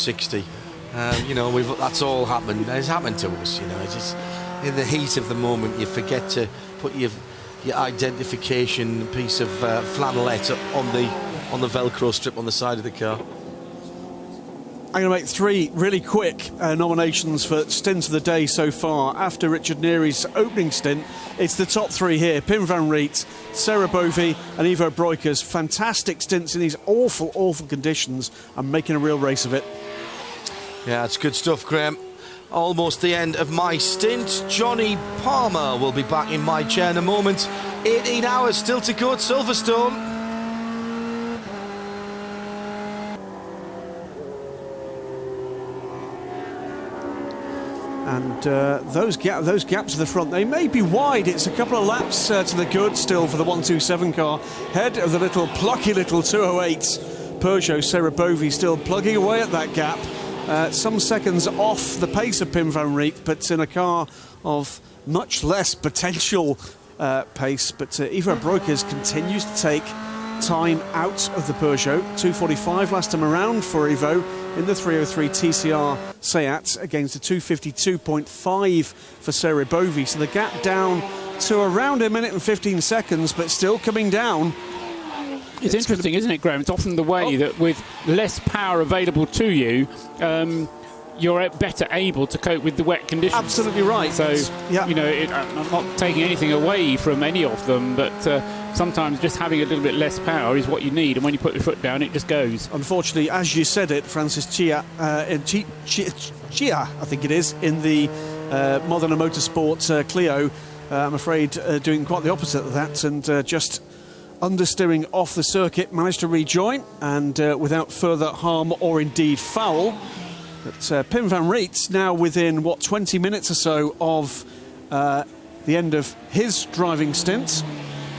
60. You know, that's all happened. It's happened to us. You know, it's just in the heat of the moment, you forget to put your identification piece of flannelette on the Velcro strip on the side of the car. I'm going to make 3 really quick nominations for stint of the day so far. After Richard Neary's opening stint, it's the top 3 here. Pim van Riet, Sarah Bovey and Ivo Breukers. Fantastic stints in these awful, awful conditions and making a real race of it. Yeah, it's good stuff, Graham. Almost the end of my stint. Johnny Palmer will be back in my chair in a moment. 18 hours still to go at Silverstone. And those gaps at the front, they may be wide. It's a couple of laps to the good still for the 127 car. Head of the plucky little 208 Peugeot. Sarah Bovey still plugging away at that gap. Some seconds off the pace of Pim van Riet, but in a car of much less potential pace. But Ivo Breukers continues to take time out of the Peugeot. 2:45 last time around for Ivo in the 303 TCR Seat against the 2:52.5 for Sarah Bovey. So the gap down to around 1 minute and 15 seconds, but still coming down. It's interesting, isn't it, Graham? It's often the way that with less power available to you, you're better able to cope with the wet conditions. Absolutely right. So, you know, I'm not taking anything away from any of them, but sometimes just having a little bit less power is what you need, and when you put your foot down, it just goes. Unfortunately, as you said it, Francis Chia, I think it is, in the Modena Motorsport Clio, I'm afraid doing quite the opposite of that, and just understeering off the circuit, managed to rejoin, and without further harm or indeed foul. But Pim van Riet now within, 20 minutes or so of the end of his driving stint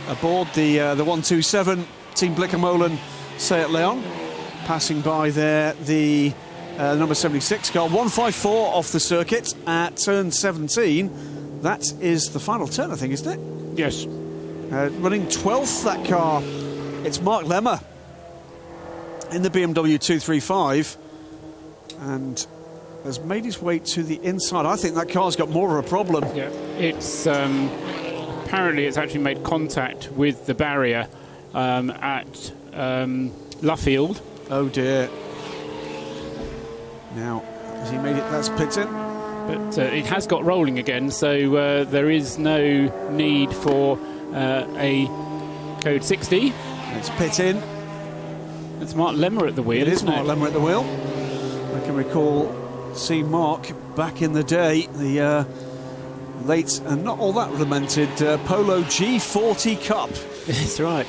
aboard the 127 Team Blickermolen Seat Leon, passing by there the number 76 car. 154 off the circuit at turn 17. That is the final turn, I think, isn't it? Yes. Running 12th, that car. It's Mark Lemmer in the BMW 235 and has made his way to the inside. I think that car's got more of a problem. Yeah, it's apparently it's actually made contact with the barrier at Luffield. Oh dear. Now, has he made it? That's pit in. But it has got rolling again, so there is no need for a code 60. It's pit in. It's Mark Lemmer at the wheel. It is Mark Lemmer at the wheel. I can recall seeing Mark back in the day, the late and not all that lamented Polo G40 Cup. That's right.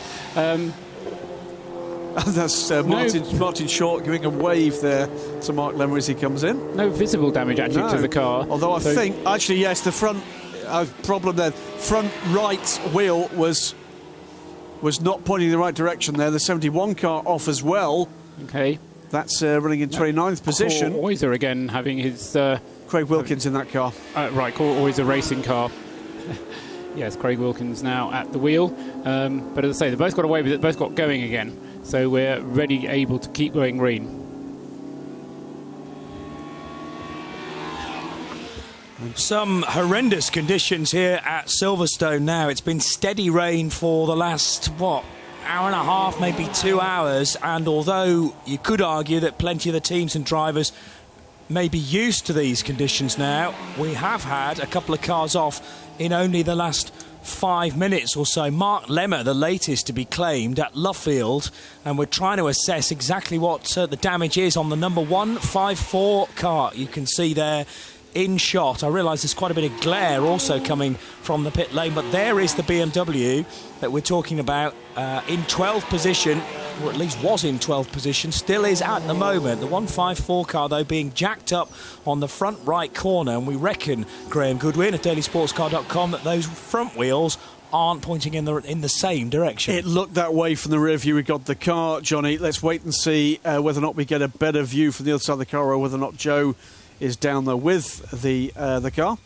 That's Martin Short giving a wave there to Mark Lemmer as he comes in. No visible damage actually to the car. Although I think, actually, yes, the front problem there. Front right wheel was not pointing in the right direction there. The 71 car off as well. Okay. That's running in 29th position. Oyser again having his... Craig Wilkins in that car. Right, Oyser racing car. Yes, Craig Wilkins now at the wheel. But as I say, they both got away with it, both got going again. So we're ready, able to keep going green. Some horrendous conditions here at Silverstone now. It's been steady rain for the last, hour and a half, maybe 2 hours. And although you could argue that plenty of the teams and drivers may be used to these conditions now, we have had a couple of cars off in only the last 5 minutes or so. Mark Lemmer, the latest to be claimed at Luffield, and we're trying to assess exactly what the damage is on the number 154 car. You can see there in shot. I realise there's quite a bit of glare also coming from the pit lane, but there is the BMW that we're talking about in 12th position, or at least was in 12th position, still is at the moment. The 154 car, though, being jacked up on the front right corner, and we reckon, Graham Goodwin at dailysportscar.com, that those front wheels aren't pointing in the same direction. It looked that way from the rear view. We got the car, Johnny. Let's wait and see whether or not we get a better view from the other side of the car, or whether or not Joe is down there with the car.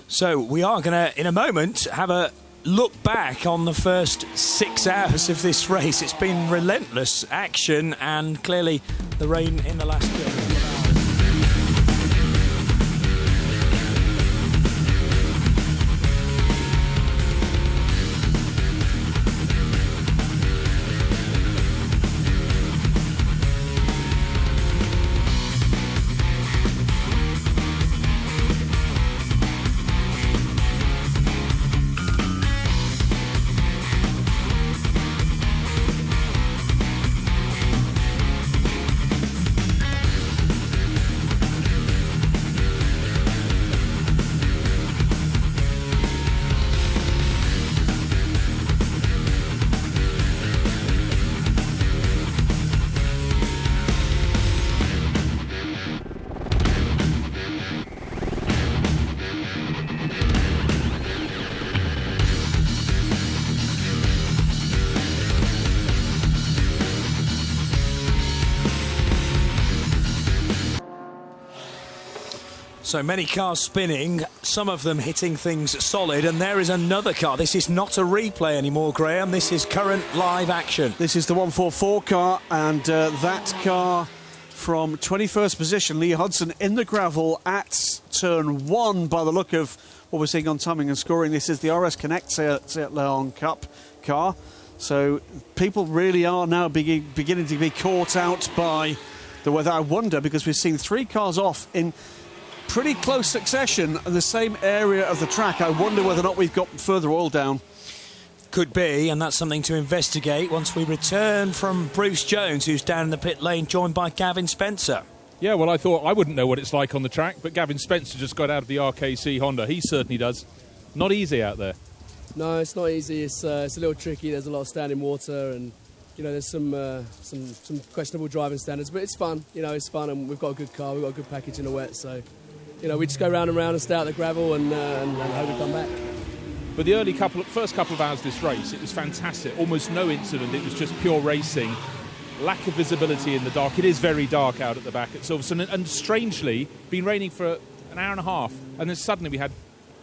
So we are going to, in a moment, have a look back on the first 6 hours of this race, it's been relentless action, and clearly the rain in the last couple of hours. So many cars spinning, some of them hitting things solid, and there is another car. This is not a replay anymore, Graham. This is current live action. This is the 144 car, and that car from 21st position, Lee Hudson in the gravel at turn 1 by the look of what we're seeing on timing and scoring. This is the RS Connect Seat Leon Cup car. So people really are now beginning to be caught out by the weather. I wonder, because we've seen 3 cars off in pretty close succession in the same area of the track. I wonder whether or not we've got further oil down. Could be, and that's something to investigate once we return from Bruce Jones, who's down in the pit lane, joined by Gavin Spencer. Yeah, well, I thought I wouldn't know what it's like on the track, but Gavin Spencer just got out of the RKC Honda. He certainly does. Not easy out there. No, it's not easy. It's a little tricky. There's a lot of standing water, and there's some questionable driving standards, but it's fun. It's fun, and we've got a good car. We've got a good package in the wet, so we just go round and round and stay out the gravel and hope we come back. But the first couple of hours of this race, it was fantastic. Almost no incident. It was just pure racing. Lack of visibility in the dark. It is very dark out at the back at Silverstone, and strangely, been raining for an hour and a half, and then suddenly we had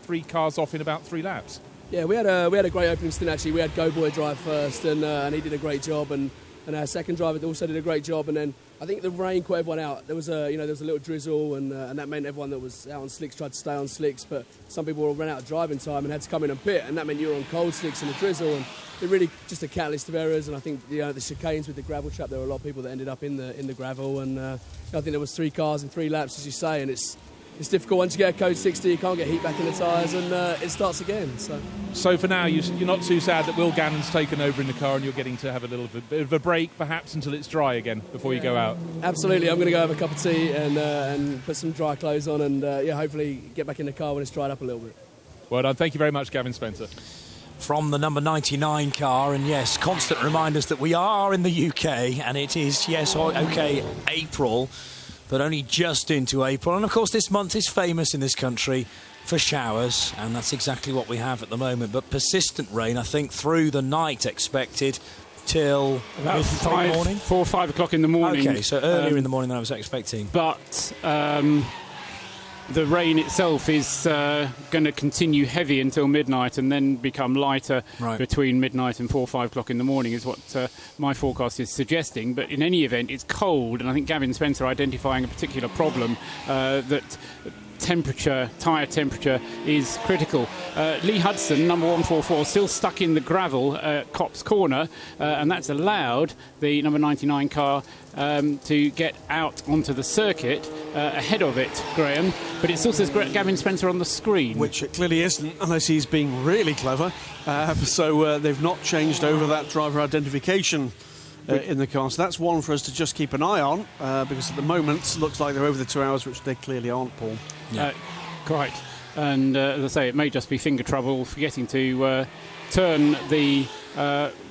3 cars off in about 3 laps. Yeah, we had a great opening stint actually. We had Go Boy drive first, and he did a great job, and our second driver also did a great job. And then I think the rain caught everyone out. There was a little drizzle, and that meant everyone that was out on slicks tried to stay on slicks. But some people ran out of driving time and had to come in and pit, and that meant you were on cold slicks in the drizzle. And it really just a catalyst of errors. And I think the chicanes with the gravel trap, there were a lot of people that ended up in the gravel. And I think there was 3 cars in 3 laps, as you say, and it's difficult. Once you get a code 60, you can't get heat back in the tyres, and it starts again. So for now, you're not too sad that Will Gannon's taken over in the car and you're getting to have a little bit of a break, perhaps, until it's dry again before you go out? Absolutely. I'm going to go have a cup of tea and put some dry clothes on and hopefully get back in the car when it's dried up a little bit. Well done. Thank you very much, Gavin Spencer. From the number 99 car, and yes, constant reminders that we are in the UK, and it is, yes, okay, April, but only just into April. And of course this month is famous in this country for showers, and that's exactly what we have at the moment. But persistent rain, I think, through the night expected till about 4 or 5 o'clock in the morning. Okay, so earlier in the morning than I was expecting. But the rain itself is going to continue heavy until midnight and then become lighter between midnight and 4 or 5 o'clock in the morning is what my forecast is suggesting. But in any event, it's cold, and I think Gavin Spencer identifying a particular problem that tyre temperature is critical. Lee Hudson, number 144, still stuck in the gravel at Copse Corner, and that's allowed the number 99 car to get out onto the circuit ahead of it, Graham. But it still says Gavin Spencer on the screen. Which it clearly isn't, unless he's being really clever. So they've not changed over that driver identification in the car. So that's one for us to just keep an eye on, because at the moment it looks like they're over the 2 hours, which they clearly aren't, Paul. Yeah. Quite. And as I say, it may just be finger trouble forgetting to turn the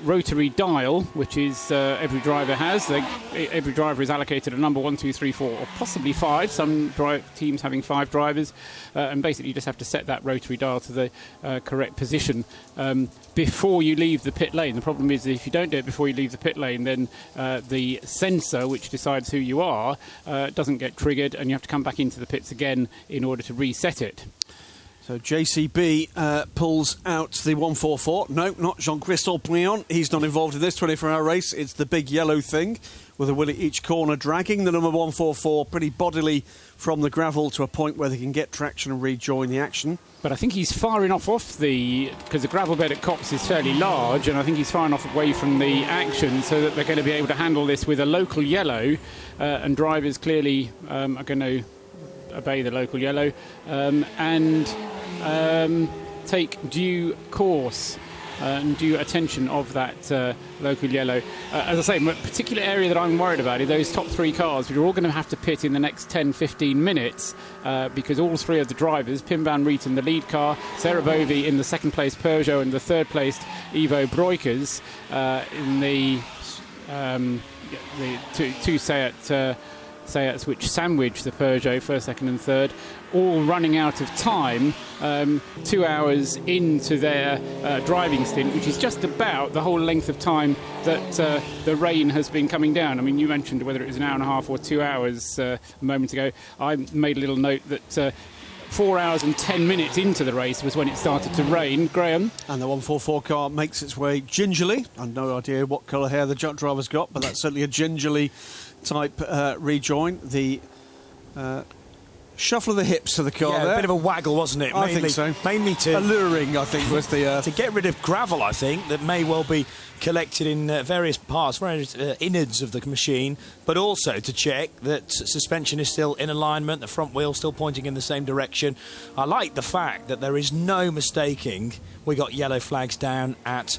rotary dial, which is every driver has. Every driver is allocated a number 1, 2, 3, 4, or possibly 5. Some teams having 5 drivers, and basically you just have to set that rotary dial to the correct position before you leave the pit lane. The problem is that if you don't do it before you leave the pit lane, then the sensor, which decides who you are, doesn't get triggered, and you have to come back into the pits again in order to reset it. So JCB pulls out the 144. No, not Jean-Christophe Briand. He's not involved in this 24-hour race. It's the big yellow thing with a wheel at each corner, dragging the number 144 pretty bodily from the gravel to a point where they can get traction and rejoin the action. But I think he's far enough off because the gravel bed at Copse is fairly large, and I think he's far enough away from the action so that they're going to be able to handle this with a local yellow, and drivers clearly are going to obey the local yellow and take due course and due attention of that local yellow. As I say, the particular area that I'm worried about is those top three cars, which are all going to have to pit in the next 10-15 minutes because all three of the drivers, Pim van Riet in the lead car, Sarah Bovey in the second place Peugeot and the third placed Ivo Breukers in the two Seats which sandwich the Peugeot first, second and third, all running out of time 2 hours into their driving stint, which is just about the whole length of time that the rain has been coming down. I mean, you mentioned whether it was an hour and a half or 2 hours a moment ago. I made a little note that 4 hours and 10 minutes into the race was when it started to rain. Graham? And the 144 car makes its way gingerly. I've no idea what colour hair the driver's got, but that's certainly a gingerly type rejoin. The shuffle of the hips of the car there. A bit of a waggle, wasn't it? I think so. Mainly to... alluring, I think, was the... to get rid of gravel, I think, that may well be collected in various parts, various innards of the machine, but also to check that suspension is still in alignment, the front wheel still pointing in the same direction. I like the fact that there is no mistaking we got yellow flags down at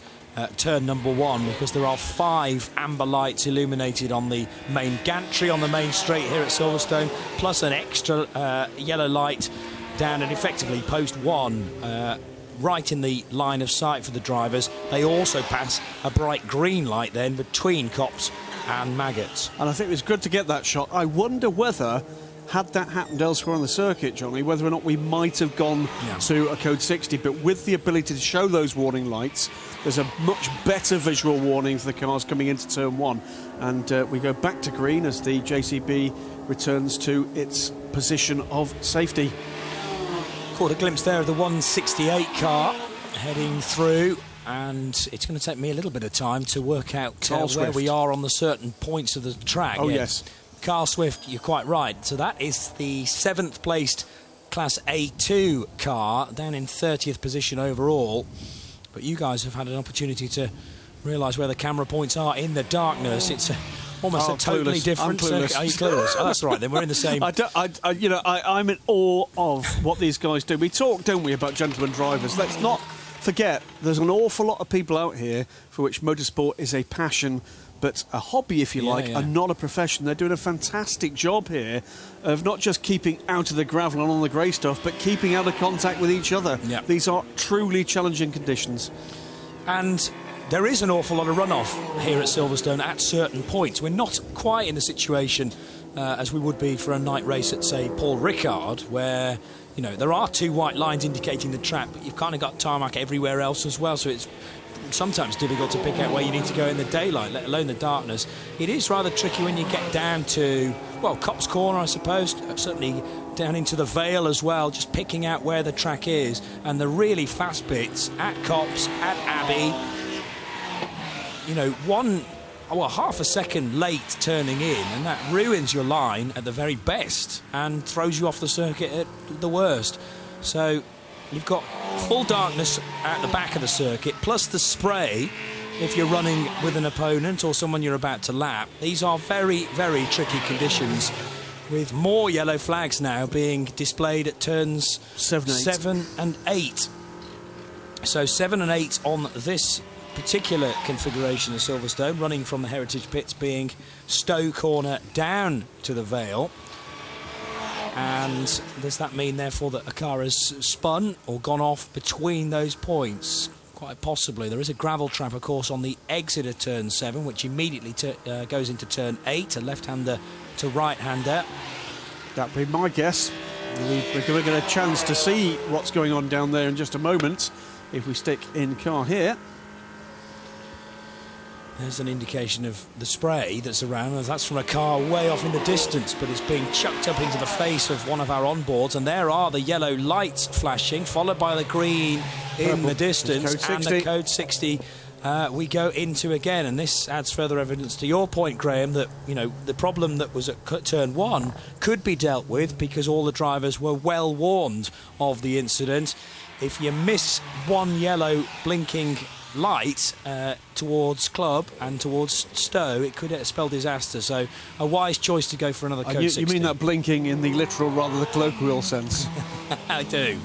turn number 1, because there are 5 amber lights illuminated on the main gantry on the main straight here at Silverstone, plus an extra yellow light down at effectively post 1 right in the line of sight for the drivers. They also pass a bright green light then between Copse and Maggots. And I think it was good to get that shot. I wonder whether, had that happened elsewhere on the circuit, Johnny, whether or not we might have gone to a code 60, but with the ability to show those warning lights, there's a much better visual warning for the cars coming into turn 1. And we go back to green as the JCB returns to its position of safety. Caught a glimpse there of the 168 car heading through, and it's going to take me a little bit of time to work out where we are on the certain points of the track. Oh, yes. Carl Swift, you're quite right. So that is the 7th placed Class A2 car, down in 30th position overall. But you guys have had an opportunity to realise where the camera points are in the darkness. It's almost a totally different circuit. Are you clueless? Oh, that's right, then we're in the same... I'm in awe of what these guys do. We talk, don't we, about gentlemen drivers. Let's not forget there's an awful lot of people out here for which motorsport is a passion, but a hobby, if you like, and not a profession. They're doing a fantastic job here of not just keeping out of the gravel and on the grey stuff, but keeping out of contact with each other. Yep. These are truly challenging conditions. And there is an awful lot of runoff here at Silverstone at certain points. We're not quite in the situation as we would be for a night race at, say, Paul Ricard, where, you know, there are 2 white lines indicating the track, but you've kind of got tarmac everywhere else as well, so it's sometimes difficult to pick out where you need to go in the daylight, let alone the darkness. It is rather tricky when you get down to, well, Copse Corner, I suppose, certainly down into the Vale as well, just picking out where the track is. And the really fast bits at Copse, at Abbey, you know, half a second late turning in, and that ruins your line at the very best and throws you off the circuit at the worst. So you've got full darkness at the back of the circuit, plus the spray if you're running with an opponent or someone you're about to lap. These are very, very tricky conditions, with more yellow flags now being displayed at turns 7 and 8. So 7 and 8 on this particular configuration of Silverstone, running from the Heritage Pits, being Stowe Corner down to the Vale. And does that mean, therefore, that a car has spun or gone off between those points? Quite possibly. There is a gravel trap, of course, on the exit of turn 7, which immediately goes into turn 8, a left-hander to right-hander. That'd be my guess. We're going to get a chance to see what's going on down there in just a moment if we stick in car here. There's an indication of the spray that's around. That's from a car way off in the distance, but it's being chucked up into the face of one of our onboards, and there are the yellow lights flashing, followed by the green in the distance, and the code 60 we go into again. And this adds further evidence to your point, Graham, that, you know, the problem that was at turn 1 could be dealt with because all the drivers were well warned of the incident. If you miss one yellow blinking light towards Club and towards Stowe, it could spell disaster. So a wise choice to go for another code 60. You mean that blinking in the literal rather than the colloquial sense? I do.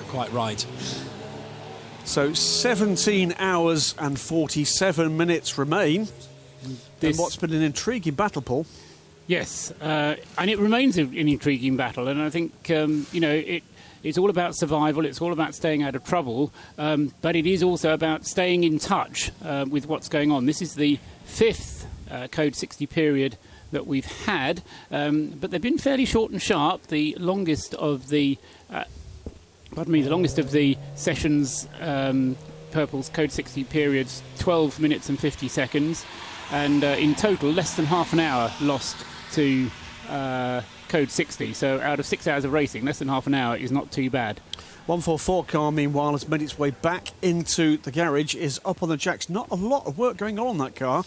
Quite right. So 17 hours and 47 minutes remain. In what's been an intriguing battle, Paul. Yes, and it remains an intriguing battle, and I think it's all about survival, it's all about staying out of trouble, but it is also about staying in touch with what's going on. This is the 5th Code 60 period that we've had, but they've been fairly short and sharp. The longest of the sessions, Purple's Code 60 periods, 12 minutes and 50 seconds, and in total less than half an hour lost to Code 60. So out of 6 hours of racing, less than half an hour is not too bad. 144 car, meanwhile, has made its way back into the garage, is up on the jacks. Not a lot of work going on that car.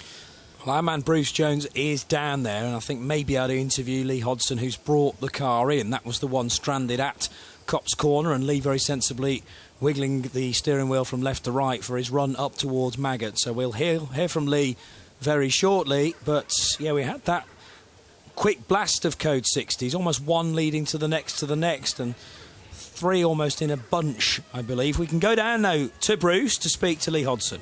Well, our man Bruce Jones is down there, and I think maybe I'd interview Lee Hodson, who's brought the car in. That was the one stranded at Copse Corner, and Lee very sensibly wiggling the steering wheel from left to right for his run up towards Maggot. So we'll hear from Lee very shortly. But yeah, we had that quick blast of Code 60s, almost one leading to the next, and 3 almost in a bunch, I believe. We can go down now to Bruce to speak to Lee Hodson.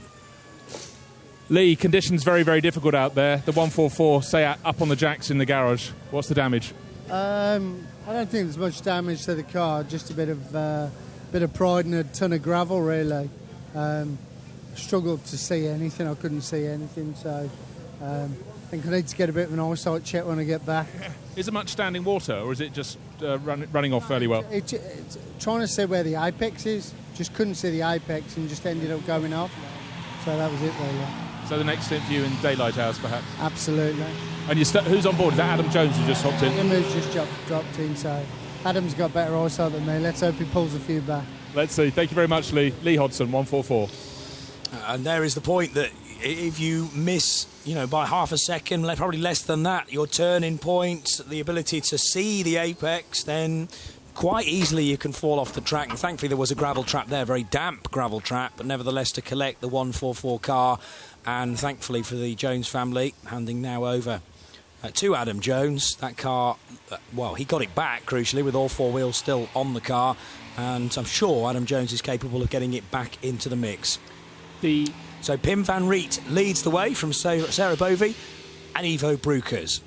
Lee, conditions very, very difficult out there. The 144 Seat up on the jacks in the garage. What's the damage? I don't think there's much damage to the car, just a bit of pride and a ton of gravel, really. Struggled to see anything, I couldn't see anything, so I think I need to get a bit of an eyesight check when I get back. Is there much standing water, or is it just running off fairly well? It's trying to see where the apex is, just couldn't see the apex and just ended up going off, so that was it, really. So the next stint for you in daylight hours, perhaps? Absolutely. And who's on board? Is that Adam Jones who just hopped in? Adam has just dropped in, so Adam's got better eyesight than me. Let's hope he pulls a few back. Let's see. Thank you very much, Lee. Lee Hodson, 144. And there is the point that if you miss, by half a second, probably less than that, your turning point, the ability to see the apex, then quite easily you can fall off the track. And thankfully there was a gravel trap there, very damp gravel trap, but nevertheless to collect the 144 car. And thankfully for the Jones family, handing now over to Adam Jones. That car, he got it back, crucially, with all 4 wheels still on the car. And I'm sure Adam Jones is capable of getting it back into the mix. So Pim van Riet leads the way from Sarah Bovey and Ivo Broekers.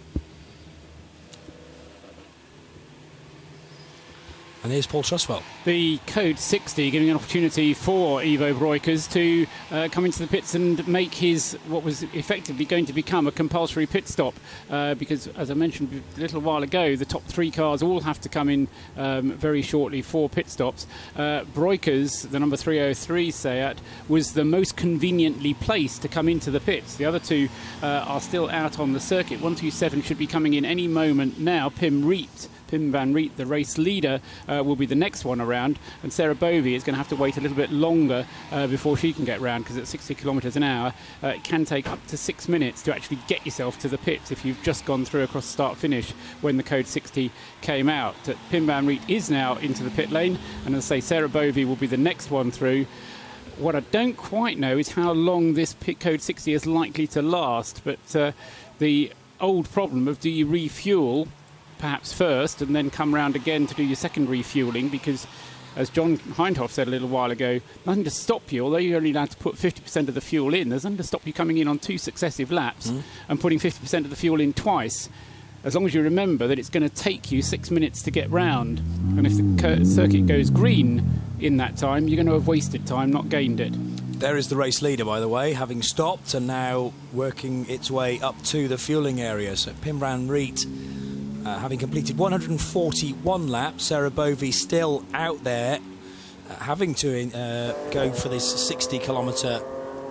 And here's Paul Truswell. The Code 60 giving an opportunity for Ivo Broekers to come into the pits and make his, what was effectively going to become a compulsory pit stop. Because, as I mentioned a little while ago, the top 3 cars all have to come in very shortly for pit stops. Broekers, the number 303 Seat, was the most conveniently placed to come into the pits. The other 2 are still out on the circuit. 127 should be coming in any moment now. Pim van Riet, the race leader, will be the next one around, and Sarah Bovey is going to have to wait a little bit longer before she can get round, because at 60 kilometres an hour it can take up to 6 minutes to actually get yourself to the pits if you've just gone through across start finish when the Code 60 came out. Pim van Riet is now into the pit lane, and as I say, Sarah Bovey will be the next one through. What I don't quite know is how long this pit Code 60 is likely to last, but the old problem of do you refuel perhaps first and then come round again to do your second refuelling, because as John Hindhoff said a little while ago, nothing to stop you, although you're only allowed to put 50% of the fuel in, there's nothing to stop you coming in on 2 successive laps and putting 50% of the fuel in twice, as long as you remember that it's going to take you 6 minutes to get round, and if the circuit goes green in that time, you're going to have wasted time, not gained it. There is the race leader, by the way, having stopped and now working its way up to the fuelling area. So Pim van Riet having completed 141 laps. Sarah Bovey still out there, having to go for this 60-kilometre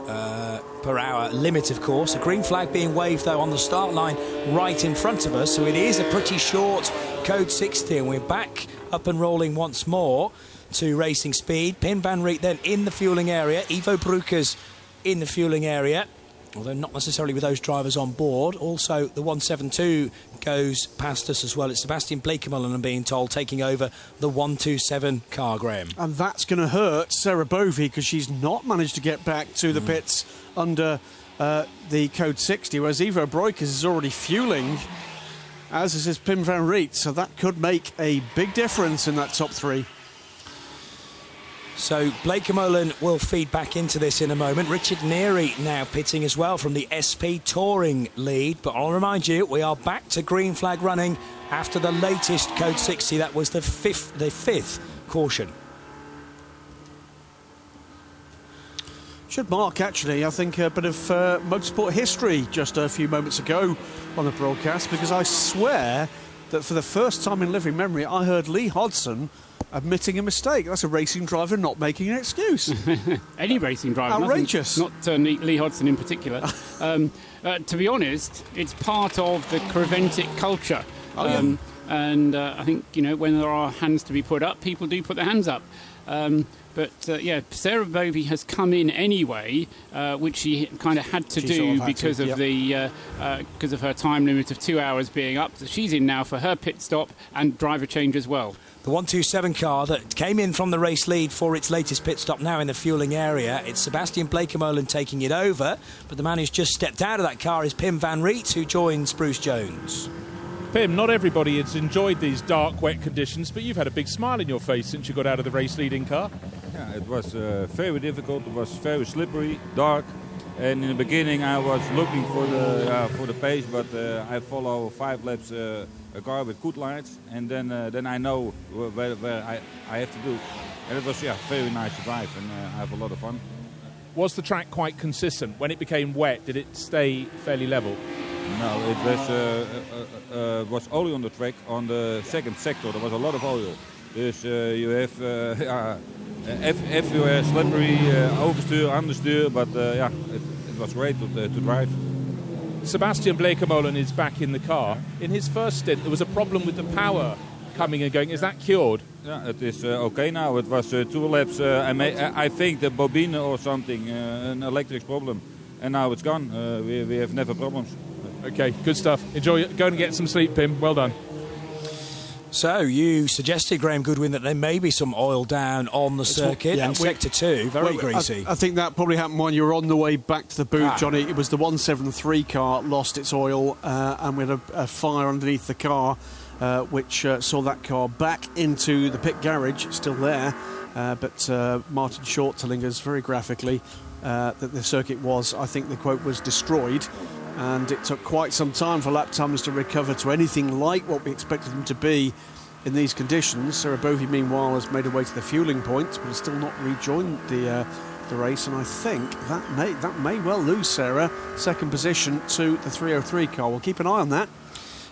per hour limit, of course. A green flag being waved, though, on the start line right in front of us, so it is a pretty short code 60, and we're back up and rolling once more to racing speed. Pim van Riet then in the fuelling area, Ivo Broekers in the fuelling area, although not necessarily with those drivers on board. Also, the 172 goes past us as well. It's Sebastian Bleekemolen, I'm being told, taking over the 127 car, Graham. And that's going to hurt Sarah Bovey, because she's not managed to get back to the pits under the code 60, whereas Ivo Broekers is already fueling, as is Pim van Riet. So that could make a big difference in that top three. So Bleekemolen will feed back into this in a moment. Richard Neary now pitting as well from the SP Touring lead. But I'll remind you, we are back to green flag running after the latest code 60. That was the fifth caution. Should mark, actually, I think, a bit of motorsport history just a few moments ago on the broadcast, because I swear that for the first time in living memory, I heard Lee Hodson admitting a mistake. That's a racing driver not making an excuse. Any racing driver. Outrageous. Not Lee Hodson in particular. To be honest, it's part of the Creventic culture. And I think, when there are hands to be put up, people do put their hands up. But Sarah Bovey has come in anyway, which she kind of had to do because of because of her time limit of 2 hours being up. So she's in now for her pit stop and driver change as well. The 127 car that came in from the race lead for its latest pit stop now in the fuelling area. It's Sebastian Bleekemolen taking it over, but the man who's just stepped out of that car is Pim van Riet, who joins Bruce Jones. Pim, not everybody has enjoyed these dark, wet conditions, but you've had a big smile in your face since you got out of the race-leading car. Yeah, it was very difficult. It was very slippery, dark, and in the beginning I was looking for the pace, but I follow 5 laps a car with good lights, and then I know where I have to do. And it was very nice to drive, and I have a lot of fun. Was the track quite consistent? When it became wet, did it stay fairly level? No, it was oil on the track. On the second sector there was a lot of oil. Dus you have everywhere slippery, overstuur, understuur, but it was great to drive. Sebastian Bleekemolen is back in the car. In his first stint, there was a problem with the power coming and going. Is that cured? Yeah, it is okay now. It was 2 laps. I think the bobine or something, an electric problem, and now it's gone. We have never problems. Okay, good stuff. Enjoy it. Go and get some sleep, Pim. Well done. So you suggested, Graham Goodwin, that there may be some oil down on the circuit, and Sector 2, very greasy. I think that probably happened when you were on the way back to the booth, Johnny. It was the 173 car lost its oil, and we had a fire underneath the car, which saw that car back into the pit garage. It's still there, but Martin Short telling us very graphically that the circuit was, I think the quote was, destroyed. And it took quite some time for lap times to recover to anything like what we expected them to be in these conditions. Sarah Bovey, meanwhile, has made her way to the fuelling point, but has still not rejoined the race. And I think that may well lose Sarah second position to the 303 car. We'll keep an eye on that.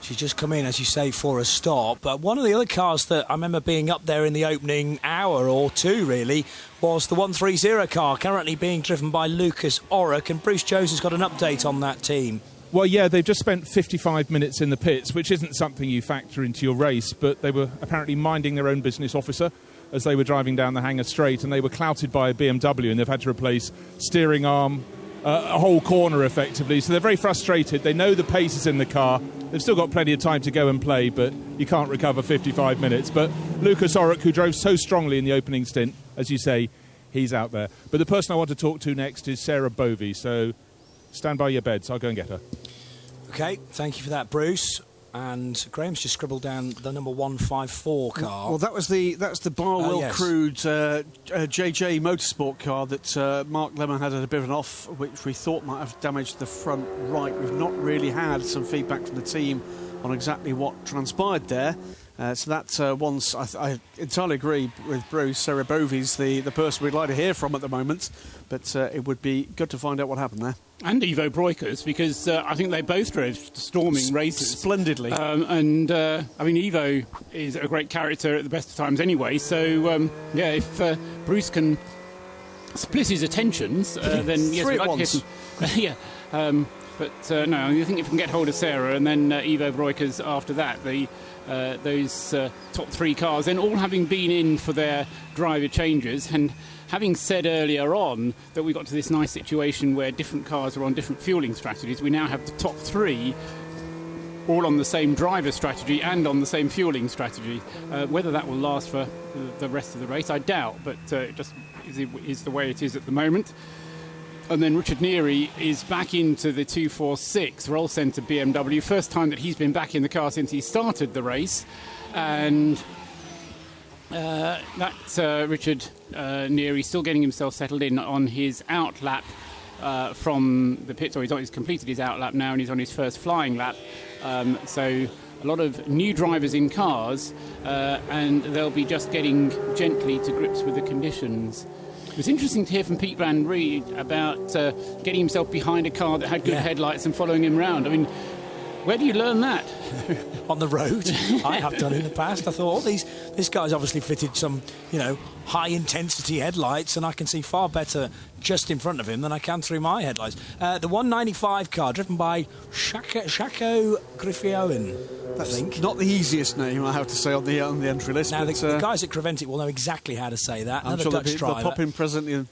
She's just come in, as you say, for a stop. But one of the other cars that I remember being up there in the opening hour or two, really, was the 130 car, currently being driven by Lucas Orrock. And Bruce Jones has got an update on that team. Well, yeah, they've just spent 55 minutes in the pits, which isn't something you factor into your race, but they were apparently minding their own business, officer, as they were driving down the Hangar Straight, and they were clouted by a BMW, and they've had to replace steering arm, a whole corner, effectively. So they're very frustrated. They know the pace is in the car. They've still got plenty of time to go and play, but you can't recover 55 minutes. But Lucas Orrock, who drove so strongly in the opening stint, as you say, he's out there. But the person I want to talk to next is Sarah Bovey, so stand by your beds. I'll go and get her. OK, thank you for that, Bruce. And Graham's just scribbled down the number 154 car. Well, that's the Barwell crewed JJ Motorsport car that Mark Lemon had a bit of an off, which we thought might have damaged the front right. We've not really had some feedback from the team on exactly what transpired there. So that once I entirely agree with Bruce. Sarah Bovey's the person we'd like to hear from at the moment, but it would be good to find out what happened there. And Ivo Broekers, because I think they both drove storming races splendidly. Ivo is a great character at the best of times anyway. So if Bruce can split his attentions, then yes, Three we'd at like once. to hear him. But no, I think if we can get hold of Sarah and then Ivo Breukers after that, those top 3 cars, then all having been in for their driver changes, and having said earlier on that we got to this nice situation where different cars are on different fueling strategies, we now have the top 3 all on the same driver strategy and on the same fueling strategy. Whether that will last for the rest of the race, I doubt, but it just is the way it is at the moment. And then Richard Neary is back into the 246 roll centre BMW. First time that he's been back in the car since he started the race. And Richard Neary still getting himself settled in on his out lap from the pits. Or he's completed his out lap now and he's on his first flying lap. So a lot of new drivers in cars, and they'll be just getting gently to grips with the conditions. It was interesting to hear from Pete Van Reed about getting himself behind a car that had good headlights and following him round. I mean, where do you learn that? On the road. I have done it in the past. I thought, this guy's obviously fitted some, high-intensity headlights, and I can see far better just in front of him than I can through my headlights. The 195 car, driven by Shako Griffioen, I think. Not the easiest name, I have to say, on the entry list. Now, the guys at Creventic will know exactly how to say that. I'm Another sure Dutch driver. they'll pop in presently.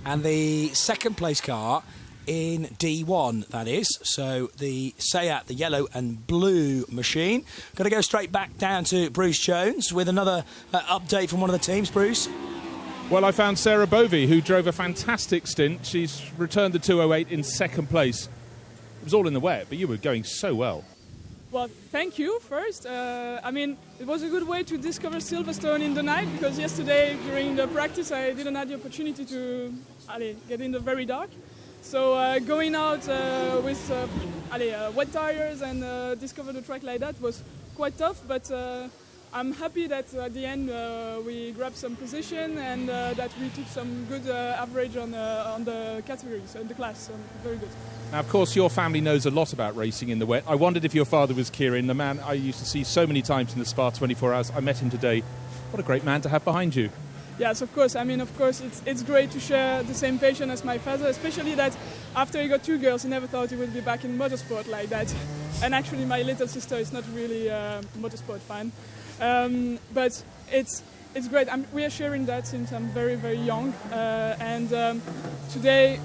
And the second place car in D1, that is. So the Seat, the yellow and blue machine. Going to go straight back down to Bruce Jones with another update from one of the teams. Bruce? Well, I found Sarah Bovey, who drove a fantastic stint. She's returned the 208 in second place. It was all in the wet, but you were going so well. Well, thank you first. It was a good way to discover Silverstone in the night, because yesterday during the practice I didn't have the opportunity to get in the very dark. So going out with wet tires and discover the track like that was quite tough, but I'm happy that at the end we grabbed some position and that we took some good average on the categories and the class, so very good. Now, of course, your family knows a lot about racing in the wet. I wondered if your father was Kieran, the man I used to see so many times in the Spa 24 Hours. I met him today. What a great man to have behind you. Yes, of course. It's great to share the same passion as my father, especially that after he got 2 girls, he never thought he would be back in motorsport like that. And actually, my little sister is not really a motorsport fan. But it's great. We are sharing that since I'm very, very young. Today,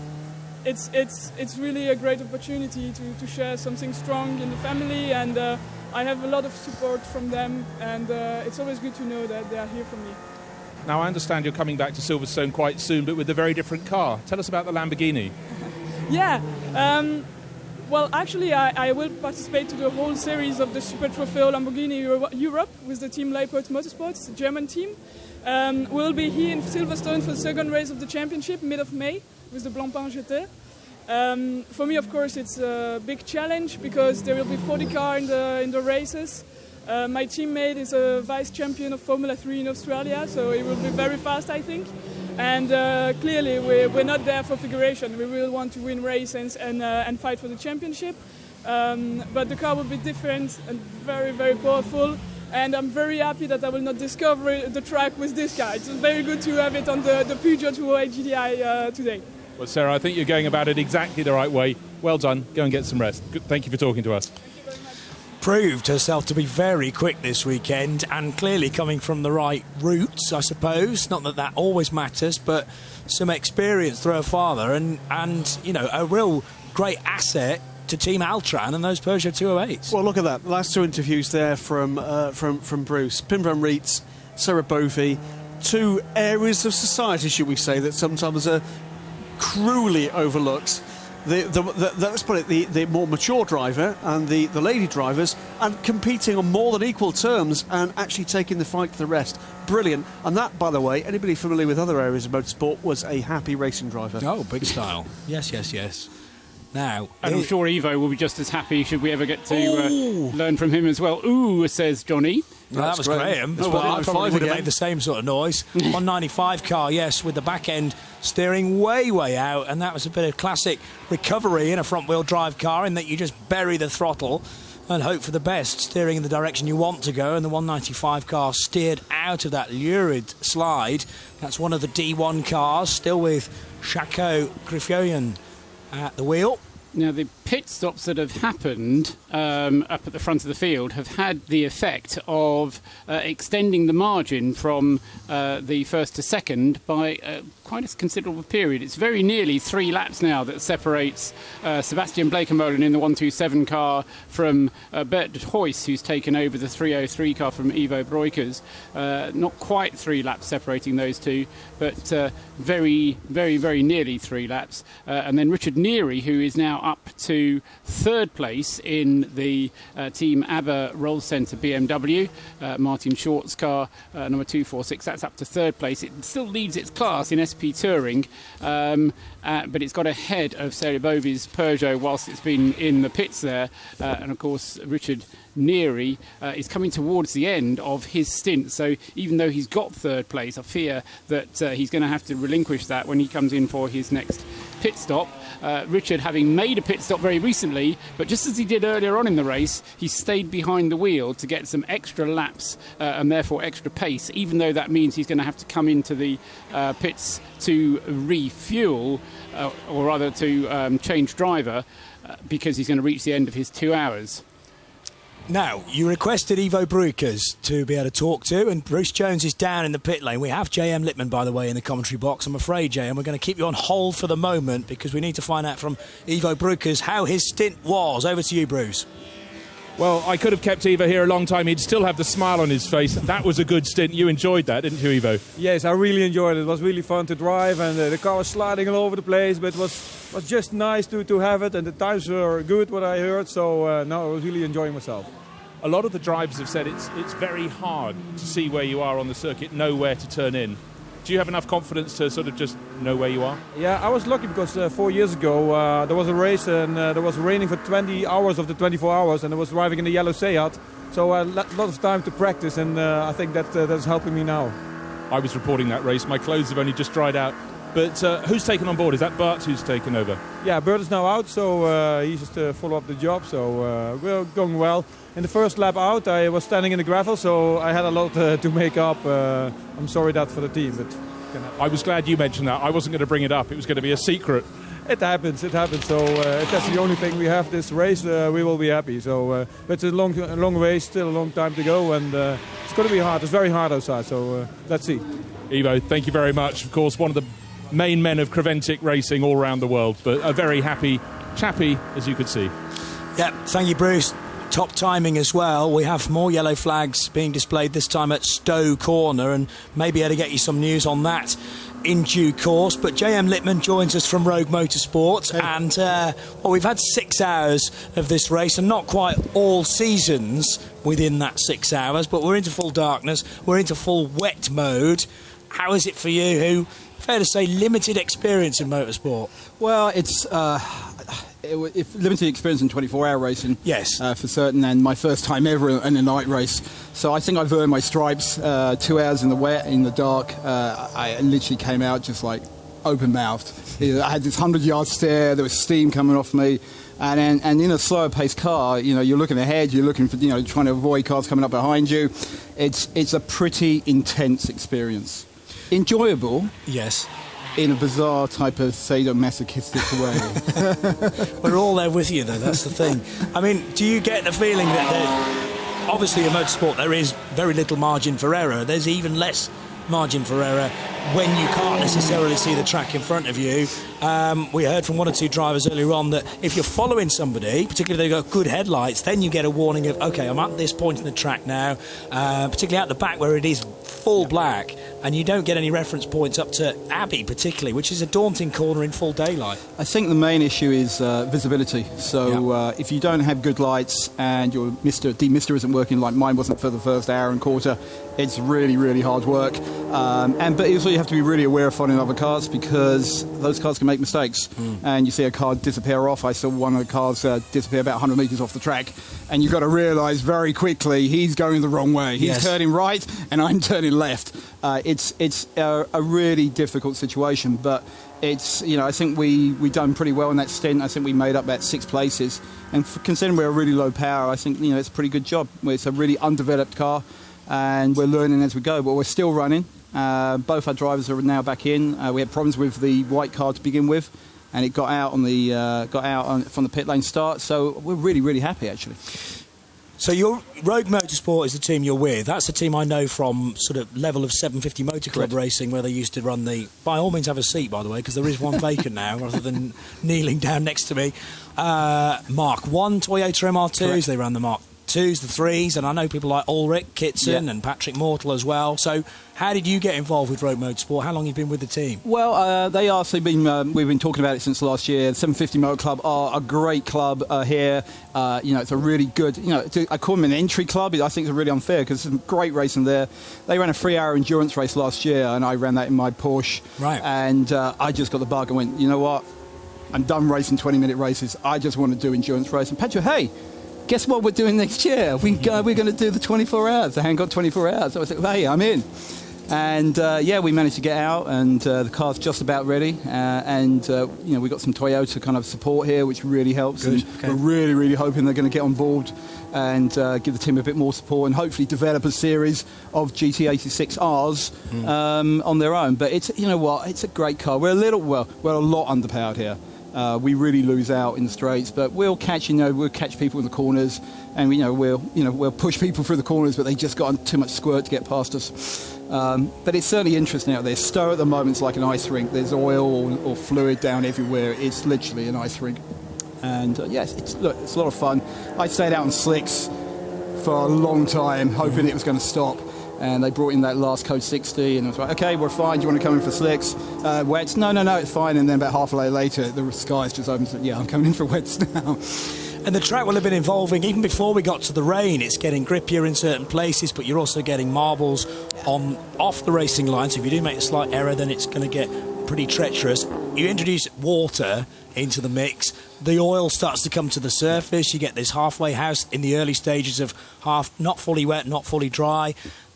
it's really a great opportunity to share something strong in the family, and I have a lot of support from them, and it's always good to know that they are here for me. Now, I understand you're coming back to Silverstone quite soon, but with a very different car. Tell us about the Lamborghini. Yeah. Well, actually, I will participate to the whole series of the Super Trofeo Lamborghini Europe with the team Leipert Motorsports, a German team. We'll be here in Silverstone for the second race of the championship, mid of May, with the Blancpain GT. For me, of course, it's a big challenge because there will be 40 cars in the races. My teammate is a vice champion of Formula 3 in Australia, so he will be very fast, I think. And clearly, we're not there for figuration. We will want to win races and fight for the championship. But the car will be different and very, very powerful. And I'm very happy that I will not discover the track with this car. It's very good to have it on the Peugeot 208 GTI today. Well, Sarah, I think you're going about it exactly the right way. Well done. Go and get some rest. Thank you for talking to us. Proved herself to be very quick this weekend, and clearly coming from the right routes, I suppose. Not that always matters, but some experience through her father, and a real great asset to Team Altran and those Peugeot 208s. Well, look at that. The last 2 interviews there from Bruce. Pim van Riet, Sarah Bovey, 2 areas of society, should we say, that sometimes are cruelly overlooked. Let's put it, the more mature driver and the lady drivers, and competing on more than equal terms and actually taking the fight to the rest. Brilliant. And that, by the way, anybody familiar with other areas of motorsport, was a happy racing driver. Oh, big style. Yes. Now, and I'm sure Ivo will be just as happy should we ever get to learn from him as well. Ooh, says Johnny. Well, that was Graham. I probably would have made the same sort of noise. 195 car, yes, with the back end steering way out, and that was a bit of classic recovery in a front-wheel drive car in that you just bury the throttle and hope for the best, steering in the direction you want to go. And the 195 car steered out of that lurid slide. That's one of the D1 cars, still with Shako Grifioyan at the wheel. Now, the pit stops that have happened up at the front of the field have had the effect of extending the margin from the first to second by quite a considerable period. It's very nearly 3 laps now that separates Sebastian Bleekemolen in the 127 car from Bert de Huyss, who's taken over the 303 car from Ivo Breukers. Not quite 3 laps separating those two, but very, very, very nearly 3 laps. And then Richard Neary, who is now up to 3rd place in the Team ABBA Roll Centre BMW. Martin Short's car, number 246, that's up to 3rd place. It still leads its class in SP Touring, but it's got ahead of Sarah Bovey's Peugeot whilst it's been in the pits there. And of course, Richard Neary is coming towards the end of his stint, so even though he's got 3rd place, I fear that he's going to have to relinquish that when he comes in for his next pit stop. Richard having made a pit stop very recently, but just as he did earlier on in the race, he stayed behind the wheel to get some extra laps and therefore extra pace, even though that means he's going to have to come into the pits to refuel, or rather to change driver, because he's going to reach the end of his 2 hours. Now, you requested Ivo Breukers to be able to talk to, and Bruce Jones is down in the pit lane. We have J.M. Lippman, by the way, in the commentary box. I'm afraid, J.M., we're going to keep you on hold for the moment because we need to find out from Ivo Breukers how his stint was. Over to you, Bruce. Well, I could have kept Ivo here a long time. He'd still have the smile on his face. That was a good stint. You enjoyed that, didn't you, Ivo? Yes, I really enjoyed it. It was really fun to drive, and the car was sliding all over the place, but it was just nice to have it, and the times were good, what I heard, so no, I was really enjoying myself. A lot of the drivers have said it's very hard to see where you are on the circuit, know where to turn in. Do you have enough confidence to sort of just know where you are? Yeah, I was lucky because 4 years ago there was a race and there was raining for 20 hours of the 24 hours, and I was driving in the yellow Seat, so a lot of time to practice, and I think that's helping me now. I was reporting that race. My clothes have only just dried out. But who's taken on board? Is that Bart who's taken over? Yeah, Bert is now out, so he's just follow up the job, so we're going well. In the first lap out, I was standing in the gravel, so I had a lot to make up. I'm sorry that for the team, but I was glad you mentioned that. I wasn't going to bring it up. It was going to be a secret. It happens. So if that's the only thing we have this race, we will be happy. So, but it's a long race, still a long time to go, and it's going to be hard. It's very hard outside, so let's see. Ivo, thank you very much. Of course, one of the main men of Creventic racing all around the world, but a very happy chappy, as you could see. Yep, thank you, Bruce. Top timing as well. We have more yellow flags being displayed this time at Stowe Corner, and maybe able to get you some news on that in due course. But J.M. Lippman joins us from Rogue Motorsport, and well, we've had 6 hours of this race, and not quite all seasons within that 6 hours, but we're into full darkness, we're into full wet mode. How is it for you, who, fair to say, limited experience in motorsport? Well, it's limited experience in 24-hour racing. Yes. For certain, and my first time ever in a night race. So I think I've earned my stripes. 2 hours in the wet, in the dark. I literally came out just like open-mouthed. I had this 100-yard stare. There was steam coming off me. And in a slower paced car, you know, you're looking ahead, you're looking for, you know, trying to avoid cars coming up behind you. It's a pretty intense experience. Enjoyable. Yes. In a bizarre type of sadomasochistic way. We're all there with you, though, that's the thing. I mean, do you get the feeling that obviously in motorsport there is very little margin for error? There's even less margin for error when you can't necessarily see the track in front of you. We heard from 1 or 2 drivers earlier on that if you're following somebody, particularly if they've got good headlights, then you get a warning of, OK, I'm at this point in the track now, particularly out the back where it is full black, and you don't get any reference points up to Abbey particularly, which is a daunting corner in full daylight. I think the main issue is visibility. So if you don't have good lights and your demister isn't working like mine wasn't for the first hour and quarter, it's really, really hard work. But also you have to be really aware of finding other cars, because those cars can make mistakes. And you see a car disappear off. I saw one of the cars disappear about 100 metres off the track, and you've got to realise very quickly he's going the wrong way. He's turning right and I'm turning left. It's a really difficult situation, but it's, I think we done pretty well in that stint. I think we made up about 6 places, and considering we're a really low power, I think it's a pretty good job. It's a really undeveloped car, and we're learning as we go, but we're still running. Both our drivers are now back in. We had problems with the white car to begin with, and it got out from the pit lane start. So we're really, really happy actually. So your Rogue Motorsport is the team you're with. That's the team I know from sort of level of 750 Motor Club racing, where they used to run the... By all means, have a seat, by the way, because there is one vacant now, rather than kneeling down next to me. Mark 1 Toyota MR2s. Correct. They ran the Mark 2s, the 3s, and I know people like Ulrich Kitson and Patrick Mortal as well. So how did you get involved with Rogue Motorsport? How long have you been with the team? Well, they also been, we've been talking about it since last year. The 750 Motor Club are a great club here. It's a really good, I call them an entry club. I think it's really unfair because there's some great racing there. They ran a 3-hour endurance race last year, and I ran that in my Porsche. Right. And I just got the bug and went, you know what? I'm done racing 20-minute races. I just want to do endurance racing. Patrick, hey, guess what we're doing next year? We're going to do the 24 hours, the Hankook 24 hours. So I said, hey, I'm in. And, we managed to get out, and the car's just about ready. We got some Toyota kind of support here, which really helps. Good. And we're really, really hoping they're going to get on board and give the team a bit more support and hopefully develop a series of GT86Rs on their own. But it's, it's a great car. We're a lot underpowered here. We really lose out in the straights, but we'll catch people in the corners, and we'll push people through the corners, but they just got too much squirt to get past us. But it's certainly interesting out there. Stowe at the moment is like an ice rink. There's oil or fluid down everywhere. It's literally an ice rink, and it's a lot of fun. I stayed out on slicks for a long time, hoping it was going to stop. And they brought in that last Code 60, and I was like, okay, we're fine. Do you want to come in for slicks? Wets? No, it's fine. And then about half a day later, the skies just opened. So, I'm coming in for wets now. And the track will have been evolving even before we got to the rain. It's getting grippier in certain places, but you're also getting marbles off the racing line. So if you do make a slight error, then it's going to get pretty treacherous. You introduce water into the mix, the oil starts to come to the surface. You get this halfway house in the early stages of not fully wet, not fully dry.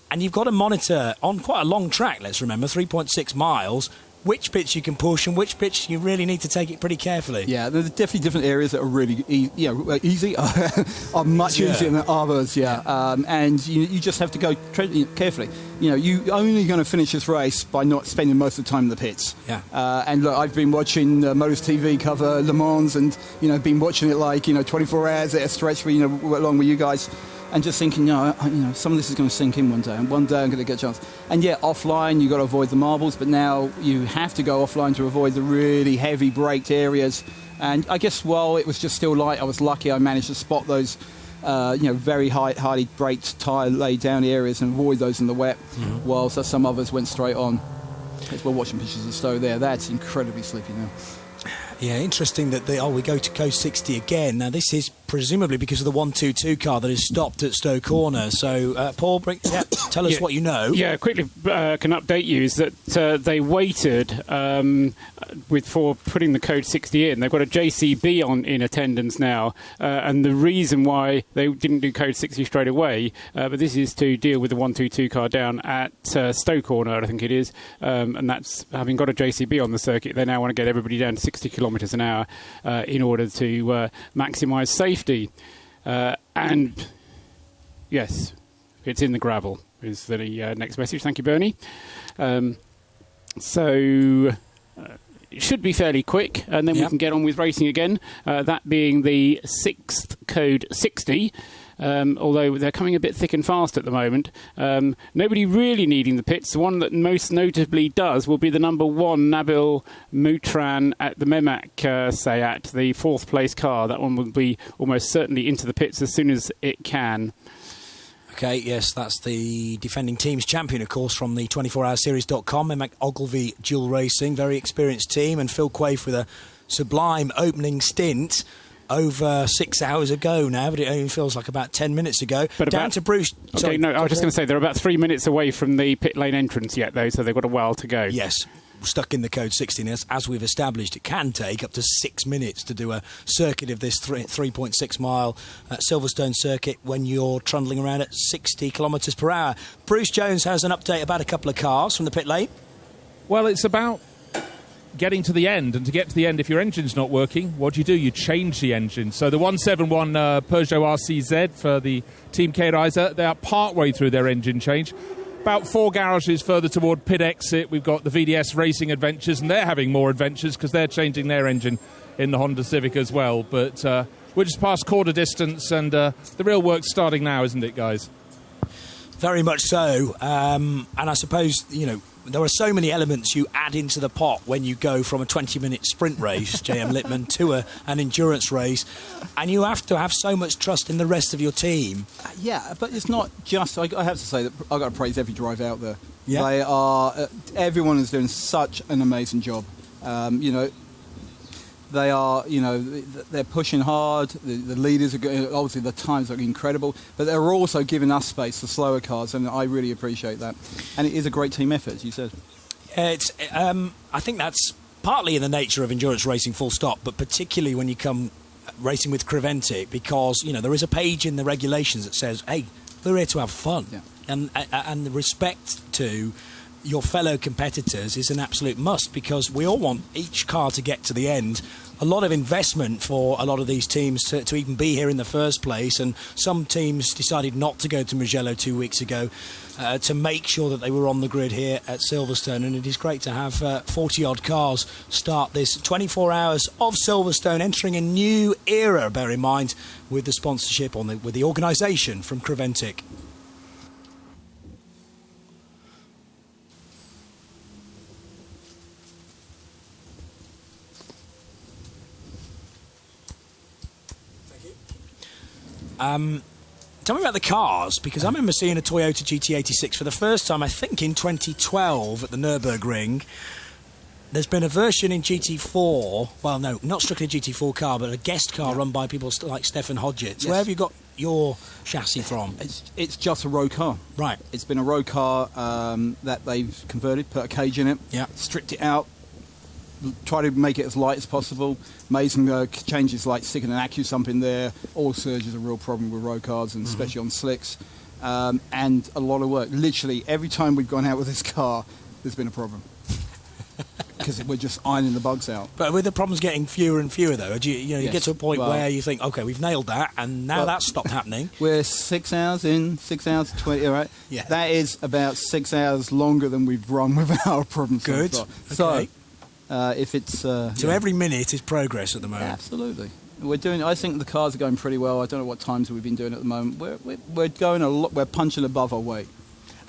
And you've got to monitor on quite a long track, let's remember, 3.6 miles, which bits you can push and which bits you really need to take it pretty carefully. Yeah, there's definitely different areas that are really easy, are much easier than others, and you just have to go carefully. You're only going to finish this race by not spending most of the time in the pits. And look, I've been watching Motors TV cover Le Mans, and been watching it like 24 hours at a stretch for along with you guys. And just thinking, some of this is going to sink in one day, and one day I'm going to get a chance. And offline you've got to avoid the marbles, but now you have to go offline to avoid the really heavy braked areas. And I guess while it was just still light, I was lucky I managed to spot those, very highly braked tyre laid down areas and avoid those in the wet, whilst some others went straight on. As we're watching pictures of Stowe there, that's incredibly slippery now. Yeah, interesting that we go to Coast 60 again. Now, this is presumably because of the 122 car that is stopped at Stowe Corner. So, Paul, tell us what you know. Yeah, quickly can update you is that they waited for putting the Code 60 in. They've got a JCB in attendance now, and the reason why they didn't do Code 60 straight away, but this is to deal with the 122 car down at Stowe Corner, I think it is, and that's having got a JCB on the circuit. They now want to get everybody down to 60 kilometres an hour in order to maximise safety. And yes, it's in the gravel is the next message. Thank you, Bernie. So it should be fairly quick, and then we can get on with racing again. That being the 6th Code 60. Although they're coming a bit thick and fast at the moment. Nobody really needing the pits. The one that most notably does will be the number 1 Nabil Moutran at the Memac Sayat, the 4th place car. That one will be almost certainly into the pits as soon as it can. Okay, yes, that's the defending team's champion, of course, from the 24hourseries.com. Memac Ogilvy Dual Racing, very experienced team, and Phil Quaife with a sublime opening stint. over 6 hours ago now, but it only feels like about 10 minutes ago. But down to Bruce. Okay, sorry, no, I was just going to say they're about 3 minutes away from the pit lane entrance yet, though, so they've got a while to go. Yes. Stuck in the code 16, as we've established, it can take up to 6 minutes to do a circuit of this 3.6 mile Silverstone circuit when you're trundling around at 60 kilometres per hour. Bruce Jones has an update about a couple of cars from the pit lane. Well, it's about getting to the end, and to get to the end, if your engine's not working, what do? You change the engine. So the 171 Peugeot RCZ for the Team K-Riser, they are part-way through their engine change. About 4 garages further toward pit exit, we've got the VDS Racing Adventures, and they're having more adventures because they're changing their engine in the Honda Civic as well. But we're just past quarter distance, and the real work's starting now, isn't it, guys? Very much so. And I suppose, there are so many elements you add into the pot when you go from a 20-minute sprint race, J.M. Littman, to an endurance race, and you have to have so much trust in the rest of your team. Yeah, but it's not just... I have to say that I've got to praise every driver out there. Yeah. They are... everyone is doing such an amazing job. They are, they're pushing hard. The leaders are obviously the times are incredible, but they're also giving us space for slower cars, and I really appreciate that. And it is a great team effort, as you said. It's. I think that's partly in the nature of endurance racing, full stop, but particularly when you come racing with Creventic, because there is a page in the regulations that says, "Hey, we're here to have fun," and the respect to your fellow competitors is an absolute must, because we all want each car to get to the end. A lot of investment for a lot of these teams to even be here in the first place, and some teams decided not to go to Mugello 2 weeks ago to make sure that they were on the grid here at Silverstone, and it is great to have 40-odd cars start this 24 hours of Silverstone, entering a new era, bear in mind, with the sponsorship with the organisation from Creventic. Tell me about the cars, because I remember seeing a Toyota GT86 for the first time, I think, in 2012 at the Nürburgring. There's been a version in GT4, well, no, not strictly a GT4 car, but a guest car run by people like Stefan Hodgetts. Yes. Where have you got your chassis from? It's just a road car. Right. It's been a road car that they've converted, put a cage in it, stripped it out, try to make it as light as possible, made some changes like sticking an accu sump in there. Oil surge is a real problem with road cars, and especially on slicks, and a lot of work. Literally every time we've gone out with this car, there's been a problem, because we're just ironing the bugs out. But with the problems getting fewer and fewer, though, you get to a point where you think, OK, we've nailed that, and now that's stopped happening. We're 6 hours in, 6 hours 20, all right? Yeah. That is about 6 hours longer than we've run without our problems. Good. So if it's... so every minute is progress at the moment. Absolutely. I think the cars are going pretty well. I don't know what times we've been doing at the moment. We're going a lot. We're punching above our weight.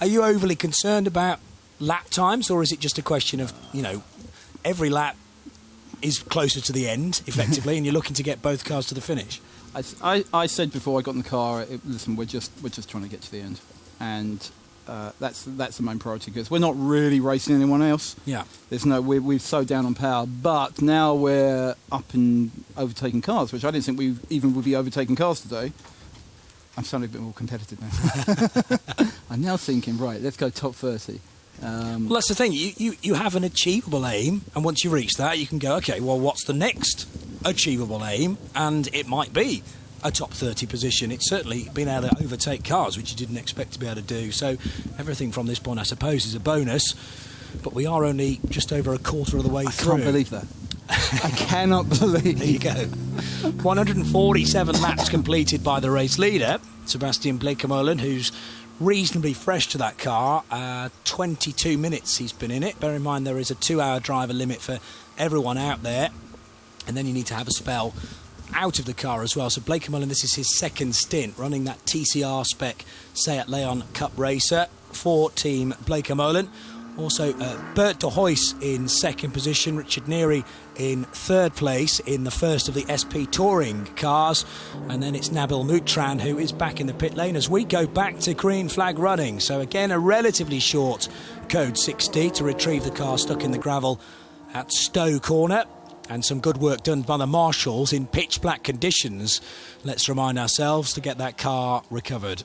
Are you overly concerned about lap times, or is it just a question of, every lap is closer to the end, effectively, and you're looking to get both cars to the finish? I said before I got in the car, listen, we're just trying to get to the end, and that's the main priority, because we're not really racing anyone else. Yeah. We're so down on power, but now we're up and overtaking cars, which I didn't think we even would be overtaking cars today. I'm sounding a bit more competitive now. I'm now thinking, right, let's go top 30. Well, that's the thing. You have an achievable aim, and once you reach that, you can go, OK, well, what's the next achievable aim? And it might be a top 30 position. It's certainly been able to overtake cars, which you didn't expect to be able to do. So everything from this point, I suppose, is a bonus. But we are only just over a quarter of the way through. I can't believe that. I cannot believe. There you go. 147 laps completed by the race leader, Sebastian Bleekemolen, who's reasonably fresh to that car. 22 minutes he's been in it. Bear in mind there is a 2-hour driver limit for everyone out there, and then you need to have a spell out of the car as well. So Bleekemolen, this is his second stint running that TCR spec Seat Leon Cup racer for Team Bleekemolen. Also Bert de Huys in second position, Richard Neary in third place in the first of the SP Touring cars, and then it's Nabil Moutran who is back in the pit lane as we go back to green flag running. So again, a relatively short code 60 to retrieve the car stuck in the gravel at Stowe Corner. and some good work done by the marshals in pitch black conditions. Let's remind ourselves to get that car recovered.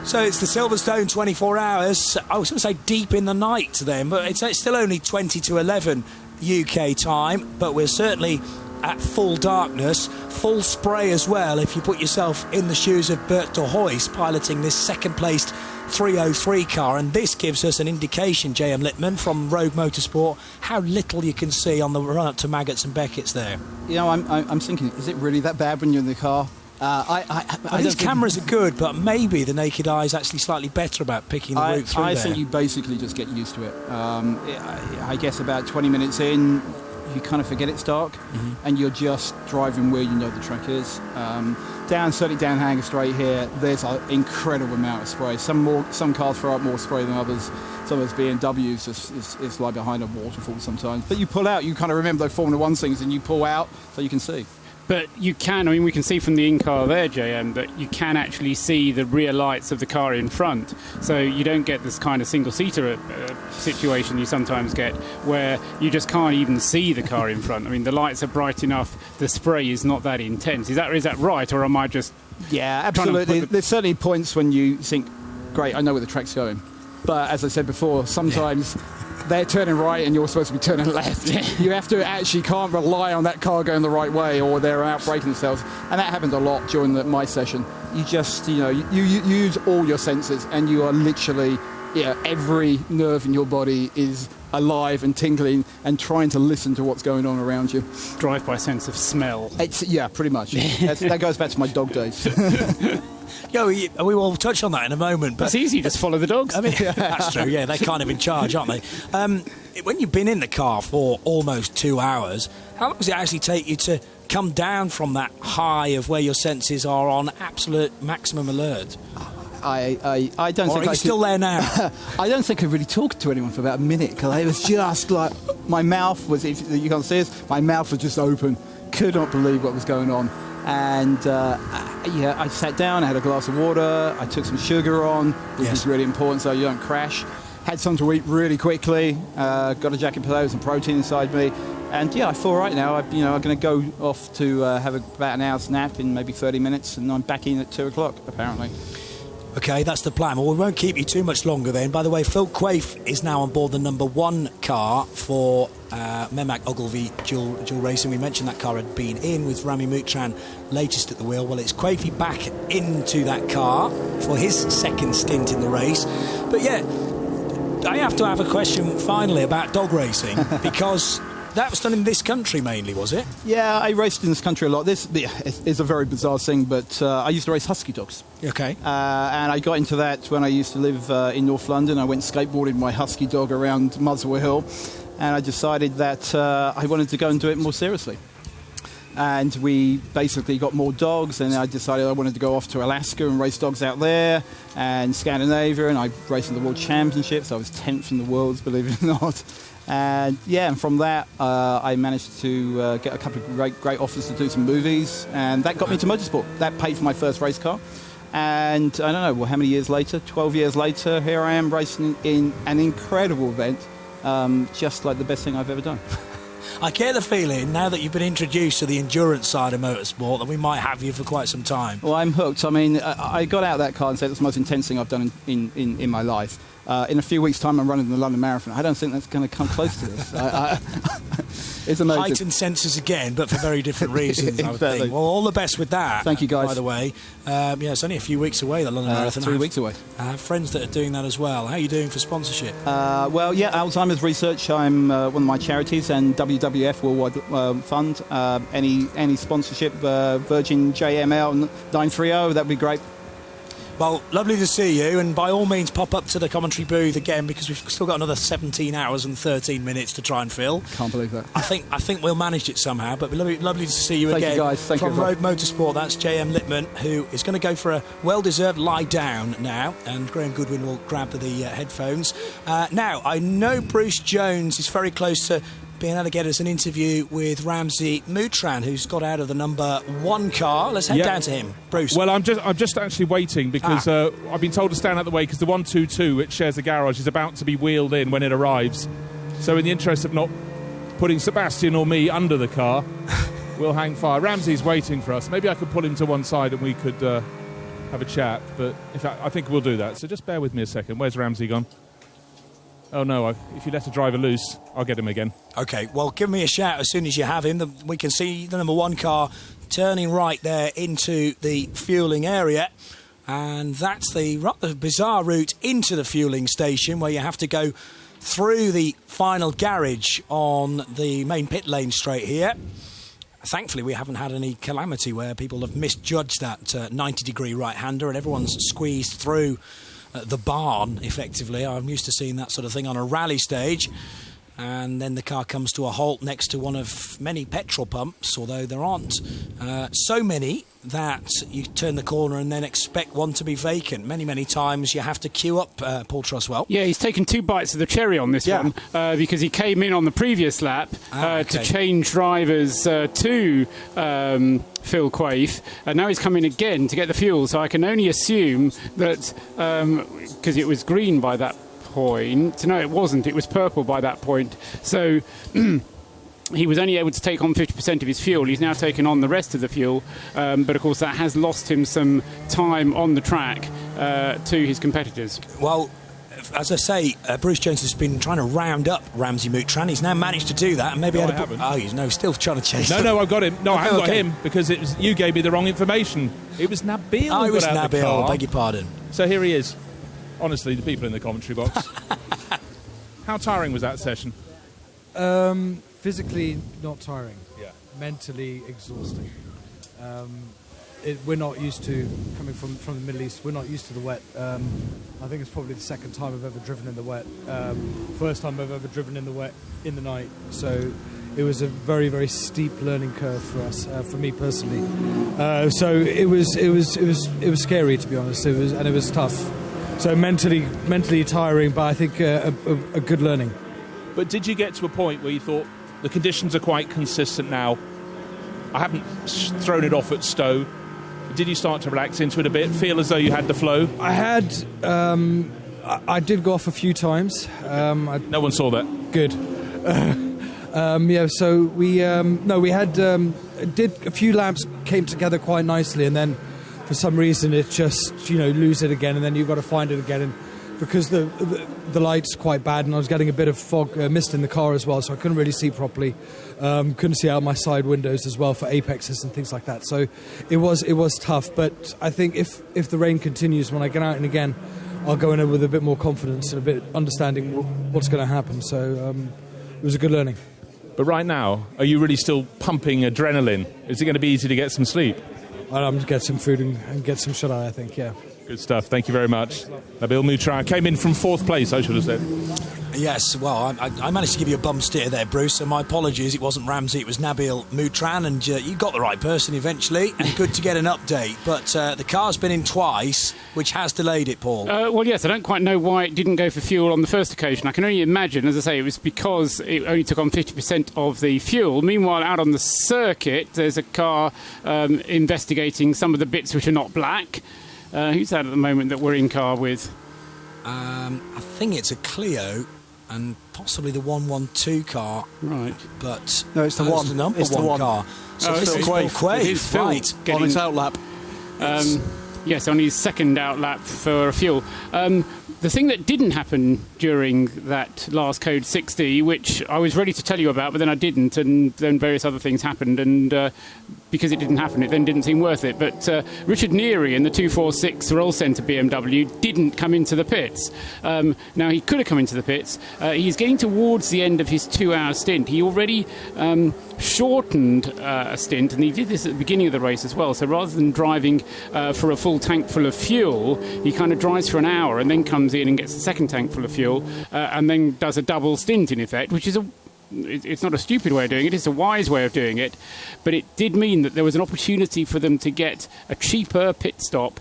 So it's the Silverstone 24 hours. I was going to say deep in the night then, but it's still only 20 to 11 UK time. But we're certainly at full darkness, full spray as well, if you put yourself in the shoes of Bert de Hoijs piloting this second-placed 303 car. And this gives us an indication, J.M. Littman, from Rogue Motorsport, how little you can see on the run-up to Maggotts and Beckett's there. You know, I'm thinking, is it really that bad when you're in the car? These cameras are good, but maybe the naked eye is actually slightly better about picking the route through I there. think you basically just get used to it. I guess about 20 minutes in, you kind of forget it's dark, and you're just driving where you know the track is. Certainly down Hanger Straight here, there's an incredible amount of spray. Some cars throw out more spray than others. Some of those BMWs is like behind a waterfall sometimes. But you pull out, you kind of remember those Formula 1 things, and you pull out so you can see. But you can, I mean, we can see from the in-car there, JM, that you can actually see the rear lights of the car in front. So you don't get this kind of single-seater situation you sometimes get where you just can't even see the car in front. I mean, the lights are bright enough, the spray is not that intense. Is that right, or am I just... Yeah, absolutely. There's certainly points when you think, great, I know where the track's going. But as I said before, sometimes... They're turning right and you're supposed to be turning left. You have to can't rely on that car going the right way or they're out braking themselves. And that happened a lot during my session. You just, you use all your senses and you are literally, every nerve in your body is alive and tingling and trying to listen to what's going on around you. Drive by sense of smell. Pretty much. That goes back to my dog days. Yeah, we will touch on that in a moment. But it's easy, just follow the dogs. I mean, that's true, yeah, they're kind of in charge, aren't they? When you've been in the car for almost 2 hours, how long does it actually take you to come down from that high of where your senses are on absolute maximum alert? I don't think are you still there now? I don't think I really talked to anyone for about a minute because it was just like my mouth was, if you can't see us, my mouth was just open. Could not believe what was going on. And I sat down, I had a glass of water, I took some sugar on, which is really important so you don't crash. Had something to eat really quickly, got a jacket potatoes and protein inside me. And I feel right now. I'm going to go off to have about an hour's nap in maybe 30 minutes, and I'm back in at 2 o'clock, apparently. OK, that's the plan. Well, we won't keep you too much longer then. By the way, Phil Quaife is now on board the number 1 car for Memak Ogilvy Dual Racing. We mentioned that car had been in with Rami Moutran latest at the wheel. Well, it's Quaife back into that car for his second stint in the race. But I have to have a question finally about dog racing because... That was done in this country mainly, was it? Yeah, I raced in this country a lot. This is a very bizarre thing, but I used to race husky dogs. Okay. And I got into that when I used to live in North London. I went skateboarding my husky dog around Muswell Hill, and I decided that I wanted to go and do it more seriously. And we basically got more dogs, and I decided I wanted to go off to Alaska and race dogs out there, and Scandinavia, and I raced in the World Championships. I was 10th in the world, believe it or not. And from that, I managed to get a couple of great offers to do some movies, and that got me to motorsport. That paid for my first race car. And I don't know, how many years later, 12 years later, here I am racing in an incredible event, just like the best thing I've ever done. I get the feeling, now that you've been introduced to the endurance side of motorsport, that we might have you for quite some time. Well, I'm hooked. I mean, I got out of that car and said it's the most intense thing I've done in my life. In a few weeks' time, I'm running the London Marathon. I don't think that's going to come close to this. It's amazing. Heightened senses again, but for very different reasons, I would think. Well, all the best with that. Thank you, guys. By the way, it's only a few weeks away, the London Marathon. 3 weeks away. I have friends that are doing that as well. How are you doing for sponsorship? Alzheimer's Research. I'm one of my charities, and WWF Worldwide Fund. Any sponsorship, Virgin JML 930, that'd be great. Well, lovely to see you, and by all means pop up to the commentary booth again because we've still got another 17 hours and 13 minutes to try and fill. Can't believe that. I think we'll manage it somehow, but lovely to see you again. Thank you, guys. Thank you. From Rogue Motorsport, that's J.M. Littman, who is going to go for a well-deserved lie down now, and Graham Goodwin will grab the headphones. Now, I know Bruce Jones is very close to been able to get us an interview with Ramsey Moutran, who's got out of the number 1 car. Let's head down to him, Bruce. Well, I'm just actually waiting because I've been told to stand out the way because the 122, which shares a garage, is about to be wheeled in when it arrives. So in the interest of not putting Sebastian or me under the car, we'll hang fire. Ramsey's waiting for us. Maybe I could pull him to one side and we could have a chat, but in fact, I think we'll do that. So just bear with me a second. Where's Ramsey gone? Oh no, if you let a driver loose, I'll get him again. OK, well, give me a shout as soon as you have him. We can see the number 1 car turning right there into the fuelling area. And that's the rather bizarre route into the fuelling station where you have to go through the final garage on the main pit lane straight here. Thankfully, we haven't had any calamity where people have misjudged that 90-degree right-hander and everyone's squeezed through the barn, effectively. I'm used to seeing that sort of thing on a rally stage. And then the car comes to a halt next to one of many petrol pumps, although there aren't so many that you turn the corner and then expect one to be vacant. Many times you have to queue up, Paul Truswell. Yeah, he's taken 2 bites of the cherry on this one because he came in on the previous lap to change drivers to Phil Quaife, and now he's coming again to get the fuel. So I can only assume that because it was green by that point. No, it wasn't. It was purple by that point. So he was only able to take on 50% of his fuel. He's now taken on the rest of the fuel. But, of course, that has lost him some time on the track to his competitors. Well, as I say, Bruce Jones has been trying to round up Ramsey Moutran. He's now managed to do that. And maybe he's still trying to chase him. No, I've got him. No, I haven't got him because you gave me the wrong information. It was Nabil. Oh, it was Nabil. I beg your pardon. So here he is. Honestly, the people in the commentary box. How tiring was that session? Physically not tiring. Yeah. Mentally exhausting. We're not used to, coming from the Middle East, we're not used to the wet. I think it's probably the second time I've ever driven in the wet. First time I've ever driven in the wet in the night. So it was a very, very steep learning curve for us, for me personally. So it was scary, to be honest. It was tough. So mentally tiring, but I think a good learning. But did you get to a point where you thought the conditions are quite consistent now? I haven't thrown it off at Stowe. Did you start to relax into it a bit? Feel as though you had the flow? I had. I did go off a few times. No one saw that. Good. So we had did a few laps, came together quite nicely, and then for some reason it just lose it again, and then you've got to find it again. And because the light's quite bad, and I was getting a bit of fog, mist in the car as well, so I couldn't really see properly. Couldn't see out my side windows as well for apexes and things like that. So it was tough. But I think if the rain continues when I get out and again, I'll go in with a bit more confidence and a bit understanding what's going to happen. So it was a good learning. But right now, are you really still pumping adrenaline? Is it going to be easy to get some sleep? I'll get some food and get some shut-eye, I think, yeah. Good stuff. Thank you very much. Nabil Moutran came in from 4th place, I should have said. Yes, well, I managed to give you a bum steer there, Bruce, so my apologies. It wasn't Ramsey, it was Nabil Moutran, and you got the right person eventually, and good to get an update. But the car's been in twice, which has delayed it, Paul. Well, yes, I don't quite know why it didn't go for fuel on the first occasion. I can only imagine, as I say, it was because it only took on 50% of the fuel. Meanwhile, out on the circuit, there's a car investigating some of the bits which are not black. Who's that at the moment that we're in car with? I think it's a Clio and possibly the 112 car. Right. But no, it's the one. The number it's one the one car. So it's Phil Quaife. It is Phil right. On his outlap. Yes, on his second outlap for fuel. The thing that didn't happen during that last Code 60, which I was ready to tell you about, but then I didn't, and then various other things happened, and because it didn't happen, it then didn't seem worth it. But Richard Neary in the 246 Roll Centre BMW didn't come into the pits. Now, he could have come into the pits. He's getting towards the end of his 2-hour stint. He already shortened a stint, and he did this at the beginning of the race as well. So rather than driving for a full tank full of fuel, he kind of drives for an hour and then comes in and gets the second tank full of fuel and then does a double stint in effect, which is it's not a stupid way of doing it, it's a wise way of doing it, but it did mean that there was an opportunity for them to get a cheaper pit stop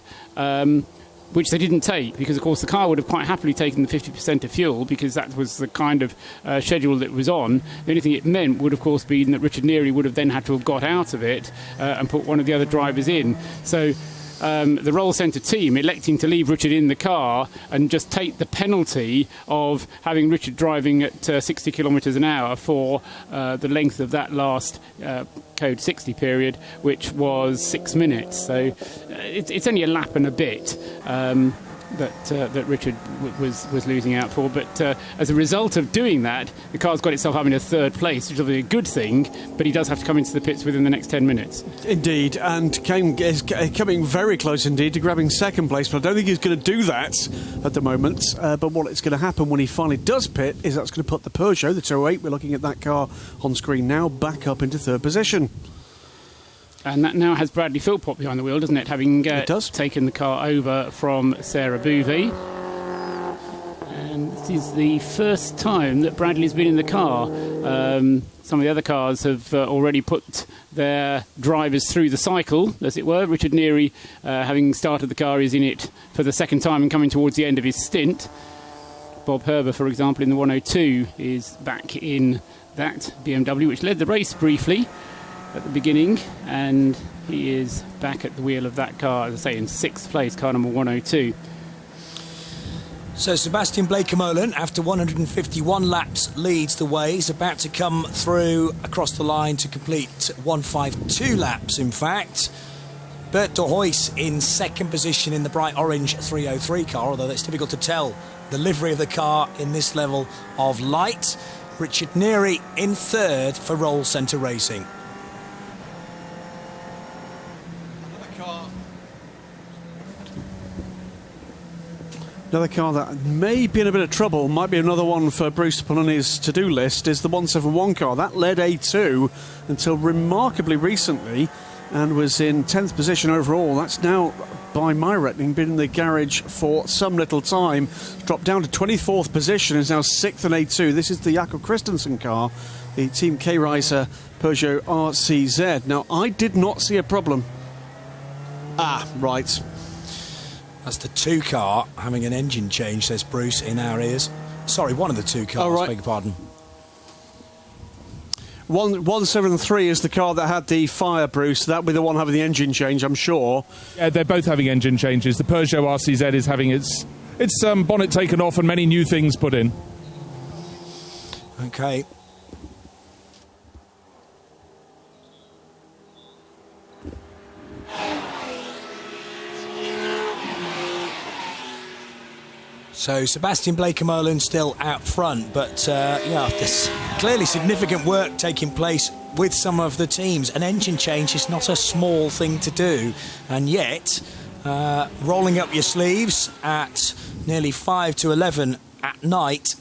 which they didn't take, because of course the car would have quite happily taken the 50% of fuel, because that was the kind of schedule that it was on. The only thing it meant would of course be that Richard Neary would have then had to have got out of it and put one of the other drivers in. So the Roll Centre team electing to leave Richard in the car and just take the penalty of having Richard driving at 60 kilometres an hour for the length of that last Code 60 period, which was 6 minutes. So it's only a lap and a bit that Richard was losing out for. But as a result of doing that, the car's got itself up in a third place, which is obviously a good thing, but he does have to come into the pits within the next 10 minutes. Indeed, and is coming very close indeed to grabbing second place, but I don't think he's going to do that at the moment. But what is going to happen when he finally does pit is that's going to put the Peugeot, the 208, we're looking at that car on screen now, back up into third position. And that now has Bradley Philpott behind the wheel, doesn't it? Having taken the car over from Sarah Bouvet. And this is the first time that Bradley's been in the car. Some of the other cars have already put their drivers through the cycle, as it were. Richard Neary, having started the car, is in it for the second time and coming towards the end of his stint. Bob Herber, for example, in the 102, is back in that BMW, which led the race briefly at the beginning, and he is back at the wheel of that car, as I say, in sixth place, car number 102. So Sebastian Bleekemolen, after 151 laps, leads the way. He's about to come through across the line to complete 152 laps, in fact. Bert de Huys in second position in the bright orange 303 car, although it's difficult to tell the livery of the car in this level of light. Richard Neary in third for Roll Centre Racing. Another car that may be in a bit of trouble, might be another one for Bruce to put on his to-do list, is the 171 car. That led A2 until remarkably recently and was in 10th position overall. That's now, by my reckoning, been in the garage for some little time. Dropped down to 24th position, is now 6th in A2. This is the Jakob Christensen car, the Team K-Riser Peugeot RCZ. Now, I did not see a problem. Right. That's the 2 car having an engine change, says Bruce in our ears. Sorry, one of the 2 cars, beg your pardon. 173 is the car that had the fire, Bruce. That would be the one having the engine change, I'm sure. Yeah, they're both having engine changes. The Peugeot RCZ is having its bonnet taken off and many new things put in. Okay. So Sebastian Bleekemolen still out front, but there's clearly significant work taking place with some of the teams. An engine change is not a small thing to do, and yet rolling up your sleeves at nearly 5 to 11 at night,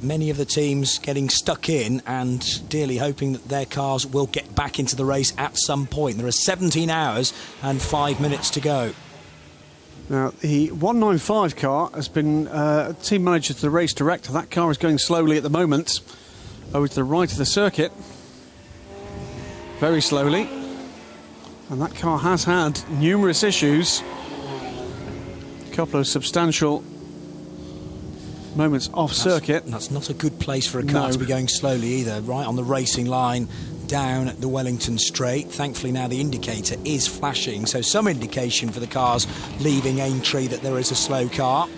many of the teams getting stuck in and dearly hoping that their cars will get back into the race at some point. There are 17 hours and 5 minutes to go. Now, the 195 car has been team manager to the race director. That car is going slowly at the moment over to the right of the circuit. Very slowly. And that car has had numerous issues. A couple of substantial moments off circuit. That's not a good place for a car to be going slowly either. Right on the racing line, down the Wellington Straight. Thankfully now the indicator is flashing, so some indication for the cars leaving Aintree that there is a slow car.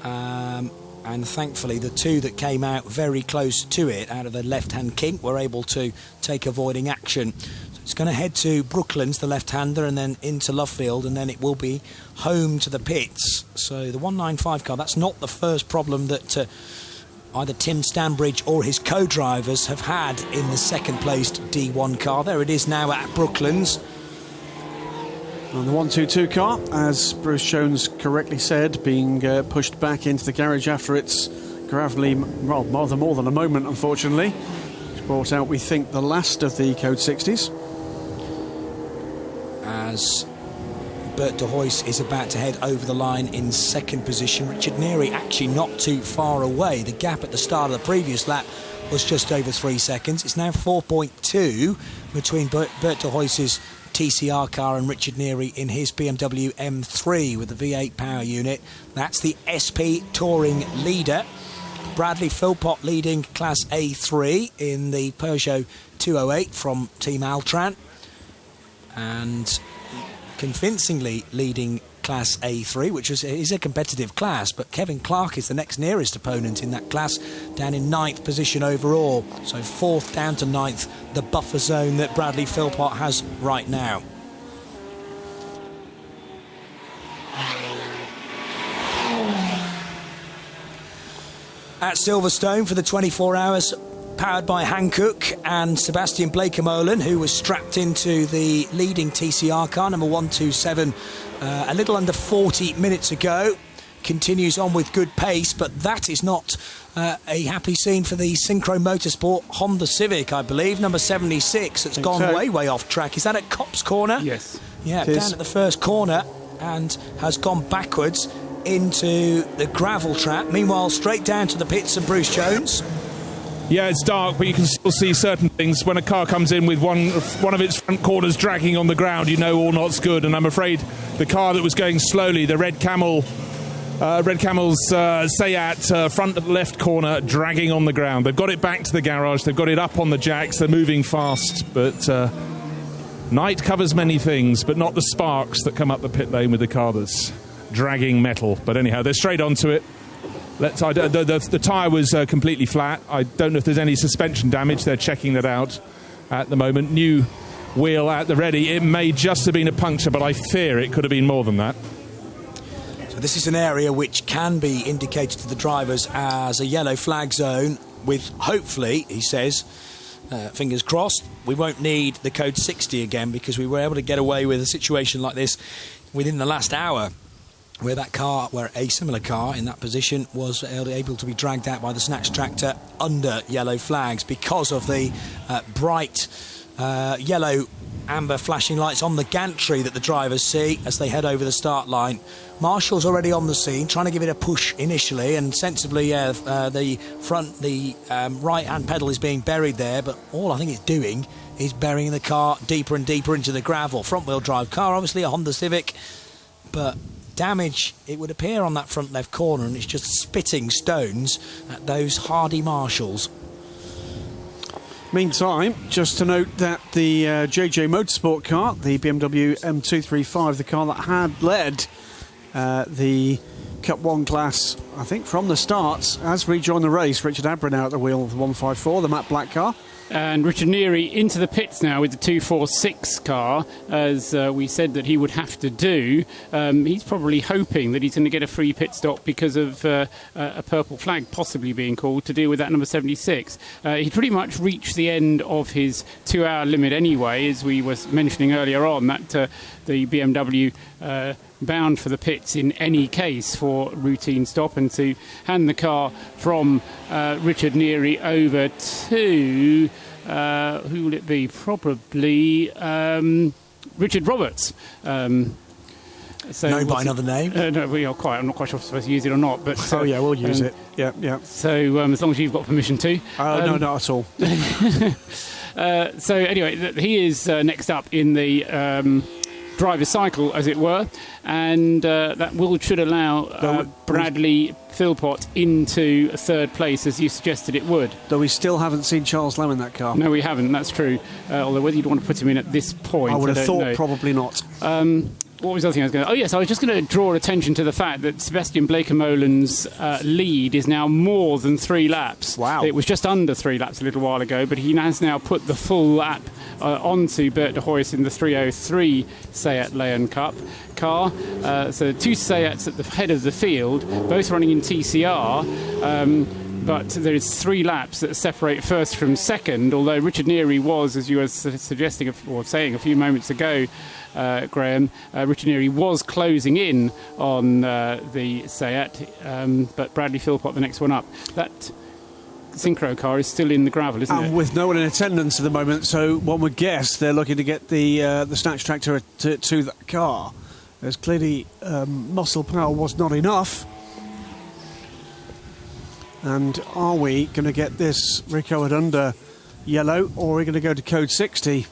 And thankfully the 2 that came out very close to it out of the left-hand kink were able to take avoiding action. So it's going to head to Brooklands, the left-hander, and then into Lovefield, and then it will be home to the pits. So the 195 car, that's not the first problem that either Tim Stanbridge or his co-drivers have had in the second-placed D1 car. There it is now at Brooklands. And the 122 car, as Bruce Jones correctly said, being pushed back into the garage after its gravelly, well, more than a moment, unfortunately. Which brought out, we think, the last of the Code 60s. As Bert de Huys is about to head over the line in second position. Richard Neary actually not too far away. The gap at the start of the previous lap was just over 3 seconds. It's now 4.2 between Bert de Huys's TCR car and Richard Neary in his BMW M3 with the V8 power unit. That's the SP Touring leader. Bradley Philpott leading Class A3 in the Peugeot 208 from Team Altran, and convincingly leading Class A3, which is a competitive class, but Kevin Clark is the next nearest opponent in that class, down in 9th position overall. So 4th down to 9th, the buffer zone that Bradley Philpott has right now. At Silverstone for the 24 hours, powered by Hankook and Sebastian Blakemolen, who was strapped into the leading TCR car, number 127, a little under 40 minutes ago. Continues on with good pace, but that is not a happy scene for the Synchro Motorsport Honda Civic, I believe, number 76. It's gone way off track. Is that at Copse Corner? Yes. Yeah, down at the first corner, and has gone backwards into the gravel trap. Meanwhile, straight down to the pits of Bruce Jones. Yeah, it's dark, but you can still see certain things. When a car comes in with one of its front corners dragging on the ground, you know all not's good. And I'm afraid the car that was going slowly, the Red Camel's Seat front left corner, dragging on the ground. They've got it back to the garage. They've got it up on the jacks. They're moving fast, but night covers many things, but not the sparks that come up the pit lane with the car that's dragging metal. But anyhow, they're straight onto it. The tyre was completely flat. I don't know if there's any suspension damage. They're checking that out at the moment. New wheel at the ready. It may just have been a puncture, but I fear it could have been more than that. So this is an area which can be indicated to the drivers as a yellow flag zone with, hopefully, he says, fingers crossed, we won't need the code 60 again, because we were able to get away with a situation like this within the last hour, where a similar car in that position was able to be dragged out by the snatch tractor under yellow flags because of the bright yellow amber flashing lights on the gantry that the drivers see as they head over the start line. Marshall's already on the scene, trying to give it a push initially, and sensibly, the right hand pedal is being buried there, but all I think it's doing is burying the car deeper and deeper into the gravel. Front wheel drive car, obviously a Honda Civic, but damage, it would appear, on that front left corner, and it's just spitting stones at those hardy Marshalls. Meantime, just to note that the JJ Motorsport car, the BMW M235, the car that had led the Cup 1 class, I think, from the start, has rejoined the race. Richard Abra now at the wheel of the 154, the matte black car. And Richard Neary into the pits now with the 246 car, as we said that he would have to do. He's probably hoping that he's going to get a free pit stop because of a purple flag possibly being called to deal with that number 76. He pretty much reached the end of his 2-hour limit anyway, as we were mentioning earlier on, that the BMW bound for the pits in any case for routine stop, and to hand the car from Richard Neary over to who will it be? Probably Richard Roberts. Known by another name. No, I'm not quite sure if we're supposed to use it or not. But we'll use it. Yeah. So as long as you've got permission to. No, not at all. So anyway, he is next up in the driver's cycle, as it were, and that should allow Bradley Philpott into third place, as you suggested it would. Though we still haven't seen Charles Lowe in that car. No, we haven't, that's true. Although whether you'd want to put him in at this point, I would have thought know. Probably not. What was the other thing I was going to... Oh, yes, I was just going to draw attention to the fact that Sebastian Blakemolen's lead is now more than 3 laps. Wow. It was just under 3 laps a little while ago, but he has now put the full lap onto Bert de Hoyos in the 303 Seat Leon Cup car. So 2 Seats at the head of the field, both running in TCR. But there is 3 laps that separate first from second, although Richard Neary was, as you were suggesting or saying a few moments ago, Graham, Richard Neary was closing in on the Seat, but Bradley Philpott, the next one up. That synchro car is still in the gravel, isn't it? With no one in attendance at the moment, so one would guess they're looking to get the snatch tractor to that car. There's clearly muscle power was not enough. And are we going to get this recovered under yellow, or are we going to go to code 60?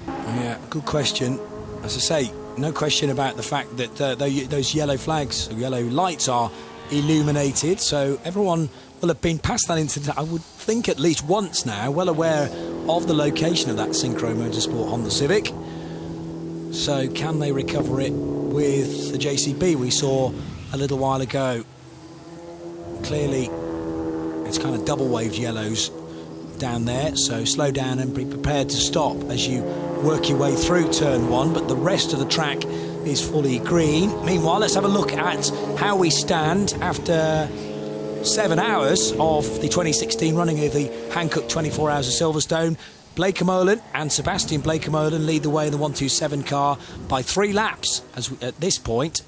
Yeah, Good question. As I say, no question about the fact that those yellow flags, yellow lights are illuminated, so everyone will have been past that incident, I would think, at least once now, well aware of the location of that Synchro Motorsport Honda Civic. So can they recover it with the JCB we saw a little while ago? Clearly it's kind of double waved yellows down there, so slow down and be prepared to stop as you work your way through turn 1, but the rest of the track is fully green. Meanwhile, let's have a look at how we stand after 7 hours of the 2016 running of the Hankook 24 Hours of Silverstone. Blake Molen and Sebastian Blake Molen lead the way in the 127 car by 3 laps at this point,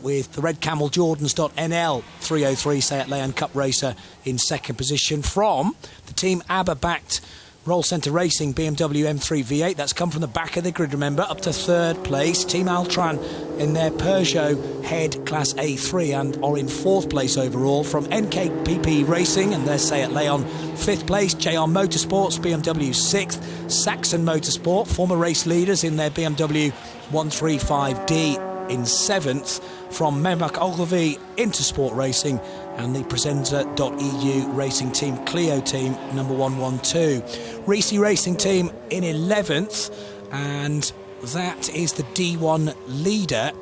with the Red Camel Jordans.NL 303 Seat Leon Cup racer in second position from the Team ABBA-backed Roll Centre Racing BMW M3 V8. That's come from the back of the grid, remember, up to third place. Team Altran in their Peugeot Head Class A3 and are in fourth place overall. From NKPP Racing and their Seat Leon, fifth place. JR Motorsports BMW sixth. Saxon Motorsport, former race leaders in their BMW 135D in seventh. From Memak Ogilvy Intersport Racing and the Presenter.eu Racing Team Clio Team number 112. Reese Racing Team in 11th, and that is the D1 leader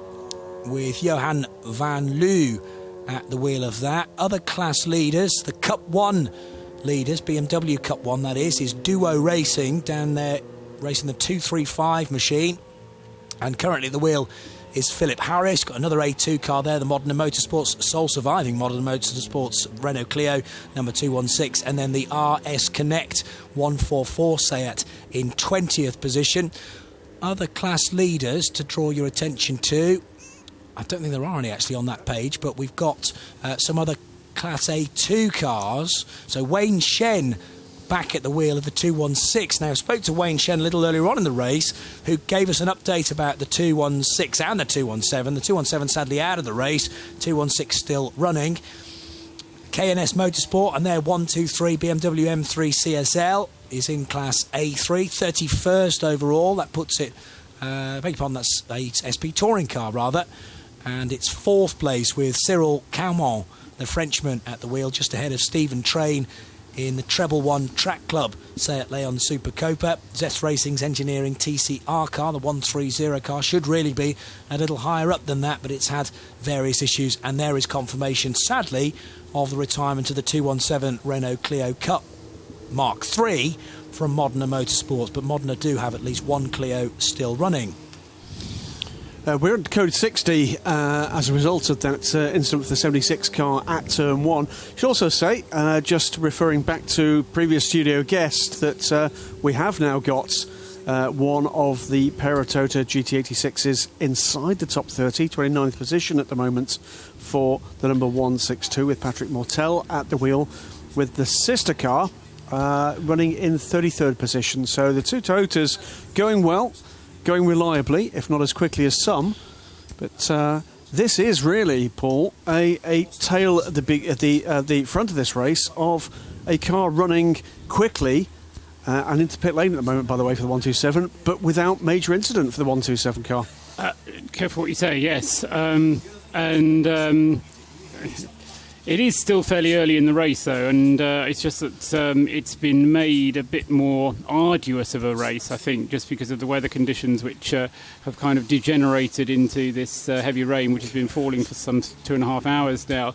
with Johan van Loo at the wheel of that. Other class leaders, the Cup 1 leaders, BMW Cup 1 that is Duo Racing down there racing the 235 machine, and currently at the wheel is Philip Harris. Got another A2 car there, the Modena Motorsports, sole surviving Modena Motorsports Renault Clio number 216, and then the RS Connect 144 Seat in 20th position. Other class leaders to draw your attention to, I don't think there are any actually on that page, but we've got some other Class A2 cars. So Wayne Shen back at the wheel of the 216. Now, I spoke to Wayne Shen a little earlier on in the race, who gave us an update about the 216 and the 217. The 217 sadly out of the race, 216 still running. K&S Motorsport and their 123 BMW M3 CSL is in Class A3, 31st overall. That puts it, beg your pardon, that's a SP touring car rather, and it's fourth place with Cyril Caumont, the Frenchman, at the wheel, just ahead of Stephen Train in the Treble One Track Club Seat Leon Super Copa. Zest Racing's engineering TCR car, the 130 car, should really be a little higher up than that, but it's had various issues, and there is confirmation, sadly, of the retirement of the 217 Renault Clio Cup Mark III from Modena Motorsports, but Modena do have at least one Clio still running. We're at code 60 as a result of that incident with the 76 car at turn 1. Should also say, just referring back to previous studio guest, that we have now got one of the Peratota GT86s inside the top 30, 29th position at the moment for the number 162, with Patrick Mortel at the wheel, with the sister car running in 33rd position. So the two Toyotas going well, going reliably, if not as quickly as some. But this is really, Paul, a tale at the front of this race of a car running quickly and into pit lane at the moment, by the way, for the 127, but without major incident for the 127 car. Careful what you say, yes. It is still fairly early in the race, though, and it's just that it's been made a bit more arduous of a race, I think, just because of the weather conditions, which have kind of degenerated into this heavy rain, which has been falling for some 2.5 hours now.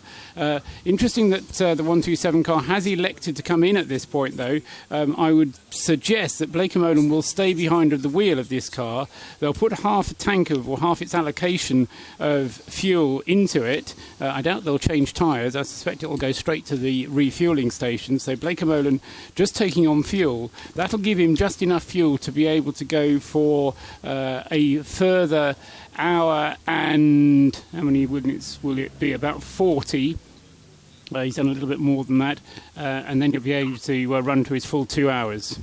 Interesting that the 127 car has elected to come in at this point, though. I would suggest that Blake Molen will stay behind the wheel of this car. They'll put half a tank of, or half its allocation of fuel into it. I doubt they'll change tyres. I suspect it will go straight to the refuelling station. So Blake Molen just taking on fuel. That'll give him just enough fuel to be able to go for a further hour and how many minutes will it be? About 40. He's done a little bit more than that, and then he'll be able to run to his full 2 hours.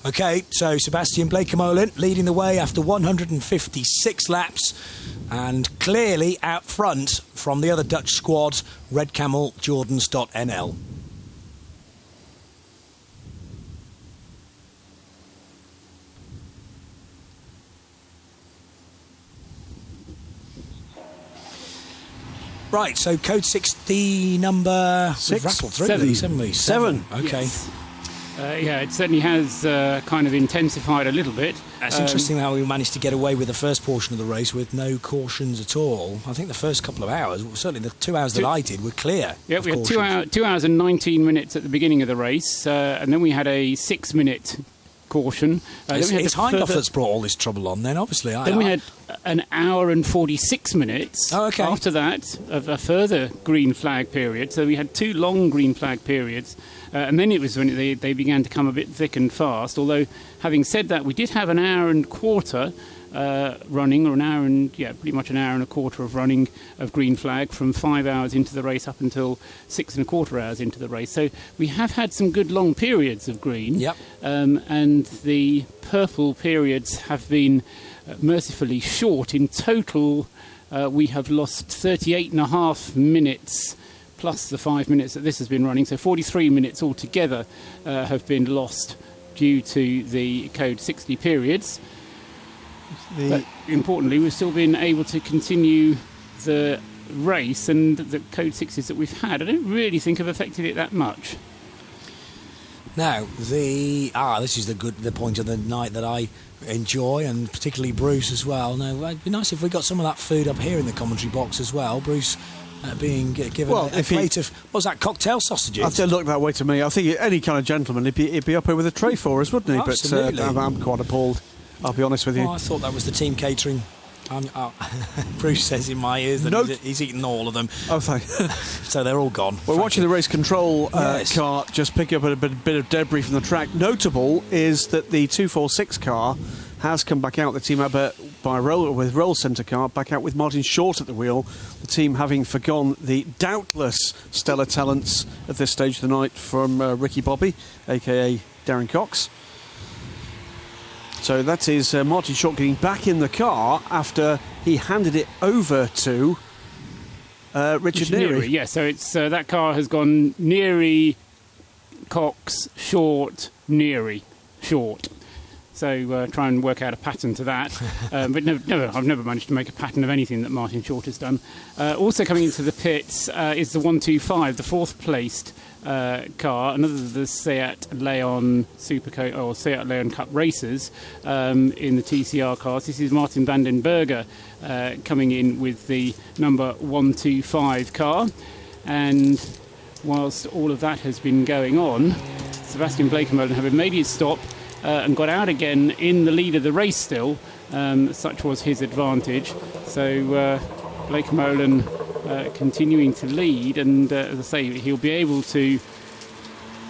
OK, so Sebastian Blake Molen leading the way after 156 laps, and clearly out front from the other Dutch squad, Red Camel Jordans.NL. Right, so code 60 number... 6? We've rattled through these, haven't we? 7. Okay. Yes. Yeah, it certainly has kind of intensified a little bit. It's interesting how we managed to get away with the first portion of the race with no cautions at all. I think the first couple of hours, certainly the 2 hours that I did, were clear. Yeah, we had 2 hours and 19 minutes at the beginning of the race, and then we had a 6-minute caution. It's Hankook that's brought all this trouble on then, obviously. Then we had an hour and 46 minutes. Oh, okay. After that, a further green flag period. So we had 2 long green flag periods. And then it was when they began to come a bit thick and fast. Although, having said that, we did have an hour and quarter running, or pretty much an hour and a quarter of running of green flag from 5 hours into the race up until 6.25 hours into the race. So we have had some good long periods of green. Yep. And the purple periods have been mercifully short. In total, we have lost 38.5 minutes plus the 5 minutes that this has been running. So 43 minutes altogether have been lost due to the code 60 periods. But importantly, we've still been able to continue the race, and the code 60s that we've had, I don't really think have affected it that much. Now, this is the point of the night that I enjoy, and particularly Bruce as well. Now, it'd be nice if we got some of that food up here in the commentary box as well. Bruce being given a plate of, what was that, cocktail sausages? I'd say look that way to me. I think any kind of gentleman, he'd be up here with a tray for us, wouldn't he? Absolutely. But I'm quite appalled, I'll be honest with you. Well, I thought that was the team catering. Bruce says in my ears that he's eaten all of them. Oh, thanks. So they're all gone. We're watching the race control car just pick up a bit of debris from the track. Notable is that the 246 car has come back out. The team with Roll Centre car back out with Martin Short at the wheel. The team having forgone the doubtless stellar talents at this stage of the night from Ricky Bobby, a.k.a. Darren Cox. So that is Martin Short getting back in the car after he handed it over to Richard Neary. Yeah, so it's that car has gone Neary, Cox, Short, Neary, Short. So try and work out a pattern to that. But I've never managed to make a pattern of anything that Martin Short has done. Also coming into the pits is the 125, the fourth placed car, another of the Seat Leon Supercoach or Seat Leon Cup racers in the TCR cars. This is Martin van den Berger coming in with the number 125 car. And whilst all of that has been going on, Sebastian Bleekemolen having made his stop and got out again in the lead of the race still. Such was his advantage. So Bleekemolen continuing to lead, and as I say, he'll be able to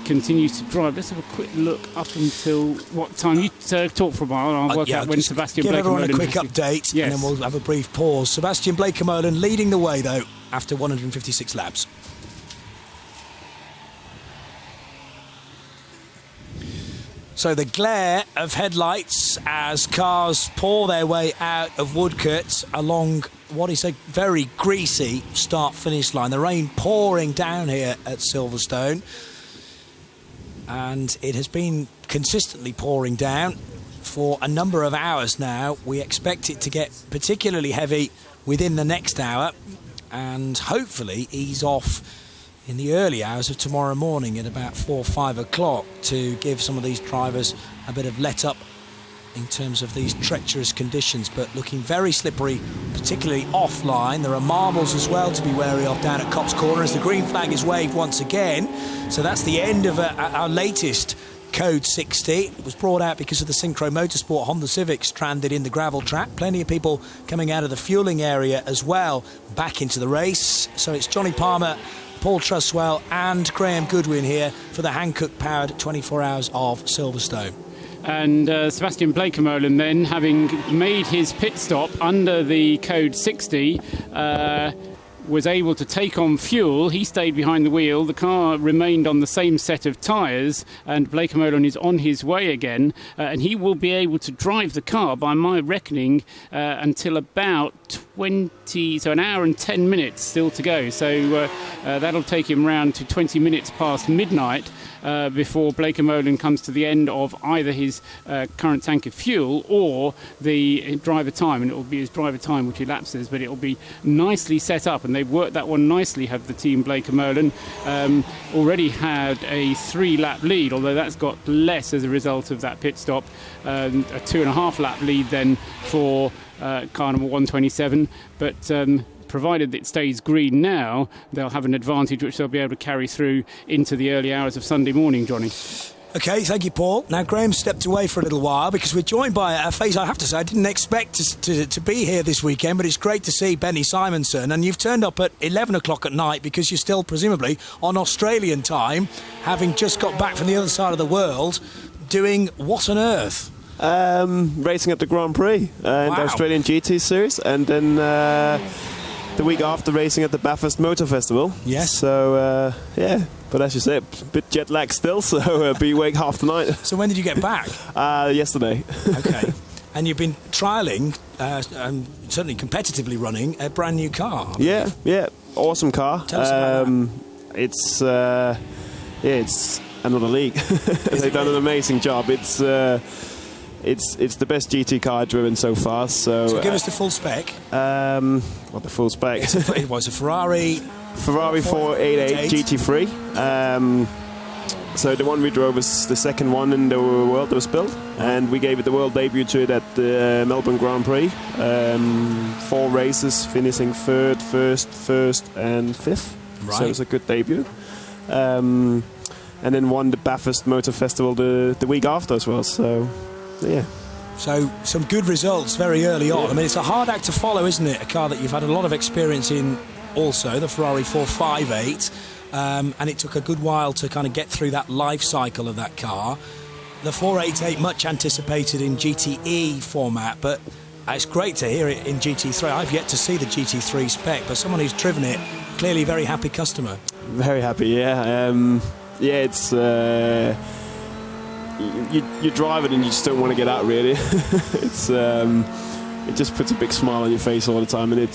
continue to drive. Let's have a quick look up until what time. You talk for a while and I'll work out when Sebastian Bleekemolen... Give everyone a quick update, yes. And then we'll have a brief pause. Sebastian Bleekemolen leading the way, though, after 156 laps. So the glare of headlights as cars pour their way out of Woodcote along what is a very greasy start-finish line. The rain pouring down here at Silverstone, and it has been consistently pouring down for a number of hours now. We expect it to get particularly heavy within the next hour and hopefully ease off in the early hours of tomorrow morning at about 4 or 5 o'clock to give some of these drivers a bit of let up in terms of these treacherous conditions, but looking very slippery, particularly offline. There are marbles as well to be wary of down at Cops Corner as the green flag is waved once again. So that's the end of our latest Code 60. It was brought out because of the Synchro Motorsport Honda Civic stranded in the gravel track. Plenty of people coming out of the fueling area as well back into the race. So it's Johnny Palmer, Paul Truswell and Graham Goodwin here for the Hankook-powered 24 Hours of Silverstone. And Sebastian Bleekemolen then, having made his pit stop under the Code 60, was able to take on fuel. He stayed behind the wheel. The car remained on the same set of tyres, and Bleekemolen is on his way again, and he will be able to drive the car, by my reckoning, until about so an hour and 10 minutes still to go. So that'll take him round to 20 minutes past midnight. before Blake Molan comes to the end of either his current tank of fuel or the driver time, and it will be his driver time which elapses, but it will be nicely set up, and they've worked that one nicely, have the team. Blake Molan already had a 3-lap lead, although that's got less as a result of that pit stop, a 2.5 lap lead then for car number 127, but provided it stays green now, they'll have an advantage which they'll be able to carry through into the early hours of Sunday morning, Johnny. Okay, thank you, Paul. Now, Graham stepped away for a little while because we're joined by a face, I have to say, I didn't expect to be here this weekend, but it's great to see Benny Simonson. And you've turned up at 11 o'clock at night because you're still, presumably, on Australian time, having just got back from the other side of the world, doing what on earth? Racing at the Grand Prix in the Australian GT Series, and then the week after racing at the Bathurst Motor Festival. Yes. So, yeah. But as you said, a bit jet lag still, so be awake half the night. So when did you get back? Yesterday. Okay. And you've been trialling, and certainly competitively running, a brand new car. Yeah. Awesome car. Tell us about that. It's another league. They've done an amazing job. It's the best GT car I've driven so far. So give us the full spec. What the full spec? It was a Ferrari 488 GT3. So the one we drove was the second one in the world that was built, and we gave it the world debut to it at the Melbourne Grand Prix. 4 races, finishing third, first, and fifth. Right. So it was a good debut. And then won the Bathurst Motor Festival the week after as well. So, yeah. So some good results very early on. I mean, it's a hard act to follow, isn't it? A car that you've had a lot of experience in also, the Ferrari 458. And it took a good while to kind of get through that life cycle of that car. The 488 much anticipated in GTE format, but it's great to hear it in GT3. I've yet to see the GT3 spec, but someone who's driven it, clearly a very happy customer. Very happy, yeah. It's... You drive it and you just don't want to get out, really. It just puts a big smile on your face all the time, and it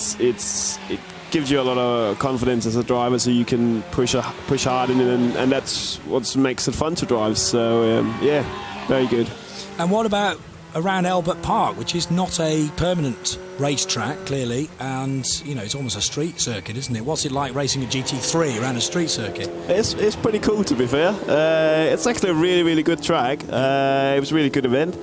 gives you a lot of confidence as a driver, so you can push hard in it, and that's what makes it fun to drive. So yeah, very good. And what about around Albert Park, which is not a permanent racetrack, clearly, and it's almost a street circuit, isn't it? What's it like racing a GT3 around a street circuit? It's pretty cool, to be fair. It's actually a really, really good track. It was a really good event.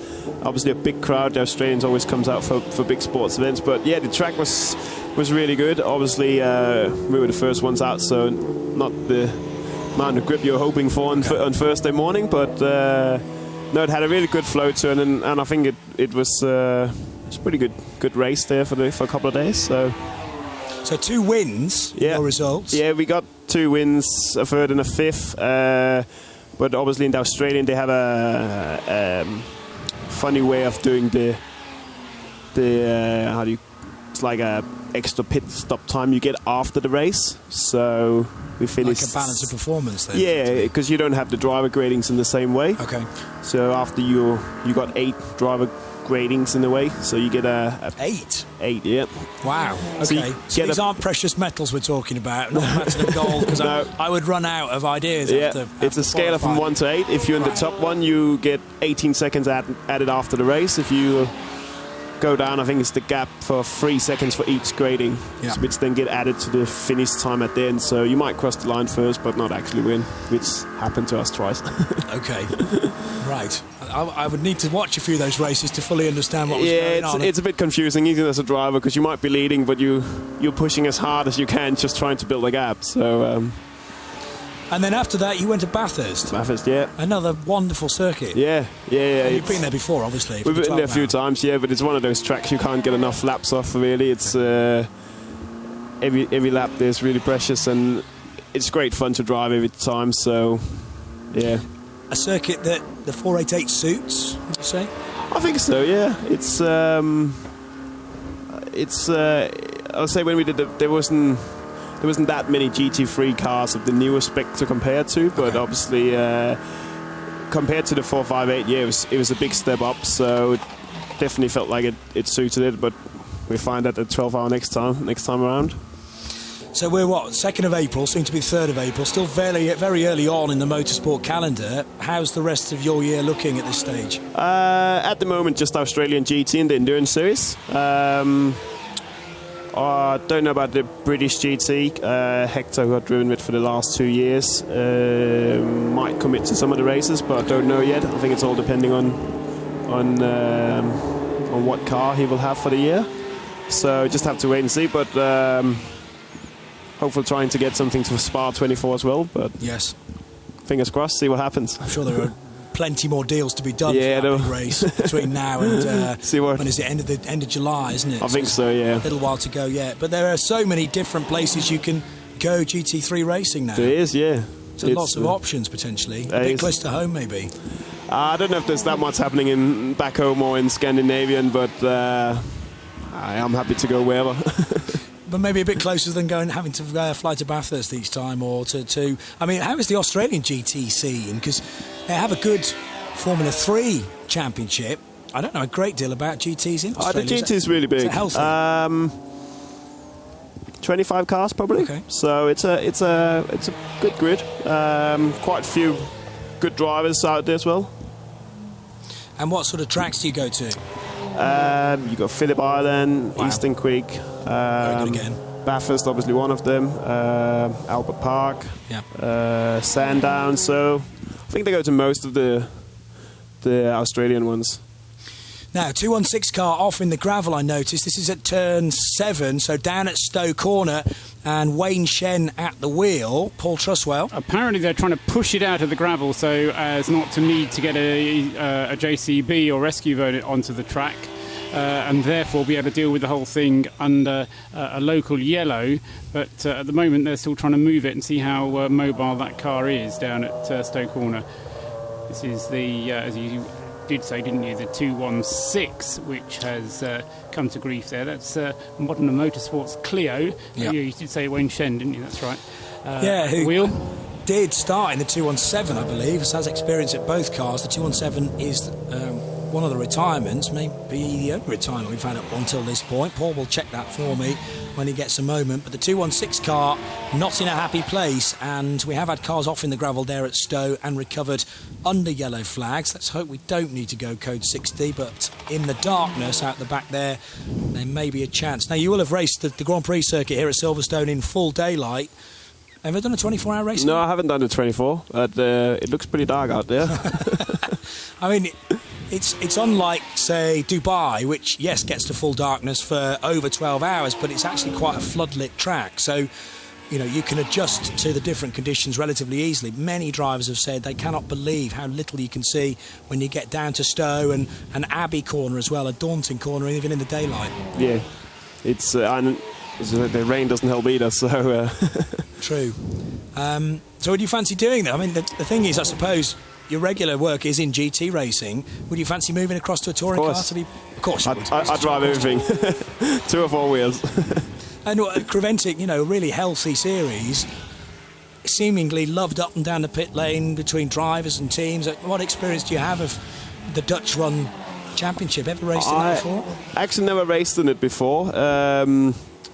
Obviously a big crowd. The Australians always comes out for big sports events, but yeah, the track was really good. Obviously we were the first ones out, so not the amount of grip you were hoping for on Thursday morning, but no, it had a really good flow to it, and I think it was a pretty good race there for a couple of days. So 2 wins, your results. Yeah, we got 2 wins, a third and a fifth. But obviously in the Australian they have a funny way of doing the it's like a extra pit stop time you get after the race. So we finished like a balance of performance then. Yeah, because you don't have the driver gradings in the same way. Okay. So after you got 8 driver gradings in a way, so you get a 8, yeah. Wow. Okay, so these aren't precious metals we're talking about, not platinum gold, because no. I would run out of ideas. After it's a scale from 1 to 8. If you're in the top one, you get 18 seconds added after the race. If you go down, I think it's the gap for 3 seconds for each grading, which then get added to the finish time at the end. So you might cross the line first, but not actually win, which happened to us twice. Okay, right. I would need to watch a few of those races to fully understand what was going on. It's a bit confusing, even as a driver, because you might be leading, but you're pushing as hard as you can, just trying to build a gap. So. And then after that, you went to Bathurst. Bathurst, yeah. Another wonderful circuit. Yeah. You've been there before, obviously. We've been there a few times, yeah, but it's one of those tracks you can't get enough laps off, really. It's every lap there's really precious, and it's great fun to drive every time, so, yeah. A circuit that the 488 suits, would you say? I think so, yeah. I'll say when we did there wasn't that many GT3 cars of the newer spec to compare to, but obviously compared to the 458, yeah, it was a big step up, so it definitely felt like it suited it, but we find that at 12 hour next time around. So we're 2nd of April, soon to be 3rd of April, still very, very early on in the motorsport calendar. How's the rest of your year looking at this stage? At the moment, just Australian GT and the Endurance Series. I don't know about the British GT. Hector, who I've driven with for the last 2 years, might commit to some of the races, but I don't know yet. I think it's all depending on what car he will have for the year. So just have to wait and see. But hopefully trying to get something to Spa 24 as well. But yes, fingers crossed. See what happens. I'm sure there are plenty more deals to be done for that big race between now and when is it? End of July, isn't it? I think so. Yeah, a little while to go yet. But there are so many different places you can go GT3 racing now. There is, yeah. So lots of options potentially. A bit close to home, maybe. I don't know if there's that much happening back home or in Scandinavian, but I am happy to go wherever. But maybe a bit closer than having to fly to Bathurst each time, or to. I mean, how is the Australian GT scene? Because they have a good Formula 3 championship. I don't know a great deal about GTs in Australia. The GT is really big. Is it healthy? 25 cars probably. Okay. So it's a good grid. Quite a few good drivers out there as well. And what sort of tracks do you go to? You got Phillip Island, Eastern Creek, Bathurst, obviously one of them, Albert Park, Sandown. So I think they go to most of the Australian ones. Now, 216 car off in the gravel, I noticed. This is at turn 7, so down at Stowe Corner, and Wayne Shen at the wheel. Paul Truswell. Apparently they're trying to push it out of the gravel so as not to need to get a JCB or rescue boat onto the track, and therefore be able to deal with the whole thing under a local yellow. But at the moment they're still trying to move it and see how mobile that car is down at Stowe Corner. This is the, as you did say, didn't you, the 216, which has come to grief there. That's Modern Motorsports Clio. Yep. You did say Wayne Shen, didn't you? That's right. Who wheel did start in the 217, I believe. Has experience at both cars. The 217 is one of the retirements, maybe the only retirement we've had up until this point. Paul will check that for me when he gets a moment. But the 216 car, not in a happy place, and we have had cars off in the gravel there at Stowe and recovered under yellow flags. Let's hope we don't need to go code 60, but in the darkness out the back there may be a chance. Now, you will have raced the Grand Prix circuit here at Silverstone in full daylight. Have you done a 24-hour race? No, I haven't done a 24, but it looks pretty dark out there. I mean, it's unlike, say, Dubai, which, yes, gets to full darkness for over 12 hours, but it's actually quite a floodlit track. So, you know, you can adjust to the different conditions relatively easily. Many drivers have said they cannot believe how little you can see when you get down to Stowe and Abbey Corner as well, a daunting corner even in the daylight. Yeah, it's the rain doesn't help either, so... True. So would you fancy doing that? I mean, the thing is, I suppose, your regular work is in GT racing. Would you fancy moving across to a touring car to be... Of course you would. I drive everything. 2 or 4 wheels. And preventing, a really healthy series, seemingly loved up and down the pit lane between drivers and teams. What experience do you have of the Dutch Run Championship? Ever raced in that before? I actually never raced in it before.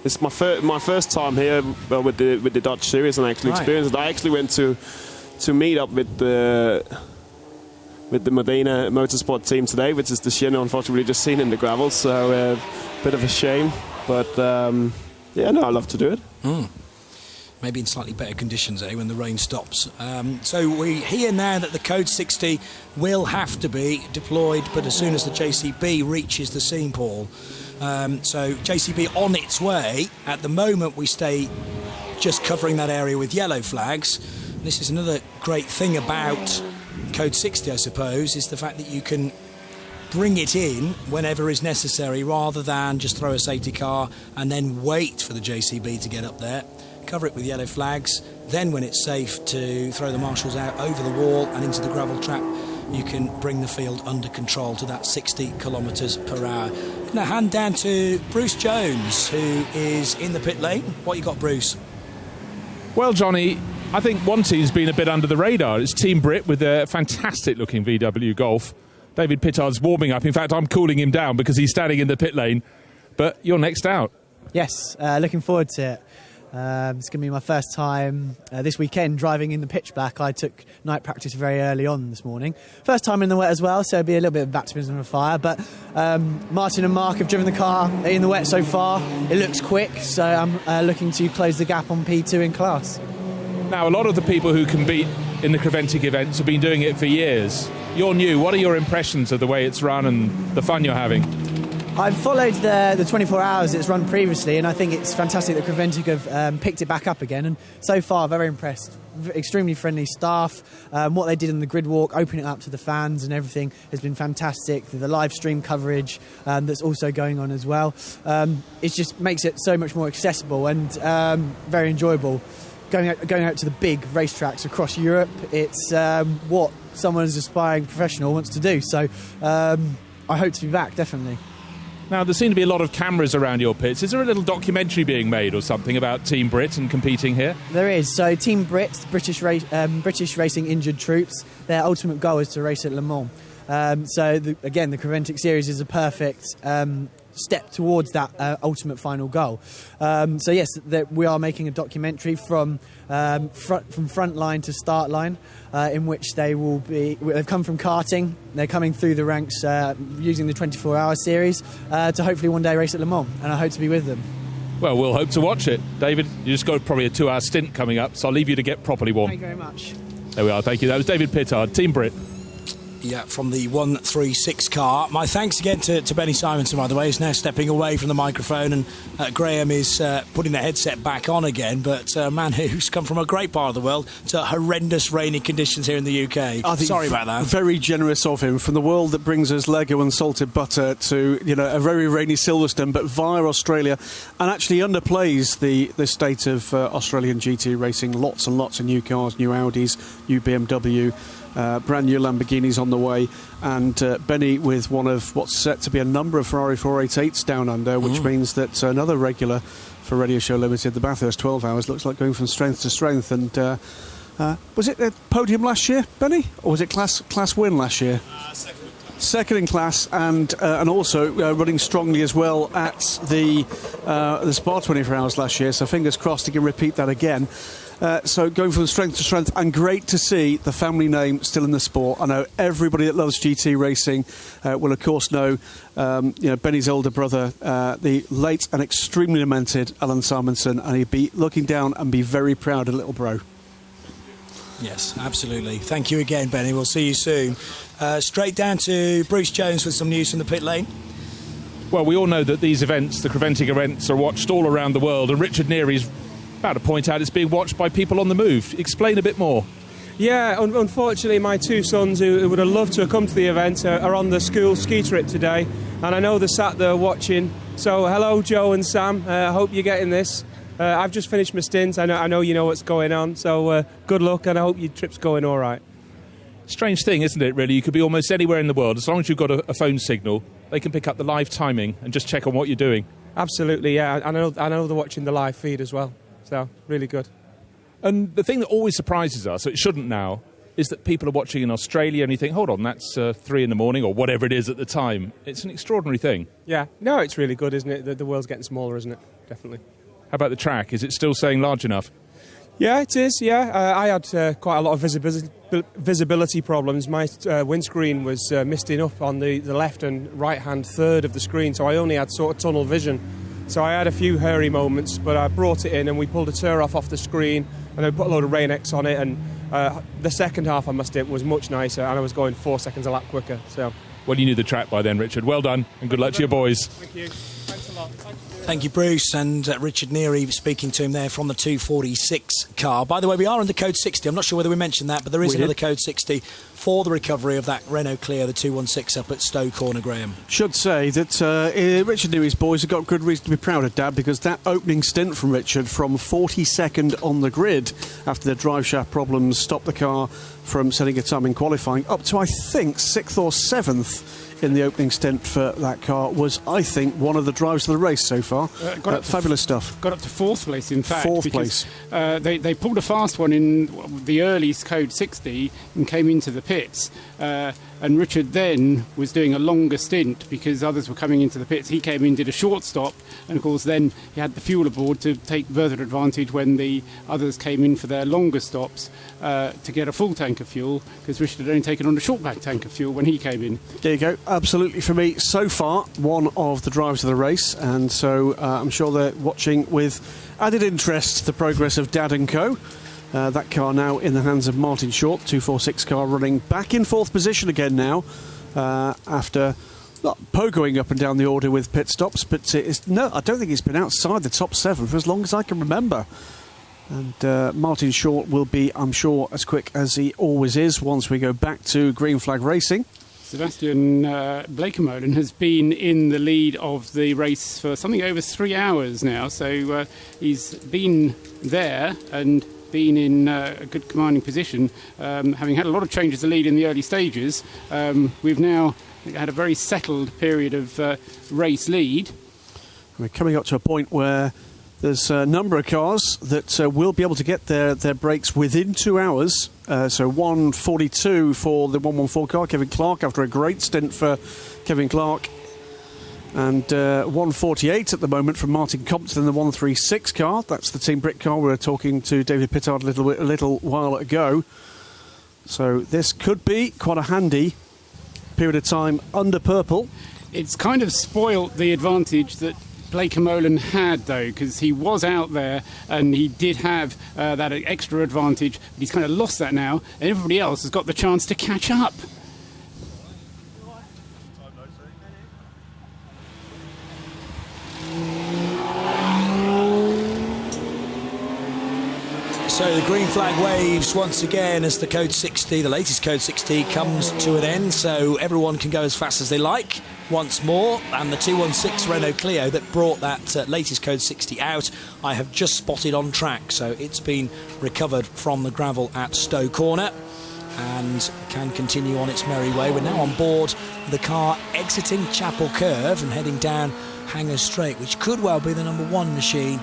It's my first time here with the Dutch series, and I actually experienced it. I actually went to meet up with the Modena Motorsport team today, which is the Shen, unfortunately just seen in the gravel, so a bit of a shame. But I love to do it. Maybe in slightly better conditions, when the rain stops. So we hear now that the Code 60 will have to be deployed, but as soon as the JCB reaches the scene, Paul. So JCB on its way. At the moment we stay just covering that area with yellow flags. This is another great thing about Code 60, I suppose, is the fact that you can bring it in whenever is necessary rather than just throw a safety car and then wait for the JCB to get up there. Cover it with yellow flags, then when it's safe to throw the marshals out over the wall and into the gravel trap, you can bring the field under control to that 60 kilometres per hour. Now hand down to Bruce Jones, who is in the pit lane. What you got, Bruce? Well, Johnny, I think one team's been a bit under the radar. It's Team Brit with a fantastic looking VW Golf. David Pittard's warming up. In fact, I'm cooling him down because he's standing in the pit lane. But you're next out. Yes, looking forward to it. It's going to be my first time this weekend driving in the pitch black. I took night practice very early on this morning. First time in the wet as well, so it'll be a little bit of baptism of fire. But Martin and Mark have driven the car in the wet so far. It looks quick, so I'm looking to close the gap on P2 in class. Now, a lot of the people who compete in the Creventic events have been doing it for years. You're new. What are your impressions of the way it's run and the fun you're having? I've followed the 24 hours it's run previously, and I think it's fantastic that Creventic have picked it back up again, and so far very impressed. Extremely friendly staff. What they did in the grid walk, opening it up to the fans and everything has been fantastic. The live stream coverage that's also going on as well. It just makes it so much more accessible and very enjoyable. Going out to the big racetracks across Europe, it's what someone as aspiring professional wants to do. So I hope to be back, definitely. Now, there seem to be a lot of cameras around your pits. Is there a little documentary being made or something about Team Brit and competing here? There is. So Team Brit, British racing injured troops, their ultimate goal is to race at Le Mans. The Creventic Series is a perfect step towards that ultimate final goal. Yes, we are making a documentary from front line to start line, in which they've come from karting, they're coming through the ranks using the 24-hour series to hopefully one day race at Le Mans, and I hope to be with them. Well, we'll hope to watch it. David, you just got probably a 2-hour stint coming up, so I'll leave you to get properly warm. Thank you very much. There we are, thank you. That was David Pittard, Team Brit. Yeah, from the 136 car. My thanks again to Benny Simonson, by the way. He's now stepping away from the microphone, and Graham is putting the headset back on again. But a man who's come from a great part of the world to horrendous rainy conditions here in the UK. Sorry about that. Very generous of him. From the world that brings us Lego and salted butter to a very rainy Silverstone, but via Australia, and actually underplays the state of Australian GT racing. Lots and lots of new cars, new Audis, new BMW. Brand new Lamborghinis on the way, and Benny with one of what's set to be a number of Ferrari 488s down under, which means that another regular for Radio Show Limited, the Bathurst 12 Hours, looks like going from strength to strength. And was it a podium last year, Benny, or was it class win last year? Second in class, and also running strongly as well at the Spa 24 Hours last year. So fingers crossed he can repeat that again. So going from strength to strength, and great to see the family name still in the sport. I know everybody that loves GT racing will of course know Benny's older brother, the late and extremely lamented Alan Simonson, and he'd be looking down and be very proud of little bro. Yes, absolutely. Thank you again, Benny. We'll see you soon. Straight down to Bruce Jones with some news from the pit lane. Well, we all know that these events, the Creventic events, are watched all around the world, and Richard Neary's about to point out it's being watched by people on the move. Explain a bit more. Yeah, unfortunately my two sons who would have loved to have come to the event are on the school ski trip today, and I know they're sat there watching. So hello Joe and Sam, I hope you're getting this. I've just finished my stint. I know you know what's going on, so good luck, and I hope your trip's going all right. Strange thing, isn't it, really? You could be almost anywhere in the world. As long as you've got a phone signal, they can pick up the live timing and just check on what you're doing. Absolutely, yeah. I know they're watching the live feed as well. So, really good. And the thing that always surprises us, so it shouldn't now, is that people are watching in Australia and you think, hold on, that's 3 a.m. or whatever it is at the time. It's an extraordinary thing. Yeah, no, it's really good, isn't it? The world's getting smaller, isn't it? Definitely. How about the track? Is it still saying large enough? Yeah, it is, yeah. I had quite a lot of visibility problems. My windscreen was misting up on the left and right-hand third of the screen, so I only had sort of tunnel vision. So I had a few hairy moments, but I brought it in and we pulled a tear off the screen, and I put a load of Rain-X on it, and the second half, I must admit, was much nicer, and I was going 4 seconds a lap quicker. So. Well, you knew the track by then, Richard. Well done, and good luck to your boys. Thank you. Thanks a lot. Thank you, Bruce. And Richard Neary speaking to him there from the 246 car. By the way, we are under code 60. I'm not sure whether we mentioned that, but there is another code 60 for the recovery of that Renault Clio, the 216 up at Stowe Corner, Graham. Should say that Richard Neary's boys have got good reason to be proud of Dad, because that opening stint from Richard from 42nd on the grid after the drive shaft problems stopped the car from setting a time in qualifying up to, I think, 6th or 7th in the opening stint for that car was, I think, one of the drives of the race so far. Fabulous stuff. Got up to 4th place, in fact. 4th place. They pulled a fast one in the early code 60 and came into the pits. and Richard then was doing a longer stint because others were coming into the pits. He came in, did a short stop, and of course then he had the fuel aboard to take further advantage when the others came in for their longer stops to get a full tank of fuel, because Richard had only taken on a short back tank of fuel when he came in. There you go. Absolutely, for me, so far, one of the drivers of the race, and so I'm sure they're watching with added interest the progress of Dad & Co. That car now in the hands of Martin Short, 246 car, running back in fourth position again now after pogoing up and down the order with pit stops, but I don't think it's been outside the top 7 for as long as I can remember. And Martin Short will be, I'm sure, as quick as he always is once we go back to green flag racing. Sebastian Blekemolen has been in the lead of the race for something over 3 hours now, so he's been there and been in a good commanding position, having had a lot of changes to lead in the early stages. We've now had a very settled period of race lead. We're coming up to a point where there's a number of cars that will be able to get their brakes within 2 hours. So 1:42 for the 114 car, Kevin Clark, after a great stint for Kevin Clark. And 1:48 at the moment from Martin Compton in the 136 car. That's the Team Brick car. We were talking to David Pittard a little while ago. So this could be quite a handy period of time under purple. It's kind of spoilt the advantage that Blekemolen had, though, because he was out there and he did have that extra advantage, but he's kind of lost that now, and everybody else has got the chance to catch up. So the green flag waves once again as the Code 60, the latest Code 60, comes to an end, so everyone can go as fast as they like once more. And the 216 Renault Clio that brought that latest Code 60 out, I have just spotted on track, so it's been recovered from the gravel at Stowe Corner and can continue on its merry way. We're now on board the car exiting Chapel Curve and heading down Hanger Straight, which could well be the number 1 machine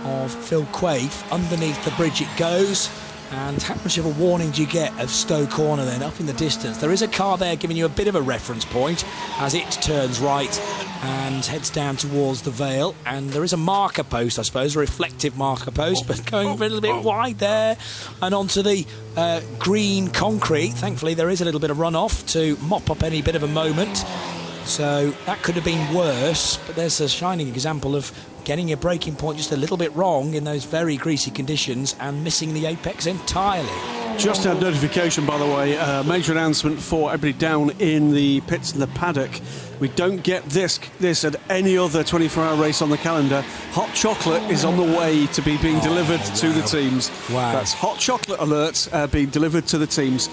of Phil Quaife. Underneath the bridge it goes, and how much of a warning do you get of Stowe Corner then up in the distance? There is a car there giving you a bit of a reference point as it turns right and heads down towards the Vale, and there is a marker post, I suppose, a reflective marker post, but going a little bit wide there and onto the green concrete. Thankfully there is a little bit of runoff to mop up any bit of a moment, so that could have been worse, but there's a shining example of getting your braking point just a little bit wrong in those very greasy conditions and missing the apex entirely. Just had notification, by the way, major announcement for everybody down in the pits and the paddock. We don't get this at any other 24-hour race on the calendar. Hot chocolate is on the way to be being delivered to the teams. Wow. That's hot chocolate alerts being delivered to the teams.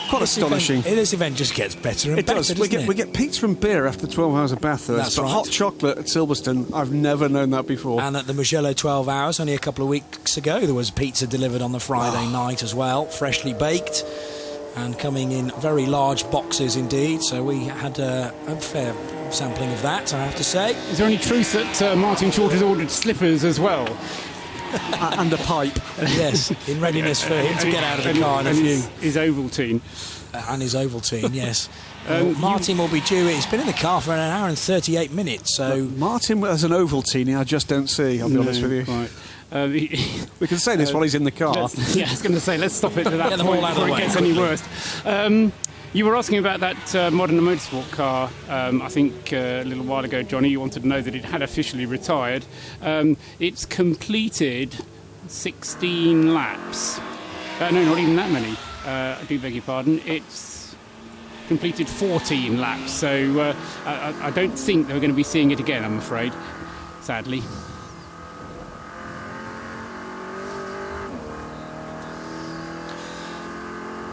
Quite astonishing. This event just gets better and better, does. We get pizza and beer after 12 hours of Bathurst. That's but right. hot chocolate at Silverstone, I've never known that before. And at the Mugello 12 hours, only a couple of weeks ago, there was pizza delivered on the Friday night as well, freshly baked and coming in very large boxes indeed. So we had a fair sampling of that, I have to say. Is there any truth that Martin Short has ordered slippers as well? And a pipe. Yes, in readiness for him to get out of the car in a few. His Ovaltine. And his Ovaltine, yes. Martin will be due. He's been in the car for an hour and 38 minutes. So Martin as an Ovaltine, I just don't see, I'll be honest with you. Right. We can say this while he's in the car. I was going to say, let's stop it at that Get them point all out of before the it way gets quickly. any worse. You were asking about that Modern Motorsport car, I think a little while ago, Johnny. You wanted to know that it had officially retired. It's completed 16 laps. No, not even that many. I do beg your pardon. It's completed 14 laps. So I don't think that we're going to be seeing it again, I'm afraid, sadly.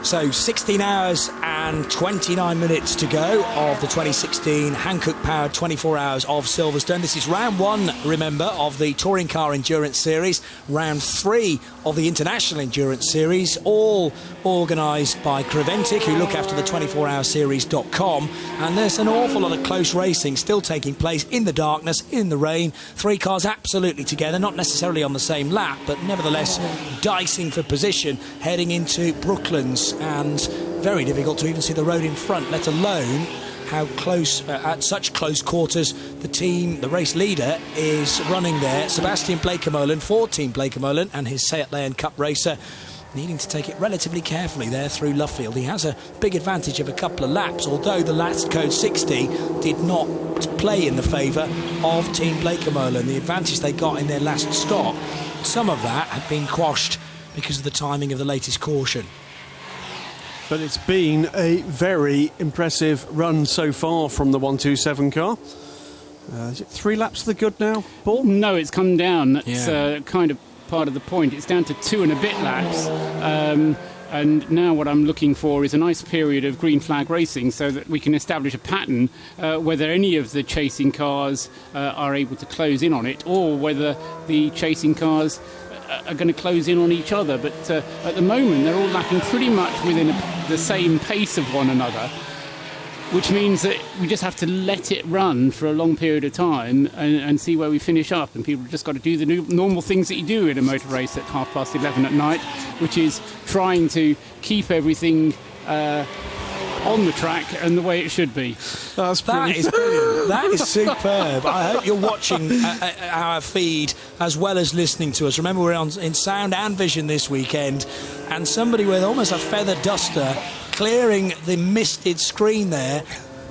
So 16 hours and 29 minutes to go of the 2016 Hankook powered 24 hours of Silverstone. This is round 1, remember, of the Touring Car Endurance Series, round 3 of the International Endurance Series, all organised by Creventic, who look after the 24hourseries.com. And there's an awful lot of close racing still taking place in the darkness, in the rain. 3 cars absolutely together, not necessarily on the same lap, but nevertheless dicing for position heading into Brooklands. And very difficult to even see the road in front, let alone how close, at such close quarters, the race leader is running there. Sebastian Bleekemolen for Team Bleekemolen, and his Seat Leon Cup racer needing to take it relatively carefully there through Luffield. He has a big advantage of a couple of laps, although the last Code 60 did not play in the favour of Team Bleekemolen. The advantage they got in their last stop, some of that had been quashed because of the timing of the latest caution. But it's been a very impressive run so far from the 127 car. Is it 3 laps to the good now, Paul? No, it's come down. That's kind of part of the point. It's down to 2 and a bit laps. And now what I'm looking for is a nice period of green flag racing so that we can establish a pattern whether any of the chasing cars are able to close in on it, or whether the chasing cars are going to close in on each other. But at the moment they're all lapping pretty much within the same pace of one another, which means that we just have to let it run for a long period of time and see where we finish up. And people have just got to do the normal things that you do in a motor race at 11:30 at night, which is trying to keep everything on the track and the way it should be. That is brilliant. That is superb. I hope you're watching our feed as well as listening to us. Remember, we're in sound and vision this weekend, and somebody with almost a feather duster clearing the misted screen there.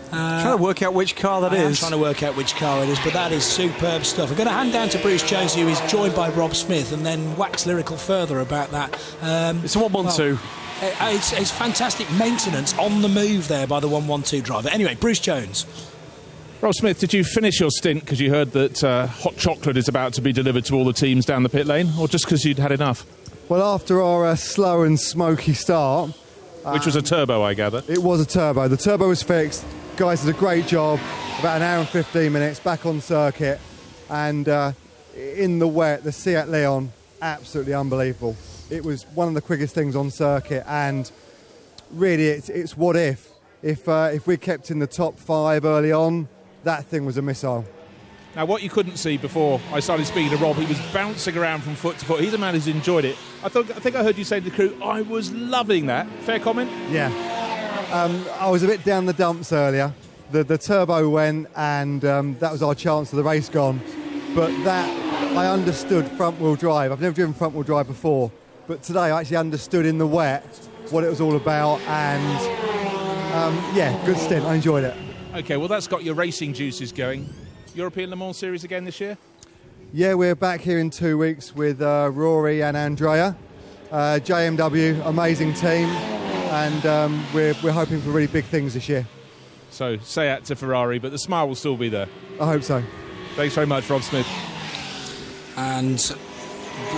Trying to work out which car that is. I'm trying to work out which car it is, but that is superb stuff. I'm going to hand down to Bruce Jones, who is joined by Rob Smith, and then wax lyrical further about that. It's a 112. It's fantastic maintenance on the move there by the 112 driver. Anyway, Bruce Jones. Rob Smith, did you finish your stint because you heard that hot chocolate is about to be delivered to all the teams down the pit lane, or just because you'd had enough? Well, after our slow and smoky start... which was a turbo, I gather. It was a turbo. The turbo was fixed. Guys did a great job. About an hour and 15 minutes back on circuit. And in the wet, the Seat Leon, absolutely unbelievable. It was one of the quickest things on circuit. And really, it's what if. If we kept in the top 5 early on, that thing was a missile. Now, what you couldn't see before I started speaking to Rob, he was bouncing around from foot to foot. He's a man who's enjoyed it. I think I heard you say to the crew, I was loving that. Fair comment? Yeah. I was a bit down the dumps earlier. The turbo went, and that was our chance of the race gone. But that, I understood front-wheel drive. I've never driven front-wheel drive before. But today I actually understood in the wet what it was all about. And, good stint. I enjoyed it. OK, well, that's got your racing juices going. European Le Mans Series again this year? Yeah, we're back here in 2 weeks with Rory and Andrea. JMW, amazing team, and we're hoping for really big things this year. So, Seat to Ferrari, but the smile will still be there. I hope so. Thanks very much, Rob Smith. And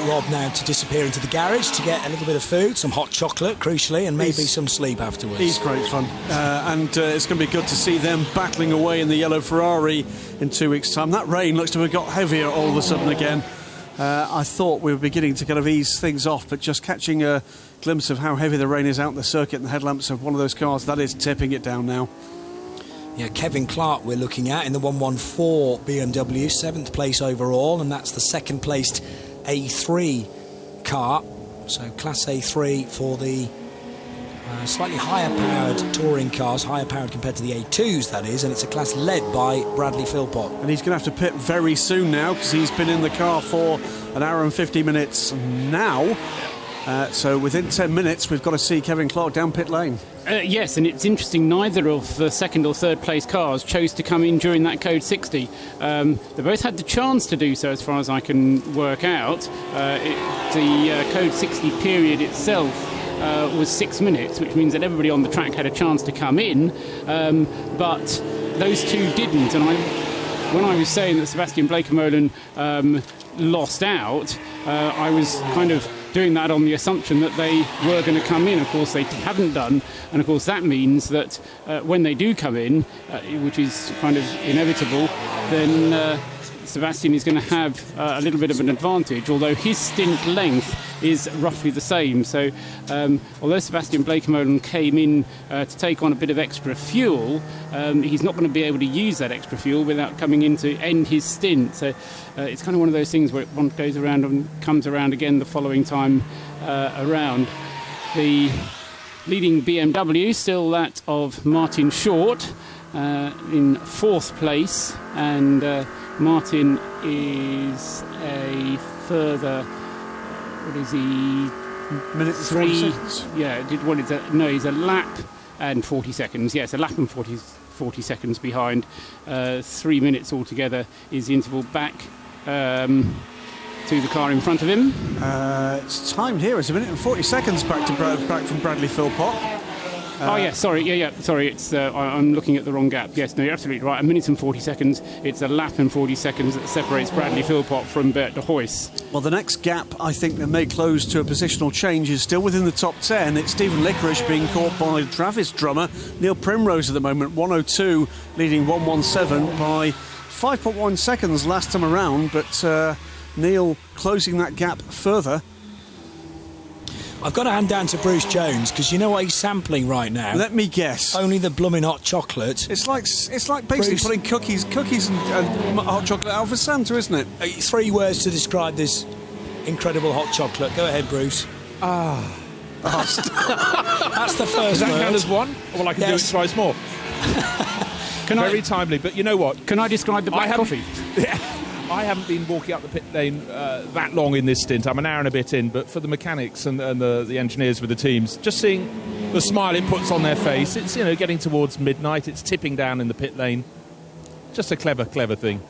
Rob now to disappear into the garage to get a little bit of food, some hot chocolate, crucially, and maybe some sleep afterwards. He's great fun. And it's going to be good to see them battling away in the yellow Ferrari in 2 weeks' time. That rain looks to have got heavier all of a sudden again. I thought we were beginning to kind of ease things off, but just catching a glimpse of how heavy the rain is out in the circuit and the headlamps of one of those cars, that is tipping it down now. Yeah, Kevin Clark we're looking at in the 114 BMW, 7th place overall, and that's the second placed A3 car. So Class A3 for the slightly higher powered touring cars, higher powered compared to the A2s, that is, and it's a class led by Bradley Philpott. And he's going to have to pit very soon now because he's been in the car for an hour and 50 minutes now. So within 10 minutes we've got to see Kevin Clark down pit lane. Yes, and it's interesting, neither of the second or third place cars chose to come in during that Code 60. They both had the chance to do so as far as I can work out. The Code 60 period itself was 6 minutes, which means that everybody on the track had a chance to come in, but those two didn't. And when I was saying that Sebastian Bleekemolen lost out, I was kind of doing that on the assumption that they were going to come in. Of course they haven't done, and of course that means that when they do come in, which is kind of inevitable, then Sebastian is going to have a little bit of an advantage, although his stint length is roughly the same. So although Sebastian Bleekemolen came in to take on a bit of extra fuel, he's not going to be able to use that extra fuel without coming in to end his stint. So it's kind of one of those things where one goes around and comes around again the following time around. The leading BMW, still that of Martin Short in 4th place, and Martin is a further, what is he? Minute and 40 seconds. Yeah, he's a lap and 40 seconds. Yes, a lap and 40 seconds behind. 3 minutes altogether is the interval back to the car in front of him. It's timed here. It's a minute and 40 seconds back from Bradley Philpott. Sorry. It's I'm looking at the wrong gap. Yes, no, you're absolutely right. A minute and 40 seconds. It's a lap and 40 seconds that separates Bradley Philpott from Bert de Hoys. Well, the next gap, I think, that may close to a positional change is still within the top 10. It's Stephen Licorice being caught by Travis Drummer. Neil Primrose at the moment, 102, leading 117 by 5.1 seconds last time around, but Neil closing that gap further. I've got to hand down to Bruce Jones, because you know what he's sampling right now? Let me guess. Only the blooming hot chocolate. It's like basically Bruce, putting cookies and hot chocolate out for Santa, isn't it? 3 words to describe this incredible hot chocolate. Go ahead, Bruce. That's the first Does that word. count as one? Well, I can do it twice more. Very timely, but you know what? Can I describe the black coffee? I haven't been walking up the pit lane that long in this stint. I'm an hour and a bit in, but for the mechanics and the engineers with the teams, just seeing the smile it puts on their face, it's getting towards midnight, it's tipping down in the pit lane. Just a clever thing.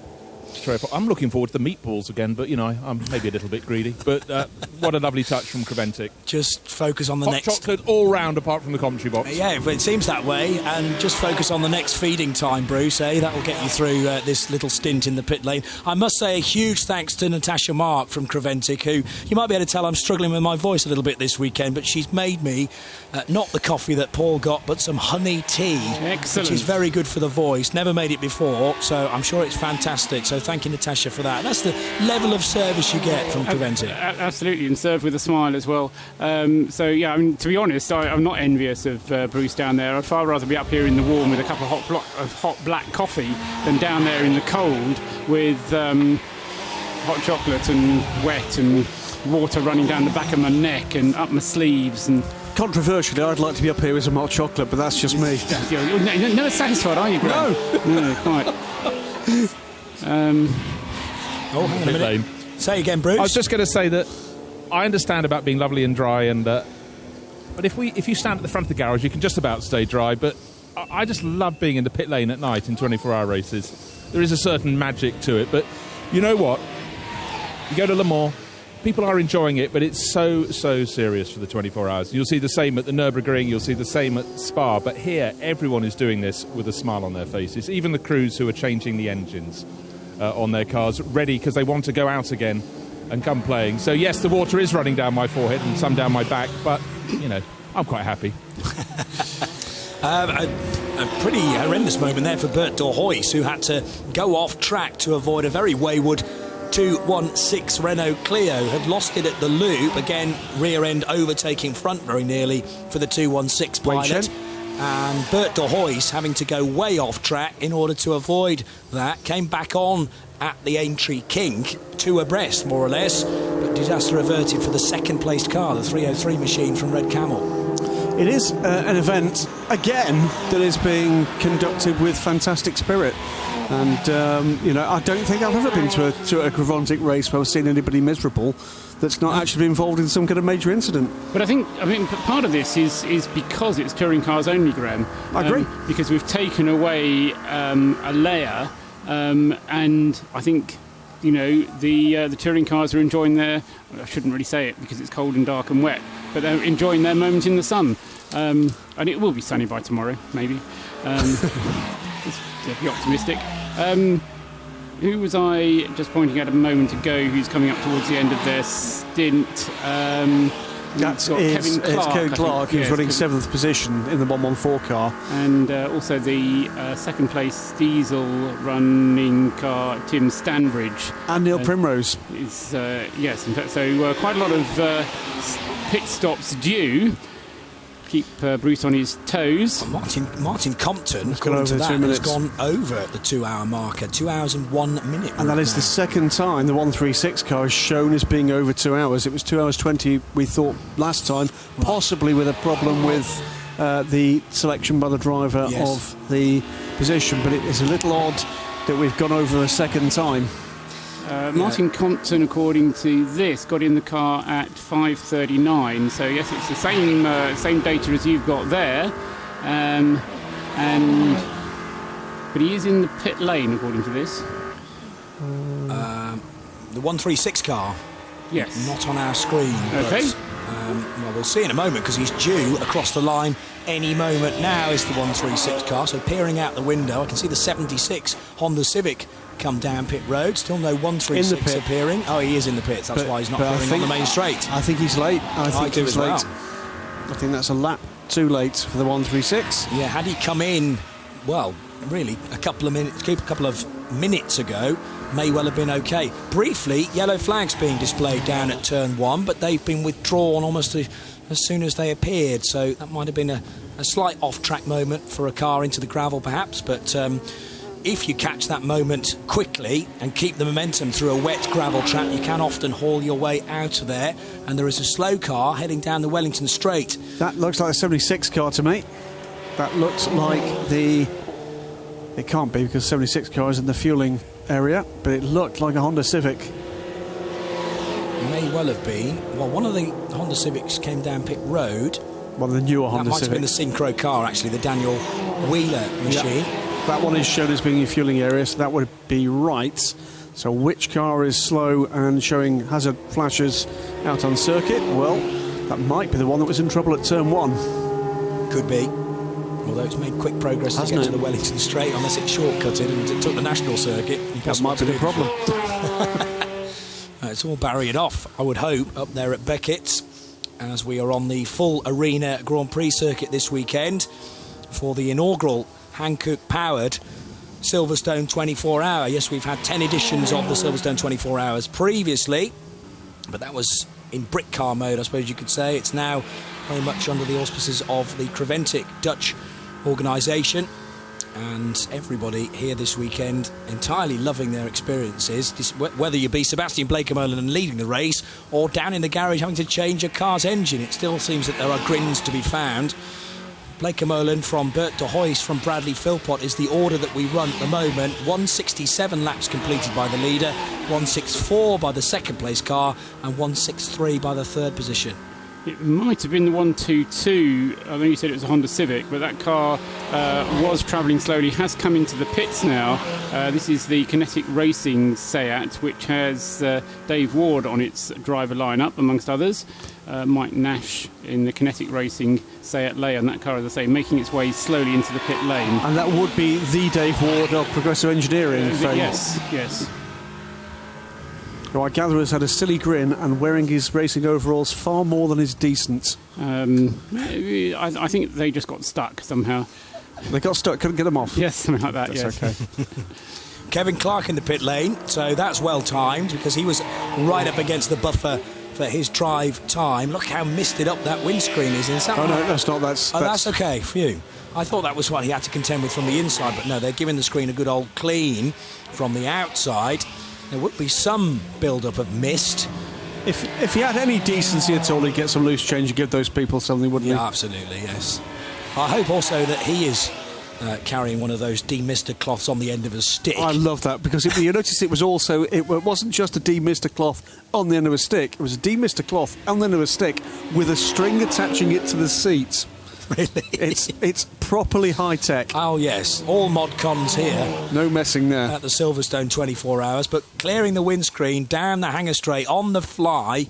I'm looking forward to the meatballs again, but I'm maybe a little bit greedy. But what a lovely touch from Creventic. Just focus on the hot next chocolate all round, apart from the commentary box. Yeah, but it seems that way. And just focus on the next feeding time, Bruce. That will get you through this little stint in the pit lane. I must say a huge thanks to Natasha Mark from Creventic, who you might be able to tell I'm struggling with my voice a little bit this weekend, but she's made me not the coffee that Paul got, but some honey tea. Excellent. Which is very good for the voice. Never made it before, so I'm sure it's fantastic. So thank you, Natasha, for that. That's the level of service you get from Creventic. Absolutely, and served with a smile as well. To be honest, I'm not envious of Bruce down there. I'd far rather be up here in the warm with a cup of hot black coffee than down there in the cold with hot chocolate and wet and water running down the back of my neck and up my sleeves. And controversially, I'd like to be up here with some hot chocolate, but that's just me. You're never satisfied, are you, Graham? No, quite. Hang on a minute. Say again, Bruce. I was just going to say that I understand about being lovely and dry, but if you stand at the front of the garage, you can just about stay dry. But I just love being in the pit lane at night in 24-hour races. There is a certain magic to it. But you know what? You go to Le Mans, people are enjoying it, but it's so serious for the 24 hours. You'll see the same at the Nürburgring, you'll see the same at Spa, but here everyone is doing this with a smile on their faces, even the crews who are changing the engines on their cars, ready because they want to go out again and come playing. So yes, the water is running down my forehead and some down my back, but I'm quite happy. A pretty horrendous moment there for Bert de Hoys, who had to go off track to avoid a very wayward 216 Renault Clio. Had lost it at the loop, again rear end overtaking front very nearly for the 216 pilot. And Bert de Hoys having to go way off track in order to avoid that. Came back on at the Aintree King, 2 abreast more or less, but disaster averted for the second placed car, the 303 machine from Red Camel. It is an event, again, that is being conducted with fantastic spirit. And, I don't think I've ever been to a Creventic race where I've seen anybody miserable that's not actually been involved in some kind of major incident. But I think part of this is because it's touring cars only, Graham. I agree. Because we've taken away a layer, and I think the touring cars are enjoying I shouldn't really say it because it's cold and dark and wet, but they're enjoying their moment in the sun. And it will be sunny by tomorrow, maybe. To be optimistic. Who was I just pointing at a moment ago who's coming up towards the end of their stint? It's Kevin Clark, who's running 7th position in the 114 car. And also the second place diesel running car, Tim Stanbridge. And Neil Primrose. Yes, in fact, so quite a lot of pit stops due. keep Bruce on his toes. Martin Compton, gone according over to the that, 2 has minutes. gone over the 2 hour marker, 2 hours and 1 minute. And that is the second time the 136 car is shown as being over 2 hours. It was 2 hours 20, we thought, last time, possibly with a problem with the selection by the driver of the position. But it is a little odd that we've gone over a second time. Martin Compton, according to this, got in the car at 5:39. So yes, it's the same data as you've got there, but he is in the pit lane, according to this. The 136 car. Yes. Not on our screen. Okay. But, well, we'll see in a moment because he's due across the line any moment now. Is the 136 car. So peering out the window, I can see the 76 Honda Civic come down pit road. Still no 136 appearing. Oh, he is in the pits. That's why he's not appearing on the main straight. I think he's late. I think do he's as late. well. I think that's a lap too late for the 136. Yeah, had he come in, well, really, a couple of minutes ago, may well have been okay. Briefly, yellow flags being displayed down at turn 1, but they've been withdrawn almost as soon as they appeared. So that might have been a slight off-track moment for a car into the gravel, perhaps. But if you catch that moment quickly and keep the momentum through a wet gravel track, you can often haul your way out of there. And there is a slow car heading down the Wellington Straight. That looks like a 76 car to me. That looks like the... It can't be because 76 car is in the fueling area, but it looked like a Honda Civic. May well have been. Well, one of the Honda Civics came down pit road. One of the newer Honda Civics. That might have been the Synchro car, actually, the Daniel Wheeler machine. Yeah. That one is shown as being a fueling area, so that would be right. So which car is slow and showing hazard flashes out on circuit? Well, that might be the one that was in trouble at turn 1. Could be. Although it's made quick progress to get to the Wellington Straight, unless it shortcutted and it took the national circuit. That might be the problem. It's all barriered off, I would hope, up there at Beckett's, as we are on the full arena Grand Prix circuit this weekend for the inaugural Hankook powered Silverstone 24 hour. Yes, we've had 10 editions of the Silverstone 24 hours previously, but that was in brick car mode, I suppose you could say. It's now very much under the auspices of the Creventic Dutch organisation, and everybody here this weekend entirely loving their experiences, whether you be Sebastian Blakemölen and leading the race or down in the garage having to change a car's engine. It still seems that there are grins to be found. Blakemölen from Bert de Hoijs from Bradley Philpott is the order that we run at the moment. 167 laps completed by the leader, 164 by the second place car, and 163 by the third position. It might have been the 122. I know you said it was a Honda Civic, but that car was travelling slowly, has come into the pits now. This is the Kinetic Racing Seat, which has Dave Ward on its driver lineup, amongst others. Mike Nash in the Kinetic Racing Seat Leon. That car, as I say, making its way slowly into the pit lane. And that would be the Dave Ward of Progressive Engineering. Yes. Who I gather has had a silly grin and wearing his racing overalls far more than is decent. I think they just got stuck somehow. They got stuck, couldn't get them off. Yes, something like that. That's yes. Okay. Kevin Clark in the pit lane, so that's well timed because he was right up against the buffer for his drive time. Look how misted up that windscreen is. No, that's not. That's okay for you. I thought that was what he had to contend with from the inside, but no, they're giving the screen a good old clean from the outside. There would be some build-up of mist. If he had any decency at all, he'd get some loose change and give those people something, wouldn't he? Yeah, absolutely, yes. I hope also that he is carrying one of those demister cloths on the end of a stick. I love that, because you notice it wasn't just a demister cloth on the end of a stick. It was a demister cloth on the end of a stick with a string attaching it to the seat. Really? It's properly high-tech. Oh, yes. All mod cons here. No messing there. At the Silverstone 24 hours, but clearing the windscreen, down the hanger straight, on the fly.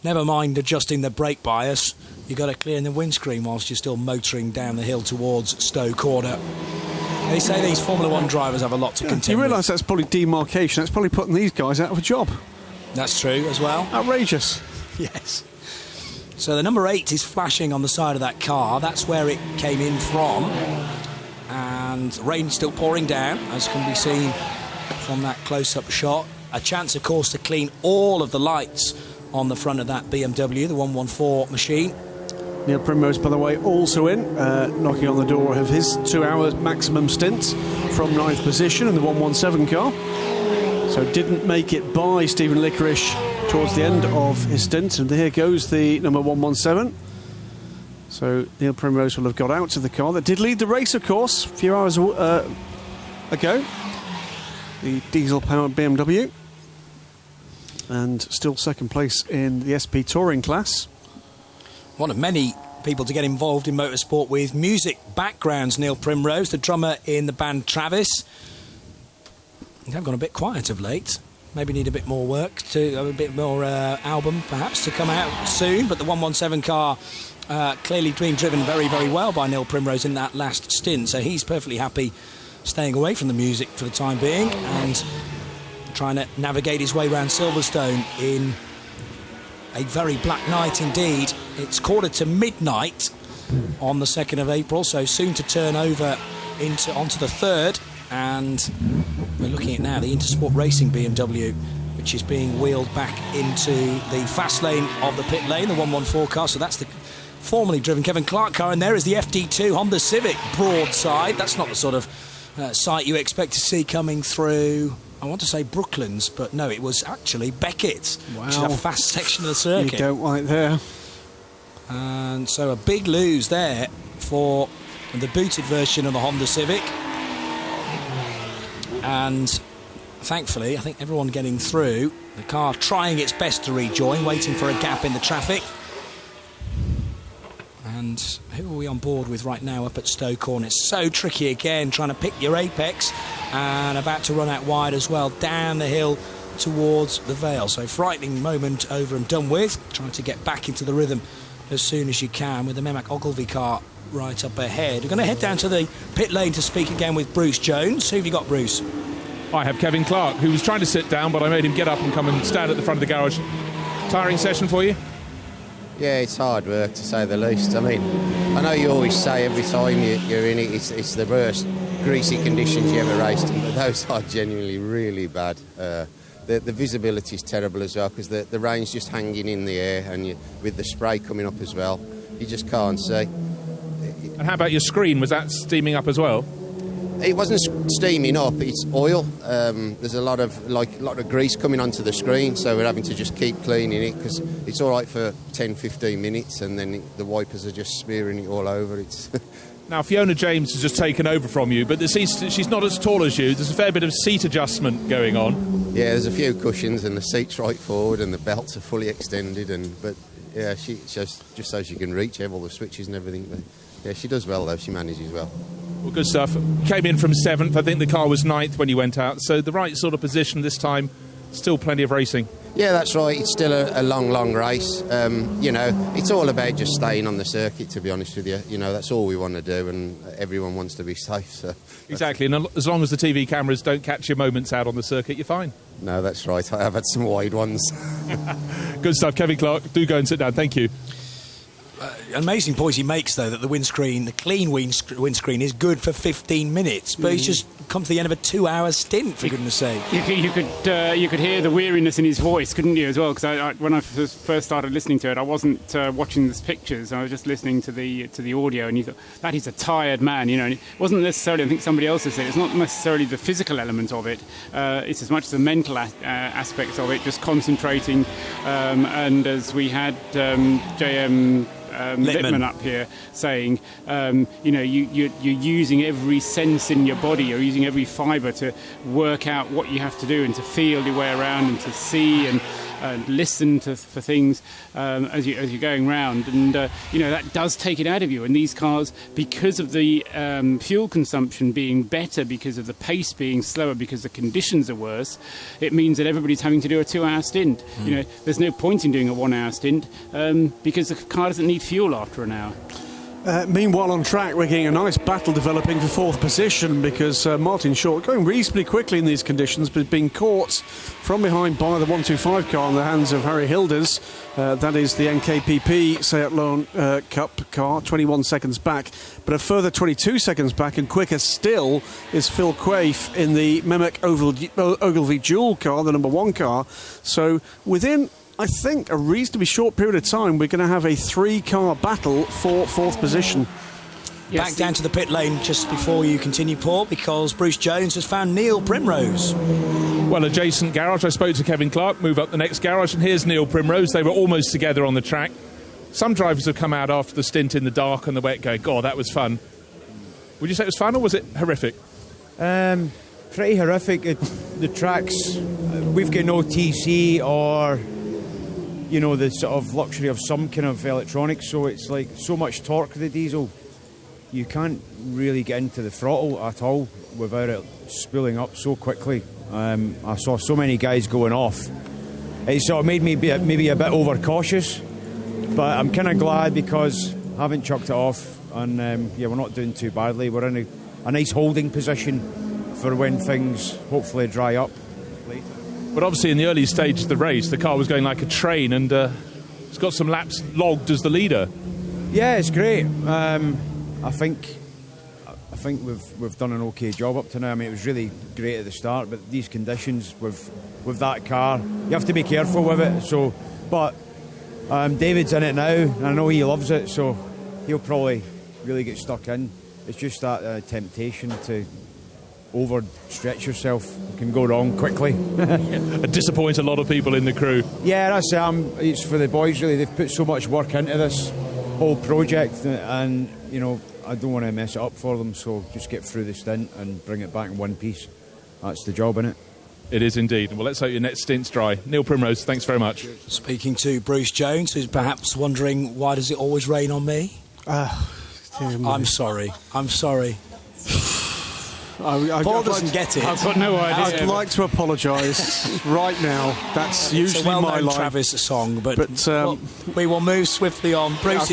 Never mind adjusting the brake bias. You've got to clear the windscreen whilst you're still motoring down the hill towards Stowe Corner. They say these Formula 1 drivers have a lot to contend with. You realise that's probably demarcation. That's probably putting these guys out of a job. That's true as well. Outrageous. Yes. So the number 8 is flashing on the side of that car. That's where it came in from. And rain still pouring down, as can be seen from that close-up shot. A chance, of course, to clean all of the lights on the front of that BMW, the 114 machine. Neil Primrose, by the way, also in, knocking on the door of his 2-hour maximum stint from 9th position in the 117 car. So didn't make it by Stephen Licorice towards the end of his stint. And here goes the number 117. So Neil Primrose will have got out of the car that did lead the race, of course, a few hours ago. The diesel-powered BMW. And still second place in the SP Touring class. One of many people to get involved in motorsport with music backgrounds. Neil Primrose, the drummer in the band Travis. They've gone a bit quiet of late. Maybe need a bit more work, a bit more album perhaps to come out soon. But the 117 car clearly being driven very, very well by Neil Primrose in that last stint. So he's perfectly happy staying away from the music for the time being and trying to navigate his way around Silverstone in a very black night indeed. It's quarter to midnight on the 2nd of April, so soon to turn over onto the 3rd. And we're looking at now the Intersport Racing BMW, which is being wheeled back into the fast lane of the pit lane, the 114 car. So that's the formerly driven Kevin Clark car, and there is the FD2 Honda Civic broadside. That's not the sort of sight you expect to see coming through, I want to say Brooklands, but no, it was actually Beckett, which is a fast section of the circuit. You don't like there. And so a big lose there for the booted version of the Honda Civic. And thankfully, I think everyone getting through, the car trying its best to rejoin, waiting for a gap in the traffic. And who are we on board with right now up at Stoke-on? It's so tricky again, trying to pick your apex, and about to run out wide as well, down the hill towards the Vale. So frightening moment over and done with, trying to get back into the rhythm as soon as you can with the Memak Ogilvy car right up ahead. We're going to head down to the pit lane to speak again with Bruce Jones. Who have you got, Bruce? I have Kevin Clark, who was trying to sit down, but I made him get up and come and stand at the front of the garage. Tiring session for you? Yeah, it's hard work, to say the least. I mean, I know you always say every time you're in it, it's the worst greasy conditions you ever raced in, but those are genuinely really bad. The visibility is terrible as well, because the rain's just hanging in the air, and with the spray coming up as well, you just can't see. And how about your screen? Was that steaming up as well? It wasn't steaming up, it's oil. There's a lot of grease coming onto the screen, so we're having to just keep cleaning it, because it's all right for 10-15 minutes, and then the wipers are just smearing it all over. Now, Fiona James has just taken over from you, but she's not as tall as you. There's a fair bit of seat adjustment going on. Yeah, there's a few cushions, and the seat's right forward, and the belts are fully extended, but yeah, she just so she can reach all the switches and everything. But yeah, she does well, though. She manages well. Well, good stuff. Came in from 7th. I think the car was 9th when you went out. So the right sort of position this time. Still plenty of racing. Yeah, that's right. It's still a long race. It's all about just staying on the circuit, to be honest with you. That's all we want to do, and everyone wants to be safe. So exactly. And as long as the TV cameras don't catch your moments out on the circuit, you're fine. No, that's right. I have had some wide ones. Good stuff. Kevin Clark, do go and sit down. Thank you. Amazing point he makes, though, that the clean windscreen is good for 15 minutes, but he's just come to the end of a 2-hour stint, for goodness sake. You could hear the weariness in his voice, couldn't you, as well? Because when I first started listening to it, I wasn't watching the pictures. I was just listening to the audio, and you thought, that is a tired man, And it wasn't necessarily, I think somebody else has said, it's not necessarily the physical element of it. It's as much as the mental aspects of it, just concentrating. And as we had JM Littman up here saying, you're using every sense in your body, you're using every fibre to work out what you have to do and to feel your way around and to see and listen for things as you're going round, and that does take it out of you. And these cars, because of the fuel consumption being better, because of the pace being slower, because the conditions are worse, it means that everybody's having to do a 2-hour stint. There's no point in doing a 1-hour stint because the car doesn't need fuel after an hour. Meanwhile, on track, we're getting a nice battle developing for 4th position, because Martin Short, going reasonably quickly in these conditions, but being caught from behind by the 125 car in the hands of Harry Hilders. That is the NKPP Seat Leon Cup car, 21 seconds back. But a further 22 seconds back, and quicker still, is Phil Quaife in the Memak Ogilvy Dual car, the number 1 car. So within I think, a reasonably short period of time, we're going to have a 3-car battle for 4th position. Yes. Back down to the pit lane just before you continue, Paul, because Bruce Jones has found Neil Primrose. Well, adjacent garage. I spoke to Kevin Clark, move up the next garage, and here's Neil Primrose. They were almost together on the track. Some drivers have come out after the stint in the dark and the wet going, God, that was fun. Would you say it was fun, or was it horrific? Pretty horrific. The tracks, we've got no TC or, you know, the sort of luxury of some kind of electronics, so it's like so much torque, the diesel. You can't really get into the throttle at all without it spooling up so quickly. I saw so many guys going off. It sort of made me maybe a bit overcautious, but I'm kind of glad because I haven't chucked it off, and we're not doing too badly. We're in a nice holding position for when things hopefully dry up later. But obviously in the early stage of the race, the car was going like a train, and it's got some laps logged as the leader. Yeah, it's great. I think we've done an okay job up to now. I mean, it was really great at the start, but these conditions with that car, you have to be careful with it. So, but David's in it now, and I know he loves it, so he'll probably really get stuck in. It's just that temptation to overstretch yourself can go wrong quickly. And disappoint a lot of people in the crew. Yeah, that's it's for the boys really. They've put so much work into this whole project, and you know, I don't want to mess it up for them, so just get through the stint and bring it back in one piece. That's the job, innit? It is indeed. Well, let's hope your next stint's dry. Neil Primrose, thanks very much. Speaking to Bruce Jones, who's perhaps wondering, why does it always rain on me? I'm sorry. Paul doesn't get it. I've got no idea. I'd like to apologise right now. That's usually it's a well-known my line. Travis song, but we will move swiftly on. Bruce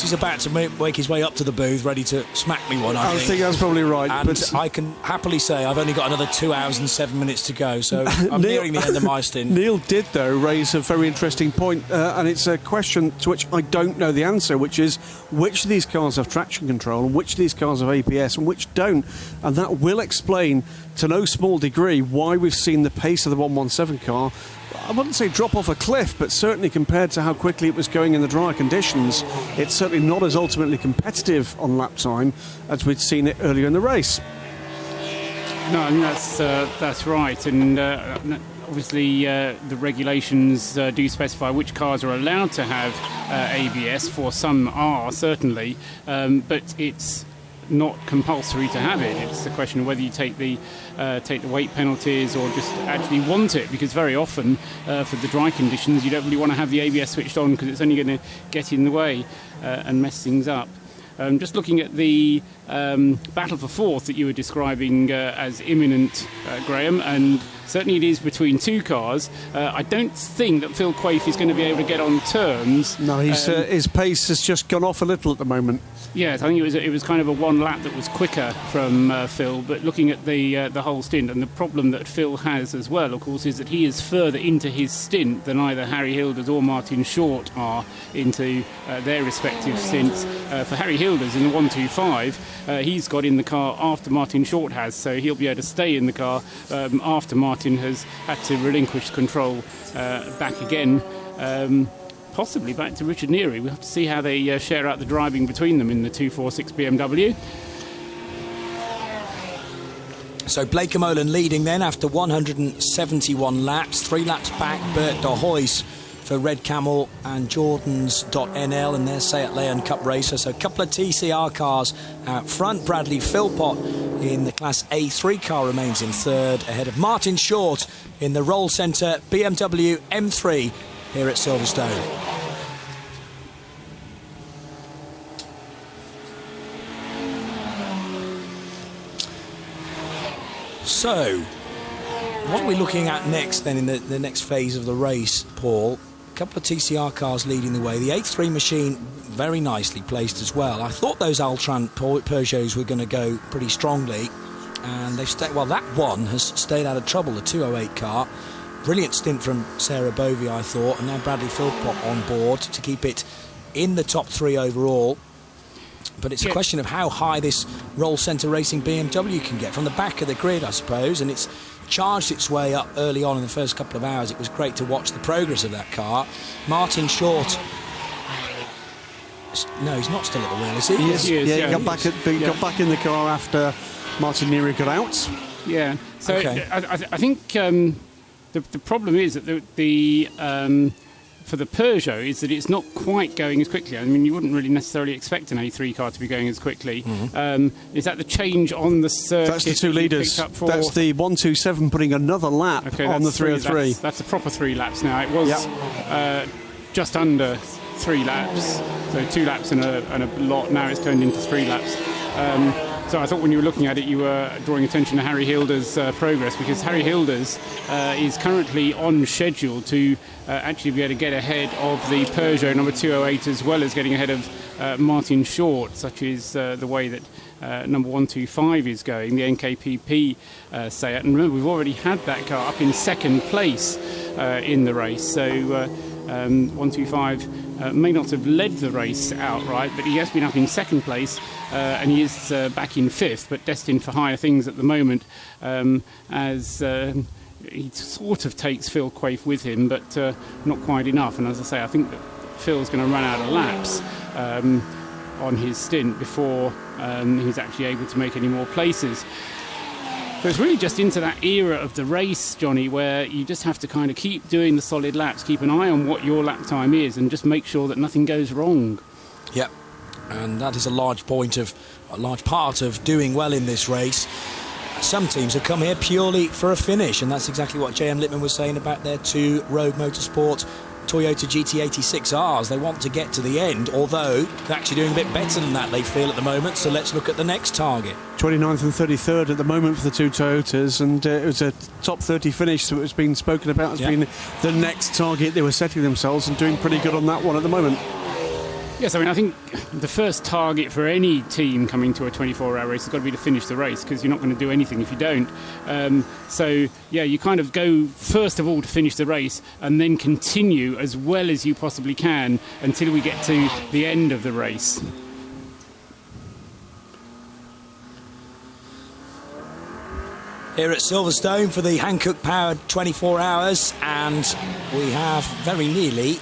is about to make his way up to the booth, ready to smack me one. I think that's probably right. And but I can happily say I've only got another 2 hours and 7 minutes to go, so I'm nearing the end of my stint. Neil did, though, raise a very interesting point, and it's a question to which I don't know the answer, which is which of these cars have traction control and which of these cars have ABS and which don't, and that will explain to no small degree why we've seen the pace of the 117 car, I wouldn't say drop off a cliff, but certainly compared to how quickly it was going in the drier conditions, it's certainly not as ultimately competitive on lap time as we'd seen it earlier in the race. No, I mean, that's right, and obviously the regulations do specify which cars are allowed to have ABS. For some are, certainly, but it's not compulsory to have it. It's a question of whether you take the weight penalties or just actually want it, because very often for the dry conditions you don't really want to have the ABS switched on because it's only going to get in the way and mess things up. Just looking at the battle for fourth that you were describing as imminent, Graham, and certainly it is between two cars. I don't think that Phil Quaife is going to be able to get on terms. No, his pace has just gone off a little at the moment. Yes, I think it was kind of a one lap that was quicker from Phil, but looking at the whole stint, and the problem that Phil has as well, of course, is that he is further into his stint than either Harry Hilders or Martin Short are into their respective stints. For Harry Hilders in the 125, he's got in the car after Martin Short has, so he'll be able to stay in the car after Martin has had to relinquish control back again. Possibly back to Richard Neary. We'll have to see how they share out the driving between them in the 246 BMW. So Blake Molan leading then after 171 laps. 3 laps back, Bert de Hoys for Red Camel and Jordans.nl and their Seat Leon Cup racer. So a couple of TCR cars out front. Bradley Philpott in the Class A3 car remains in third, ahead of Martin Short in the Roll Centre BMW M3 here at Silverstone. So, what are we looking at next then in the next phase of the race, Paul? A couple of TCR cars leading the way. The 8.3 machine very nicely placed as well. I thought those Altran Peugeots were going to go pretty strongly, and they've stayed. Well, that one has stayed out of trouble, the 208 car. Brilliant stint from Sarah Bovey, I thought, and now Bradley Philpott on board to keep it in the top 3 overall. But it's a question of how high this Roll Centre Racing BMW can get from the back of the grid, I suppose, and it's charged its way up early on in the first couple of hours. It was great to watch the progress of that car. Martin Short. No, he's not still at the wheel, is he? He got back in the car after Martin Neary got out. Yeah. So I think the problem is that for the Peugeot is that it's not quite going as quickly. I mean, you wouldn't really necessarily expect an A3 car to be going as quickly. Is that the change on the circuit? That's the 2 leaders. That's the 127 putting another lap on the 303. That's a proper 3 laps now. It was just under 3 laps, so 2 laps and a lot. Now it's turned into 3 laps. So I thought when you were looking at it, you were drawing attention to Harry Hilder's progress, because Harry Hilder's is currently on schedule to actually be able to get ahead of the Peugeot number 208, as well as getting ahead of Martin Short, such is the way that number 125 is going, the NKPP Seat. And remember, we've already had that car up in second place in the race. So 125 may not have led the race outright, but he has been up in second place, and he is back in fifth, but destined for higher things at the moment, as he sort of takes Phil Quaife with him, but not quite enough. And as I say, I think that Phil's going to run out of laps on his stint before he's actually able to make any more places. So it's really just into that era of the race, Johnny, where you just have to kind of keep doing the solid laps, keep an eye on what your lap time is, and just make sure that nothing goes wrong. Yep, and that is a large part of doing well in this race. Some teams have come here purely for a finish, and that's exactly what J.M. Lippmann was saying about their 2 Rogue Motorsport Toyota GT86Rs. They want to get to the end, although they're actually doing a bit better than that, they feel, at the moment. So let's look at the next target. 29th and 33rd at the moment for the 2 Toyotas, and it was a top 30 finish, so it's been spoken about as being the next target they were setting themselves, and doing pretty good on that one at the moment. Yes, I mean, I think the first target for any team coming to a 24-hour race has got to be to finish the race, because you're not going to do anything if you don't. So, you kind of go, first of all, to finish the race, and then continue as well as you possibly can until we get to the end of the race. Here at Silverstone for the Hankook powered 24 hours, and we have very nearly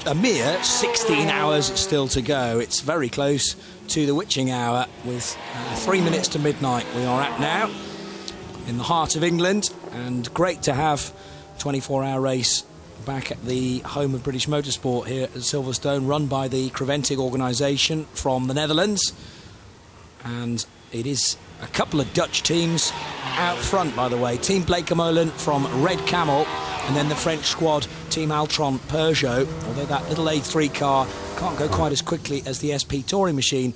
a mere 16 hours still to go. It's very close to the witching hour, with 3 minutes to midnight we are at now, in the heart of England, and great to have a 24-hour race back at the home of British motorsport here at Silverstone, run by the Creventic organisation from the Netherlands. And it is a couple of Dutch teams out front, by the way. Team Bleekemolen from Red Camel, and then the French squad, Team Altron Peugeot, although that little A3 car can't go quite as quickly as the SP Touring machine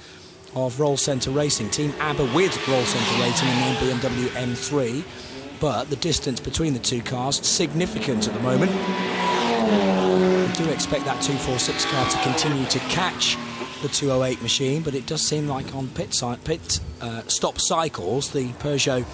of Roll Centre Racing. Team ABBA with Roll Centre Racing and then BMW M3. But the distance between the 2 cars significant at the moment. We do expect that 246 car to continue to catch the 208 machine, but it does seem like on pit stop cycles, the Peugeot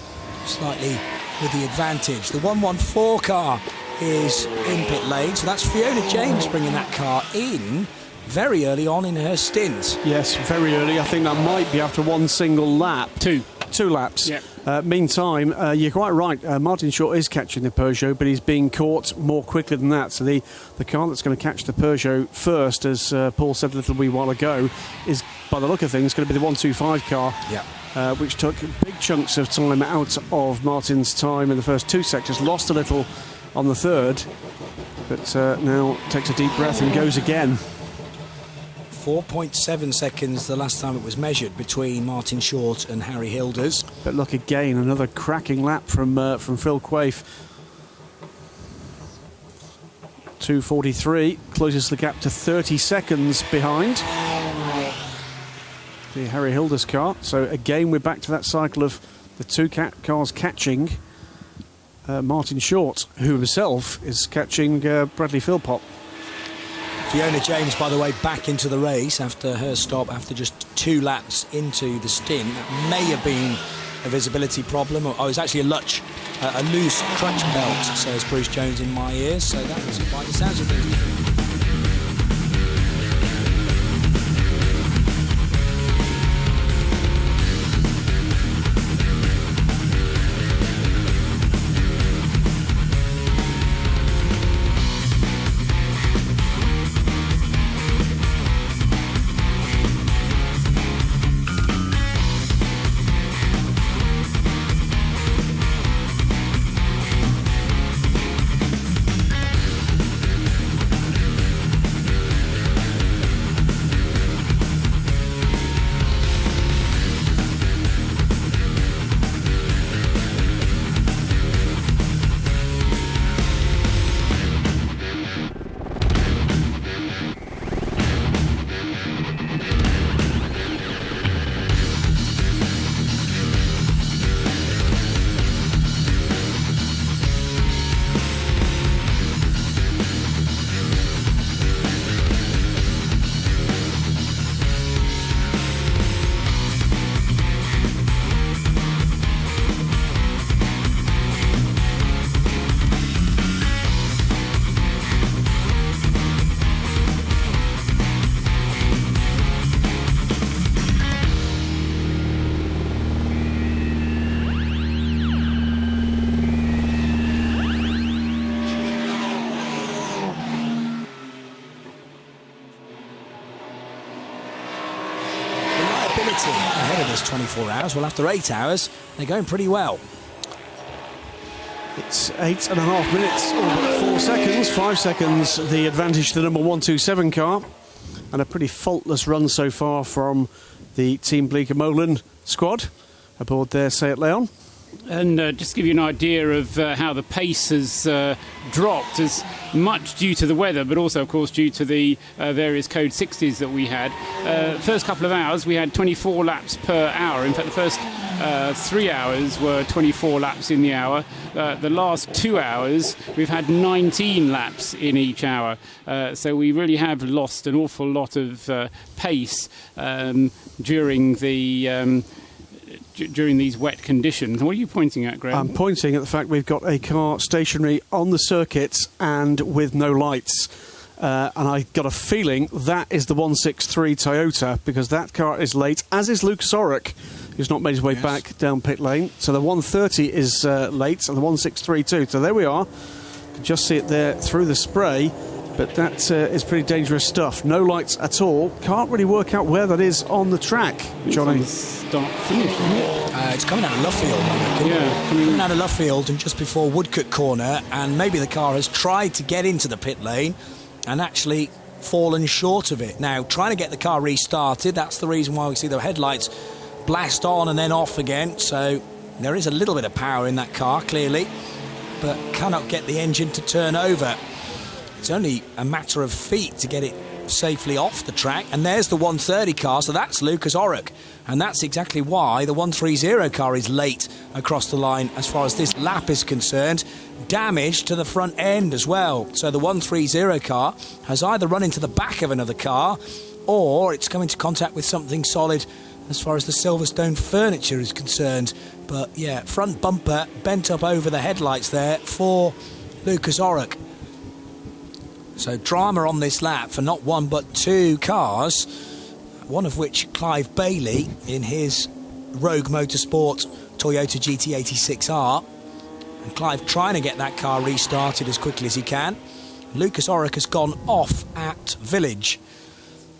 slightly with the advantage. The 114 car is in pit lane, so that's Fiona James bringing that car in very early on in her stint. Yes, very early. I think that might be after one single lap. Two laps. Yep. Meantime, you're quite right. Martin Short is catching the Peugeot, but he's being caught more quickly than that. So the car that's going to catch the Peugeot first, as Paul said a little wee while ago, is, by the look of things, going to be the 125 car. Yeah. Which took big chunks of time out of Martin's time in the first 2 sectors, lost a little on the third, but now takes a deep breath and goes again. 4.7 seconds the last time it was measured between Martin Short and Harry Hilders. But look again, another cracking lap from Phil Quaife. 2:43 closes the gap to 30 seconds behind the Harry Hilders car. So again, we're back to that cycle of the 2 cars catching Martin Short, who himself is catching Bradley Philpott. Fiona James, by the way, back into the race after her stop after just 2 laps into the stint. That may have been a visibility problem, or it was actually a loose crutch belt, says Bruce Jones in my ears. So that was by the sounds of things. just 24 hours. Well, after 8 hours, they're going pretty well. It's 8.5 minutes, or 4 seconds, 5 seconds, the advantage to the number 127 car. And a pretty faultless run so far from the Team Bleecker-Molen squad aboard their Seat Leon. And just to give you an idea of how the pace has dropped, as much due to the weather, but also, of course, due to the various Code 60s that we had. First couple of hours, we had 24 laps per hour. In fact, the first 3 hours were 24 laps in the hour. The last 2 hours, we've had 19 laps in each hour. So we really have lost an awful lot of pace during these wet conditions. What are you pointing at, Graham? I'm pointing at the fact we've got a car stationary on the circuit and with no lights. And I got a feeling that is the 163 Toyota, because that car is late, as is Lucas Orrock, who's not made his way back down pit lane. So the 130 is late, and the 163 too. So there we are. You can just see it there through the spray. But that is pretty dangerous stuff. No lights at all. Can't really work out where that is on the track, Johnny. Start finish, isn't it? It's coming out of Luffield, I reckon. Yeah, coming out of Luffield and just before Woodcote Corner, and maybe the car has tried to get into the pit lane and actually fallen short of it. Now, trying to get the car restarted, that's the reason why we see the headlights blast on and then off again. So there is a little bit of power in that car, clearly, but cannot get the engine to turn over. It's only a matter of feet to get it safely off the track. And there's the 130 car, so that's Lucas Orrock. And that's exactly why the 130 car is late across the line as far as this lap is concerned. Damage to the front end as well. So the 130 car has either run into the back of another car, or it's come into contact with something solid as far as the Silverstone furniture is concerned. But yeah, front bumper bent up over the headlights there for Lucas Orrock. So drama on this lap for not one but two cars, one of which Clive Bailey in his Rogue Motorsport Toyota GT86R. And Clive trying to get that car restarted as quickly as he can. Lucas Orrock has gone off at Village.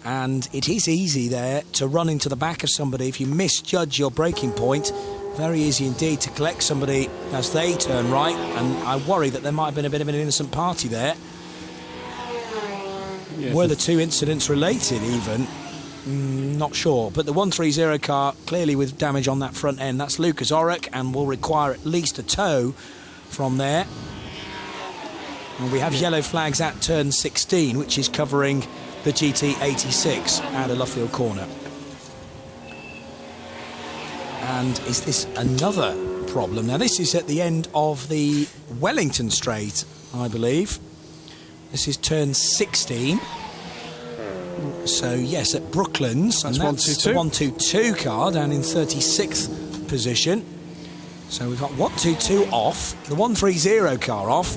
And it is easy there to run into the back of somebody if you misjudge your braking point. Very easy indeed to collect somebody as they turn right. And I worry that there might have been a bit of an innocent party there. Yes, were the two incidents related even? Not sure. But the 130 car, clearly with damage on that front end, that's Lucas Orrock, and will require at least a tow from there. And we have yellow flags at turn 16, which is covering the GT86 out of Luffield Corner. And is this another problem? Now, this is at the end of the Wellington Straight, I believe. This is turn 16. So, yes, at Brooklands. That's and that's 122. the 122 car down in 36th position. So we've got 122 off, the 130 car off,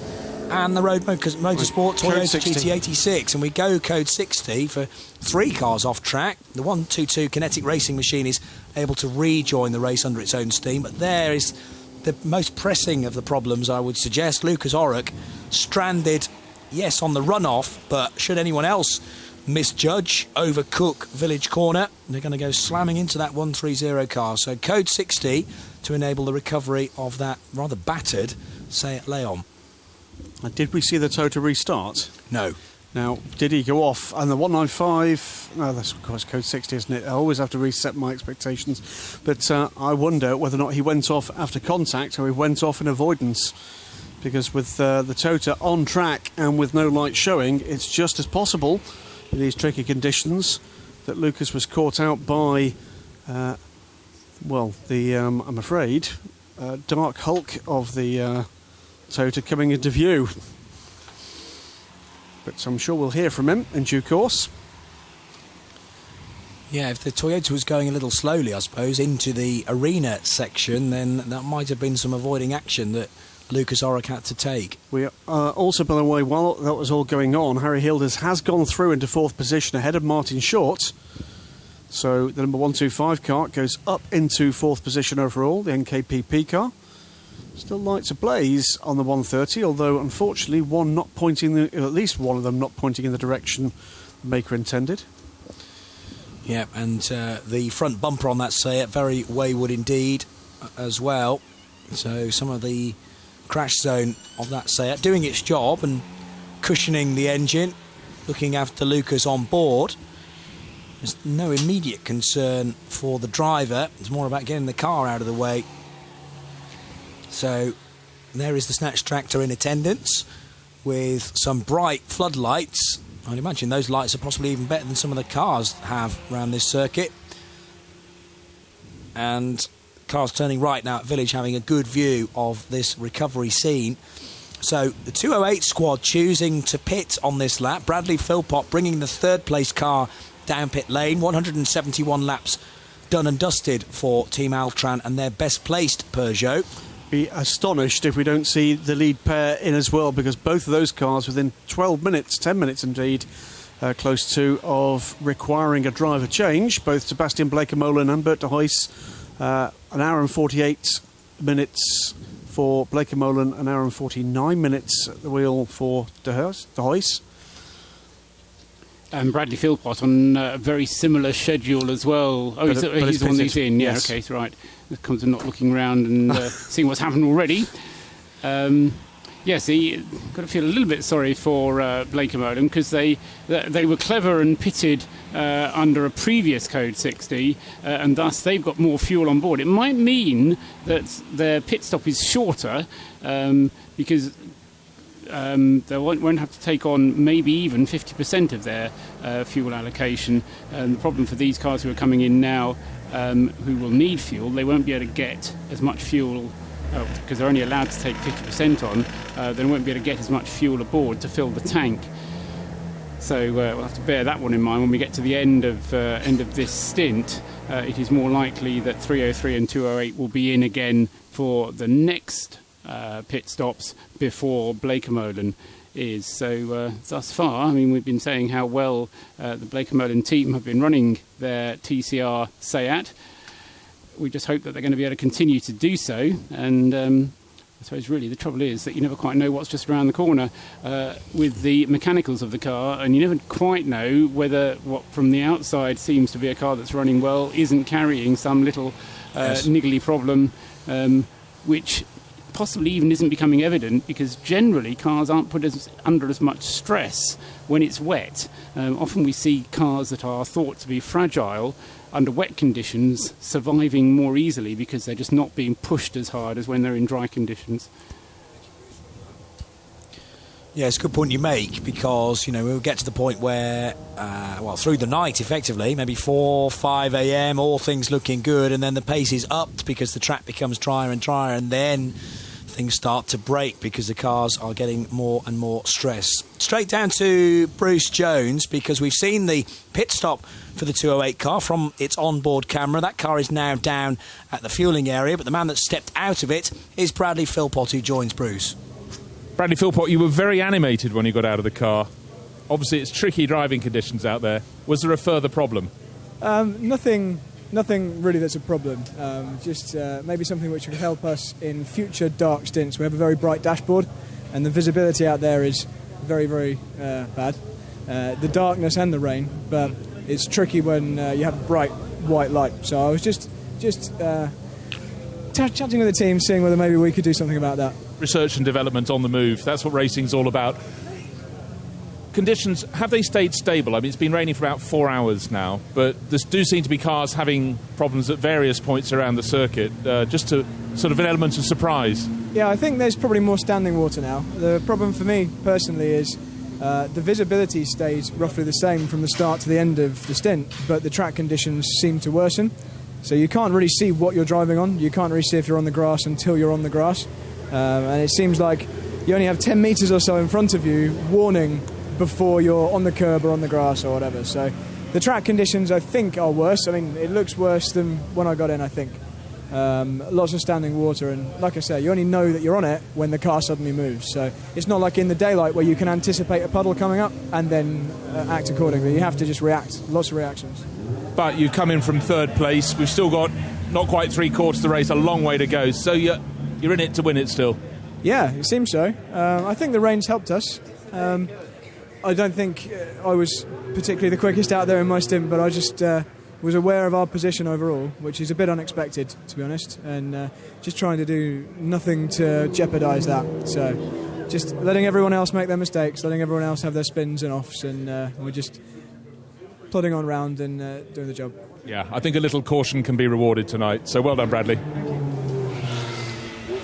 and the Road Motorsport Toyota GT86. And we go code 60 for 3 cars off track. The 122 Kinetic Racing Machine is able to rejoin the race under its own steam. But there is the most pressing of the problems, I would suggest. Lucas Orrock stranded, yes, on the runoff, but should anyone else misjudge over Cook Village Corner, they're going to go slamming into that 130 car. So code 60 to enable the recovery of that rather battered Seat Leon. And did we see the Toyota restart? No. Now, did he go off? And the 195, no, that's of course code 60, isn't it? I always have to reset my expectations. But I wonder whether or not he went off after contact or he went off in avoidance. Because with the Toyota on track and with no light showing, it's just as possible in these tricky conditions that Lucas was caught out by, I'm afraid, dark hulk of the Toyota coming into view. But I'm sure we'll hear from him in due course. Yeah, if the Toyota was going a little slowly, I suppose, into the arena section, then that might have been some avoiding action that Lucas Orrock had to take. We also, by the way, while that was all going on, Harry Hilders has gone through into 4th position ahead of Martin Short. So the number 125 car goes up into 4th position overall, the NKPP car. Still lights ablaze on the 130, although unfortunately at least one of them not pointing in the direction the maker intended. Yeah, and the front bumper on that Seat, very wayward indeed as well. So some of the crash zone of that Seat doing its job and cushioning the engine, looking after Lucas on board. There's no immediate concern for the driver. It's more about getting the car out of the way. So there is the Snatch tractor in attendance with some bright floodlights. I'd imagine those lights are possibly even better than some of the cars have around this circuit. And cars turning right now at Village, having a good view of this recovery scene. So the 208 squad choosing to pit on this lap. Bradley Philpott bringing the third place car down pit lane. 171 laps done and dusted for Team Altran and their best placed Peugeot. Be astonished if we don't see the lead pair in as well, because both of those cars within 12 minutes, 10 minutes indeed, close to, of requiring a driver change. Both Sebastian Bleekemolen and Bert de Huys, an hour and 48 minutes for Bleekemolen, an hour and 49 minutes at the wheel for de Huys. And Bradley Philpott on a very similar schedule as well. Oh, he's the one he's in. Yes. Yeah, okay, so right. It comes to not looking around and seeing what's happened already. Yes, he got to feel a little bit sorry for Bleekemolen, because they were clever and pitted under a previous Code 60, and thus they've got more fuel on board. It might mean that their pit stop is shorter, because they won't have to take on maybe even 50% of their fuel allocation. And the problem for these cars who are coming in now, who will need fuel, they won't be able to get as much fuel, because they're only allowed to take 50% on. They won't be able to get as much fuel aboard to fill the tank. So we'll have to bear that one in mind when we get to the end of this stint. It is more likely that 303 and 208 will be in again for the next pit stops before Bleekemolen is. So thus far, I mean, we've been saying how well the Bleekemolen team have been running their TCR Seat. We just hope that they're going to be able to continue to do so. And I suppose really the trouble is that you never quite know what's just around the corner with the mechanicals of the car, and you never quite know whether what from the outside seems to be a car that's running well isn't carrying some little niggly problem, which possibly even isn't becoming evident, because generally cars aren't put under as much stress when it's wet. Often we see cars that are thought to be fragile under wet conditions surviving more easily because they're just not being pushed as hard as when they're in dry conditions. Yeah, it's a good point you make, because, you know, we'll get to the point where, through the night, effectively, maybe 4, 5 a.m., all things looking good, and then the pace is upped because the track becomes drier and drier, and then things start to break because the cars are getting more and more stress. Straight down to Bruce Jones, because we've seen the pit stop for the 208 car from its onboard camera. That car is now down at the fueling area, but the man that stepped out of it is Bradley Philpott, who joins Bruce. Bradley Philpott, you were very animated when you got out of the car. Obviously, it's tricky driving conditions out there. Was there a further problem? Nothing really that's a problem. Just maybe something which would help us in future dark stints. We have a very bright dashboard, and the visibility out there is very, very bad. The darkness and the rain, but it's tricky when you have a bright white light. So I was just chatting with the team, seeing whether maybe we could do something about that. Research and development on the move. That's what racing's all about. Conditions, have they stayed stable? I mean, it's been raining for about 4 hours now, but there do seem to be cars having problems at various points around the circuit, just to sort of an element of surprise. Yeah, I think there's probably more standing water now. The problem for me personally is the visibility stays roughly the same from the start to the end of the stint, but the track conditions seem to worsen. So you can't really see what you're driving on. You can't really see if you're on the grass until you're on the grass. And it seems like you only have 10 metres or so in front of you warning before you're on the curb or on the grass or whatever. So the track conditions, I think, are worse. I mean, it looks worse than when I got in, I think. Lots of standing water, and like I say, you only know that you're on it when the car suddenly moves. So it's not like in the daylight where you can anticipate a puddle coming up and then act accordingly. You have to just react. Lots of reactions. But you come in from third place. We've still got not quite 3/4 of the race, a long way to go. So you're in it to win it still. Yeah, it seems so. I think the rain's helped us. I don't think I was particularly the quickest out there in my stint, but I just was aware of our position overall, which is a bit unexpected, to be honest, and just trying to do nothing to jeopardise that. So just letting everyone else make their mistakes, letting everyone else have their spins and offs, and we're just plodding on round and doing the job. Yeah, I think a little caution can be rewarded tonight. So well done, Bradley.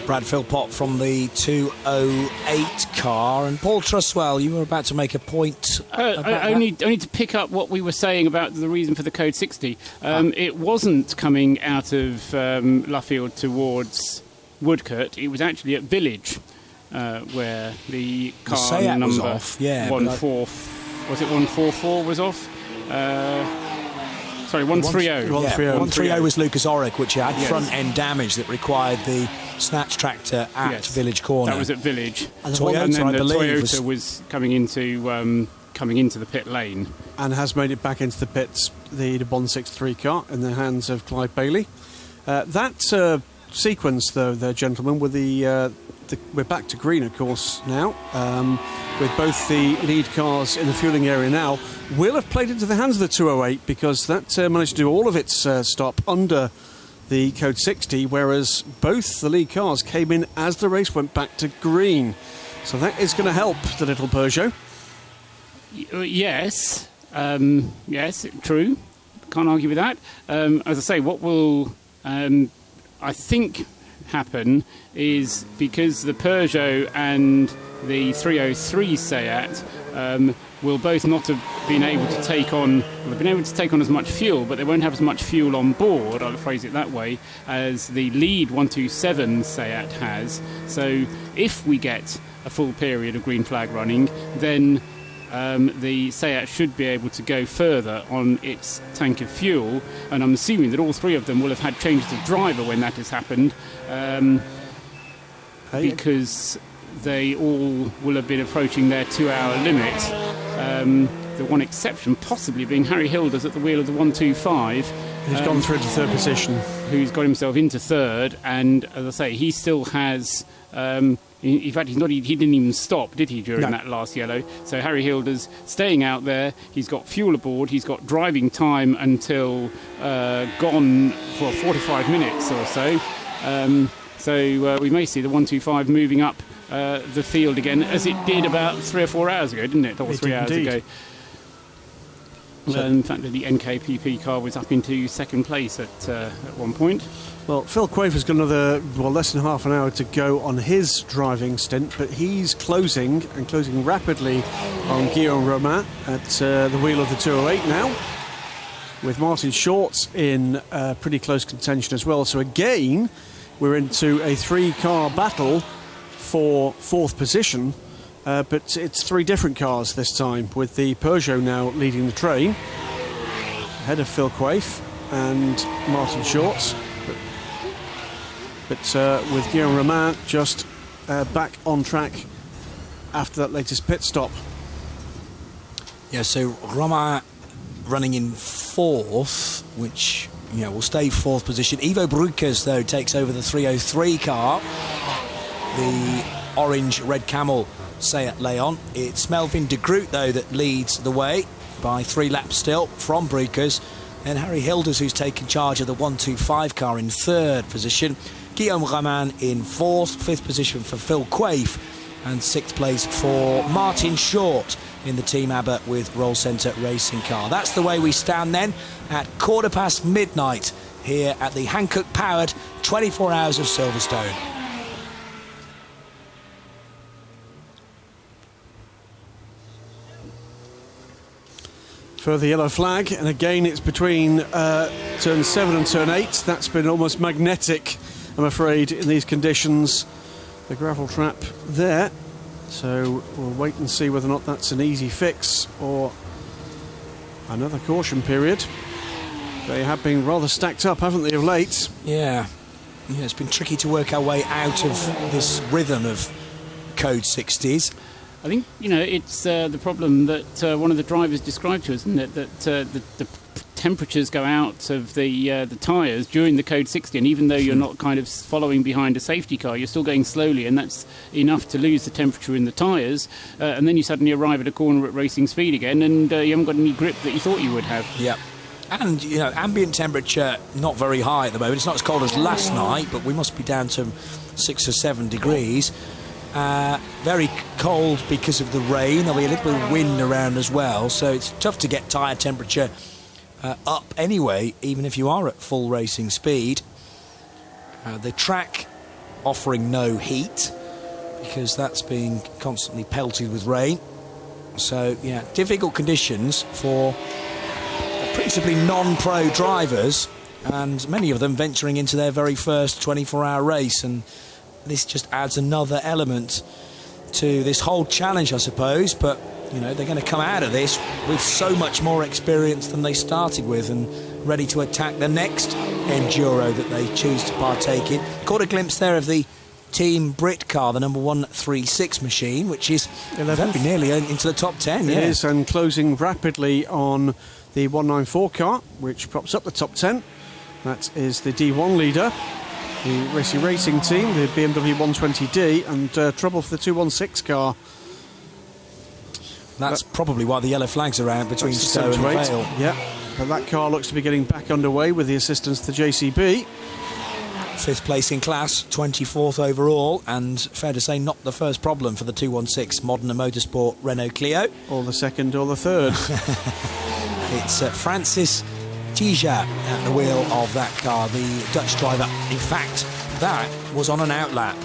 Brad Philpott from the 208 car. And Paul Truswell, you were about to make a point. Only to pick up what we were saying about the reason for the Code 60. It wasn't coming out of Luffield towards Woodcote. It was actually at Village, where the car number was off. Yeah, 144 was off. Sorry, 130. 130 was Lucas Orrick, which had front-end damage that required the snatch tractor at Village Corner. That was at Village. And then the Toyota was coming into the pit lane. And has made it back into the pits, the 163 car, in the hands of Clive Bailey. That sequence, though, gentlemen, with we're back to green, of course, now, with both the lead cars in the fueling area now, will have played into the hands of the 208 because that managed to do all of its stop under the Code 60, whereas both the lead cars came in as the race went back to green. So that is going to help the little Peugeot. Yes, true. Can't argue with that. As I say, what will, I think, happen is because the Peugeot and the 303 Seat will both not have been able to take on, they've been able to take on as much fuel, but they won't have as much fuel on board, I'll phrase it that way, as the lead 127 Seat has. So if we get a full period of green flag running, then the Seat should be able to go further on its tank of fuel, and I'm assuming that all three of them will have had changes of driver when that has happened, because they all will have been approaching their 2-hour limit. The one exception possibly being Harry Hilders at the wheel of the 125. Who's gone through to third position. Who's got himself into third, and as I say, he still has... in fact, he didn't even stop, did he, during that last yellow? So Harry Hilders staying out there. He's got fuel aboard. He's got driving time until gone for 45 minutes or so. So we may see the 125 moving up the field again, as it did about 3 or 4 hours ago, didn't it? Or 3 hours ago. In fact, the NKPP car was up into second place at one point. Well, Phil Quaver's got another, less than half an hour to go on his driving stint, but he's closing rapidly on Guillaume Romain at the wheel of the 208 now, with Martin Short in pretty close contention as well. So again, we're into a 3-car battle for 4th position, but it's 3 different cars this time, with the Peugeot now leading the train, ahead of Phil Quaife and Martin Short. But with Guillaume Romain just back on track after that latest pit stop. Yeah, so Romain running in 4th, which will stay 4th position. Ivo Bruckers, though, takes over the 303 car, the orange Red Camel Seat Leon. It's Melvin de Groot, though, that leads the way by 3 laps still from Bruckers. And Harry Hilders, who's taken charge of the 125 car, in 3rd position. Guillaume Romain in 4th, 5th position for Phil Quaife, and 6th place for Martin Short in the Team Abbott with Roll Centre racing car. That's the way we stand then at midnight here at the Hankook powered 24 Hours of Silverstone. For the yellow flag, and again it's between turn 7 and turn 8. That's been almost magnetic, I'm afraid, in these conditions. The gravel trap there. So we'll wait and see whether or not that's an easy fix or another caution period. They have been rather stacked up, haven't they, of late? Yeah, it's been tricky to work our way out of this rhythm of Code 60s. I think, it's the problem that one of the drivers described to us, isn't it? That the temperatures go out of the tyres during the Code 60, and even though you're not kind of following behind a safety car, you're still going slowly, and that's enough to lose the temperature in the tyres, and then you suddenly arrive at a corner at racing speed again, and you haven't got any grip that you thought you would have. Yeah. And, you know, ambient temperature not very high at the moment. It's not as cold as last night, but we must be down to 6 or 7 degrees. Very cold because of the rain. There'll be a little bit of wind around as well, so it's tough to get tyre temperature up anyway, even if you are at full racing speed. The track offering no heat because that's being constantly pelted with rain. So, yeah, difficult conditions for principally non-pro drivers, and many of them venturing into their very first 24-hour race, and this just adds another element to this whole challenge, I suppose. But, you know, they're going to come out of this with so much more experience than they started with and ready to attack the next enduro that they choose to partake in. Caught a glimpse there of the Team Brit car, the number 136 machine, which is very nearly into the top 10. It is, and closing rapidly on the 194 car, which props up the top 10. That is the D1 leader, the Racing team, the BMW 120D, and trouble for the 216 car. That's probably why the yellow flags are out between Stowe and Vale. Yeah, but that car looks to be getting back underway with the assistance of the JCB. 5th place in class, 24th overall, and fair to say not the first problem for the 216 Modena Motorsport Renault Clio. Or the second or the third. It's Francis Tija at the wheel of that car, the Dutch driver. In fact, that was on an outlap.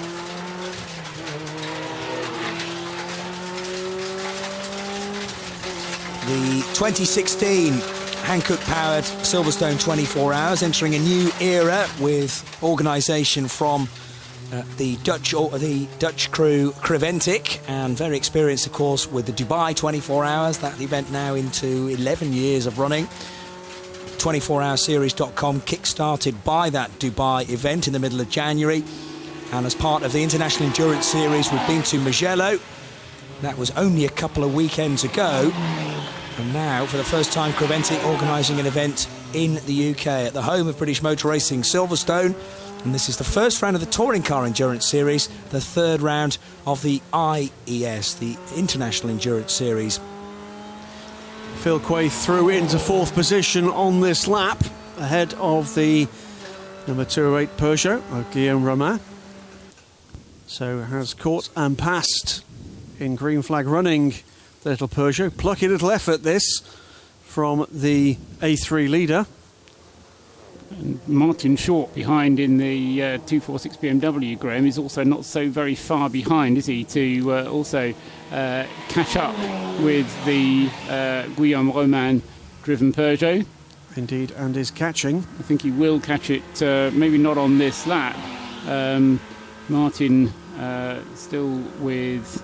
The 2016 Hankook-powered Silverstone 24 Hours entering a new era with organisation from the Dutch crew Creventic, and very experienced, of course, with the Dubai 24 Hours. That event now into 11 years of running. 24hourseries.com kick-started by that Dubai event in the middle of January, and as part of the International Endurance Series we've been to Mugello. That was only a couple of weekends ago. And now, for the first time, Creventic organising an event in the UK at the home of British motor racing, Silverstone. And this is the first round of the Touring Car Endurance Series, the third round of the IES, the International Endurance Series. Phil Quay through into 4th position on this lap, ahead of the number 208 Peugeot of Guillaume Romain. So has caught and passed in green flag running the little Peugeot. Plucky little effort this from the A3 leader. And Martin Short behind in the 246 BMW, Graham, is also not so very far behind, is he, to also catch up with the Guillaume Romain driven Peugeot. Indeed, and is catching. I think he will catch it, maybe not on this lap. Martin still with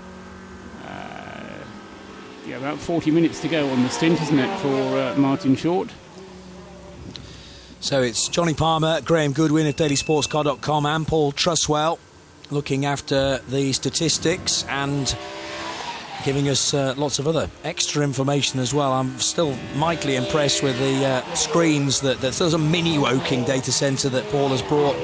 about 40 minutes to go on the stint, isn't it, for Martin Short? So it's Johnny Palmer, Graham Goodwin of dailysportscar.com, and Paul Truswell looking after the statistics and giving us lots of other extra information as well. I'm still mightily impressed with the screens that there's a mini Woking data centre that Paul has brought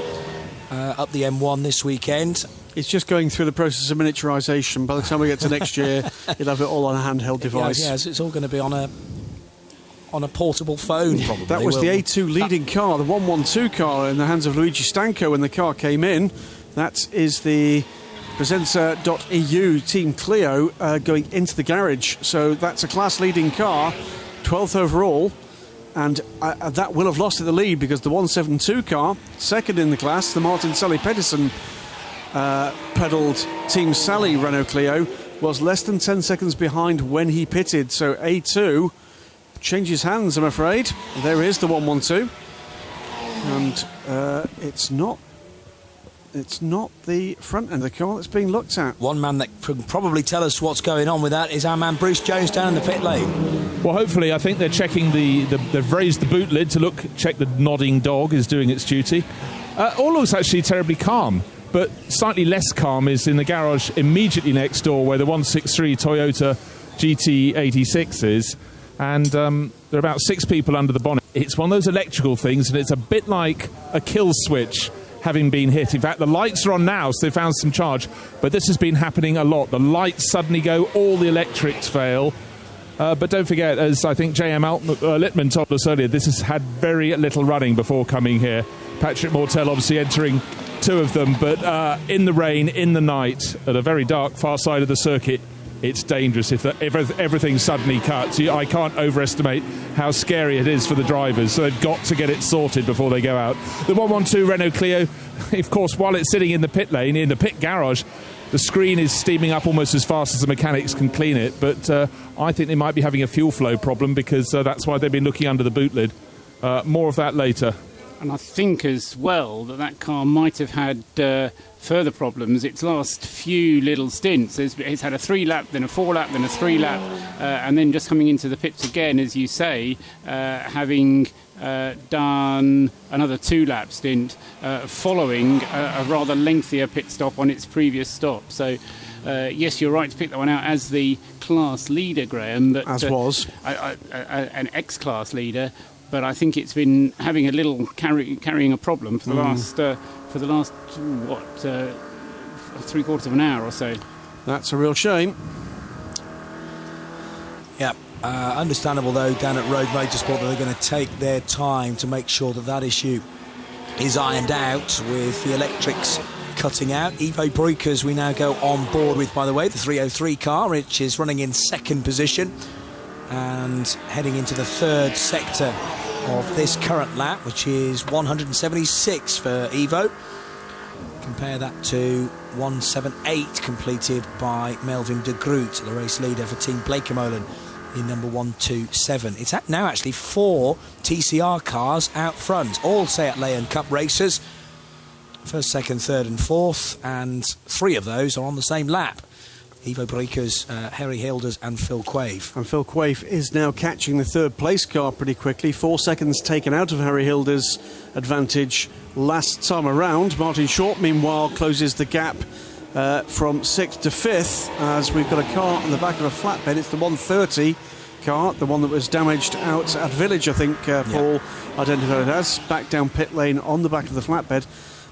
up the M1 this weekend. It's just going through the process of miniaturisation. By the time we get to next year, you'll have it all on a handheld device. Yes, it's all going to be on a portable phone, probably. That was the A2 leading car, the 112 car in the hands of Luigi Stanco when the car came in. That is the Presenter.eu Team Clio going into the garage. So that's a class-leading car, 12th overall. And that will have lost the lead because the 172 car, second in the class, the Martin Sally Pedersen pedalled Team Sally Renault Clio, was less than 10 seconds behind when he pitted. So A2 changes hands, I'm afraid. There is the 112. And it's not the front end of the car that's being looked at. One man that can probably tell us what's going on with that is our man Bruce Jones down in the pit lane. Well, hopefully, I think they're checking they've raised the boot lid to check the nodding dog is doing its duty. All looks actually terribly calm, but slightly less calm is in the garage immediately next door where the 163 Toyota GT86 is. And there are about 6 people under the bonnet. It's one of those electrical things, and it's a bit like a kill switch having been hit. In fact, the lights are on now, so they found some charge. But this has been happening a lot. The lights suddenly go, all the electrics fail. But don't forget, as I think J.M. Littman told us earlier, this has had very little running before coming here. Patrick Mortel obviously entering 2 of them, but in the rain, in the night, at a very dark far side of the circuit, it's dangerous if everything suddenly cuts. I can't overestimate how scary it is for the drivers, so they've got to get it sorted before they go out. The 112 Renault Clio, of course, while it's sitting in the pit lane, in the pit garage, the screen is steaming up almost as fast as the mechanics can clean it, but I think they might be having a fuel flow problem, because that's why they've been looking under the boot lid. More of that later. And I think as well that car might have had further problems. Its last few little stints, it's had a 3-lap, then a 4-lap, then a 3-lap, and then just coming into the pits again, as you say, having done another 2-lap stint following a rather lengthier pit stop on its previous stop. So yes, you're right to pick that one out as the class leader, Graham. But, as was. An ex-class leader. But I think it's been having a little carrying a problem for the last 3/4 of an hour or so. That's a real shame. Yeah, understandable though down at Road Motorsport that they're going to take their time to make sure that issue is ironed out with the electrics cutting out. Ivo Breukers we now go on board with, by the way, the 303 car, which is running in 2nd position and heading into the 3rd sector of this current lap, which is 176 for Ivo. Compare that to 178 completed by Melvin de Groot, the race leader for Team Blekemolen in number 127. It's now actually 4 TCR cars out front, all Seat Leon Cup racers, 1st, 2nd, 3rd and 4th, and 3 of those are on the same lap. Ivo Breukers, Harry Hilders and Phil Quaife. And Phil Quaife is now catching the 3rd place car pretty quickly. 4 seconds taken out of Harry Hilders' advantage last time around. Martin Short, meanwhile, closes the gap from 6th to 5th, as we've got a car on the back of a flatbed. It's the 130 car, the one that was damaged out at Village, I think Paul identified it as, back down pit lane on the back of the flatbed.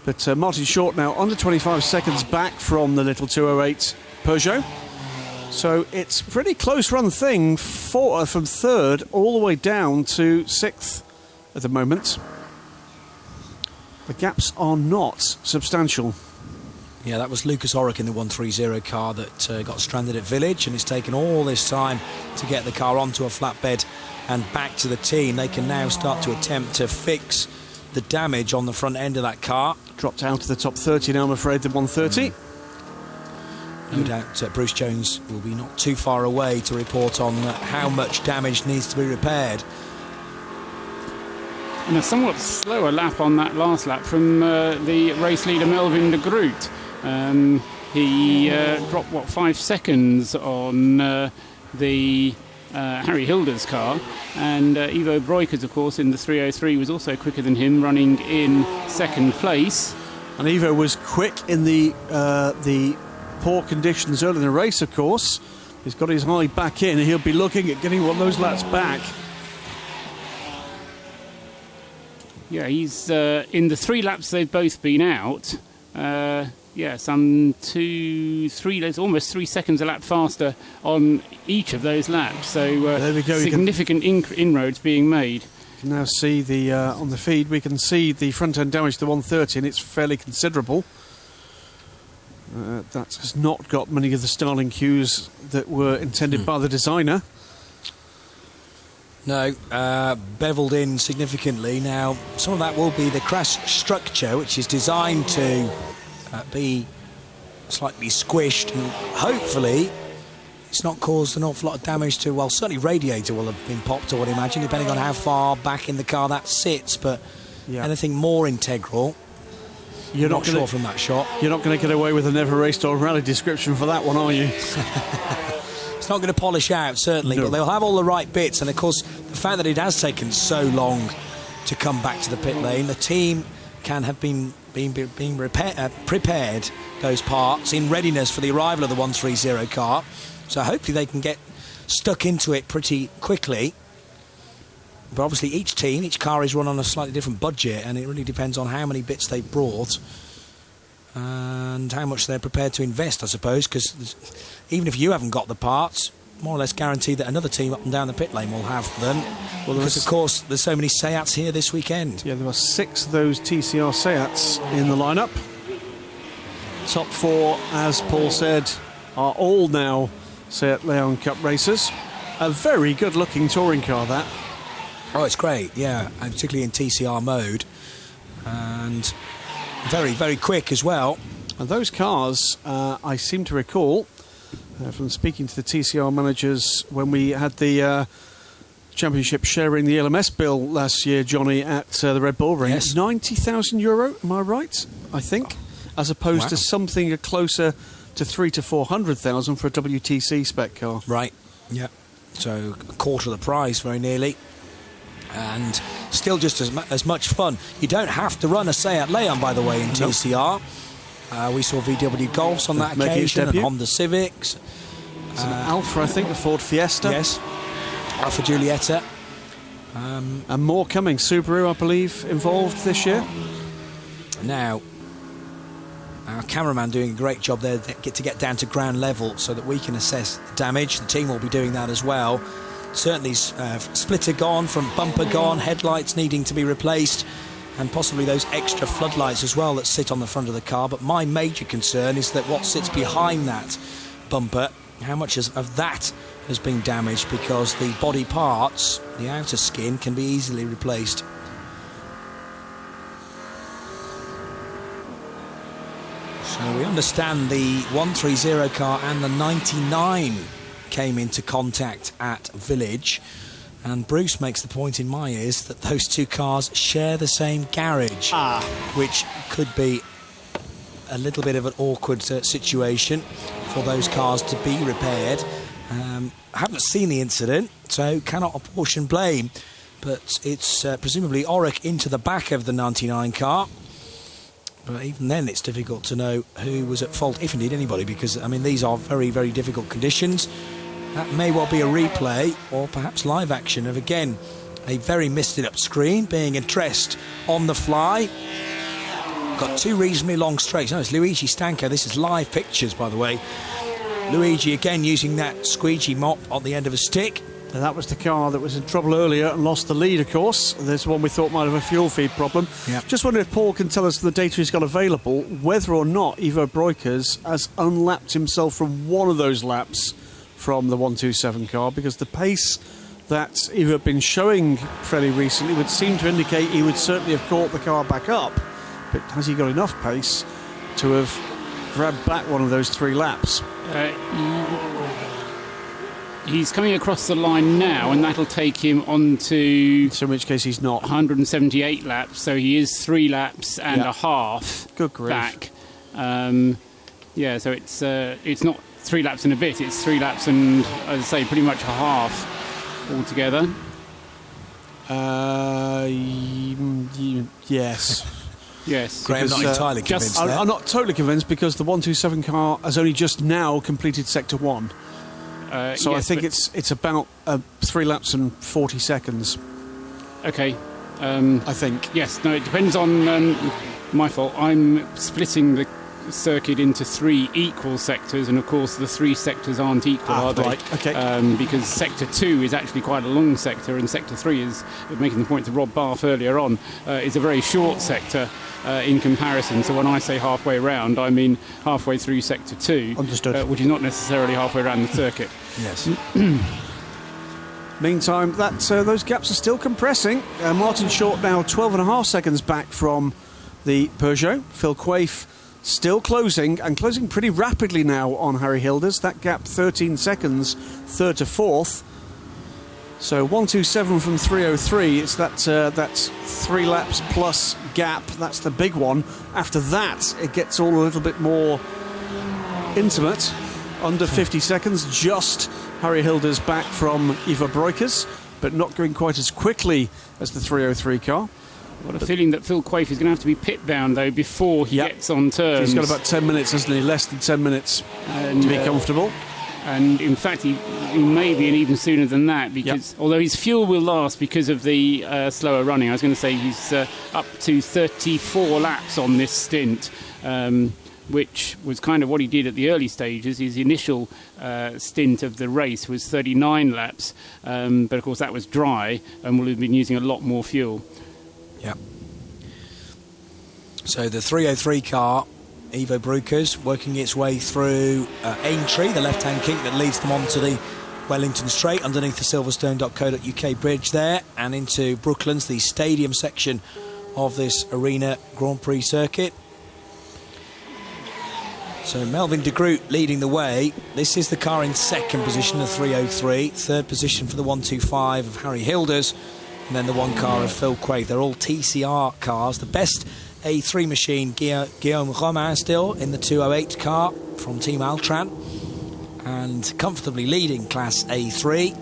But Martin Short now under 25 seconds back from the little 208 Peugeot. So it's a pretty close run thing from 3rd all the way down to 6th at the moment. The gaps are not substantial. Yeah, that was Lucas Orrick in the 130 car that got stranded at Village, and it's taken all this time to get the car onto a flatbed and back to the team. They can now start to attempt to fix the damage on the front end of that car. Dropped out of the top 30 now, I'm afraid, the 130. No doubt Bruce Jones will be not too far away to report on how much damage needs to be repaired. And a somewhat slower lap on that last lap from the race leader Melvin de Groot. He dropped, 5 seconds on the Harry Hilders car, and Ivo Breukers, of course, in the 303 was also quicker than him, running in 2nd place. And Ivo was quick in the poor conditions early in the race, of course. He's got his eye back in, and he'll be looking at getting one of those laps back. Yeah, he's in the 3 laps they've both been out. Some 2-3, almost 3 seconds a lap faster on each of those laps. So there we go. Significant inroads being made. You can now see the on the feed. We can see the front end damage to 130, and it's fairly considerable. That has not got many of the styling cues that were intended by the designer. No, beveled in significantly. Now, some of that will be the crash structure, which is designed to be slightly squished, and hopefully it's not caused an awful lot of damage to, well, certainly radiator will have been popped, I would imagine, depending on how far back in the car that sits, but anything more integral, you're not sure from that shot. You're not going to get away with a never raced or rally description for that one, are you? It's not going to polish out, certainly, but they'll have all the right bits. And of course, the fact that it has taken so long to come back to the pit lane, the team can have been prepared those parts in readiness for the arrival of the 130 car. So hopefully they can get stuck into it pretty quickly. But obviously each car is run on a slightly different budget, and it really depends on how many bits they've brought and how much they're prepared to invest, I suppose, because even if you haven't got the parts, more or less guaranteed that another team up and down the pit lane will have them. Well, because, of course, there's so many Seats here this weekend. Yeah, there are 6 of those TCR Seats in the lineup. Top 4, as Paul said, are all now Seat Leon Cup racers. A very good-looking touring car, that. Oh, it's great, yeah, and particularly in TCR mode. And very, very quick as well. And those cars, I seem to recall, from speaking to the TCR managers when we had the championship sharing the LMS bill last year, Johnny, at the Red Bull Ring. Yes. €90,000, am I right? I think, as opposed to something closer to 300,000 to 400,000 for a WTC spec car. Right, yeah. So a quarter of the price, very nearly. And still just as much fun. You don't have to run a Seat Leon, by the way, in TCR. We saw VW Golfs on that occasion, and Honda Civics. It's an Alfa, I think, the Ford Fiesta. Yes, Alfa Giulietta. And more coming. Subaru, I believe, involved this year. Now, our cameraman doing a great job there to get down to ground level so that we can assess damage. The team will be doing that as well. Certainly splitter gone, front bumper gone, headlights needing to be replaced, and possibly those extra floodlights as well that sit on the front of the car. But my major concern is that what sits behind that bumper, how much of that has been damaged, because the body parts, the outer skin, can be easily replaced. So we understand the 130 car and the 99 came into contact at Village. And Bruce makes the point in my ears that those two cars share the same garage, which could be a little bit of an awkward situation for those cars to be repaired. I haven't seen the incident, so cannot apportion blame, but it's presumably Oric into the back of the 99 car. But even then, it's difficult to know who was at fault, if indeed anybody, because, I mean, these are very, very difficult conditions. That may well be a replay or perhaps live action of, again, a very misted up screen being addressed on the fly. Got 2 reasonably long straights. No, it's Luigi Stanco. This is live pictures, by the way. Luigi again using that squeegee mop on the end of a stick. And that was the car that was in trouble earlier and lost the lead, of course. There's one we thought might have a fuel feed problem. Yep. Just wondering if Paul can tell us the data he's got available, whether or not Ivo Breukers has unlapped himself from one of those laps from the 127 car, because the pace that Ivo had been showing fairly recently would seem to indicate he would certainly have caught the car back up. But has he got enough pace to have grabbed back one of those 3 laps? He's coming across the line now, and that'll take him on to... So in which case he's not. 178 laps, so he is 3 laps and a half Good grief. back. So it's not 3 laps and a bit, it's 3 laps and, as I say, pretty much a half altogether. Yes. Yes. Graham's not entirely convinced there. I'm not totally convinced, because the 127 car has only just now completed Sector 1. So I think it's about 3 laps and 40 seconds. Okay. I think. Yes, no, it depends on my fault. I'm splitting the circuit into 3 equal sectors, and of course the 3 sectors aren't equal, are they? Right, okay. Because Sector 2 is actually quite a long sector, and Sector 3 is, making the point to Rob Barth earlier on, is a very short sector in comparison. So when I say halfway round, I mean halfway through Sector 2. Understood. Which is not necessarily halfway around the circuit. Yes. Meantime, those gaps are still compressing. Martin Short now 12.5 seconds back from the Peugeot. Phil Quaife still closing, and closing pretty rapidly now on Harry Hilders. That gap 13 seconds, 3rd to 4th. So 127 from 303. It's that 3 laps plus gap. That's the big one. After that, it gets all a little bit more intimate. Under 50 seconds, just Harry Hilders back from Ivo Breukers, but not going quite as quickly as the 303 car. I've got a feeling that Phil Quaife is going to have to be pit bound, though, before he gets on turns. He's got about 10 minutes, hasn't he? Less than 10 minutes to be comfortable. And in fact, he may be, and even sooner than that, because although his fuel will last because of the slower running, I was going to say he's up to 34 laps on this stint. which was kind of what he did at the early stages. His initial stint of the race was 39 laps, but of course that was dry and will have been using a lot more fuel. Yeah. So the 303 car, Ivo Brukers, working its way through Aintree, the left-hand kink that leads them onto the Wellington Straight underneath the silverstone.co.uk bridge there, and into Brooklands, the stadium section of this arena Grand Prix circuit. So Melvin de Groot leading the way. This is the car in second position, the 303. Third position for the 125 of Harry Hilders, and then the one car of Phil Quaid. They're all TCR cars. The best A3 machine, Guillaume Romain, still in the 208 car from Team Altran, and comfortably leading Class A3,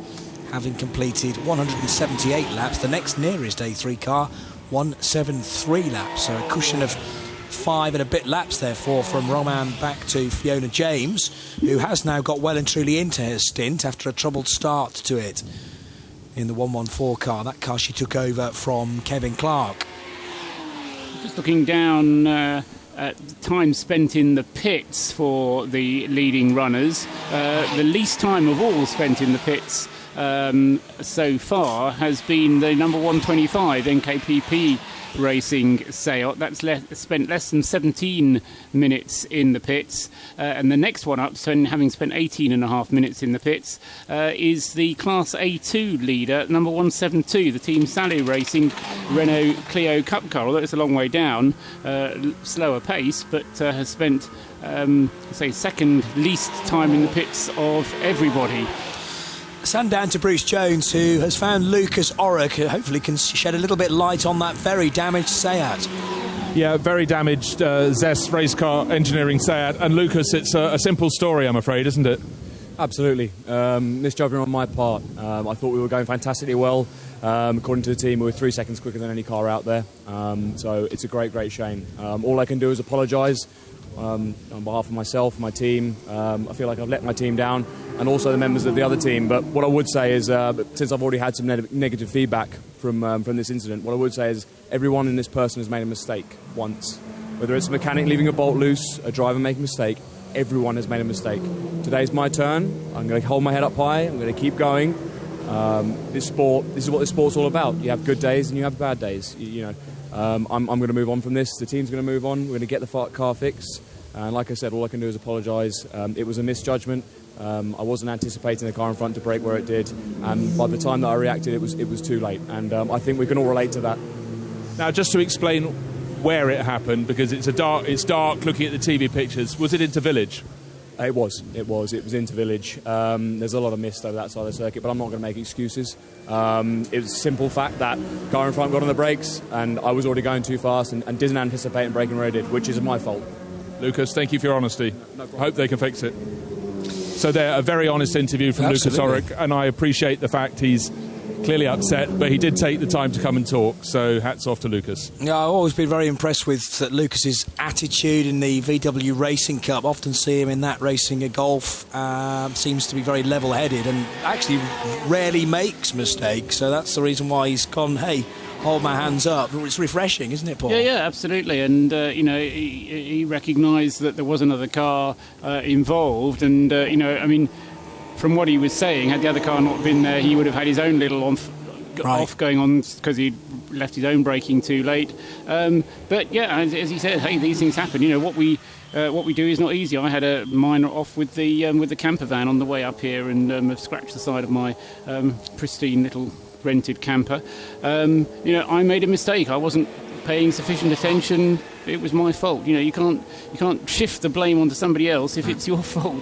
having completed 178 laps. The next nearest A3 car, 173 laps, so a cushion of 5 and a bit laps, therefore, from Romain back to Fiona James, who has now got well and truly into her stint after a troubled start to it in the 114 car. That car she took over from Kevin Clark. Just looking down at time spent in the pits for the leading runners, the least time of all spent in the pits so far has been the number 125 NKPP Racing Seat. That's spent less than 17 minutes in the pits, and the next one up, having spent 18 and a half minutes in the pits, is the Class A2 leader, number 172, the Team Sally Racing Renault Clio Cup car, although it's a long way down, slower pace, but has spent second least time in the pits of everybody. Stand down to Bruce Jones, who has found Lucas Orrock, who hopefully can shed a little bit light on that very damaged Seat. Yeah, very damaged Zest race car engineering Seat. And Lucas, it's a simple story, I'm afraid, isn't it? Absolutely. Misjudgment on my part. I thought we were going fantastically well. According to the team, we were 3 seconds quicker than any car out there. So it's a great, great shame. All I can do is apologise on behalf of myself, my team. I feel like I've let my team down, and also the members of the other team. But what I would say is, since I've already had some negative feedback from this incident, what I would say is everyone in this person has made a mistake once. Whether it's a mechanic leaving a bolt loose, a driver making a mistake, everyone has made a mistake. Today's my turn. I'm going to hold my head up high. I'm going to keep going. This is what this sport's all about. You have good days and you have bad days. I'm going to move on from this. The team's going to move on. We're going to get the car fixed. And like I said, all I can do is apologise. It was a misjudgment. I wasn't anticipating the car in front to brake where it did. And by the time that I reacted, it was too late. And I think we can all relate to that. Now, just to explain where it happened, because it's dark looking at the TV pictures. Was it into Village? It was into Village. There's a lot of mist over that side of the circuit, but I'm not going to make excuses. It was a simple fact that car in front got on the brakes, and I was already going too fast and didn't anticipate braking where I did, which is my fault. Lucas, thank you for your honesty. No problem. Hope they can fix it. So a very honest interview from Lucas Orrock, and I appreciate the fact he's clearly upset, but he did take the time to come and talk, so hats off to Lucas. Yeah, I've always been very impressed with Lucas's attitude in the VW Racing Cup. Often see him in that racing a golf. Seems to be very level-headed and actually rarely makes mistakes, so that's the reason why he's gone, hey, hold my hands up. It's refreshing, isn't it, Paul? Yeah, absolutely. And, he recognised that there was another car involved. And, from what he was saying, had the other car not been there, he would have had his own little off going on because he'd left his own braking too late. But, yeah, as he said, hey, these things happen. What we do is not easy. I had a minor off with the camper van on the way up here and have scratched the side of my pristine little rented camper. I made a mistake. I wasn't paying sufficient attention. It was my fault. You can't shift the blame onto somebody else if it's your fault.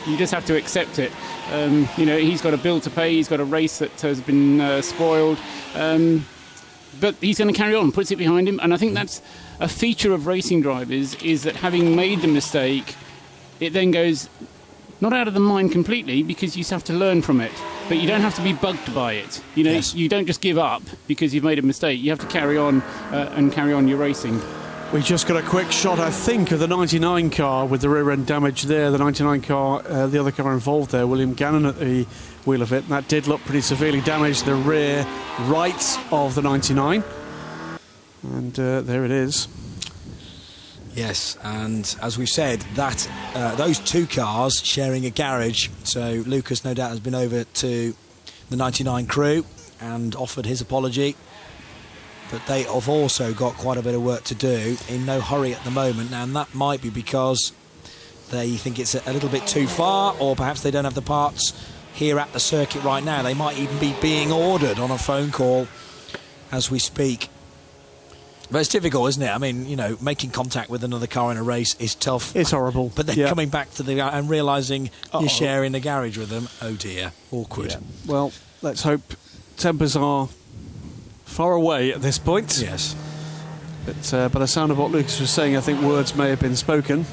You just have to accept it. He's got a bill to pay. He's got a race that has been spoiled. But he's going to carry on, puts it behind him. And I think that's a feature of racing drivers, is that having made the mistake, it then goes not out of the mind completely, because you have to learn from it. But you don't have to be bugged by it. Yes. You don't just give up because you've made a mistake. You have to carry on and carry on your racing. We just got a quick shot, I think, of the 99 car with the rear end damage there. The 99 car, the other car involved there, William Gannon at the wheel of it. And that did look pretty severely damaged, the rear right of the 99. And there it is. Yes, and as we've said, that those two cars sharing a garage, so Lucas no doubt has been over to the 99 crew and offered his apology, but they have also got quite a bit of work to do, in no hurry at the moment, and that might be because they think it's a little bit too far, or perhaps they don't have the parts here at the circuit right now. They might even be being ordered on a phone call as we speak. But it's difficult, isn't it? I mean, you know, making contact with another car in a race is tough. It's horrible. But then coming back to and realising you're sharing a garage with them, oh dear, awkward. Yeah. Well, let's hope tempers are far away at this point. Yes. But by the sound of what Lucas was saying, I think words may have been spoken.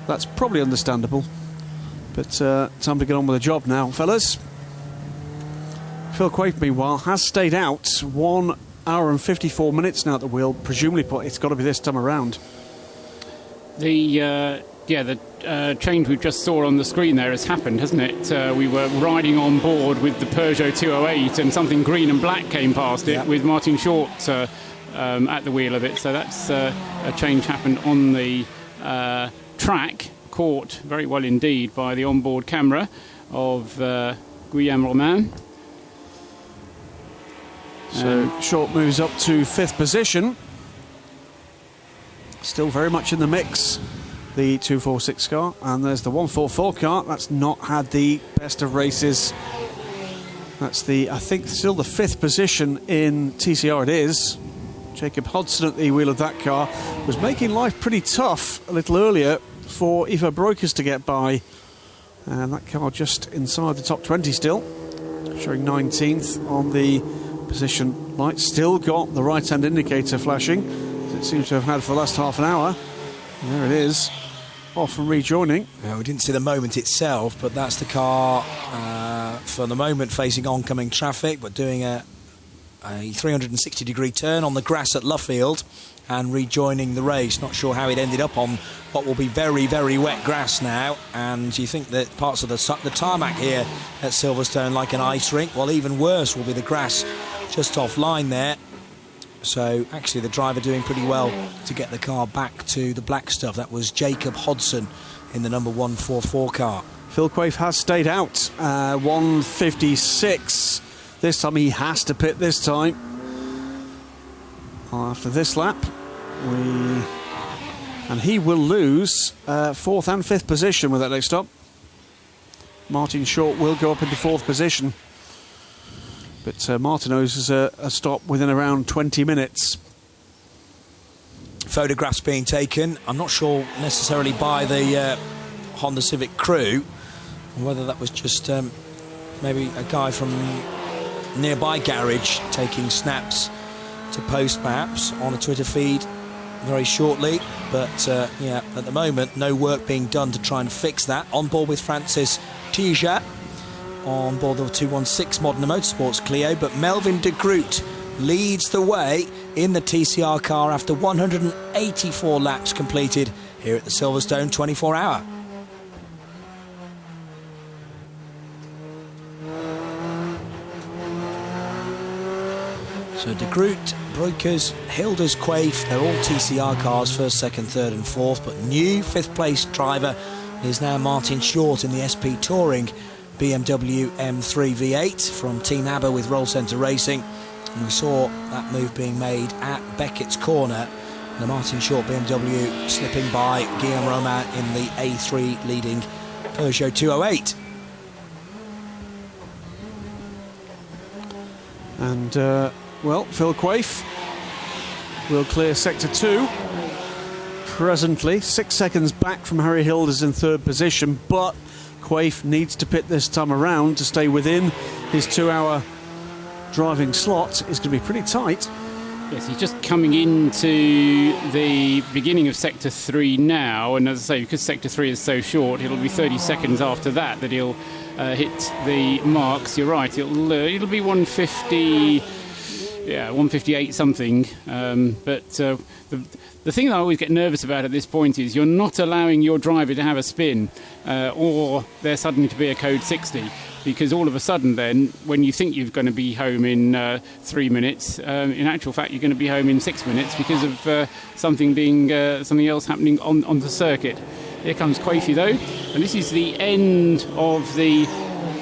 That's probably understandable. But time to get on with the job now, fellas. Phil Quaife, meanwhile, has stayed out 1 hour and 54 minutes now at the wheel, presumably, but it's got to be this time around. The change we just saw on the screen there has happened, hasn't it? We were riding on board with the Peugeot 208 and something green and black came past it with Martin Short at the wheel of it. So that's a change happened on the track, caught very well indeed by the onboard camera of Guillaume Romain. So Short moves up to 5th position. Still very much in the mix, the 246 car. And there's the 144 car. That's not had the best of races. That's I think, still the 5th position in TCR it is. Jacob Hodgson at the wheel of that car was making life pretty tough a little earlier for Ivo Brokers to get by. And that car just inside the top 20 still, showing 19th on the position light. Still got the right hand indicator flashing, as it seems to have had for the last half an hour. And there it is, off and rejoining. We didn't see the moment itself, but that's the car for the moment facing oncoming traffic, but doing a 360 degree turn on the grass at Luffield and rejoining the race. Not sure how it ended up on what will be very, very wet grass now, and you think that parts of the tarmac here at Silverstone like an ice rink. Well, even worse will be the grass just offline there. So actually the driver doing pretty well to get the car back to the black stuff. That was Jacob Hodgson in the number 144 car. Phil Quaife has stayed out, 156. This time he has to pit this time. After this lap, and he will lose 4th and 5th position with that next stop. Martin Short will go up into 4th position. But Martin owes us a stop within around 20 minutes. Photographs being taken. I'm not sure necessarily by the Honda Civic crew, whether that was just maybe a guy from nearby garage taking snaps to post perhaps on a Twitter feed very shortly. But yeah, at the moment no work being done to try and fix that. On board with Francis Tija on board the 216 Modern Motorsports Clio, but Melvin de Groot leads the way in the TCR car after 184 laps completed here at the Silverstone 24 Hour. So de Groot, Brokers, Hilders, Quaife, they're all TCR cars, 1st, 2nd, 3rd and 4th, but new 5th place driver is now Martin Short in the SP Touring BMW M3 V8 from Team ABBA with Roll Centre Racing. And we saw that move being made at Beckett's Corner. The Martin Short BMW slipping by Guillaume Romain in the A3 leading Peugeot 208. And, well, Phil Quaife will clear Sector 2. Presently, 6 seconds back from Harry Hilders in 3rd position, but Quaife needs to pit this time around to stay within his 2-hour driving slot. It's going to be pretty tight. Yes, he's just coming into the beginning of Sector 3 now, and as I say, because Sector 3 is so short, it'll be 30 seconds after that he'll hit the marks. You're right, it'll be 150. 158 something. But the thing that I always get nervous about at this point is you're not allowing your driver to have a spin, or there suddenly to be a code 60. Because all of a sudden then, when you think you're going to be home in 3 minutes, in actual fact you're going to be home in 6 minutes because of something else happening on the circuit. Here comes Quaife though, and this is the end of the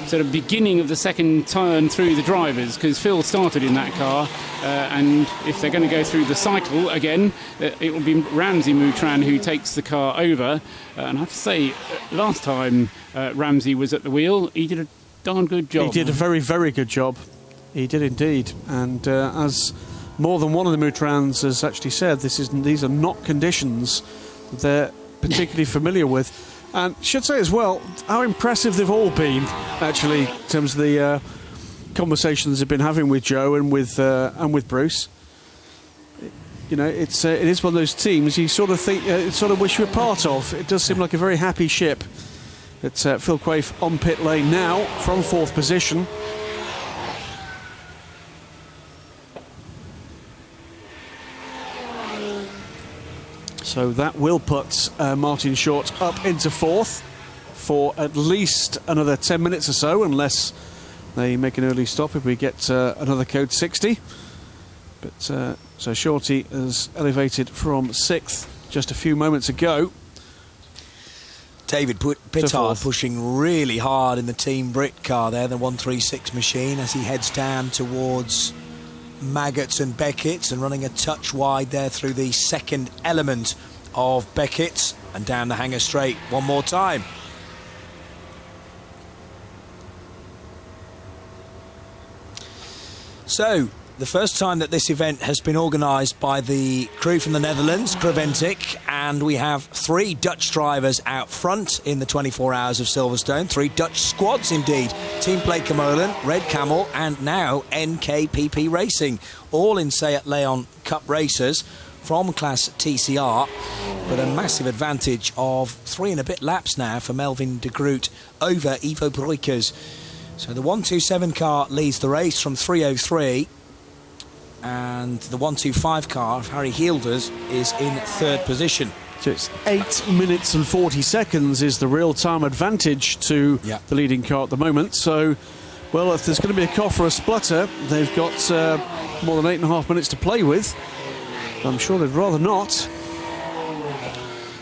sort of beginning of the second turn through the drivers, because Phil started in that car, and if they're going to go through the cycle again, it will be Ramsey Moutran who takes the car over. And I have to say, last time Ramsey was at the wheel, he did a darn good job. He did a very, very good job. He did indeed. And as more than one of the Moutrans has actually said, these are not conditions they're particularly familiar with. And should say as well how impressive they've all been, actually, in terms of the conversations they've been having with Joe and with Bruce. You know, it is one of those teams you sort of wish you were part of. It does seem like a very happy ship. It's Phil Quaife on pit lane now from 4th position. So that will put Martin Short up into 4th for at least another 10 minutes or so, unless they make an early stop if we get another code 60. But so Shorty has elevated from 6th just a few moments ago. David Pittard pushing really hard in the Team Brit car there, the 136 machine, as he heads down towards Maggots and Beckett, and running a touch wide there through the second element of Beckett and down the Hanger Straight one more time. So, the first time that this event has been organised by the crew from the Netherlands, Creventic, and we have 3 Dutch drivers out front in the 24 Hours of Silverstone, 3 Dutch squads indeed, Team Pleekemolen, Red Camel, and now NKPP Racing, all in Seat Leon Cup racers from Class TCR, but a massive advantage of 3 and a bit laps now for Melvin de Groot over Ivo Breukers. So the 127 car leads the race from 3:03. And the 125 car of Harry Heilders is in 3rd position. So it's 8 minutes and 40 seconds is the real-time advantage to the leading car at the moment. So, well, if there's going to be a cough or a splutter, they've got more than 8.5 minutes to play with. I'm sure they'd rather not.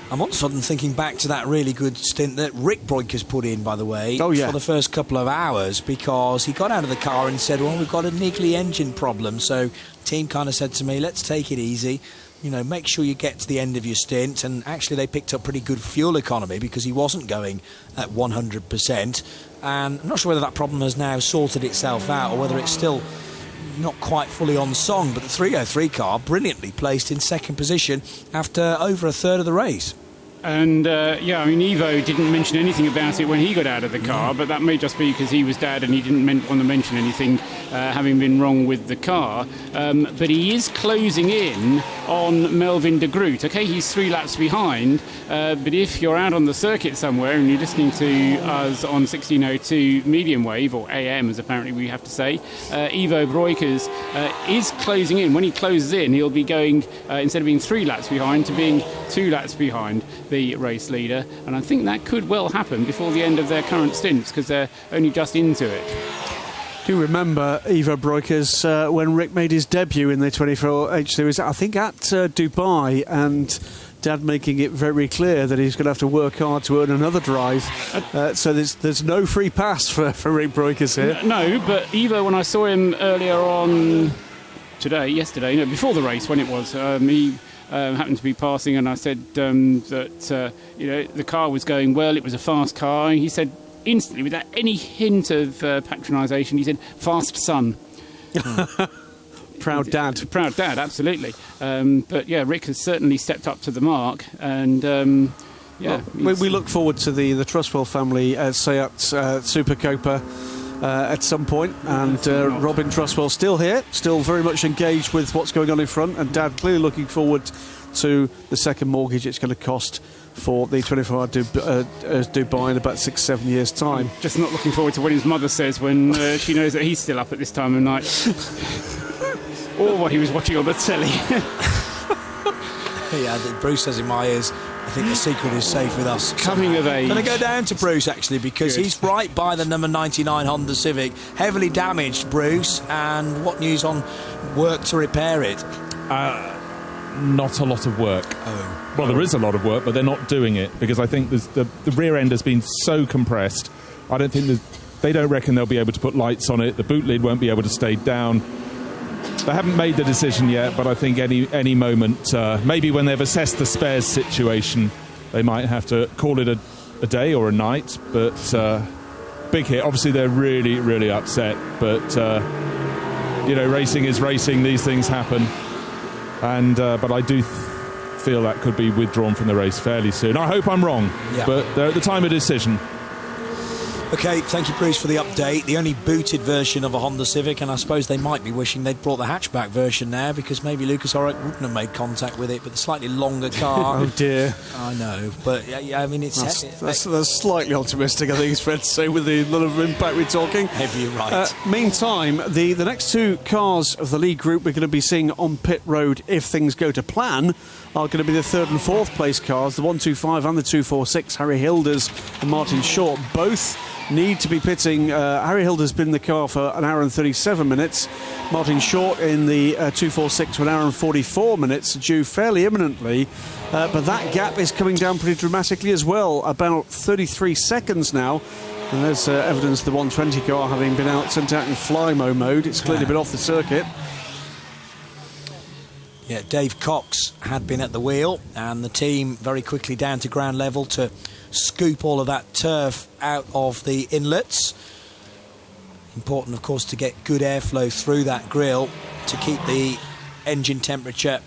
I'm all of a sudden thinking back to that really good stint that Rick Breukers put in, by the way, for the first couple of hours, because he got out of the car and said, well, we've got a niggly engine problem. So the team kind of said to me, let's take it easy, you know, make sure you get to the end of your stint. And actually they picked up pretty good fuel economy because he wasn't going at 100%. And I'm not sure whether that problem has now sorted itself out or whether it's still not quite fully on song, but the 303 car brilliantly placed in 2nd position after over a third of the race. And I mean, Ivo didn't mention anything about it when he got out of the car, but that may just be because he was dad and he didn't want to mention anything, having been wrong with the car. But he is closing in on Melvin de Groot. Okay, he's 3 laps behind, but if you're out on the circuit somewhere and you're listening to us on 1602 medium wave, or AM as apparently we have to say, Ivo Breukers is closing in. When he closes in, he'll be going, instead of being 3 laps behind, to being 2 laps behind the race leader, and I think that could well happen before the end of their current stints, because they're only just into it. Do remember Ivo Breukers when Rick made his debut in the 24H Series, I think at Dubai, and Dad making it very clear that he's going to have to work hard to earn another drive. So there's no free pass for Rick Breukers here. No, but Ivo, when I saw him earlier on yesterday, before the race when it was, he happened to be passing, and I said that the car was going well, it was a fast car, and he said instantly, without any hint of patronisation, he said, fast son. Proud dad, absolutely. But yeah, Rick has certainly stepped up to the mark, and we look forward to the Trustwell family Seat Super Copa at some point, and Robin Trustwell still here, still very much engaged with what's going on in front, and Dad clearly looking forward to the second mortgage it's going to cost for the 24-hour Dubai in about 6-7 years' time. Just not looking forward to what his mother says when she knows that he's still up at this time of night. or what he was watching on the telly. Yeah, Bruce says in my ears, I think the secret is safe with us. Coming of age. Going to go down to Bruce, actually, because he's right by the number 99 Honda Civic. Heavily damaged, Bruce. And what news on work to repair it? Not a lot of work. Well, there is a lot of work, but they're not doing it because I think the rear end has been so compressed. I don't think they don't reckon they'll be able to put lights on it. The boot lid won't be able to stay down. They haven't made the decision yet, but I think any moment, maybe when they've assessed the spares situation, they might have to call it a day or a night. But big hit. Obviously, they're really, really upset. But racing is racing. These things happen. And but I do feel that could be withdrawn from the race fairly soon. I hope I'm wrong, but they're at the time of decision. OK, thank you, Bruce, for the update. The only booted version of a Honda Civic, and I suppose they might be wishing they'd brought the hatchback version now, because maybe Lucas Orrick wouldn't have made contact with it, but the slightly longer car. Oh dear. I know, but yeah, I mean, that's slightly optimistic, I think it's fair to say, with the lot of impact we're talking. Maybe you're right. Meantime, the next two cars of the lead group we're going to be seeing on pit road, if things go to plan, are going to be the third and fourth place cars, the 125 and the 246. Harry Hilders and Martin Short both need to be pitting. Harry Hilder's been in the car for an hour and 37 minutes. Martin Short in the 246 for an hour and 44 minutes, due fairly imminently. But that gap is coming down pretty dramatically as well, about 33 seconds now. And there's evidence of the 120 car having been sent out in fly-mo mode. It's clearly been off the circuit. Yeah, Dave Cox had been at the wheel, and the team very quickly down to ground level to scoop all of that turf out of the inlets. Important, of course, to get good airflow through that grille to keep the engine temperature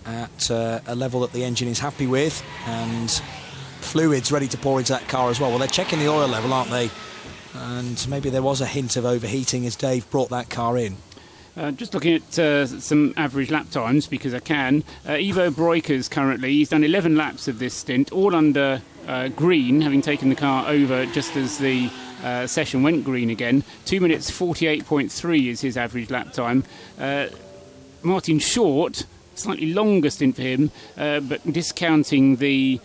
at a level that the engine is happy with, and fluids ready to pour into that car as well. Well, they're checking the oil level, aren't they? And maybe there was a hint of overheating as Dave brought that car in. Just looking at some average lap times, because I can. Ivo Broikers currently, he's done 11 laps of this stint, all under green, having taken the car over just as the session went green again. 2 minutes 48.3 is his average lap time. Martin Short, slightly longer stint for him, but discounting the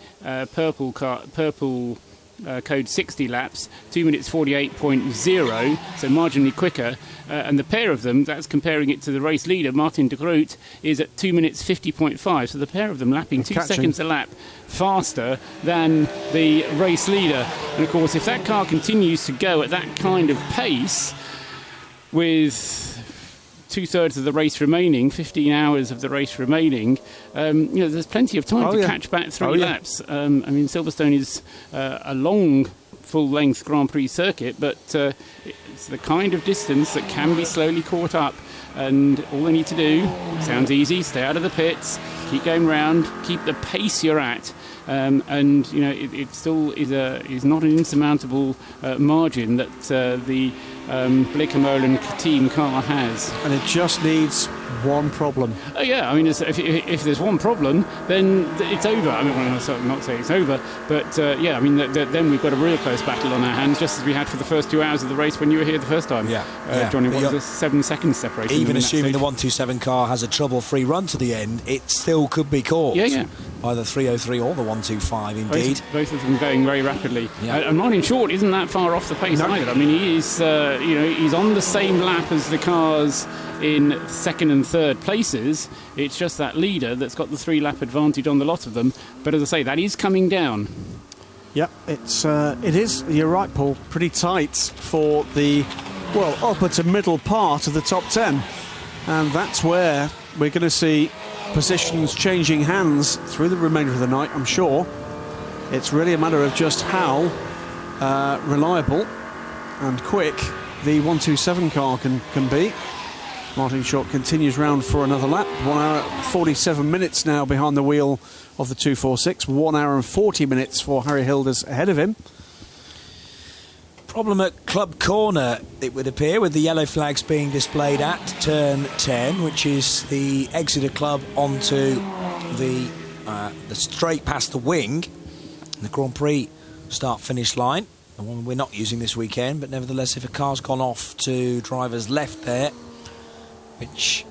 purple code 60 laps, 2 minutes 48.0, so marginally quicker. And the pair of them, that's comparing it to the race leader, Martin de Groot, is at 2 minutes 50.5. So the pair of them lapping 2 seconds a lap faster than the race leader. And of course, if that car continues to go at that kind of pace, with 2/3 of the race remaining, 15 hours of the race remaining, there's plenty of time to catch back 3 laps. I mean, Silverstone is a long, full-length Grand Prix circuit, but it's the kind of distance that can be slowly caught up. And all they need to do, sounds easy, stay out of the pits, keep going round, keep the pace you're at. And it still is not an insurmountable margin that the Blickermolen team car has. And it just needs one problem. Oh yeah, I mean, if there's one problem, then it's over. I mean, I'm not saying it's over, but I mean, then we've got a real close battle on our hands, just as we had for the first 2 hours of the race when you were here the first time. Johnny, what was this? 7 seconds separation? Even assuming the 127 car has a trouble-free run to the end, it still could be caught by the 303 or the 125, indeed. Both of them going very rapidly. And Martin Short isn't that far off the pace either. I mean, he is, he's on the same lap as the cars in second and third places. It's just that leader that's got the 3-lap advantage on the lot of them. But as I say, that is coming down. Yep, it is, you're right, Paul, pretty tight for the, upper to middle part of the top 10. And that's where we're going to see positions changing hands through the remainder of the night, I'm sure. It's really a matter of just how reliable and quick the 127 car can be. Martin Short continues round for another lap. 1 hour 47 minutes now behind the wheel of the 246. 1 hour and 40 minutes for Harry Hilders ahead of him. Problem at Club Corner, it would appear, with the yellow flags being displayed at turn 10, which is the Exeter Club onto the straight past the wing, the Grand Prix start-finish line, the one we're not using this weekend, but nevertheless, if a car's gone off to driver's left there, which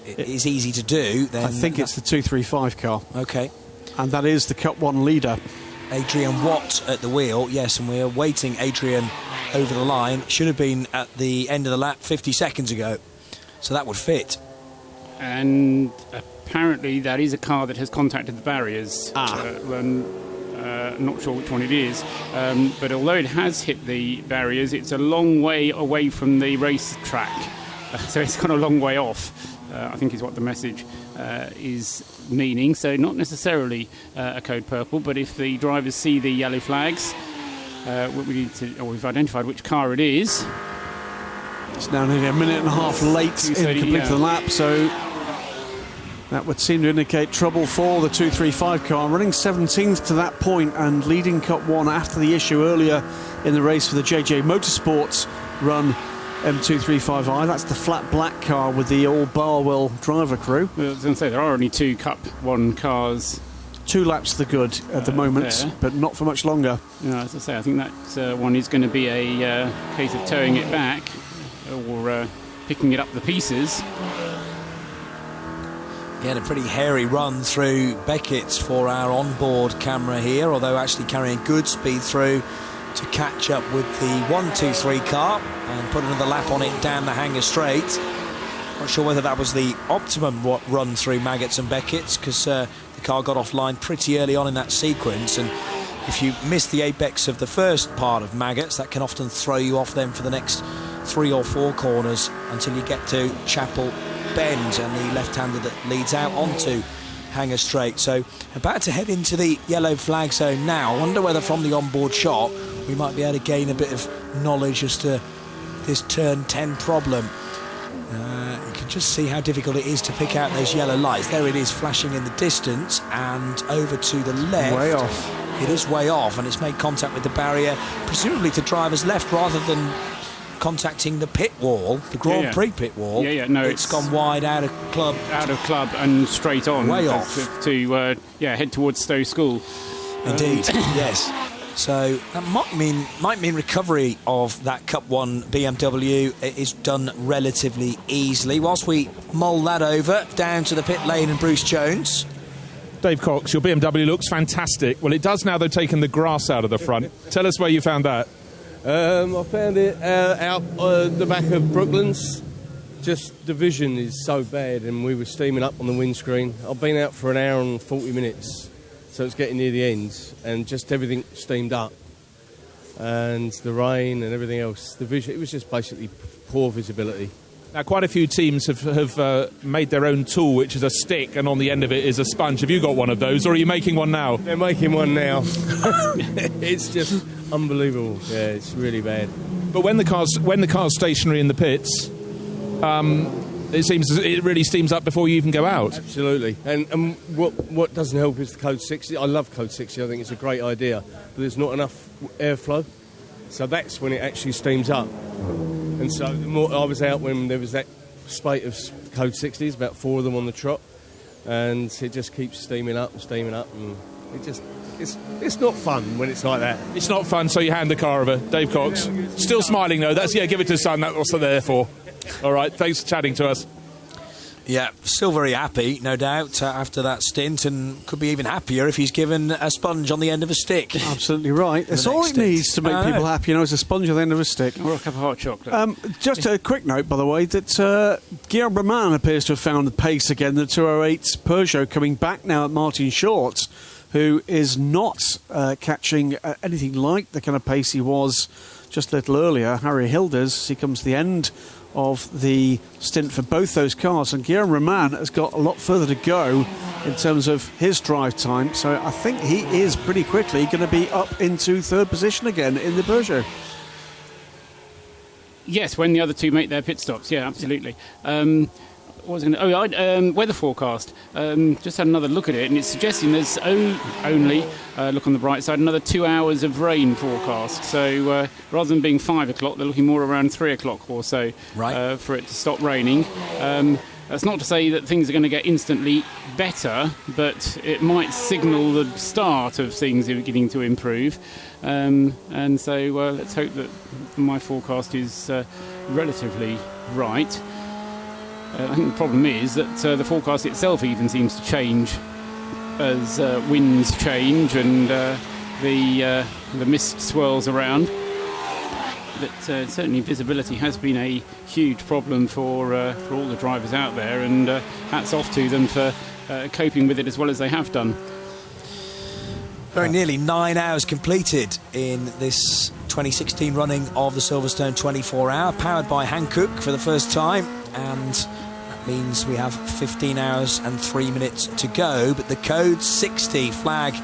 is easy to do, then... I think it's the 235 car. OK. And that is the Cup 1 leader. Adrian Watt at the wheel, yes, and we're waiting Adrian over the line. Should have been at the end of the lap 50 seconds ago, so that would fit. And apparently that is a car that has contacted the barriers. Not sure which one it is, but although it has hit the barriers, it's a long way away from the race track, so it's gone a long way off, I think is what the message is meaning. So not necessarily a code purple, but if the drivers see the yellow flags, we've identified which car it is. It's now nearly a minute and a half late in completing the lap, so that would seem to indicate trouble for the 235 car, running 17th to that point and leading Cup 1 after the issue earlier in the race for the JJ Motorsports run M235i. That's the flat black car with the all Barwell driver crew. I was going to say, there are only 2 Cup 1 cars. 2 laps to the good at the moment, there. but not for much longer. Yeah, as I say, I think that one is going to be a case of towing it back or picking it up the pieces. Again, a pretty hairy run through Beckett's for our onboard camera here, although actually carrying good speed through to catch up with the 1-2-3 car and put another lap on it down the Hanger Straight. Not sure whether that was the optimum run through Maggots and Beckett's, because the car got offline pretty early on in that sequence, and if you miss the apex of the first part of Maggots, that can often throw you off then for the next 3 or 4 corners until you get to Chapel Bend and the left-hander that leads out onto Hanger Straight. So about to head into the yellow flag zone now. I wonder whether from the onboard shot we might be able to gain a bit of knowledge as to this turn 10 problem. You can just see how difficult it is to pick out those yellow lights. There it is, flashing in the distance, and over to the left. Way off. It is way off, and it's made contact with the barrier, presumably to driver's left rather than contacting the pit wall, the Grand Prix pit wall. No, it's gone wide out of club and straight on, way off to head towards Stowe School. Indeed, yes. So that might mean recovery of that Cup 1 BMW is done relatively easily. Whilst we mull that over down to the pit lane and Bruce Jones. Dave Cox, your BMW looks fantastic. Well, it does now they've taken the grass out of the front. Tell us where you found that. I found it out the back of Brooklands. Just the vision is so bad, and we were steaming up on the windscreen. I've been out for an hour and 40 minutes, so it's getting near the end, and just everything steamed up. And the rain and everything else, the vision, it was just basically poor visibility. Now, quite a few teams have made their own tool, which is a stick, and on the end of it is a sponge. Have you got one of those, or are you making one now? They're making one now. It's just unbelievable. Yeah, it's really bad. But when the car's stationary in the pits, it really steams up before you even go out. Absolutely. And what doesn't help is the Code 60. I love Code 60. I think it's a great idea, but there's not enough airflow, so that's when it actually steams up. And so the more I was out when there was that spate of Code 60s, about 4 of them on the trot, and it just keeps steaming up, and it's not fun when it's like that. It's not fun, so you hand the car over. Dave Cox, still smiling though. Give it to his son. That's what they're there for. All right, thanks for chatting to us. Yeah, still very happy, no doubt, after that stint, and could be even happier if he's given a sponge on the end of a stick. Absolutely right. It's all it needs to make people happy, is a sponge on the end of a stick. Or a cup of hot chocolate. Just a quick note, by the way, that Guillaume Romain appears to have found the pace again. The 208 Peugeot coming back now at Martin Short, who is not catching anything like the kind of pace he was just a little earlier. Harry Hilders, as he comes to the end of the stint for both those cars, and Guillaume Romain has got a lot further to go in terms of his drive time, so I think he is pretty quickly going to be up into third position again in the Peugeot. Yes, when the other two make their pit stops, absolutely. Weather forecast. Just had another look at it, and it's suggesting there's only, look on the bright side, another 2 hours of rain forecast. So rather than being 5 o'clock, they're looking more around 3 o'clock or so for it to stop raining. That's not to say that things are going to get instantly better, but it might signal the start of things beginning to improve. And so let's hope that my forecast is relatively right. I think the problem is that the forecast itself even seems to change as winds change and the mist swirls around. But certainly visibility has been a huge problem for all the drivers out there, and hats off to them for coping with it as well as they have done. Very nearly 9 hours completed in this 2016 running of the Silverstone 24-hour, powered by Hankook for the first time, and that means we have 15 hours and 3 minutes to go. But the code 60 flag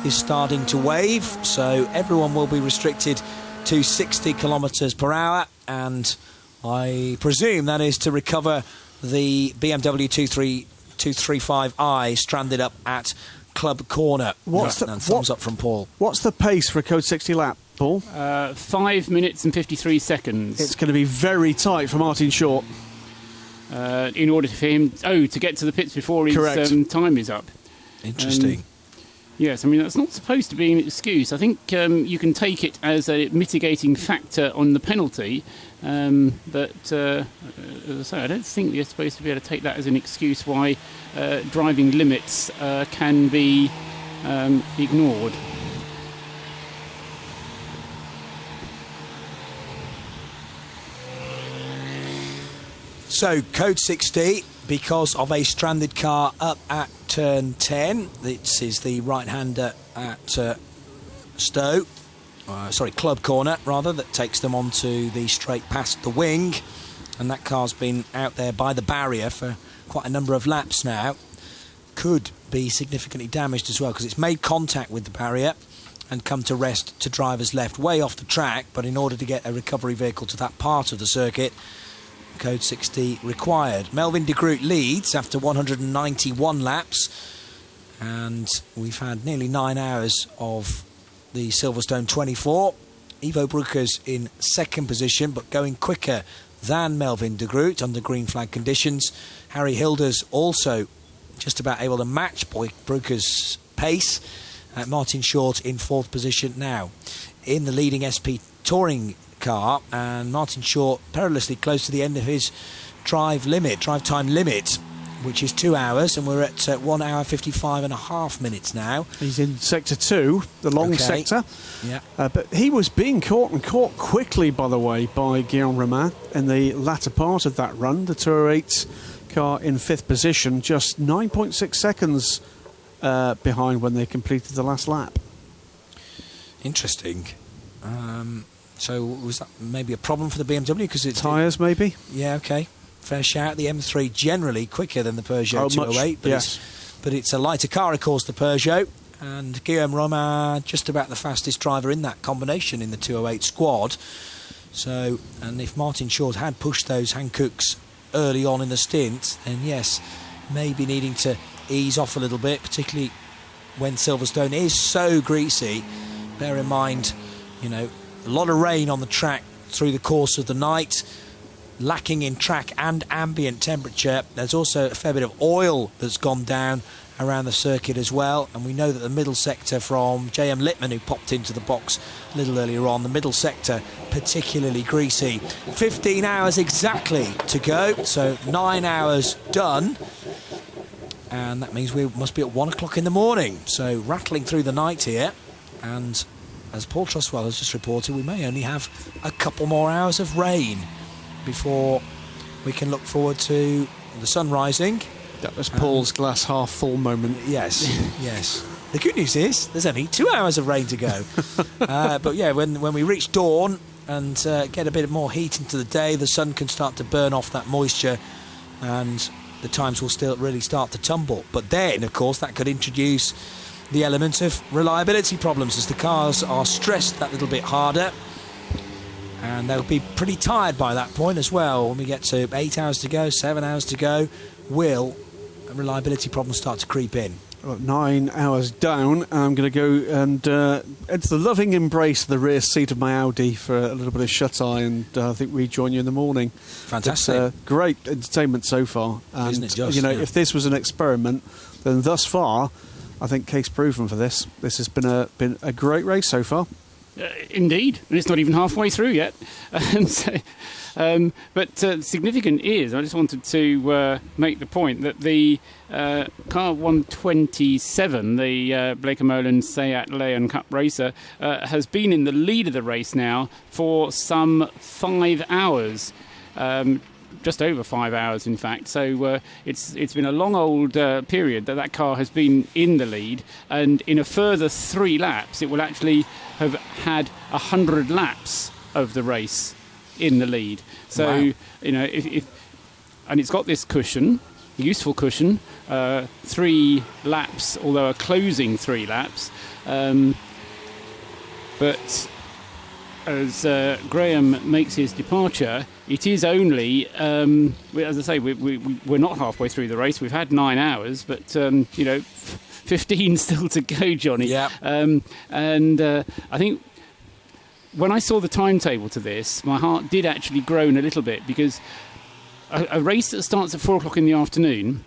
is starting to wave, so everyone will be restricted to 60 kilometres per hour, and I presume that is to recover the BMW 235i stranded up at Club Corner. Thumbs up from Paul. What's the pace for a Code 60 lap, Paul? 5 minutes and 53 seconds. It's going to be very tight for Martin Short. In order for him to get to the pits before his time is up. Interesting. Yes, I mean, that's not supposed to be an excuse. I think you can take it as a mitigating factor on the penalty, but as I say, I don't think you're supposed to be able to take that as an excuse why driving limits can be ignored. So, code 60, because of a stranded car up at turn 10. This is the right-hander at Club Corner, rather, that takes them onto the straight past the wing. And that car's been out there by the barrier for quite a number of laps now. Could be significantly damaged as well, because it's made contact with the barrier and come to rest to driver's left, way off the track. But in order to get a recovery vehicle to that part of the circuit, code 60 required. Melvin de Groot leads after 191 laps, and we've had nearly 9 hours of the Silverstone 24. Ivo Brukers in second position, but going quicker than Melvin de Groot under green flag conditions. Harry Hilders also just about able to match Brukers' pace. Martin Short in fourth position now in the leading SP Touring car, and Martin Short perilously close to the end of his drive time limit, which is 2 hours, and we're at 1 hour 55 and a half minutes now. He's in sector 2, the long sector. Yeah. But he was being caught quickly, by the way, by Guillaume Romain in the latter part of that run. The 208 car in fifth position, just 9.6 seconds behind when they completed the last lap. Interesting. So was that maybe a problem for the BMW? Because it's tyres, maybe. Yeah, okay. Fair shout. The M3 generally quicker than the Peugeot 208, but it's a lighter car, of course, the Peugeot. And Guillaume Romain, just about the fastest driver in that combination in the 208 squad. So, and if Martin Short had pushed those Hankooks early on in the stint, then yes, maybe needing to ease off a little bit, particularly when Silverstone is so greasy. Bear in mind, a lot of rain on the track through the course of the night, lacking in track and ambient temperature. There's also a fair bit of oil that's gone down around the circuit as well, and we know that the middle sector from J.M. Littman, who popped into the box a little earlier on, the middle sector particularly greasy. 15 hours exactly to go, so 9 hours done, and that means we must be at 1 o'clock in the morning, so rattling through the night here. And as Paul Trustwell has just reported, we may only have a couple more hours of rain before we can look forward to the sun rising. That was Paul's glass half full moment. Yes, yes. The good news is there's only 2 hours of rain to go. But yeah, when we reach dawn and get a bit more heat into the day, the sun can start to burn off that moisture, and the times will still really start to tumble. But then, of course, that could introduce the element of reliability problems as the cars are stressed that little bit harder, and they'll be pretty tired by that point as well. When we get to 8 hours to go, 7 hours to go, will reliability problems start to creep in? Well, 9 hours down, I'm going to go and into the loving embrace of the rear seat of my Audi for a little bit of shut-eye, and I think we join you in the morning. Fantastic. It's great entertainment so far. And, isn't it just? If this was an experiment, then thus far, I think case proven for this. This has been a great race so far. Indeed, and it's not even halfway through yet. But significant is, I just wanted to make the point that the car 127, the Blake & Molan Seat Leon Cup racer, has been in the lead of the race now for some 5 hours. Just over 5 hours, in fact. So it's been a long old period that car has been in the lead, and in a further 3 laps, it will actually have had 100 laps of the race in the lead. So Wow. And it's got this cushion, useful cushion, 3 laps, although a closing 3 laps. But as Graham makes his departure, it is only, as I say, we're not halfway through the race. We've had 9 hours, but 15 still to go, Johnny. Yeah. And I think when I saw the timetable to this, my heart did actually groan a little bit, because a race that starts at 4 o'clock in the afternoon,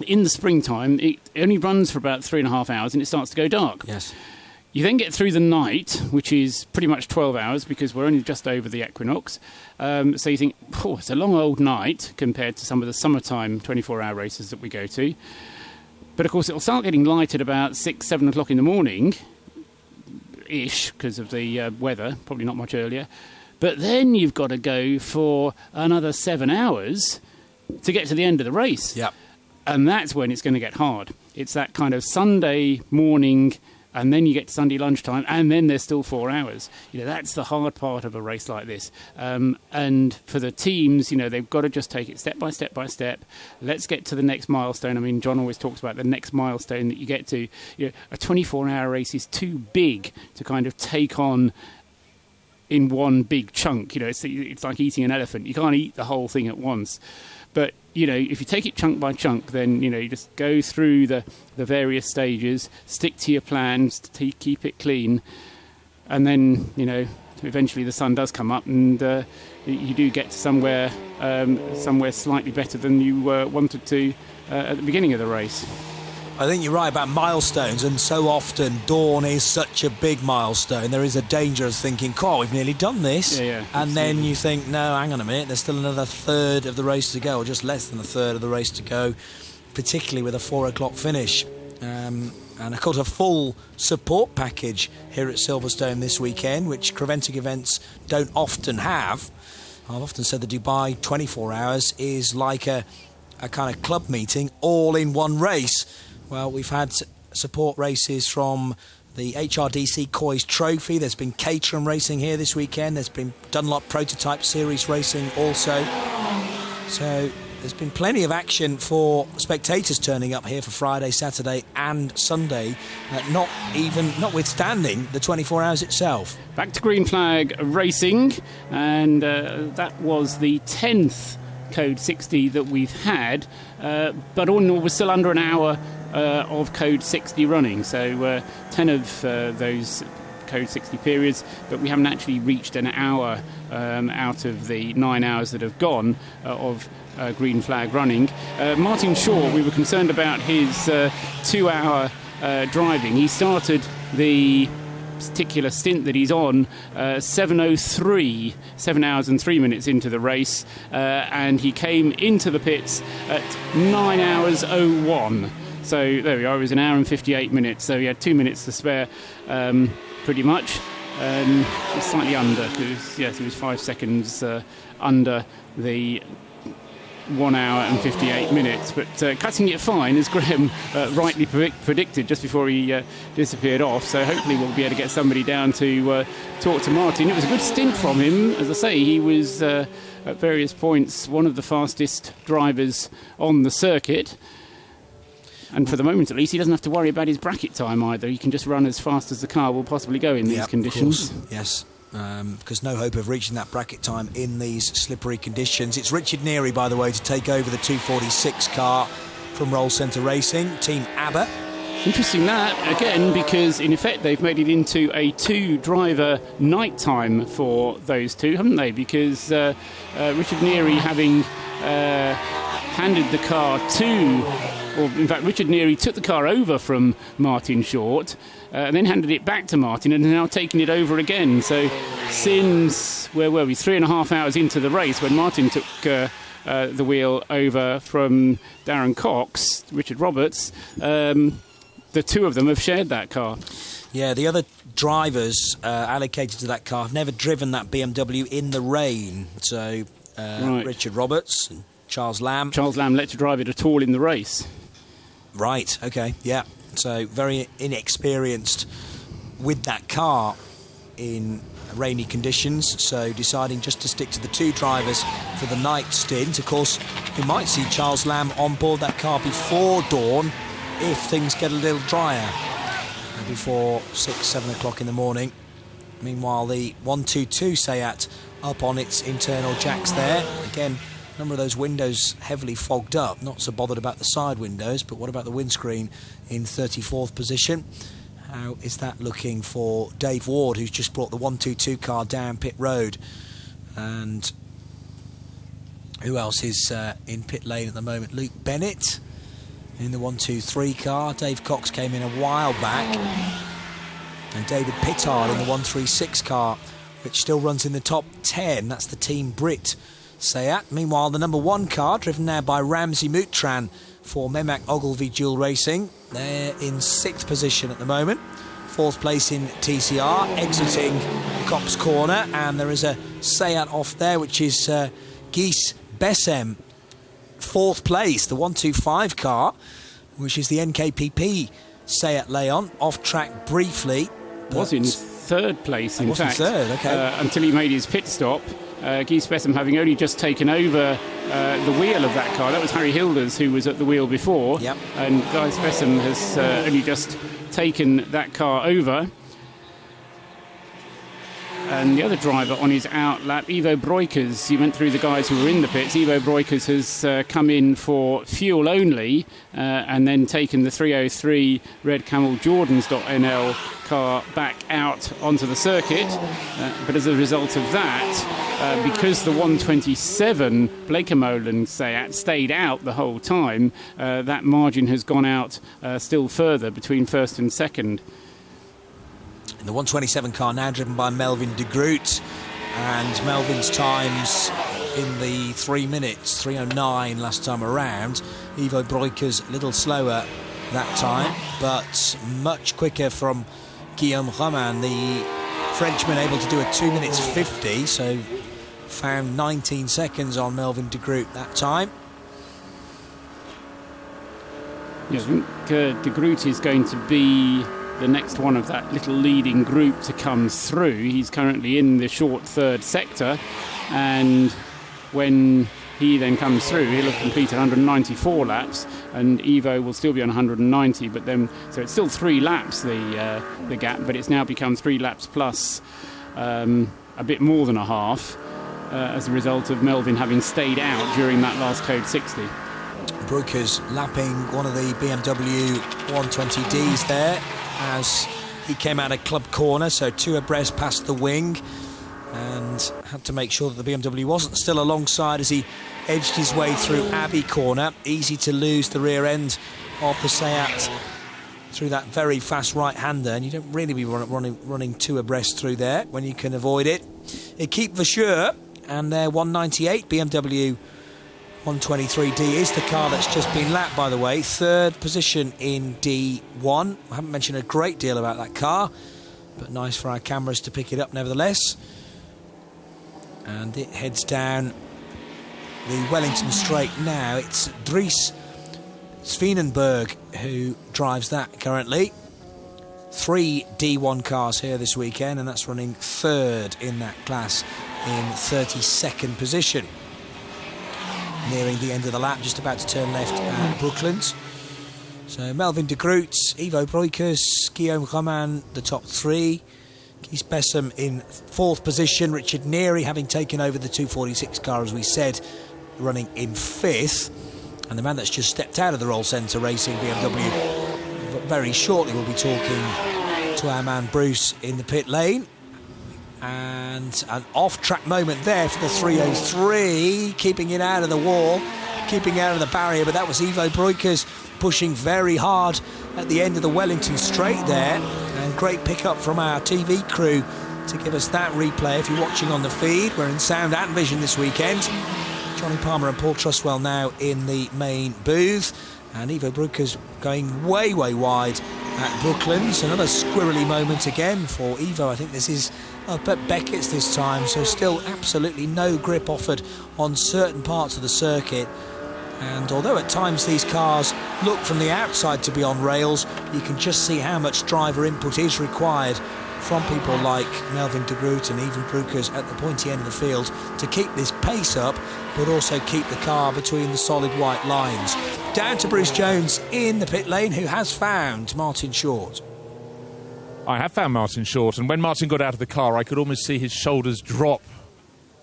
in the springtime, it only runs for about 3.5 hours and it starts to go dark. Yes. You then get through the night, which is pretty much 12 hours, because we're only just over the equinox. So you think, it's a long old night compared to some of the summertime 24-hour races that we go to. But, of course, it'll start getting light at about 6, 7 o'clock in the morning-ish, because of the weather, probably not much earlier. But then you've got to go for another 7 hours to get to the end of the race. Yep. And that's when it's going to get hard. It's that kind of Sunday morning, and then you get to Sunday lunchtime, and then there's still 4 hours. That's the hard part of a race like this. And for the teams, they've got to just take it step by step by step. Let's get to the next milestone. I mean, John always talks about the next milestone that you get to. A 24-hour race is too big to kind of take on in one big chunk. It's like eating an elephant. You can't eat the whole thing at once. But, if you take it chunk by chunk, then, you just go through the various stages, stick to your plans, to keep it clean, and then, eventually the sun does come up, and you do get to somewhere slightly better than you wanted to at the beginning of the race. I think you're right about milestones, and so often dawn is such a big milestone. There is a danger of thinking, we've nearly done this. Yeah, and then you think, no, hang on a minute, there's still another third of the race to go, or just less than a third of the race to go, particularly with a 4 o'clock finish. And of course, a full support package here at Silverstone this weekend, which Creventic events don't often have. I've often said the Dubai 24 hours is like a kind of club meeting all in one race. Well, we've had support races from the HRDC Coys Trophy. There's been Caterham racing here this weekend. There's been Dunlop Prototype Series racing also. So there's been plenty of action for spectators turning up here for Friday, Saturday and Sunday, notwithstanding the 24 hours itself. Back to Green Flag Racing, and that was the 10th Code 60 that we've had, but all in all, we're still under an hour of Code 60 running, so 10 of those Code 60 periods, but we haven't actually reached an hour out of the 9 hours that have gone of Green Flag running. Martin Shaw, we were concerned about his 2-hour driving. He started the particular stint that he's on 7:03, 7 hours and 3 minutes into the race, and he came into the pits at 9 hours 01. So there we are, it was an hour and 58 minutes, so he had 2 minutes to spare, pretty much. Slightly under, because he was 5 seconds under the 1 hour and 58 minutes, but cutting it fine, as Graham rightly predicted just before he disappeared off. So hopefully we'll be able to get somebody down to talk to Martin. It was a good stint from him. As I say, he was at various points one of the fastest drivers on the circuit. And for the moment, at least, he doesn't have to worry about his bracket time either. He can just run as fast as the car will possibly go in these conditions. Of course. Yes. Because no hope of reaching that bracket time in these slippery conditions. It's Richard Neary, by the way, to take over the 246 car from Roll Centre Racing, Team ABBA. Interesting that, again, because in effect they've made it into a 2-driver night time for those two, haven't they? Because Richard Neary, having handed the car to or in fact Richard Neary took the car over from Martin Short and then handed it back to Martin and now taking it over again. So since, where were we, 3.5 hours into the race when Martin took the wheel over from Darren Cox, Richard Roberts, the two of them have shared that car. Yeah, the other drivers allocated to that car have never driven that BMW in the rain. So Right. Richard Roberts and Charles Lamb. Charles Lamb let to drive it at all in the race. Right, okay, yeah. So very inexperienced with that car in rainy conditions, so deciding just to stick to the two drivers for the night stint. Of course, we might see Charles Lamb on board that car before dawn if things get a little drier, before 6-7 o'clock in the morning. Meanwhile, the 122 Seat up on its internal jacks there. Again, a number of those windows heavily fogged up. Not so bothered about the side windows, but what about the windscreen in 34th position? How is that looking for Dave Ward, who's just brought the 122 car down pit road? And who else is in pit lane at the moment? Luke Bennett in the 123 car. Dave Cox came in a while back. And David Pittard in the 136 car, which still runs in the top 10. That's the Team Brit Seat. Meanwhile, the number 1 car, driven now by Ramsey Moutran for Memak Ogilvy Dual Racing. They're in 6th position at the moment. 4th place in TCR, exiting Copse Corner. And there is a Seat off there, which is Guy Bessem. 4th place, the 125 car, which is the NKPP Seat Leon, off track briefly. Was in 3rd place, in fact. Third, okay. Until he made his pit stop. Guy Bessem having only just taken over the wheel of that car. That was Harry Hilders who was at the wheel before. Yep. And Guy Bessem has only just taken that car over. And the other driver on his out lap, Ivo Breukers, he went through the guys who were in the pits. Ivo Breukers has come in for fuel only and then taken the 303 Red Camel Jordans.nl car back out onto the circuit. But as a result of that, because the 127 Blekemolen Seat stayed out the whole time, that margin has gone out still further between 1st and 2nd. In the 127 car now driven by Melvin de Groot, and Melvin's times in the 3 minutes, 3:09 last time around. Ivo Breukers a little slower that time, but much quicker from Guillaume Romain, the Frenchman, able to do a 2 minutes 50, so found 19 seconds on Melvin de Groot that time. Yeah, I think de Groot is going to be the next one of that little leading group to come through. He's currently in the short 3rd sector, and when he then comes through, he'll have completed 194 laps, and Ivo will still be on 190. But then, so it's still 3 laps the gap, but it's now become 3 laps plus a bit more than a half as a result of Melvin having stayed out during that last Code 60. Breukers lapping one of the BMW 120Ds there as he came out of Club Corner, so 2 abreast past the wing, and had to make sure that the BMW wasn't still alongside as he edged his way through Abbey Corner. Easy to lose the rear end of the Seat through that very fast right-hander, and you don't really be running 2 abreast through there when you can avoid it. Equipe Vasseur and their 198 BMW 123D is the car that's just been lapped, by the way. 3rd position in D1. I haven't mentioned a great deal about that car, but nice for our cameras to pick it up nevertheless. And it heads down the Wellington Straight now. It's Dries Svenenberg who drives that currently. 3 D1 cars here this weekend, and that's running 3rd in that class in 32nd position. Nearing the end of the lap, just about to turn left at Brooklands. So Melvin de Groot, Ivo Breukers, Guillaume Romain, the top 3. Guy Bessem in 4th position. Richard Neary having taken over the 246 car, as we said, running in 5th. And the man that's just stepped out of the Roll Centre Racing BMW, very shortly we'll be talking to our man Bruce in the pit lane. And an off-track moment there for the 303, keeping it out of the wall, keeping out of the barrier, but that was Ivo Breukers pushing very hard at the end of the Wellington Straight there, and great pickup from our TV crew to give us that replay. If you're watching on the feed, we're in sound and vision this weekend. Johnny Palmer and Paul Trustwell now in the main booth, and Ivo Brukers going way wide at Brooklands. Another squirrely moment again for Ivo. I think this is up at Beckett's this time, so still absolutely no grip offered on certain parts of the circuit. And although at times these cars look from the outside to be on rails, you can just see how much driver input is required from people like Melvin de Groot and even Brukers at the pointy end of the field to keep this pace up, but also keep the car between the solid white lines. Down to Bruce Jones in the pit lane, who has found Martin Short. I have found Martin Short, and when Martin got out of the car, I could almost see his shoulders drop.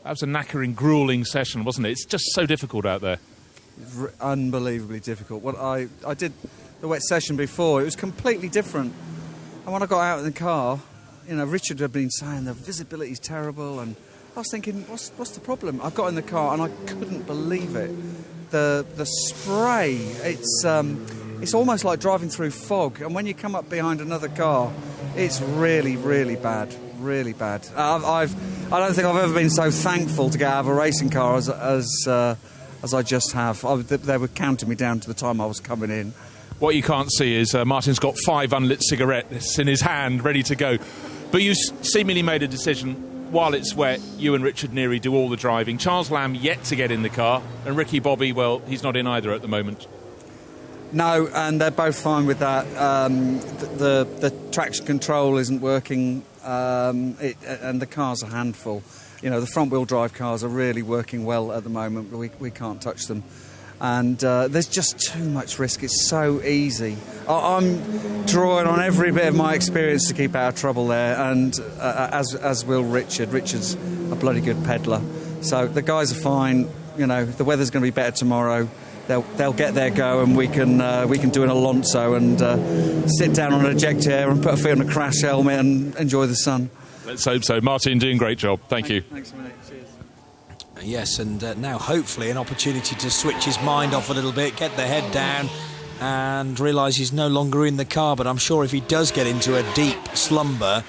That was a knackering, gruelling session, wasn't it? It's just so difficult out there. Unbelievably difficult. What I did the wet session before, it was completely different. And when I got out in the car, you know, Richard had been saying the visibility's terrible, and I was thinking, what's the problem? I got in the car and I couldn't believe it. The spray, it's almost like driving through fog, and when you come up behind another car, it's really bad. Really bad. I don't think I've ever been so thankful to get out of a racing car as I just have. They were counting me down to the time I was coming in. What you can't see is Martin's got 5 unlit cigarettes in his hand, ready to go. But you seemingly made a decision. While it's wet, you and Richard Neary do all the driving. Charles Lamb yet to get in the car, and Ricky Bobby, well, he's not in either at the moment. No, and they're both fine with that. The traction control isn't working, and the car's a handful. You know, the front-wheel drive cars are really working well at the moment, but we can't touch them. And there's just too much risk. It's so easy. I'm drawing on every bit of my experience to keep out of trouble there, and as will Richard. Richard's a bloody good peddler. So the guys are fine. You know, the weather's going to be better tomorrow. They'll get their go, and we can do an Alonso and sit down on an eject chair and put a foot on a crash helmet and enjoy the sun. Let's hope so. Martin, doing a great job. Thank you. Thanks, mate. Cheers. Yes, and now hopefully an opportunity to switch his mind off a little bit, get the head down and realise he's no longer in the car. But I'm sure if he does get into a deep slumber,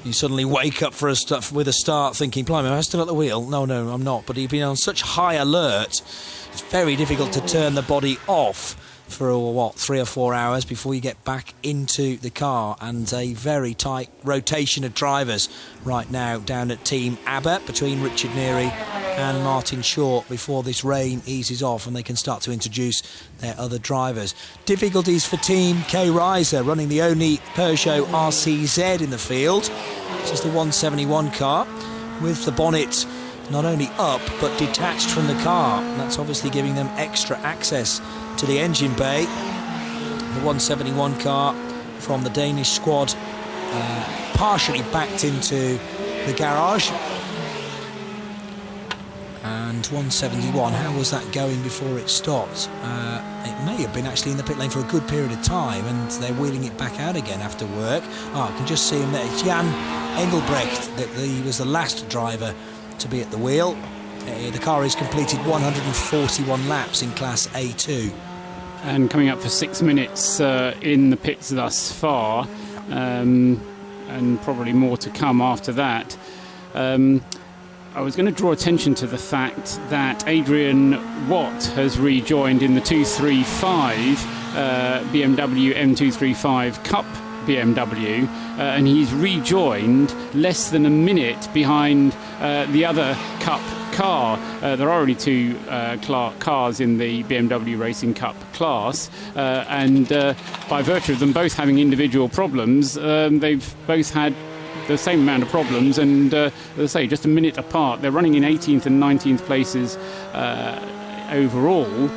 you suddenly wake up with a start thinking, blimey, am I still at the wheel? No, I'm not. But he'd been on such high alert, it's very difficult to turn the body off for 3 or 4 hours before you get back into the car. And a very tight rotation of drivers right now down at Team Abbott between Richard Neary and Martin Short before this rain eases off and they can start to introduce their other drivers. Difficulties for Team K Riser, running the only Peugeot RCZ in the field. This is the 171 car with the bonnet not only up but detached from the car. And that's obviously giving them extra access to the engine bay. The 171 car from the Danish squad partially backed into the garage. And 171, how was that going before it stopped? It may have been actually in the pit lane for a good period of time, and they're wheeling it back out again after work. I can just see him there. It's Jan Engelbrecht, he was the last driver to be at the wheel. The car has completed 141 laps in Class A2. And coming up for 6 minutes in the pits thus far, and probably more to come after that. I was going to draw attention to the fact that Adrian Watt has rejoined in the 235 BMW M235 Cup BMW, and he's rejoined less than a minute behind the other Cup car. There are only 2 cars in the BMW Racing Cup class, and by virtue of them both having individual problems, they've both had the same amount of problems, and as I say, just a minute apart. They're running in 18th and 19th places overall.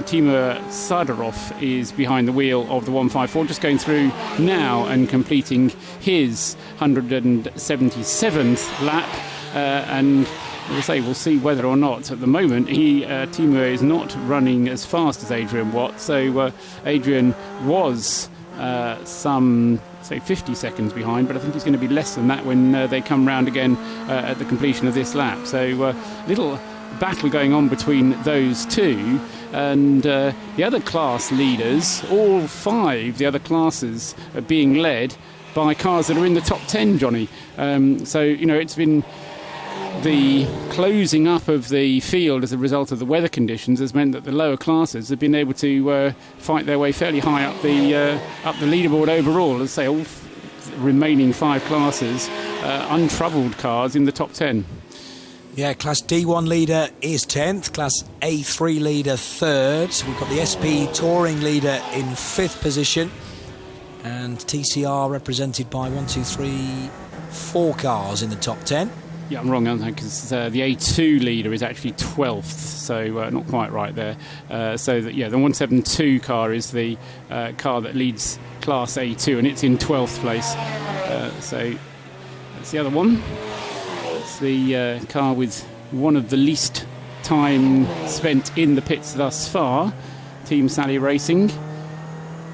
Timur Sadarov is behind the wheel of the 154, just going through now and completing his 177th lap, and as I say, we'll see whether or not. At the moment, Timur is not running as fast as Adrian Watt, so Adrian was some 50 seconds behind, but I think he's going to be less than that when they come round again at the completion of this lap. So little battle going on between those two, and the other class leaders, all 5 the other classes, are being led by cars that are in the top 10, Johnny. So, it's been the closing up of the field as a result of the weather conditions has meant that the lower classes have been able to fight their way fairly high up the leaderboard overall. As I say, all remaining 5 classes, untroubled cars in the top 10. Yeah, Class D1 leader is 10th, Class A3 leader 3rd. We've got the SP Touring leader in 5th position, and TCR represented by 4 cars in the top 10. Yeah, I'm wrong, aren't I? Because the A2 leader is actually 12th, so not quite right there. So that, the 172 car is the car that leads Class A2, and it's in 12th place. So that's the other one. It's the car with one of the least time spent in the pits thus far, Team Sally Racing.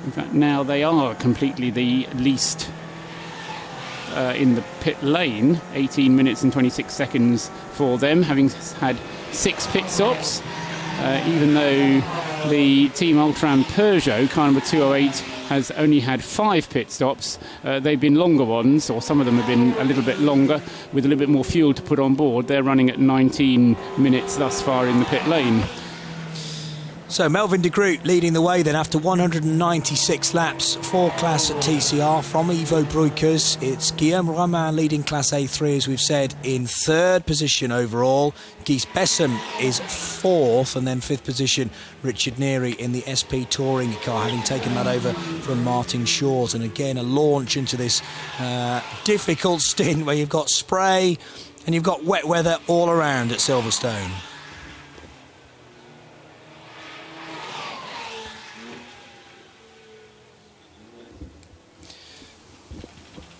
In fact, now they are completely the least in the pit lane, 18 minutes and 26 seconds for them, having had 6 pit stops, even though the Team Ultram Peugeot car number 208 has only had 5 pit stops. They've been longer ones, or some of them have been a little bit longer with a little bit more fuel to put on board. They're running at 19 minutes thus far in the pit lane. So Melvin de Groot leading the way then after 196 laps for Class at TCR from Ivo Breukers. It's Guillaume Romain leading Class A3, as we've said, in 3rd position overall. Guys Bessem is 4th, and then 5th position Richard Neary in the SP Touring car, having taken that over from Martin Short. And again, a launch into this difficult stint where you've got spray and you've got wet weather all around at Silverstone.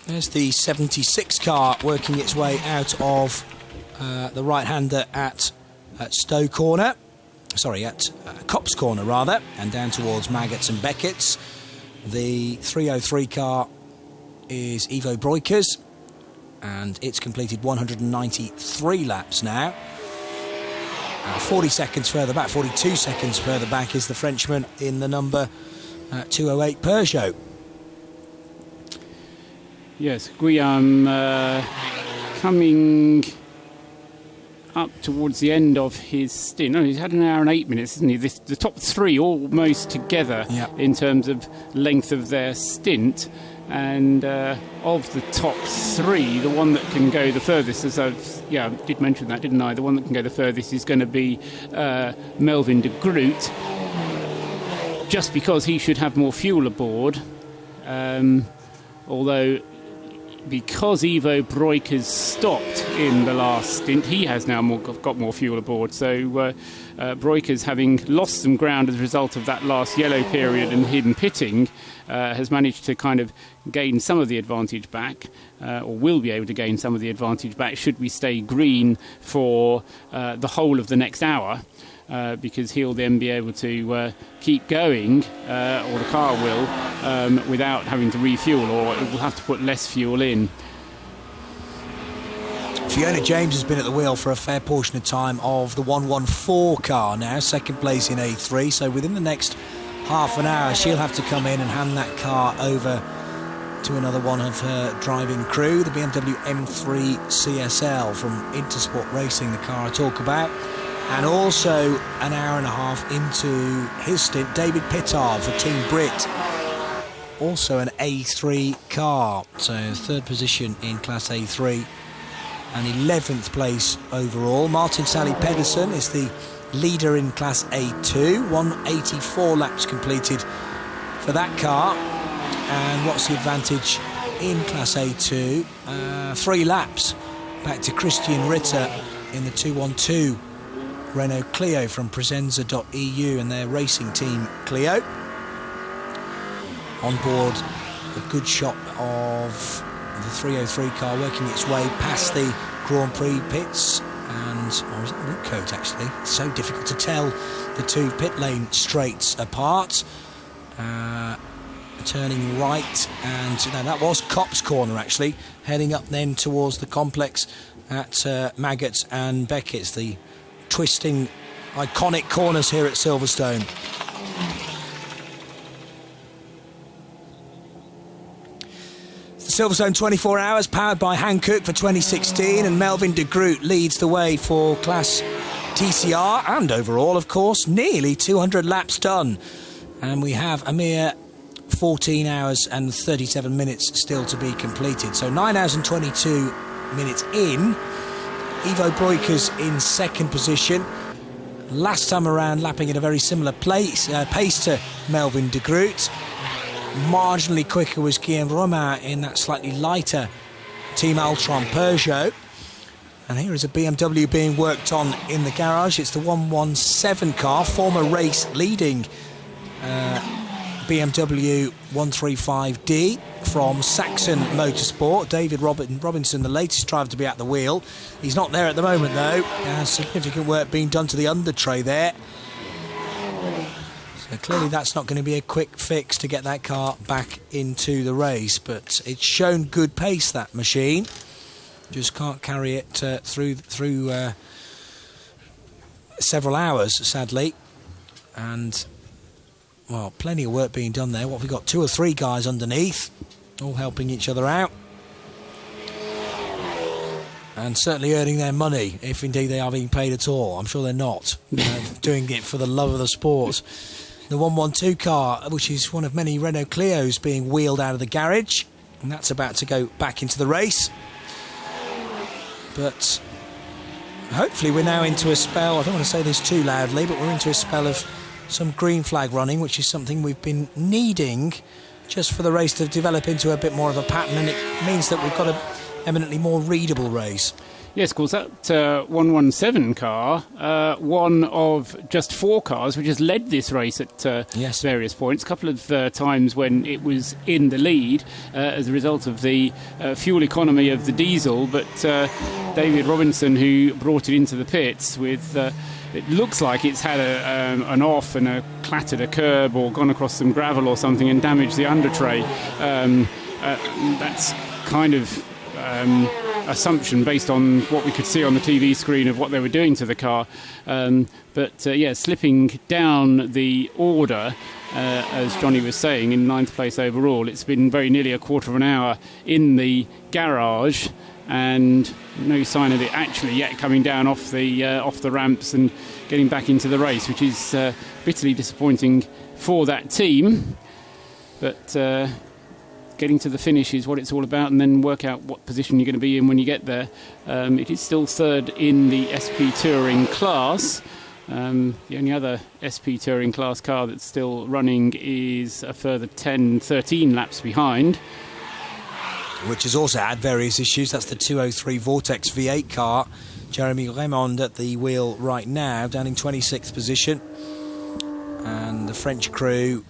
There's the 76 car working its way out of the right-hander at Stowe Corner. Sorry, at Copse Corner, rather, and down towards Maggots and Beckett's. The 303 car is Ivo Breukers, and it's completed 193 laps now. 40 seconds further back, 42 seconds further back is the Frenchman in the number 208 Peugeot. Yes, Guillaume coming up towards the end of his stint. No, he's had 1 hour and 8 minutes, hasn't he? The top 3 almost together in terms of length of their stint. And of the top 3, the one that can go the furthest, as I did mention that, didn't I? The one that can go the furthest is going to be Melvin de Groot, just because he should have more fuel aboard. Although, because Ivo Breukers stopped in the last stint, he has now got more fuel aboard. So Breukers, having lost some ground as a result of that last yellow period and hidden pitting, has managed to kind of gain some of the advantage back, or will be able to gain some of the advantage back should we stay green for the whole of the next hour. Because he'll then be able to keep going, or the car will, without having to refuel, or it will have to put less fuel in. Fiona James has been at the wheel for a fair portion of time of the 114 car now, 2nd place in A3, so within the next half an hour she'll have to come in and hand that car over to another one of her driving crew, the BMW M3 CSL from Intersport Racing, the car I talk about. And also an hour and a half into his stint, David Pittard for Team Brit, also an A3 car, so 3rd position in Class A3 and 11th place overall. Martin Sally Pedersen is the leader in Class A2, 184 laps completed for that car. And what's the advantage in Class A2? 3 laps back to Christian Ritter in the 212 Renault Clio from Presenza.eu and their racing team Clio. On board, a good shot of the 303 car working its way past the Grand Prix pits, and is it root coat actually? It's so difficult to tell the 2 pit lane straights apart. Turning right, and that was Copse Corner actually, heading up then towards the complex at Maggots and Beckett's, the twisting, iconic corners here at Silverstone. The Silverstone 24 Hours, powered by Hankook for 2016, and Melvin de Groot leads the way for Class TCR, and overall, of course, nearly 200 laps done. And we have a mere 14 hours and 37 minutes still to be completed. So 9 hours and 22 minutes in. Ivo Breuker's in second position. Last time around, lapping at a very similar pace to Melvin de Groot. Marginally quicker was Guillaume Romain in that slightly lighter Team Altron Peugeot. And here is a BMW being worked on in the garage. It's the 117 car, former race leading BMW 135D from Saxon Motorsport. David Robinson, the latest driver to be at the wheel. He's not there at the moment, though. Significant work being done to the under tray there. So clearly that's not going to be a quick fix to get that car back into the race, but it's shown good pace, that machine. Just can't carry it through several hours, sadly. And, well, plenty of work being done there. What have we got? 2 or 3 guys underneath, all helping each other out. And certainly earning their money, if indeed they are being paid at all. I'm sure they're not. Doing it for the love of the sport. The 112 car, which is one of many Renault Clios being wheeled out of the garage, and that's about to go back into the race. But hopefully we're now into a spell, I don't want to say this too loudly, but we're into a spell of some green flag running, which is something we've been needing just for the race to develop into a bit more of a pattern, and it means that we've got an eminently more readable race. Yes, of course, that 117 car, one of just 4 cars which has led this race at various points. A couple of times when it was in the lead as a result of the fuel economy of the diesel, but David Robinson, who brought it into the pits with... it looks like it's had an off and clattered a curb or gone across some gravel or something and damaged the under tray. That's kind of... assumption based on what we could see on the TV screen of what they were doing to the car, but slipping down the order, as Johnny was saying, in 9th place overall. It's been very nearly a quarter of an hour in the garage and no sign of it actually yet coming down off the ramps and getting back into the race, which is bitterly disappointing for that team, but getting to the finish is what it's all about, and then work out what position you're going to be in when you get there. It is still 3rd in the SP Touring class. The only other SP Touring class car that's still running is a further 13 laps behind. Which has also had various issues. That's the 203 Vortex V8 car. Jeremy Raymond at the wheel right now, down in 26th position. And the French crew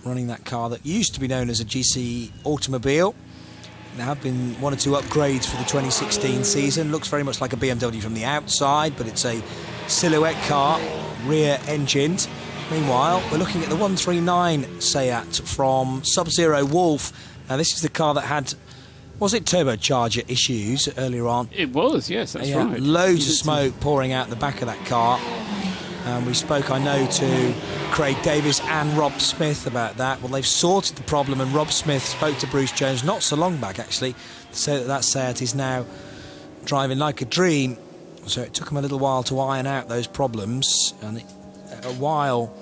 running that car that used to be known as a GC automobile. There have been 1 or 2 upgrades for the 2016 season. Looks very much like a BMW from the outside, but it's a silhouette car, rear engined. Meanwhile, we're looking at the 139 Seat from Sub-Zero Wolf. Now, this is the car that had, was it turbocharger issues earlier on? It was, yes, that's right. Loads of smoke pouring out the back of that car. We spoke, I know, to Craig Davis and Rob Smith about that. Well, they've sorted the problem, and Rob Smith spoke to Bruce Jones not so long back, actually, to say that Seat is now driving like a dream. So it took them a little while to iron out those problems, and a while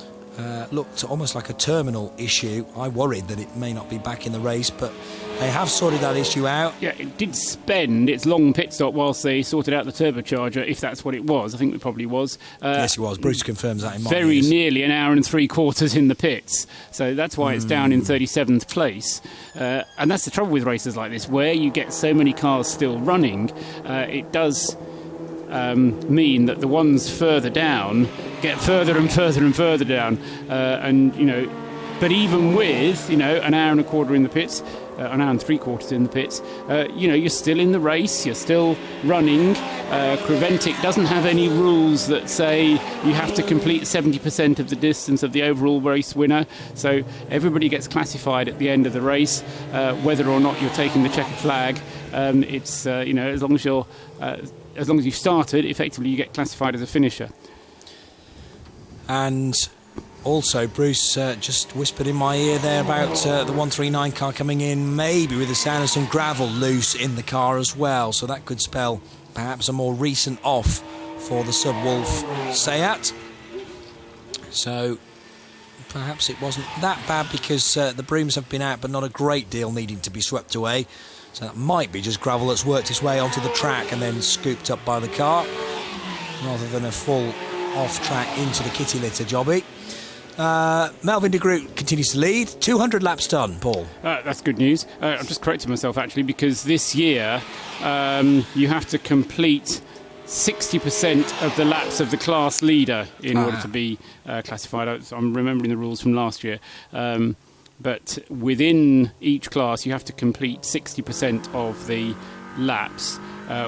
looked almost like a terminal issue. I worried that it may not be back in the race, but they have sorted that issue out. Yeah, it did spend its long pit stop whilst they sorted out the turbocharger, if that's what it was. I think it probably was. Yes, it was. Bruce confirms that in my very ears. Nearly an hour and 3/4 in the pits. So that's why it's down in 37th place. And that's the trouble with races like this, where you get so many cars still running. It does mean that the ones further down get further and further and further down. But even with, an hour and a quarter in the pits, an hour and 3/4 in the pits, you're still in the race, you're still running. Creventic doesn't have any rules that say you have to complete 70% of the distance of the overall race winner. So everybody gets classified at the end of the race, whether or not you're taking the checkered flag. It's, as long as you're as long as you started, effectively you get classified as a finisher. And also, Bruce just whispered in my ear there about the 139 car coming in, maybe with the sound of some gravel loose in the car as well. So that could spell perhaps a more recent off for the Subwolf Seat. So perhaps it wasn't that bad because the brooms have been out, but not a great deal needing to be swept away. So that might be just gravel that's worked its way onto the track and then scooped up by the car, rather than a full off-track into the kitty litter jobby. Melvin de Groot continues to lead. 200 laps done, Paul. That's good news. I've just corrected myself, actually, because this year you have to complete 60% of the laps of the class leader in order to be classified. I'm remembering the rules from last year. But within each class, you have to complete 60% of the laps.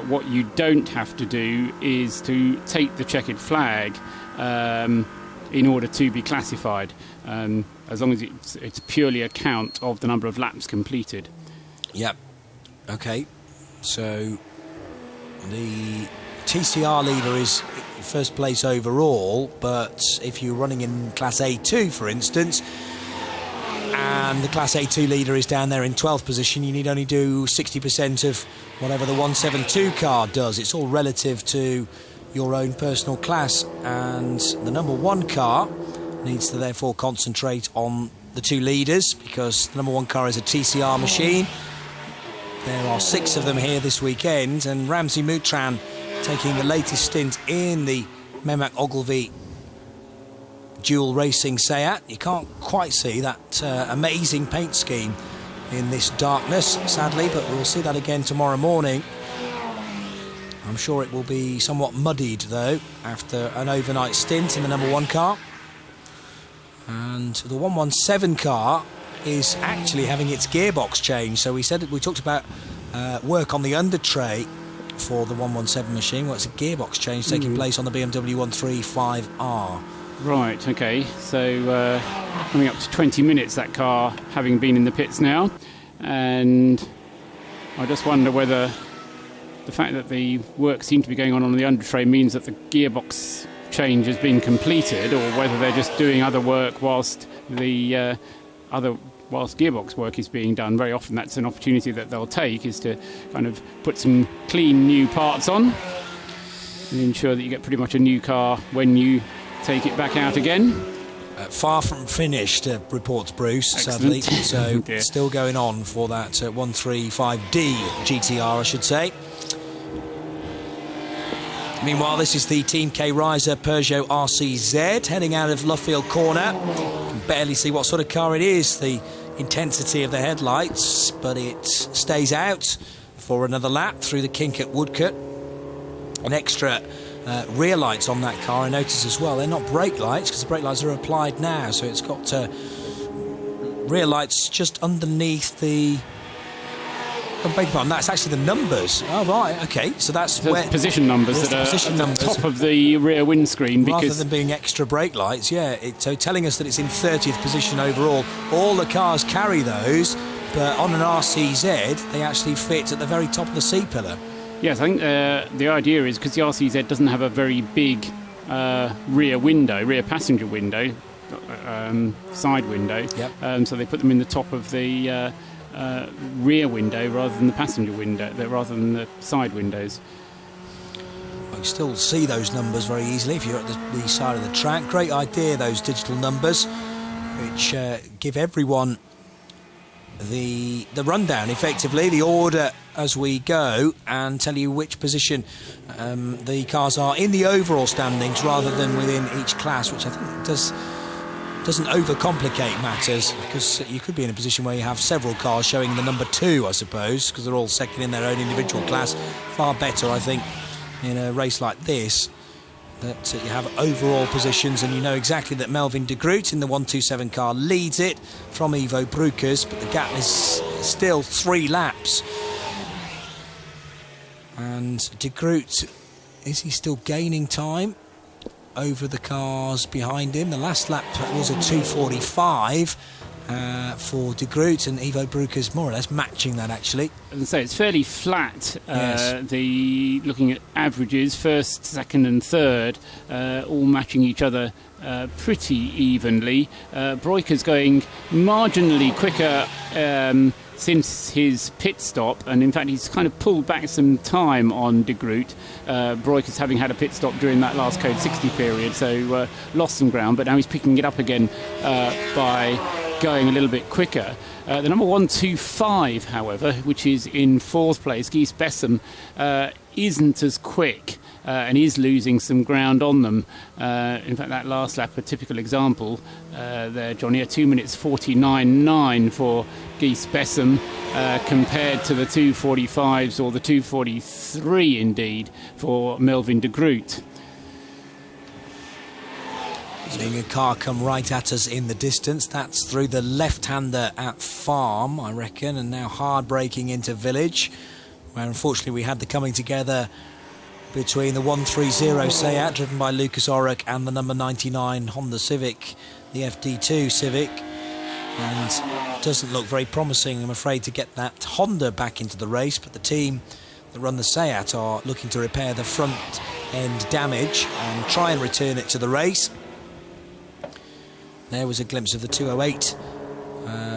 What you don't have to do is to take the checkered flag in order to be classified, as long as it's purely a count of the number of laps completed. Yep. Okay. So the TCR leader is first place overall, but if you're running in Class A2, for instance, and the Class A2 leader is down there in 12th position, you need only do 60% of whatever the 172 car does. It's all relative to your own personal class, and the number one car needs to therefore concentrate on the two leaders, because the number one car is a TCR machine. There are 6 of them here this weekend, and Ramsey Moutran taking the latest stint in the Mehmet Ogilvy dual racing Seat. You can't quite see that amazing paint scheme in this darkness, sadly, but we'll see that again tomorrow morning. I'm sure it will be somewhat muddied, though, after an overnight stint in the number one car. And the 117 car is actually having its gearbox changed. So we talked about work on the under tray for the 117 machine. Well, it's a gearbox change taking place on the BMW 135R. Right, okay. So coming up to 20 minutes, that car having been in the pits now. And I just wonder whether the fact that the work seemed to be going on the under tray means that the gearbox change has been completed, or whether they're just doing other work whilst the whilst gearbox work is being done. Very often that's an opportunity that they'll take, is to kind of put some clean new parts on and ensure that you get pretty much a new car when you take it back out again. Far from finished, reports Bruce. Excellent. Sadly. So still going on for that 135D GTR, I should say. Meanwhile, this is the Team K Riser Peugeot RCZ heading out of Luffield Corner. You can barely see what sort of car it is, the intensity of the headlights, but it stays out for another lap through the kink at Woodcote. An extra rear lights on that car, I notice as well. They're not brake lights, because the brake lights are applied now, so it's got rear lights just underneath the... beg your pardon, that's actually the numbers. Oh, right, okay. So that's where... position numbers that are at the top of the rear windscreen. Rather than being extra brake lights, yeah. So telling us that it's in 30th position overall. All the cars carry those, but on an RCZ, they actually fit at the very top of the C-pillar. Yes, I think the idea is, because the RCZ doesn't have a very big rear passenger window, side window, so they put them in the top of the... rear window rather than the passenger window, rather than the side windows. Well, you still see those numbers very easily if you're at the side of the track. Great idea, those digital numbers, which give everyone the rundown, effectively, the order as we go, and tell you which position the cars are in the overall standings rather than within each class, which I think doesn't overcomplicate matters, because you could be in a position where you have several cars showing the number 2, I suppose, because they're all second in their own individual class. Far better, I think, in a race like this, that you have overall positions, and you know exactly that Melvin de Groot in the 127 car leads it from Ivo Broekers, but the gap is still 3 laps. And de Groot, is he still gaining time over the cars behind him? The last lap was a 2:45, for De Groot, and Ivo Brukers more or less matching that, actually. And so it's fairly flat. Yes. Looking at averages, first, second and third, all matching each other pretty evenly. Breuker's going marginally quicker since his pit stop, and in fact he's kind of pulled back some time on De Groot. Breuker's having had a pit stop during that last Code 60 period, so lost some ground, but now he's picking it up again by going a little bit quicker. The number 125, however, which is in fourth place, Guy Bessem, isn't as quick and is losing some ground on them. In fact, that last lap, a typical example there, Johnny, a 2 minutes 49.9 for Guy Bessem compared to the 2:45s or the 2:43 indeed for Melvin De Groot. Seeing a car come right at us in the distance. That's through the left-hander at Farm, I reckon, and now hard braking into Village, where unfortunately we had the coming together between the 130 Seat driven by Lucas Orrock and the number 99 Honda Civic, the FD2 Civic, and doesn't look very promising, I'm afraid, to get that Honda back into the race, but the team that run the Seat are looking to repair the front end damage and try and return it to the race. There was a glimpse of the 208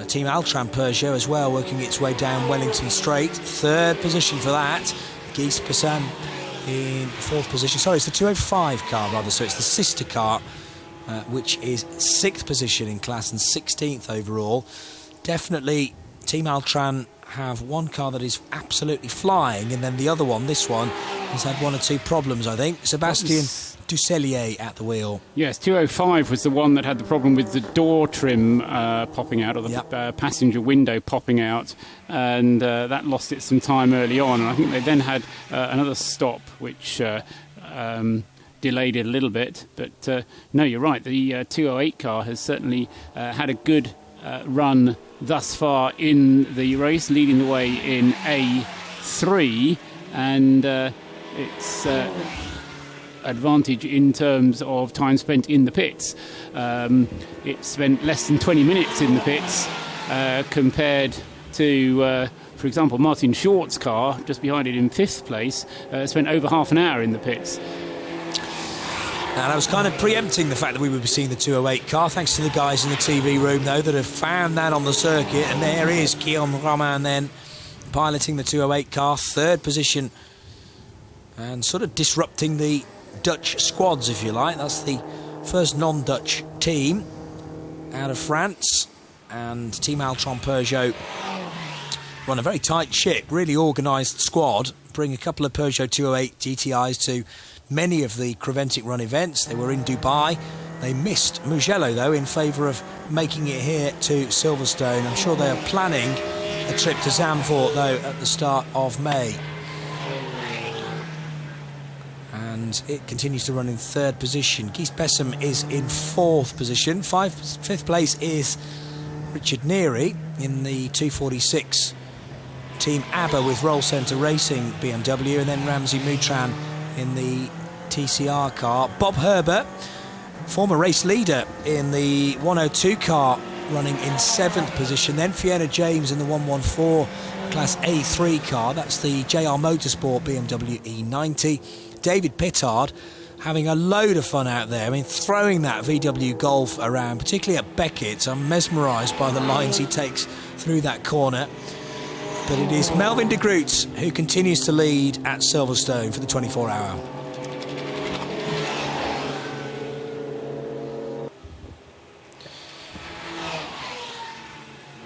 Team Altran Peugeot as well, working its way down Wellington Straight. Third position for that. Guy Bessem in fourth position. Sorry, it's the 205 car rather, so it's the sister car, which is sixth position in class and 16th overall. Definitely Team Altran have one car that is absolutely flying, and then the other one, this one, has had one or two problems, I think. Sebastian Ducellier at the wheel. Yes, 205 was the one that had the problem with the door trim popping out, or the passenger window popping out, and that lost it some time early on. And I think they then had another stop, which delayed it a little bit. But no, you're right, the 208 car has certainly had a good run thus far in the race, leading the way in A3, and it's advantage in terms of time spent in the pits. It spent less than 20 minutes in the pits compared to, for example, Martin Short's car, just behind it in fifth place, spent over half an hour in the pits. And I was kind of preempting the fact that we would be seeing the 208 car, thanks to the guys in the TV room, though, that have found that on the circuit. And there is Guillaume Romain then piloting the 208 car, third position, and sort of disrupting the Dutch squads, if you like. That's the first non-Dutch team out of France, and Team Altran Peugeot run a very tight ship, really organised squad, bring a couple of Peugeot 208 GTIs to many of the Creventic Run events. They were in Dubai. They missed Mugello, though, in favour of making it here to Silverstone. I'm sure they are planning a trip to Zandvoort, though, at the start of May. And it continues to run in third position. Guy Bessem is in fourth position. Fifth place is Richard Neary in the 246 Team ABBA with Roll Centre Racing BMW, and then Ramsey Moutran in the TCR car. Bob Herbert, former race leader in the 102 car, running in seventh position. Then Fiona James in the 114 Class A3 car. That's the JR Motorsport BMW E90. David Pittard having a load of fun out there. I mean, throwing that VW Golf around, particularly at Beckett. I'm mesmerised by the lines he takes through that corner. But it is Melvin De Groot who continues to lead at Silverstone for the 24-hour.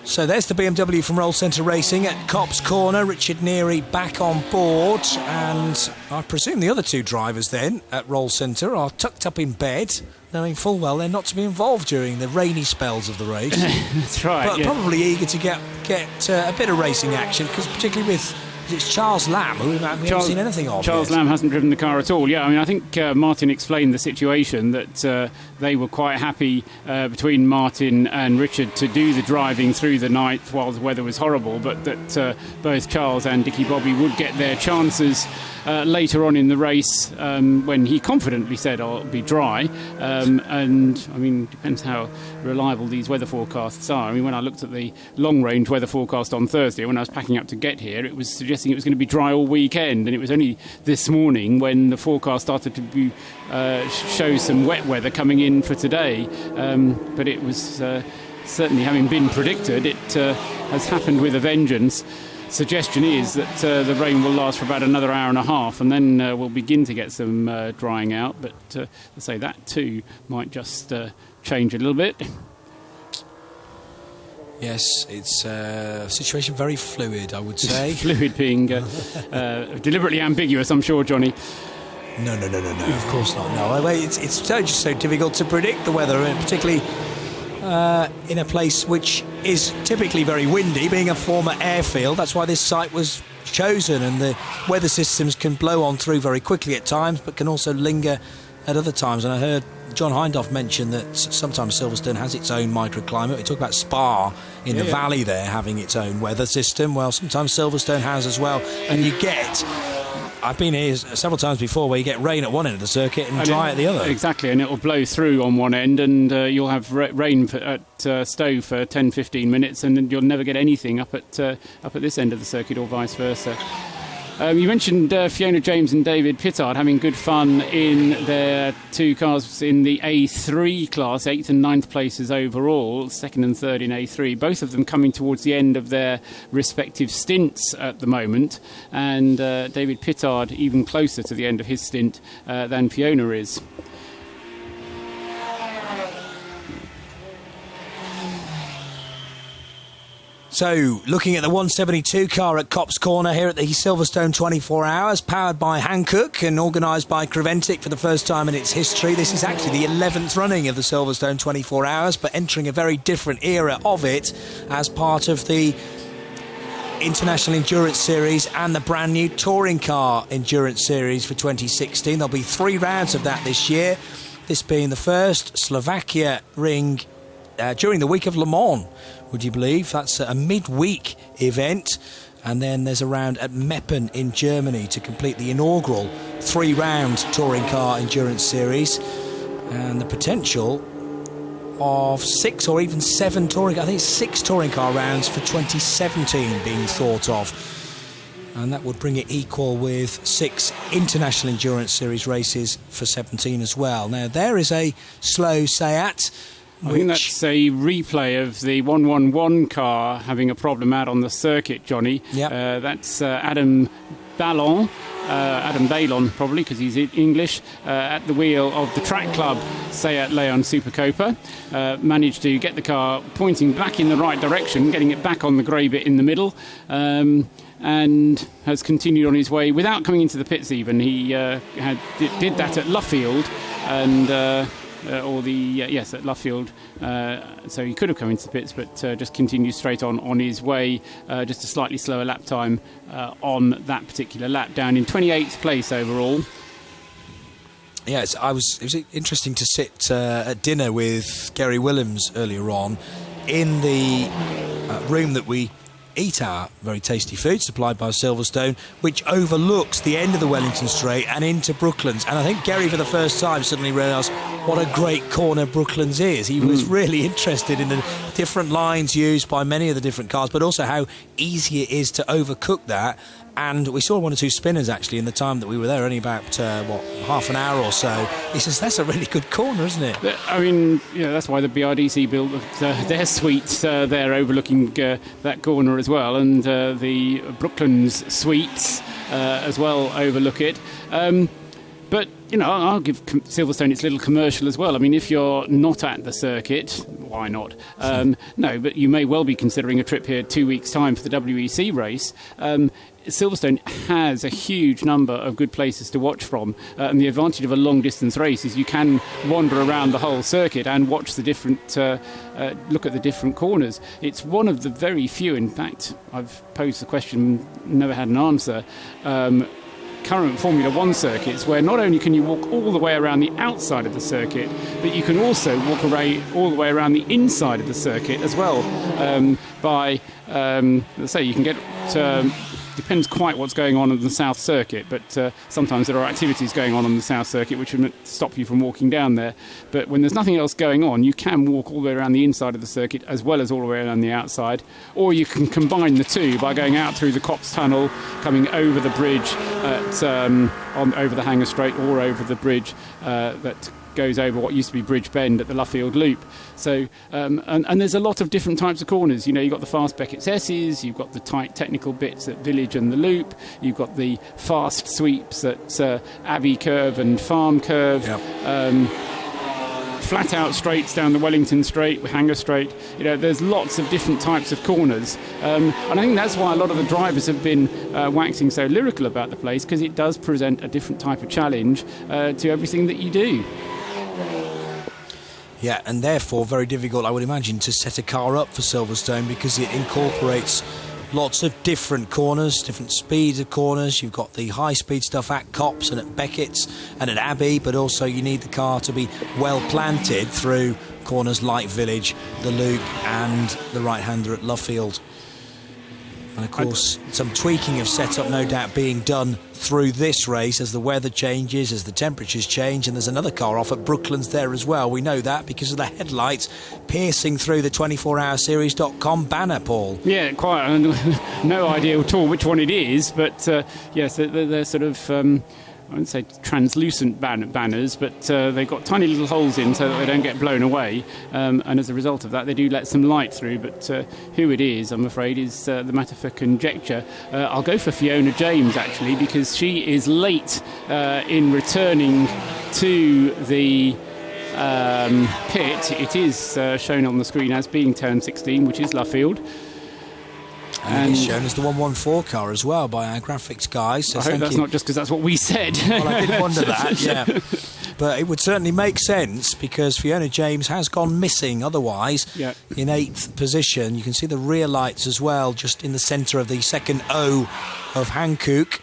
So there's the BMW from Roll Centre Racing at Copse Corner. Richard Neary back on board, and I presume the other two drivers then at Roll Centre are tucked up in bed, knowing full well they're not to be involved during the rainy spells of the race. That's right. But probably eager to get a bit of racing action, because particularly with It's Charles Lamb, who we haven't seen anything of. Charles Lamb hasn't driven the car at all. Yeah, I mean, I think Martin explained the situation, that they were quite happy between Martin and Richard to do the driving through the night while the weather was horrible, but that both Charles and Dickie Bobby would get their chances later on in the race, when he confidently said, it'll be dry. And, I mean, depends how reliable these weather forecasts are. I mean, when I looked at the long-range weather forecast on Thursday, when I was packing up to get here, it was suggesting it was going to be dry all weekend, and it was only this morning when the forecast started to show some wet weather coming in for today. But it was certainly, having been predicted, it has happened with a vengeance. Suggestion is that the rain will last for about another hour and a half, and then we'll begin to get some drying out. But I say that too might just change a little bit. Yes, it's a situation very fluid, I would say. Fluid being deliberately ambiguous, I'm sure, Johnny. No, of course not. No, it's just so difficult to predict the weather, and particularly in a place which is typically very windy, being a former airfield. That's why this site was chosen, and the weather systems can blow on through very quickly at times, but can also linger at other times. And I heard John Hindhaugh mention that sometimes Silverstone has its own microclimate. We talk about Spa in the valley there having its own weather system. Well, sometimes Silverstone has as well, and you get... I've been here several times before where you get rain at one end of the circuit and dry at the other. Exactly, and it will blow through on one end, and you'll have rain at Stowe for 10-15 minutes, and then you'll never get anything up at this end of the circuit, or vice versa. You mentioned Fiona James and David Pittard having good fun in their two cars in the A3 class, 8th and 9th places overall, 2nd and 3rd in A3, both of them coming towards the end of their respective stints at the moment, and David Pittard even closer to the end of his stint than Fiona is. So, looking at the 172 car at Copse Corner here at the Silverstone 24 Hours, powered by Hankook and organised by Creventic for the first time in its history. This is actually the 11th running of the Silverstone 24 Hours, but entering a very different era of it as part of the International Endurance Series and the brand new Touring Car Endurance Series for 2016. There'll be 3 rounds of that this year, this being the first Slovakia ring during the week of Le Mans. Would you believe? That's a midweek event. And then there's a round at Meppen in Germany to complete the inaugural 3-round Touring Car Endurance Series. And the potential of 6 or even 7 touring... I think it's 6 touring car rounds for 2017 being thought of. And that would bring it equal with 6 International Endurance Series races for 17 as well. Now, there is a slow Seat... I think that's a replay of the 111 car having a problem out on the circuit, Johnny. Yep. That's Adam Balon, probably, because he's English, at the wheel of the track club Seat Leon Supercopa. Managed to get the car pointing back in the right direction, getting it back on the grey bit in the middle, and has continued on his way without coming into the pits even. He did that at Luffield, and... at Luffield, so he could have come into the pits, but just continued straight on his way, just a slightly slower lap time on that particular lap, down in 28th place overall. Yes, it was interesting to sit at dinner with Gary Williams earlier on in the room that we eat our very tasty food supplied by Silverstone, which overlooks the end of the Wellington Straight and into Brooklands. And I think Gary, for the first time, suddenly realised what a great corner Brooklands is. He was really interested in the different lines used by many of the different cars, but also how easy it is to overcook that. And we saw 1 or 2 spinners actually in the time that we were there, only about half an hour or so. He says that's a really good corner, isn't it? I mean, that's why the BRDC built their suites there overlooking that corner as well, and the Brooklands suites as well overlook it. But I'll give Silverstone its little commercial as well. I mean, if you're not at the circuit, why not? No, but you may well be considering a trip here 2 weeks' time for the WEC race. Silverstone has a huge number of good places to watch from, and the advantage of a long-distance race is you can wander around the whole circuit and watch the different, look at the different corners. It's one of the very few, in fact, I've posed the question, never had an answer, current Formula One circuits where not only can you walk all the way around the outside of the circuit, but you can also walk all the way around the inside of the circuit as well. Let's say you can get... depends quite what's going on the South Circuit, but sometimes there are activities going on the South Circuit which would stop you from walking down there. But when there's nothing else going on, you can walk all the way around the inside of the circuit as well as all the way around the outside, or you can combine the two by going out through the Copse Tunnel, coming over the bridge over the Hanger Straight, or over the bridge that goes over what used to be Bridge Bend at the Luffield Loop. So, and there's a lot of different types of corners. You know, you've got the fast Beckett's S's, you've got the tight technical bits at Village and the Loop, you've got the fast sweeps at Abbey Curve and Farm Curve, flat out straights down the Wellington Straight, Hanger Straight. You know, there's lots of different types of corners. And I think that's why a lot of the drivers have been waxing so lyrical about the place, because it does present a different type of challenge to everything that you do. Yeah, and therefore very difficult, I would imagine, to set a car up for Silverstone, because it incorporates lots of different corners, different speeds of corners. You've got the high-speed stuff at Copse and at Beckett's and at Abbey, but also you need the car to be well planted through corners like Village, the Loop and the right-hander at Luffield. And of course, some tweaking of setup no doubt being done through this race as the weather changes, as the temperatures change, and there's another car off at Brooklands there as well. We know that because of the headlights piercing through the 24hourseries.com banner, Paul. Yeah, quite. No idea at all which one it is, but yes, they're sort of... I wouldn't say translucent banners, but they've got tiny little holes in so that they don't get blown away, and as a result of that they do let some light through, but who it is, I'm afraid, is the matter for conjecture. I'll go for Fiona James, actually, because she is late in returning to the pit. It is shown on the screen as being turn 16, which is Luffield. And it's shown as the 114 car as well by our graphics guys. So I hope that's not just because that's what we said. Well, I did wonder that, yeah. But it would certainly make sense, because Fiona James has gone missing otherwise in 8th position. You can see the rear lights as well, just in the centre of the second O of Hankook.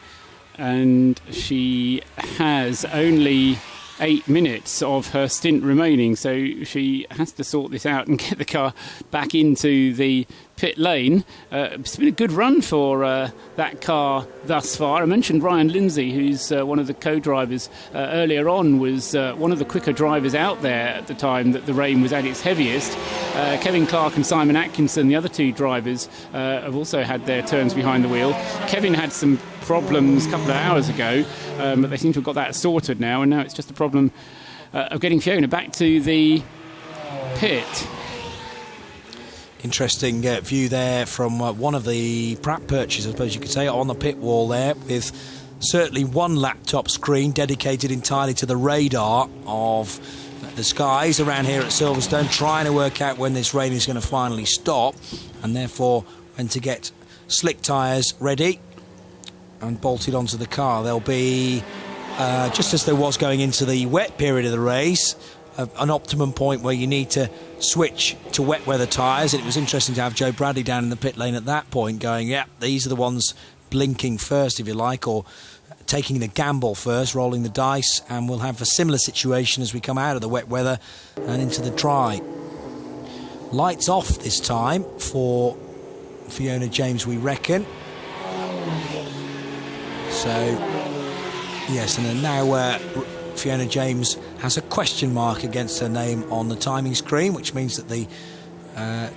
And she has only 8 minutes of her stint remaining, so she has to sort this out and get the car back into the pit lane. It's been a good run for that car thus far. I mentioned Ryan Lindsay, who's one of the co-drivers earlier on, was one of the quicker drivers out there at the time that the rain was at its heaviest. Kevin Clark and Simon Atkinson, the other two drivers, have also had their turns behind the wheel. Kevin had some problems a couple of hours ago, but they seem to have got that sorted now, and now it's just a problem of getting Fiona back to the pit. Interesting view there from one of the Pratt perches, I suppose you could say, on the pit wall there, with certainly one laptop screen dedicated entirely to the radar of the skies around here at Silverstone, trying to work out when this rain is going to finally stop, and therefore when to get slick tyres ready and bolted onto the car. There'll be, just as there was going into the wet period of the race, an optimum point where you need to switch to wet weather tyres. And it was interesting to have Joe Bradley down in the pit lane at that point going, yeah, these are the ones blinking first, if you like, or taking the gamble first, rolling the dice, and we'll have a similar situation as we come out of the wet weather and into the dry. Lights off this time for Fiona James, we reckon. So, yes, and then now Fiona James has a question mark against her name on the timing screen, which means that the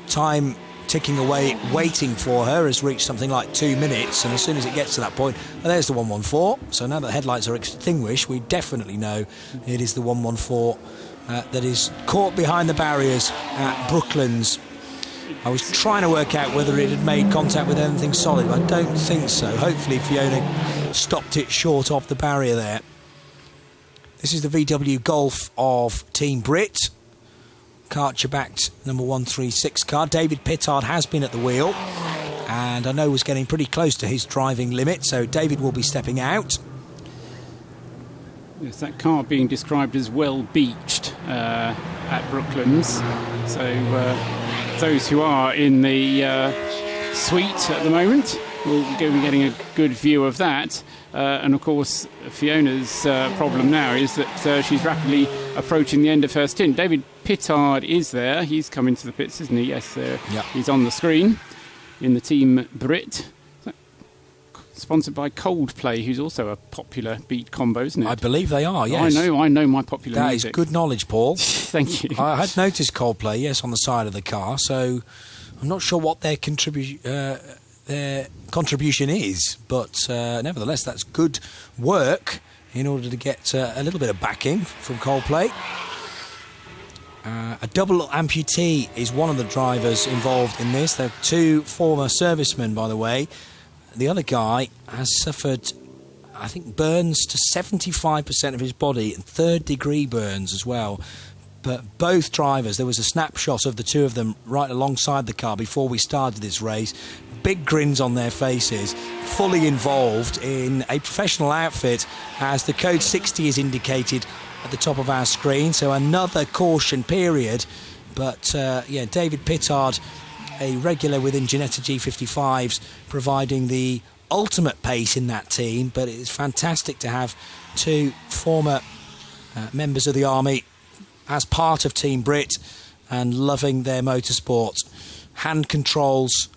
time ticking away waiting for her has reached something like 2 minutes, and as soon as it gets to that point, there's the 114. So now that the headlights are extinguished, we definitely know it is the 114 that is caught behind the barriers at Brooklands. I was trying to work out whether it had made contact with anything solid, but I don't think so. Hopefully Fiona stopped it short of the barrier there. This is the VW Golf of Team Brit. Karcher-backed number 136 car. David Pittard has been at the wheel, and I know was getting pretty close to his driving limit, so David will be stepping out. Yes, that car being described as well beached at Brooklands. So those who are in the suite at the moment will be getting a good view of that. And of course, Fiona's problem now is that she's rapidly approaching the end of her stint. David Pittard is there. He's coming to the pits, isn't he? Yes, He's on the screen in the Team Brit. Sponsored by Coldplay, who's also a popular beat combo, isn't it? I believe they are, yes. I know my popular music. That is good knowledge, Paul. Thank you. I had noticed Coldplay, yes, on the side of the car, so I'm not sure what their contribution is, but nevertheless, that's good work in order to get a little bit of backing from Coldplay. A double amputee is one of the drivers involved in this. They're two former servicemen, by the way. The other guy has suffered, I think, burns to 75% of his body and third-degree burns as well. But both drivers, there was a snapshot of the two of them right alongside the car before we started this race. Big grins on their faces, fully involved in a professional outfit, as the code 60 is indicated at the top of our screen. So another caution period. But, David Pittard, a regular within Ginetta G55s, providing the ultimate pace in that team. But it's fantastic to have two former members of the Army as part of Team Brit and loving their motorsport. Hand controls,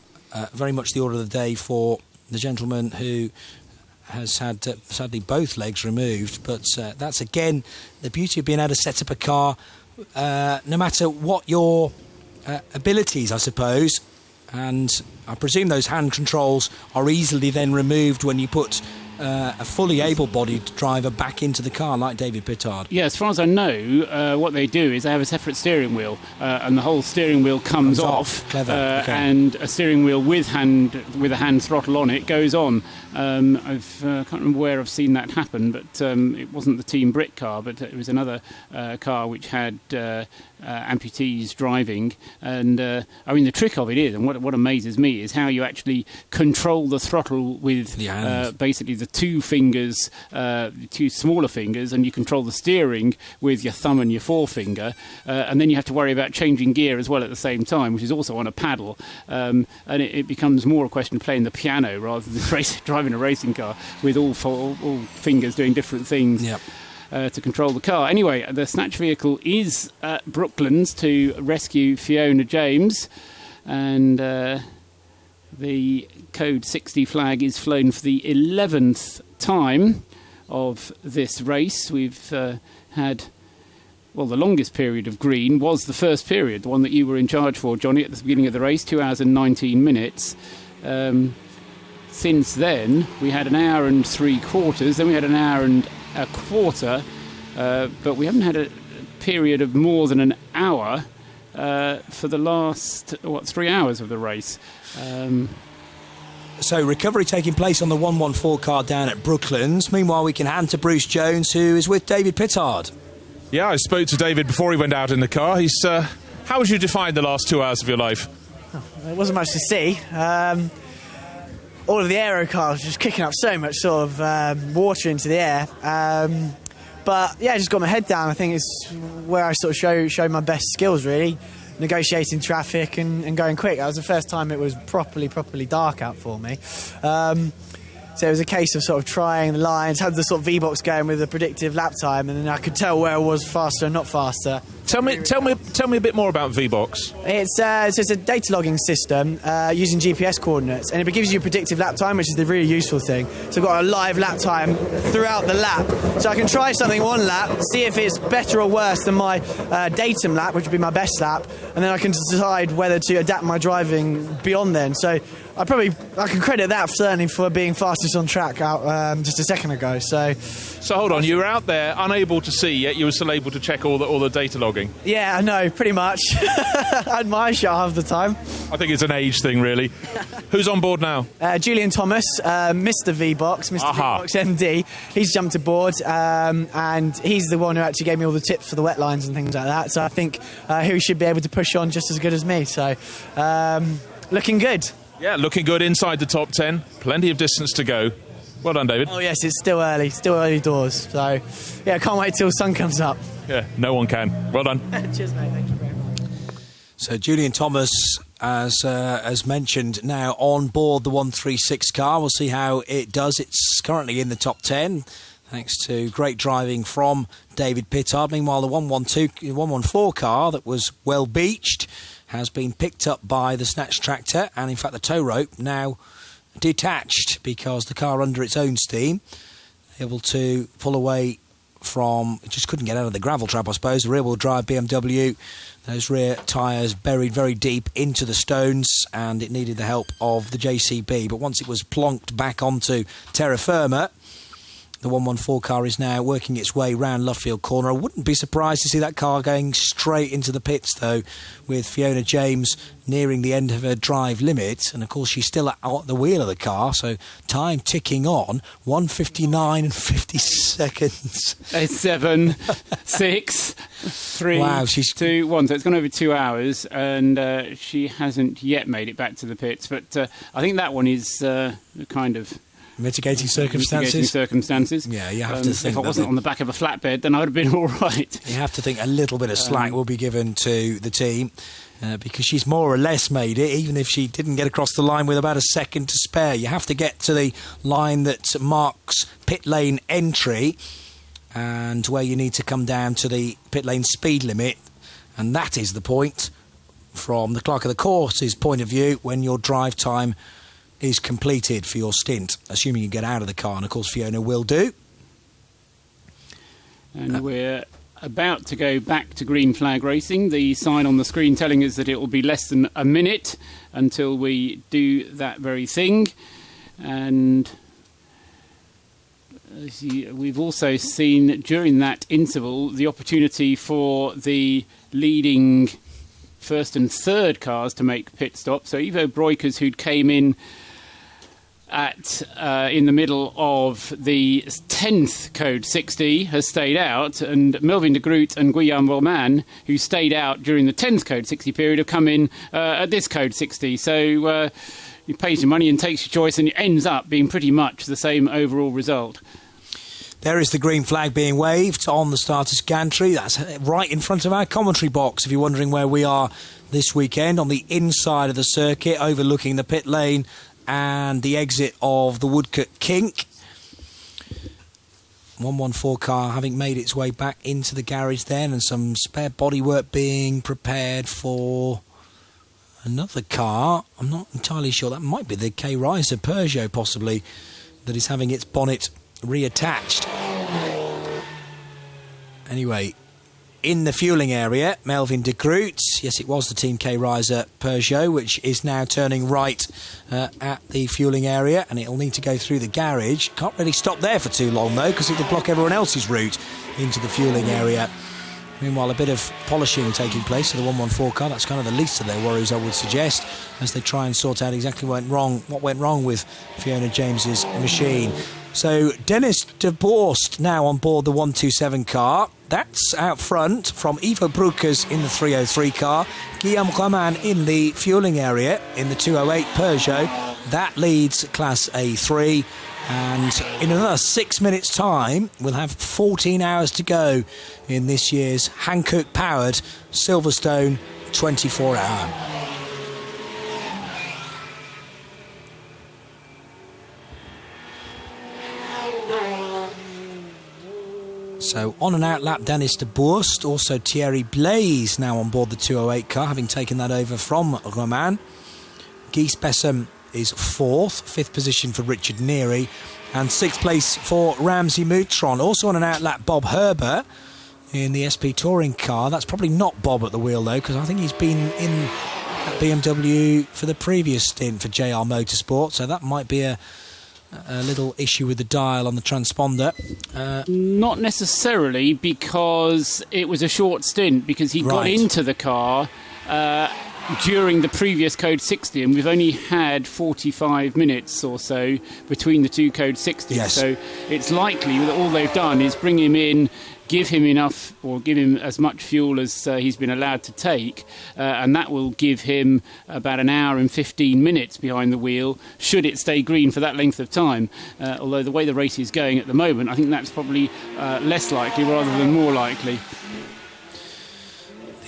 very much the order of the day for the gentleman who has had, sadly, both legs removed. But that's, again, the beauty of being able to set up a car, no matter what your abilities, I suppose. And I presume those hand controls are easily then removed when you put a fully able-bodied driver back into the car, like David Pittard. Yeah, as far as I know, what they do is they have a separate steering wheel, and the whole steering wheel comes off. Clever. Okay. And a steering wheel with a hand throttle on it goes on. I can't remember where I've seen that happen, but it wasn't the Team Brit car, but it was another car which had amputees driving. And the trick of it is, and what amazes me, is how you actually control the throttle with basically the two fingers, two smaller fingers, and you control the steering with your thumb and your forefinger, and then you have to worry about changing gear as well at the same time, which is also on a paddle, and it becomes more a question of playing the piano rather than driving a racing car with all fingers doing different things. Yep. To control the car. Anyway, the snatch vehicle is at Brooklands to rescue Fiona James, and the code 60 flag is flown for the 11th time of this race. We've had, the longest period of green was the first period, the one that you were in charge for, Johnny, at the beginning of the race, 2 hours and 19 minutes. Since then, we had an hour and 3/4, then we had an hour and a quarter, but we haven't had a period of more than an hour for the last 3 hours of the race. So recovery taking place on the 114 car down at Brooklands. Meanwhile, we can hand to Bruce Jones, who is with David Pittard. Yeah, I spoke to David before he went out in the car. He's how would you define the last 2 hours of your life? It wasn't much to see. All of the aero cars just kicking up so much sort of water into the air. But yeah, I just got my head down. I think it's where I sort of showed my best skills, really. Negotiating traffic and going quick. That was the first time it was properly dark out for me. So it was a case of sort of trying the lines, had the sort of V-box going with the predictive lap time, and then I could tell where I was faster and not faster. Tell me a bit more about V-box. It's a data logging system using GPS coordinates, and it gives you a predictive lap time, which is the really useful thing. So I've got a live lap time throughout the lap, so I can try something one lap, see if it's better or worse than my datum lap, which would be my best lap, and then I can decide whether to adapt my driving beyond then. So I can credit that certainly for being fastest on track out just a second ago. So hold on, you were out there unable to see, yet you were still able to check all the data logs. jogging. Yeah, I know, pretty much. I had my eyes shut half the time. I think it's an age thing, really. Who's on board now? Julian Thomas, Mr. V-Box, Mr. V-Box MD. He's jumped aboard, and he's the one who actually gave me all the tips for the wet lines and things like that. So I think he should be able to push on just as good as me. So looking good. Yeah, looking good inside the top 10. Plenty of distance to go. Well done, David. Oh, yes, it's still early doors. So, yeah, can't wait till the sun comes up. Yeah, no one can. Well done. Cheers, mate. Thank you very much. So Julian Thomas, as mentioned, now on board the 136 car. We'll see how it does. It's currently in the top 10, thanks to great driving from David Pittard. Meanwhile, the 114 car that was well beached has been picked up by the snatch tractor, and in fact the tow rope now detached because the car under its own steam, able to pull away from, it just couldn't get out of the gravel trap, I suppose. The rear-wheel drive BMW, those rear tyres buried very deep into the stones, and it needed the help of the JCB. But once it was plonked back onto terra firma, the 114 car is now working its way round Luffield Corner. I wouldn't be surprised to see that car going straight into the pits, though, with Fiona James nearing the end of her drive limit. And, of course, she's still at the wheel of the car, so time ticking on. 1:59 and 50 seconds. 7, 6, 3, wow, 2, 1. So it's gone over 2 hours, and she hasn't yet made it back to the pits. But I think that one is kind of... Mitigating circumstances. Yeah, you have to think. If I wasn't on the back of a flatbed, then I would have been all right. You have to think a little bit of slack will be given to the team because she's more or less made it, even if she didn't get across the line with about a second to spare. You have to get to the line that marks pit lane entry and where you need to come down to the pit lane speed limit, and that is the point from the clerk of the course's point of view when your drive time is completed for your stint, assuming you get out of the car, and of course Fiona will do. And we're about to go back to green flag racing. The sign on the screen telling us that it will be less than a minute until we do that very thing. And we've also seen during that interval the opportunity for the leading first and third cars to make pit stops. So Ivo Breukers, who came in in the middle of the 10th Code 60, has stayed out, and Melvin de Groot and Guillaume Roman, who stayed out during the 10th Code 60 period, have come in at this Code 60. So he pays your money and takes your choice, and it ends up being pretty much the same overall result. There is the green flag being waved on the starter's gantry. That's right in front of our commentary box, if you're wondering where we are this weekend, on the inside of the circuit, overlooking the pit lane and the exit of the Woodcote Kink. 114 car having made its way back into the garage then, and some spare bodywork being prepared for another car. I'm not entirely sure. That might be the K Riser Peugeot, possibly, that is having its bonnet reattached. Anyway, in the fuelling area, Melvin de Groot, yes, it was the Team K Riser Peugeot, which is now turning right at the fuelling area, and it'll need to go through the garage. Can't really stop there for too long, though, because it'll block everyone else's route into the fuelling area. Meanwhile, a bit of polishing taking place for the 114 car. That's kind of the least of their worries, I would suggest, as they try and sort out exactly what went wrong with Fiona James's machine. So Dennis de Borst now on board the 127 car. That's out front from Ivo Breukers in the 303 car. Guillaume Roman in the fuelling area in the 208 Peugeot. That leads Class A3. And in another 6 minutes' time, we'll have 14 hours to go in this year's Hankook-powered Silverstone 24-hour. So on and out lap, Dennis de Borst, also Thierry Blaise now on board the 208 car, having taken that over from Roman. Guy Bessem is fourth, fifth position for Richard Neary, and sixth place for Ramsey Moutron. Also on an out lap, Bob Herber in the SP Touring car. That's probably not Bob at the wheel, though, because I think he's been in BMW for the previous stint for JR Motorsport, so that might be a a little issue with the dial on the transponder. Not necessarily, because it was a short stint, because he got into the car during the previous Code 60, and we've only had 45 minutes or so between the two Code 60s. Yes. So it's likely that all they've done is bring him in, give him enough, or give him as much fuel as he's been allowed to take, and that will give him about an hour and 15 minutes behind the wheel, should it stay green for that length of time. Although the way the race is going at the moment, I think that's probably less likely rather than more likely.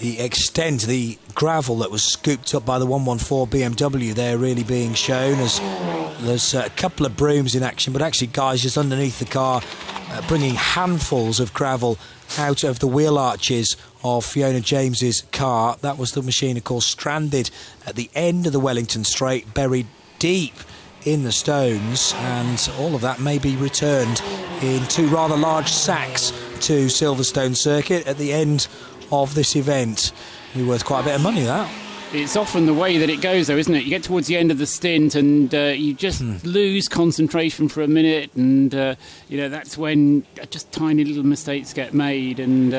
The extent, the gravel that was scooped up by the 114 BMW there really being shown, as there's a couple of brooms in action, but actually guys just underneath the car bringing handfuls of gravel out of the wheel arches of Fiona James's car. That was the machine, of course, stranded at the end of the Wellington Straight, buried deep in the stones, and all of that may be returned in two rather large sacks to Silverstone Circuit at the end of this event. Be worth quite a bit of money, that. It's often the way that it goes, though, isn't it? You get towards the end of the stint and you just lose concentration for a minute, and that's when just tiny little mistakes get made, and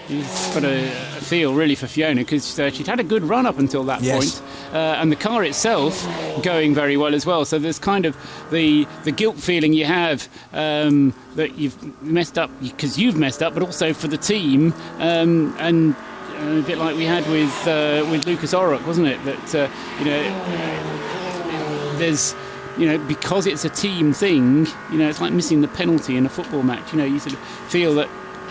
you've got to feel really for Fiona, because she'd had a good run up until that point, and the car itself going very well as well. So there's kind of the guilt feeling you have that you've messed up because you've messed up, but also for the team, and a bit like we had with Lucas Orrock, wasn't it? That there's, because it's a team thing, it's like missing the penalty in a football match. You sort of feel that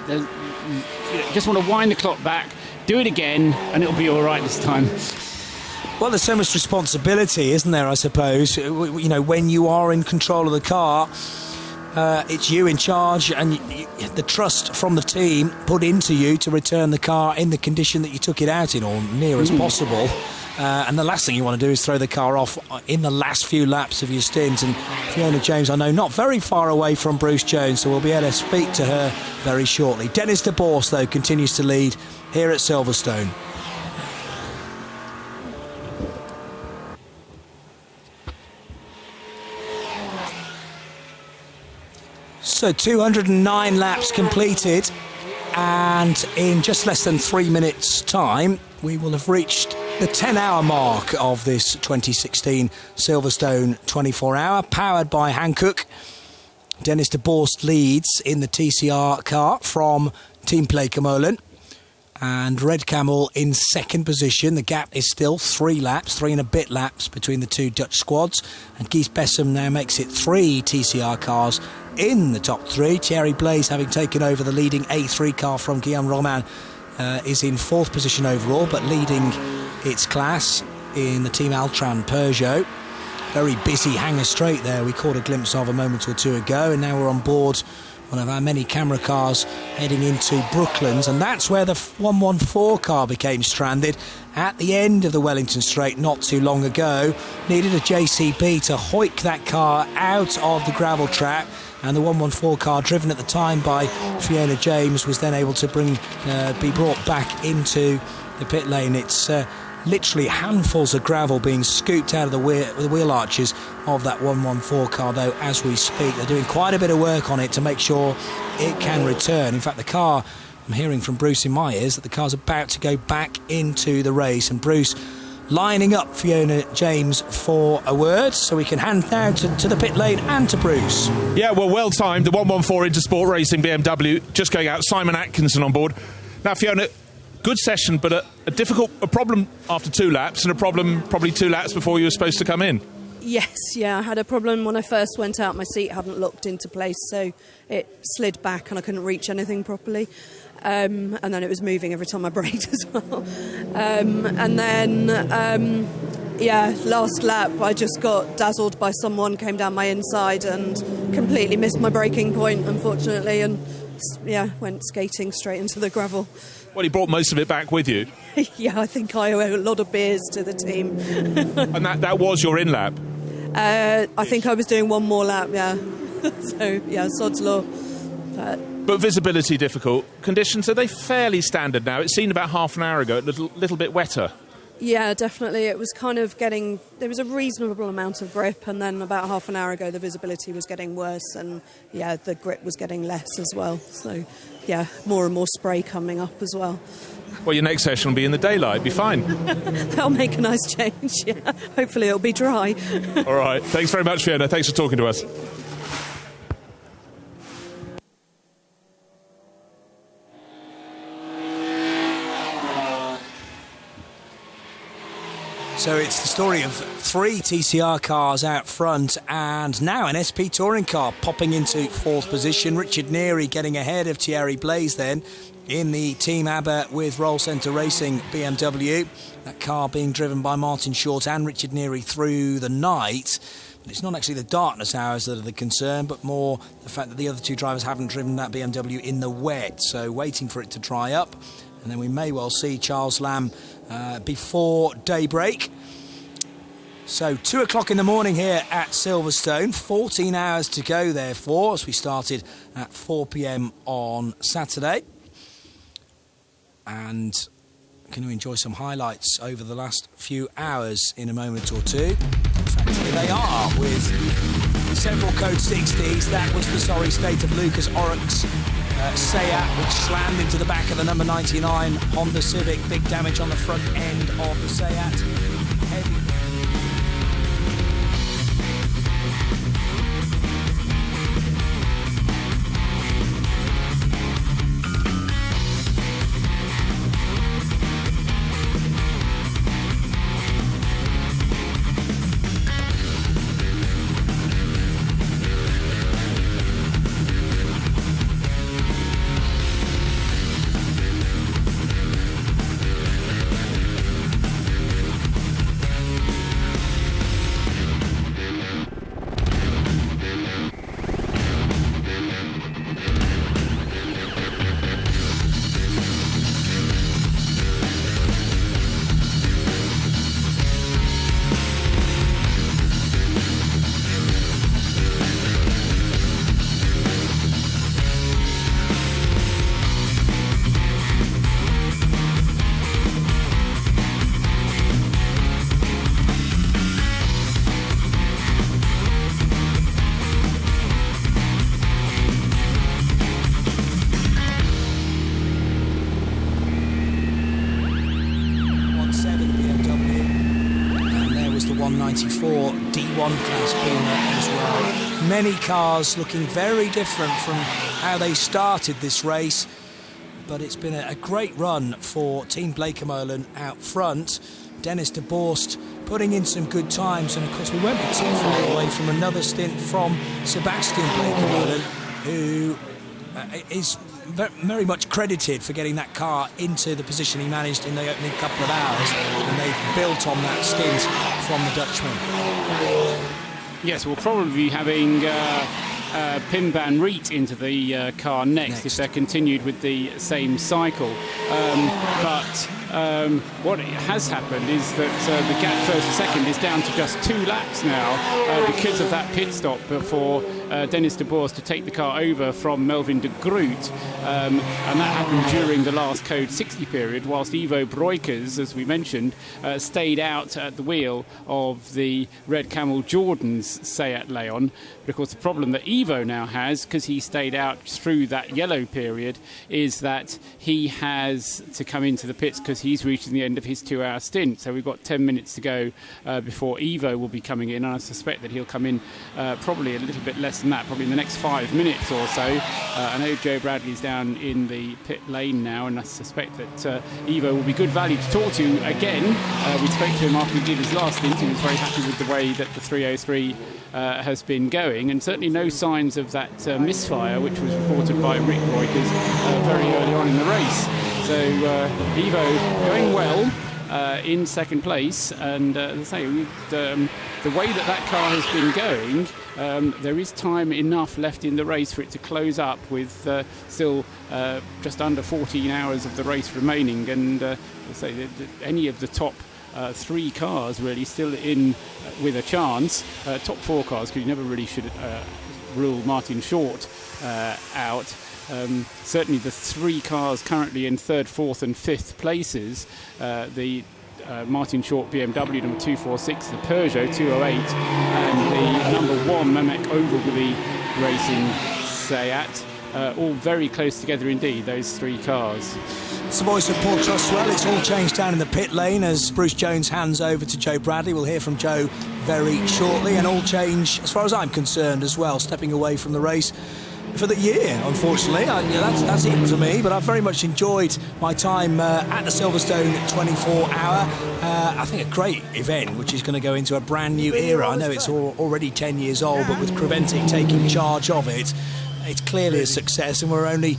you just want to wind the clock back, do it again, and it'll be all right this time. Well, there's so much responsibility, isn't there, I suppose? When you are in control of the car, it's you in charge, and the trust from the team put into you to return the car in the condition that you took it out in, or near as possible. And the last thing you want to do is throw the car off in the last few laps of your stint. And Fiona James, I know, not very far away from Bruce Jones, so we'll be able to speak to her very shortly. Dennis de Boers, though, continues to lead here at Silverstone. So 209 laps completed, and in just less than 3 minutes' time, we will have reached the 10-hour mark of this 2016 Silverstone 24-hour, powered by Hankook. Dennis de Boers leads in the TCR car from Team Pleikomolen, and Red Camel in second position. The gap is still 3 and a bit laps between the two Dutch squads, and Guys Bessem now makes it 3 TCR cars in the top 3. Thierry Blaise, having taken over the leading A3 car from Guillaume Romain, is in 4th position overall, but leading its class in the Team Altran Peugeot. Very busy Hangar Straight there, we caught a glimpse of a moment or two ago, and now we're on board one of our many camera cars heading into Brooklands, and that's where the 114 car became stranded at the end of the Wellington Straight not too long ago. Needed a JCB to hoik that car out of the gravel trap, and the 114 car, driven at the time by Fiona James, was then able to be brought back into the pit lane. It's literally handfuls of gravel being scooped out of the wheel arches of that 114 car, though, as we speak. They're doing quite a bit of work on it to make sure it can return. In fact, the car, I'm hearing from Bruce in my ears that the car's about to go back into the race, and Bruce lining up Fiona James for a word, so we can hand now to the pit lane and to Bruce. Yeah, well timed. The 114 Intersport Racing BMW just going out. Simon Atkinson on board. Now, Fiona, good session, but a problem after 2 laps, and a problem probably 2 laps before you were supposed to come in. Yes, I had a problem when I first went out. My seat hadn't locked into place, so it slid back and I couldn't reach anything properly. And then it was moving every time I braked as well. And then, last lap I just got dazzled by someone, came down my inside and completely missed my braking point, unfortunately, and went skating straight into the gravel. Well, you brought most of it back with you. Yeah, I think I owe a lot of beers to the team. And that was your in-lap? I think I was doing one more lap, yeah. So, sod's law. But visibility difficult. Conditions, are they fairly standard now? It seemed about half an hour ago, a little bit wetter. Yeah, definitely. It was kind of there was a reasonable amount of grip, and then about half an hour ago the visibility was getting worse, and yeah, the grip was getting less as well. So yeah, more and more spray coming up as well. Well, your next session will be in the daylight, be fine. That'll make a nice change, yeah. Hopefully it'll be dry. All right, thanks very much, Fiona. Thanks for talking to us. So it's the story of 3 TCR cars out front, and now an SP touring car popping into 4th position. Richard Neary getting ahead of Thierry Blaise then in the Team ABBA with Roll Centre Racing BMW. That car being driven by Martin Short and Richard Neary through the night. But it's not actually the darkness hours that are the concern, but more the fact that the other 2 drivers haven't driven that BMW in the wet. So waiting for it to dry up, and then we may well see Charles Lamb before daybreak. So 2 o'clock in the morning here at Silverstone, 14 hours to go therefore, as we started at 4 p.m. on Saturday. And going to enjoy some highlights over the last few hours in a moment or two. In fact, here they are with several Code 60s. That was the sorry state of Lucas Oryx's Seat, which slammed into the back of the number 99 Honda Civic. Big damage on the front end of the Seat. Heavy. D1 class Beamer as well. Many cars looking very different from how they started this race, but it's been a great run for Team Blake-Molen out front. Dennis de Borst putting in some good times, and of course we won't be too far away from another stint from Sebastian Blake-Molen, who is very much credited for getting that car into the position he managed in the opening couple of hours, and they've built on that stint from the Dutchman. Yes, we'll probably be having Pim van Riet into the car next if they're continued with the same cycle. But what has happened is that the gap first and second is down to just 2 laps now because of that pit stop for Dennis de Borst to take the car over from Melvin de Groot, and that happened during the last Code 60 period, whilst Ivo Breukers, as we mentioned, stayed out at the wheel of the Red Camel Jordan's Seat Leon. But of course the problem that Ivo now has, because he stayed out through that yellow period, is that he has to come into the pits because he's reaching the end of his 2-hour stint. So we've got 10 minutes to go before Ivo will be coming in, and I suspect that he'll come in probably a little bit less than that, probably in the next 5 minutes or so. I know Joe Bradley's down in the pit lane now, and I suspect that Ivo will be good value to talk to again. We spoke to him after he did his last stint. He was very happy with the way that the 303 has been going, and certainly no signs of that misfire which was reported by Rick Breukers very early on in the race. So Ivo going well in second place, and as I say, the way that car has been going, there is time enough left in the race for it to close up with still just under 14 hours of the race remaining, and as I say, any of the top 3 cars really still in with a chance. Top 4 cars, because you never really should rule Martin Short out. Certainly the 3 cars currently in 3rd, 4th and 5th places, the Martin Short BMW number 246, the Peugeot 208, and the number 1 Mehmet Overguli Racing Seat. All very close together indeed, those 3 cars. It's the voice of Paul Trustwell. It's all changed down in the pit lane as Bruce Jones hands over to Joe Bradley. We'll hear from Joe very shortly, and all change as far as I'm concerned as well, stepping away from the race for the year, unfortunately. That's it for me, but I've very much enjoyed my time at the Silverstone 24-hour. I think a great event, which is going to go into a brand new era. I know it's already 10 years old, but with Creventic taking charge of it, it's clearly a success, and we're only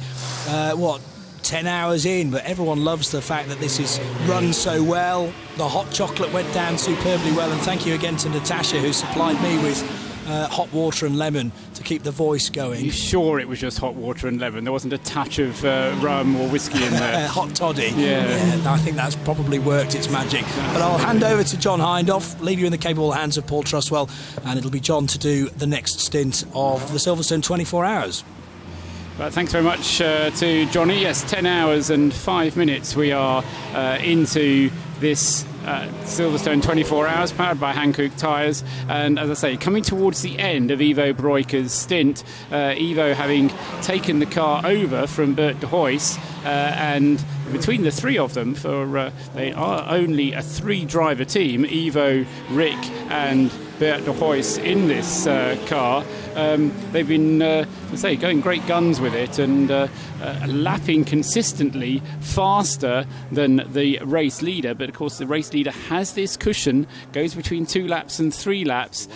10 hours in, but everyone loves the fact that this is run so well. The hot chocolate went down superbly well, and thank you again to Natasha, who supplied me with hot water and lemon to keep the voice going. Are you sure it was just hot water and lemon? There wasn't a touch of rum or whiskey in there? Hot toddy. Yeah, I think that's probably worked its magic. But I'll hand over to John Hindhoff, leave you in the capable hands of Paul Trustwell, and it'll be John to do the next stint of the Silverstone 24 hours. Well, thanks very much to Johnny. Yes, 10 hours and 5 minutes we are into this Silverstone 24 hours, powered by Hankook tyres. And as I say, coming towards the end of Ivo Breuker's stint, Ivo having taken the car over from Bert de Huys, and between the 3 of them, they are only a 3-driver team, Ivo, Rick and Bert de Huys in this car. They've been, going great guns with it, and lapping consistently faster than the race leader. But of course, the race leader has this cushion, goes between 2 laps and 3 laps.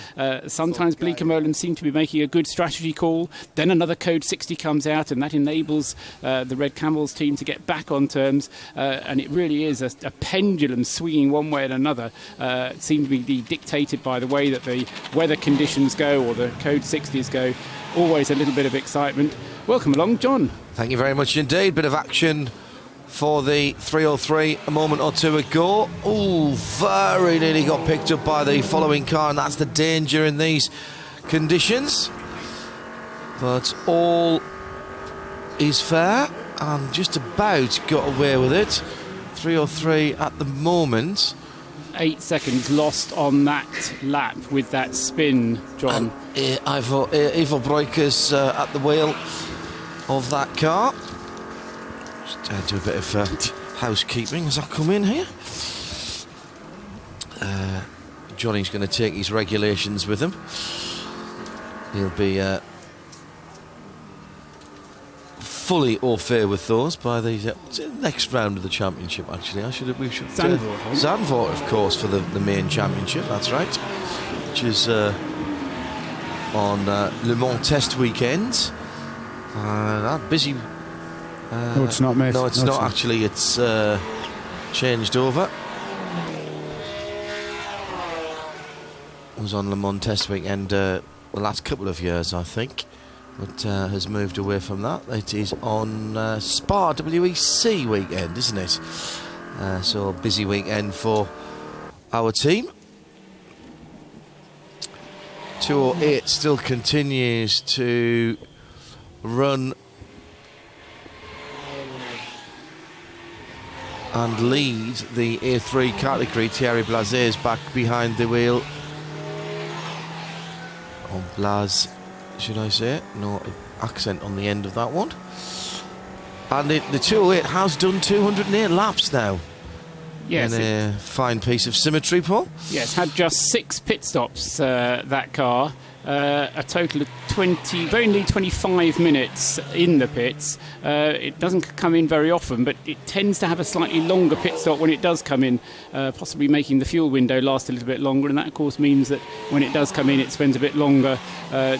Sometimes Bleekemolen seem to be making a good strategy call. Then another Code 60 comes out, and that enables the Red Camels team to get back on terms. And it really is a pendulum swinging one way and another. It seems to be dictated by the way that the weather conditions go, or the Code 60s go. Always a little bit of excitement. Welcome along, John. Thank you very much indeed. Bit of action for the 303 a moment or two ago. Oh, very nearly got picked up by the following car, and that's the danger in these conditions. But all is fair, and just about got away with it. 303 at the moment. 8 seconds lost on that lap with that spin, John. Ivo Breuker's at the wheel of that car. Just do a bit of housekeeping as I come in here. Johnny's going to take his regulations with him. He'll be fully au fait with those by the next round of the championship. Actually, we should Zandvoort, of course, for the main championship. That's right, which is on Le Mans test weekend. Busy. No, it's not, mate. No, it's not actually. It's changed over. It was on Le Mans test weekend the last couple of years, I think. But has moved away from that. It is on Spa WEC weekend, isn't it? So a busy weekend for our team. 208 still continues to run and lead the A3 category. Thierry Blazé is back behind the wheel. Oh, Blaz, should I say? No accent on the end of that one. And the 208 has done 208 laps now. Yes, in a fine piece of symmetry, Paul. Yes, had just 6 pit stops, that car. A total of 20, very nearly 25 minutes in the pits. It doesn't come in very often, but it tends to have a slightly longer pit stop when it does come in, possibly making the fuel window last a little bit longer. And that, of course, means that when it does come in, it spends a bit longer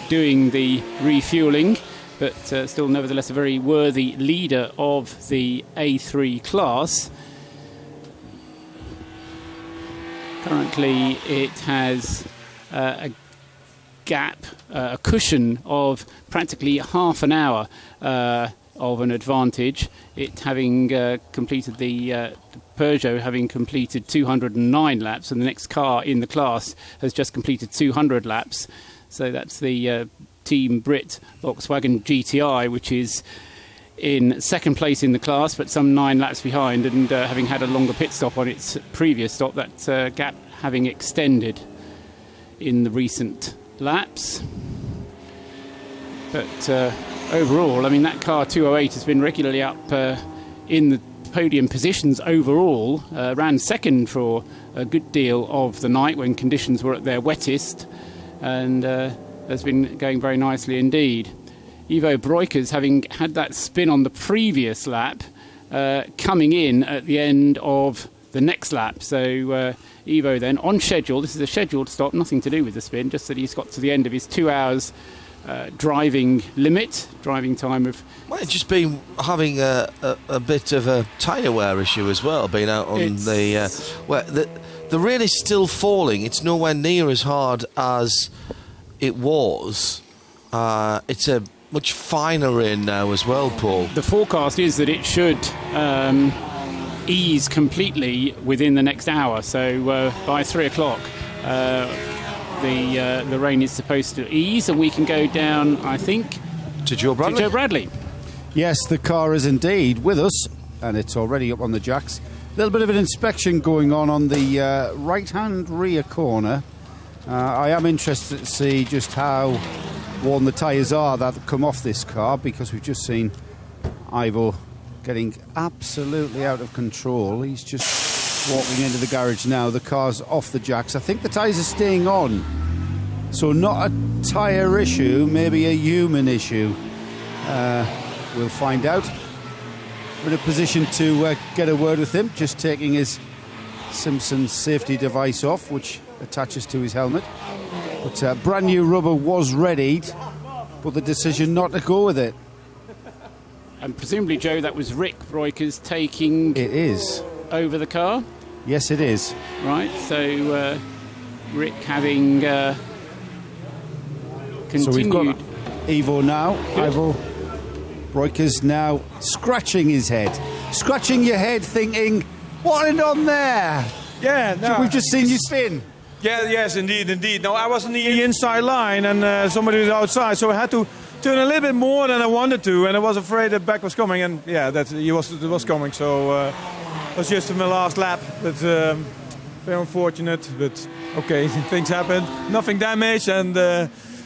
doing the refuelling. But still, nevertheless, a very worthy leader of the A3 class. Currently, it has a gap, a cushion of practically half an hour of an advantage. It having completed the Peugeot having completed 209 laps, and the next car in the class has just completed 200 laps. So that's the Team Brit Volkswagen GTI, which is in second place in the class, but some 9 laps behind, and having had a longer pit stop on its previous stop, that gap having extended in the recent laps. But overall, I mean, that car 208 has been regularly up in the podium positions overall, ran second for a good deal of the night when conditions were at their wettest, and has been going very nicely indeed. Ivo Breukers, having had that spin on the previous lap, coming in at the end of the next lap. So Ivo then on schedule. This is a scheduled stop, nothing to do with the spin, just that he's got to the end of his 2 hours driving time of... Might have just been having a bit of a tyre wear issue as well, being out on where the rain is still falling. It's nowhere near as hard as it was. It's a much finer rain now as well, Paul. The forecast is that it should ease completely within the next hour, so by 3 o'clock the rain is supposed to ease, and we can go down, I think, to Joe Bradley. Yes, the car is indeed with us, and it's already up on the jacks. A little bit of an inspection going on the right-hand rear corner. I am interested to see just how worn the tyres are that come off this car, because we've just seen Ivo getting absolutely out of control. He's just walking into the garage now. The car's off the jacks. I think the tyres are staying on, so not a tyre issue, maybe a human issue. We'll find out. We're in a position to get a word with him, just taking his Simpson safety device off, which attaches to his helmet. But brand new rubber was readied, but the decision not to go with it. And presumably, Joe, that was Rick Breukers taking... It is. Over the car? Yes, it is. Right, so Rick having continued... So we've got Ivo now. Good. Ivo Breukers now scratching his head. Scratching your head thinking, what went on there? Yeah, no. We've just seen you spin. Yeah, yes, indeed. No, I was on the inside line and somebody was outside, so I had to turn a little bit more than I wanted to, and I was afraid that back was coming, and yeah, it was coming, so it was just my last lap, but very unfortunate, but okay, things happen, nothing damaged, and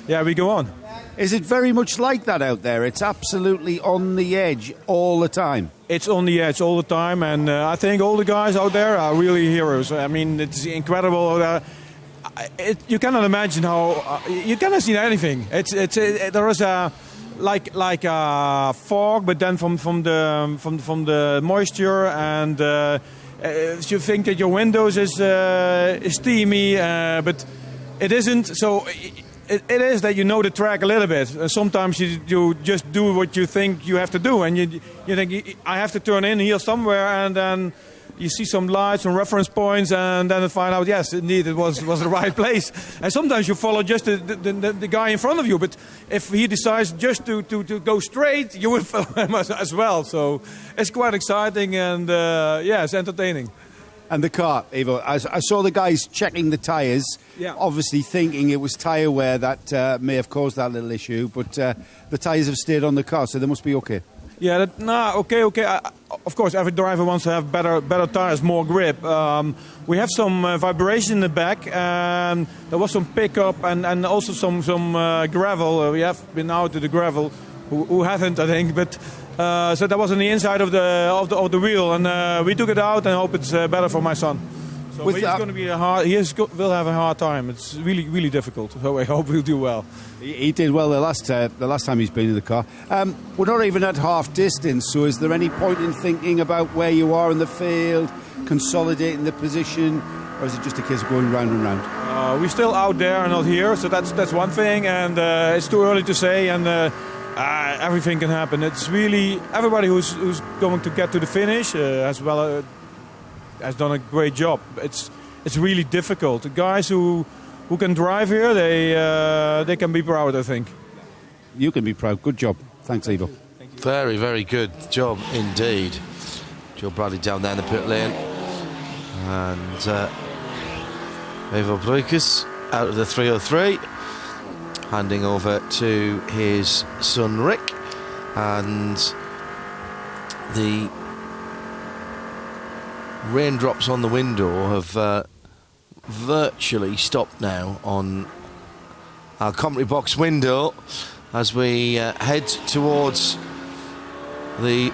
yeah, we go on. Is it very much like that out there? It's absolutely on the edge all the time. It's on the edge all the time, and I think all the guys out there are really heroes. I mean, it's incredible. You cannot imagine how you cannot see anything. There is a like a fog, but then from the moisture, and you think that your windows is steamy, but it isn't. So it is that you know the track a little bit. Sometimes you just do what you think you have to do, and you think I have to turn in here somewhere, and then you see some lights, some reference points, and then you find out, yes, indeed, it was the right place. And sometimes you follow just the guy in front of you, but if he decides just to go straight, you will follow him as well. So it's quite exciting, and yeah, it's entertaining. And the car, Ivo, I saw the guys checking the tyres, obviously thinking it was tyre wear that may have caused that little issue, but the tyres have stayed on the car, so they must be okay. Yeah, okay. Of course, every driver wants to have better tires, more grip. We have some vibration in the back, and there was some pickup and also some gravel. We have been out to the gravel, who haven't, I think, but so that was on the inside of the wheel, and we took it out and hope it's better for my son. So he's going to be will have a hard time. It's really, really difficult. So I hope he'll do well. He did well the last time he's been in the car. We're not even at half distance, so is there any point in thinking about where you are in the field, consolidating the position, or is it just a case of going round and round? We're still out there and not here, so that's one thing, and it's too early to say, and everything can happen. It's really everybody who's going to get to the finish as well. Has done a great job. It's really difficult. The guys who can drive here, they can be proud, I think. You can be proud. Good job. Thanks, Ivo. Very, very good job indeed. Joe Bradley down there in the pit lane. And Ivo Breukers out of the 303, handing over to his son Rick. And the raindrops on the window have virtually stopped now on our commentary box window as we head towards the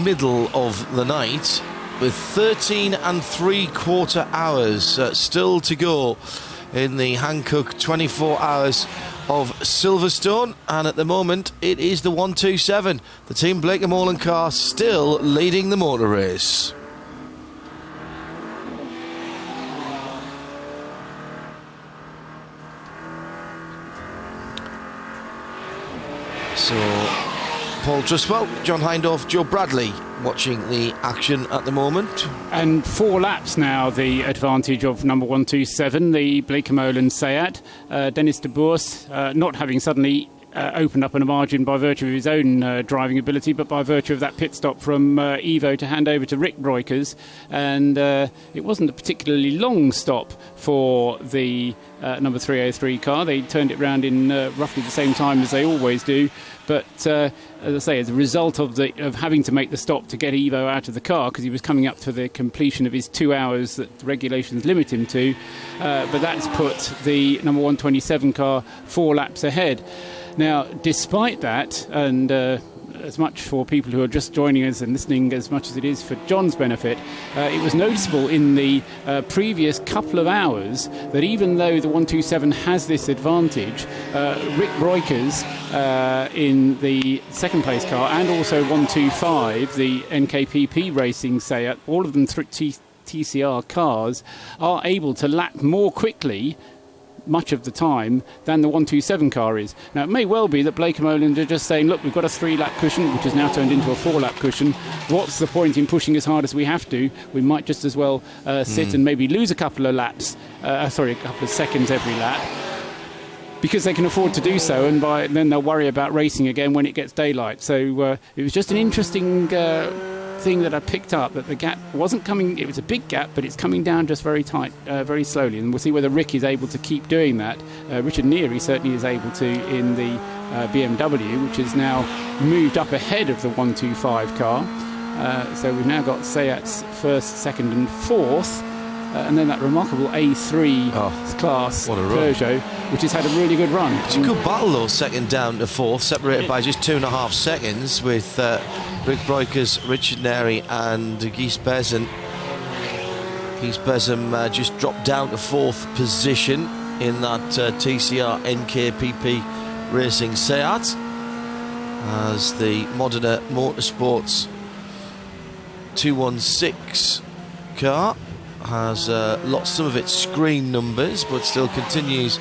middle of the night, with 13 3/4 hours still to go in the Hankook 24 hours of Silverstone, and at the moment it is the 127, the Team Blake & Moreland car still leading the motor race. So Paul Truswell, John Hindhaugh, Joe Bradley watching the action at the moment. And 4 laps now, the advantage of number 127, the Blake & Moreland Seat. Dennis de Boers not having suddenly opened up on a margin by virtue of his own driving ability, but by virtue of that pit stop from Evo to hand over to Rick Breukers. And it wasn't a particularly long stop for the number 303 car. They turned it round in roughly the same time as they always do. But as I say, as a result of having to make the stop to get Evo out of the car, because he was coming up to the completion of his 2 hours that the regulations limit him to, but that's put the number 127 car 4 laps ahead. Now, despite that, and as much for people who are just joining us and listening as much as it is for John's benefit, it was noticeable in the previous couple of hours that even though the 127 has this advantage, Rick Breukers in the second place car, and also 125, the NKPP Racing Seat, all of them TCR cars, are able to lap more quickly much of the time than the 127 car is. Now, it may well be that Blake & Moreland are just saying, look, we've got a 3-lap cushion, which has now turned into a 4-lap cushion. What's the point in pushing as hard as we have to? We might just as well sit and maybe lose a couple of seconds every lap, because they can afford to do so, and then they'll worry about racing again when it gets daylight. So it was just an interesting thing that I picked up, that the gap wasn't coming. It was a big gap, but it's coming down just very tight, very slowly, and we'll see whether Rick is able to keep doing that. Richard Neary certainly is able to in the BMW, which has now moved up ahead of the 125 car. So we've now got Seat's first, second and fourth, and then that remarkable A3 class Peugeot, which has had a really good run. It's a good battle though, second down to fourth, separated by just 2.5 seconds, with Rick Breukers, Richard Neary and Guy Bezem. Guy Bezem just dropped down to fourth position in that TCR NKPP Racing Seat, as the Modena Motorsports 216 car has lost some of its screen numbers, but still continues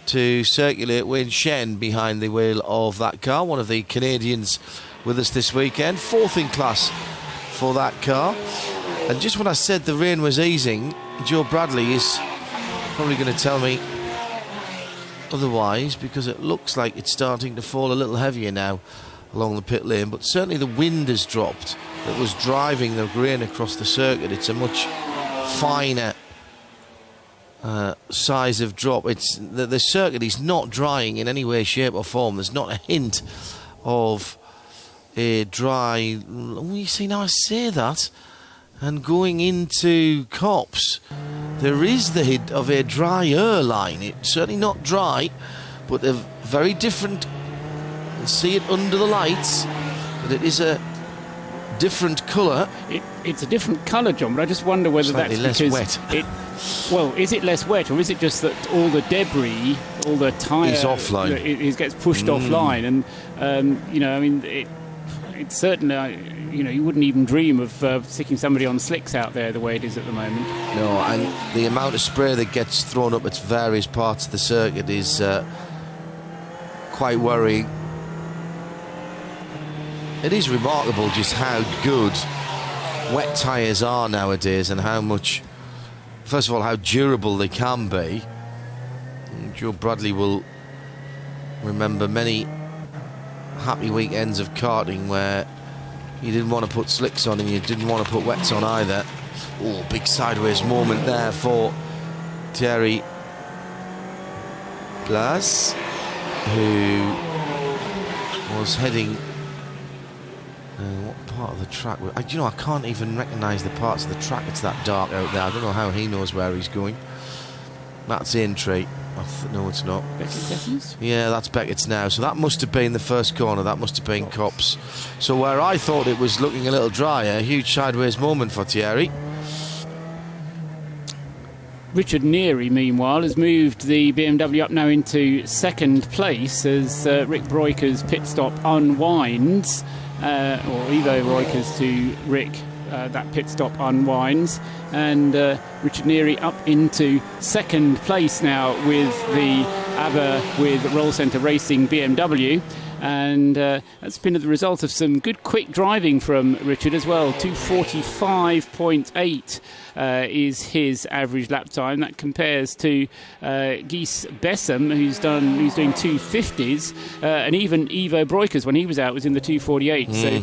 to circulate. Wayne Shen behind the wheel of that car, one of the Canadians with us this weekend, fourth in class for that car. And just when I said the rain was easing, Joe Bradley is probably going to tell me otherwise, because it looks like it's starting to fall a little heavier now along the pit lane, but certainly the wind has dropped that was driving the rain across the circuit. It's a much finer size of drop. It's the circuit is not drying in any way, shape or form. There's not a hint of a dry. You see, now I say that, and going into Copse, there is the hint of a drier line. It's certainly not dry, but they're very different. You see it under the lights, but it is a different colour. It's a different colour, John, but I just wonder whether slightly that's less because wet. well, is it less wet, or is it just that all the debris, all the tyre is offline? It gets pushed offline, and it's certainly you wouldn't even dream of sticking somebody on slicks out there the way it is at the moment. No, and the amount of spray that gets thrown up at various parts of the circuit is quite worrying. It is remarkable just how good wet tyres are nowadays, and how much, first of all, how durable they can be. And Joe Bradley will remember many happy weekends of karting where you didn't want to put slicks on and you didn't want to put wets on either. Oh, big sideways moment there for Thierry Blas, who was heading What part of the track? I can't even recognise the parts of the track. It's that dark out there. I don't know how he knows where he's going. That's Aintree. No, it's not. Beckett's? Yeah, that's Beckett's now. So that must have been the first corner. That must have been Copse. So where I thought it was looking a little drier, a huge sideways moment for Thierry. Richard Neary, meanwhile, has moved the BMW up now into second place as Rick Broiker's pit stop unwinds, or Ivo Broiker's to Rick. That pit stop unwinds, and Richard Neary up into second place now with the ABBA with Roll Centre Racing BMW. And that's been the result of some good quick driving from Richard as well. 2:45.8 is his average lap time. That compares to Gies Bessem, who's doing 2:50s, and even Ivo Broikers when he was out was in the 2:48. So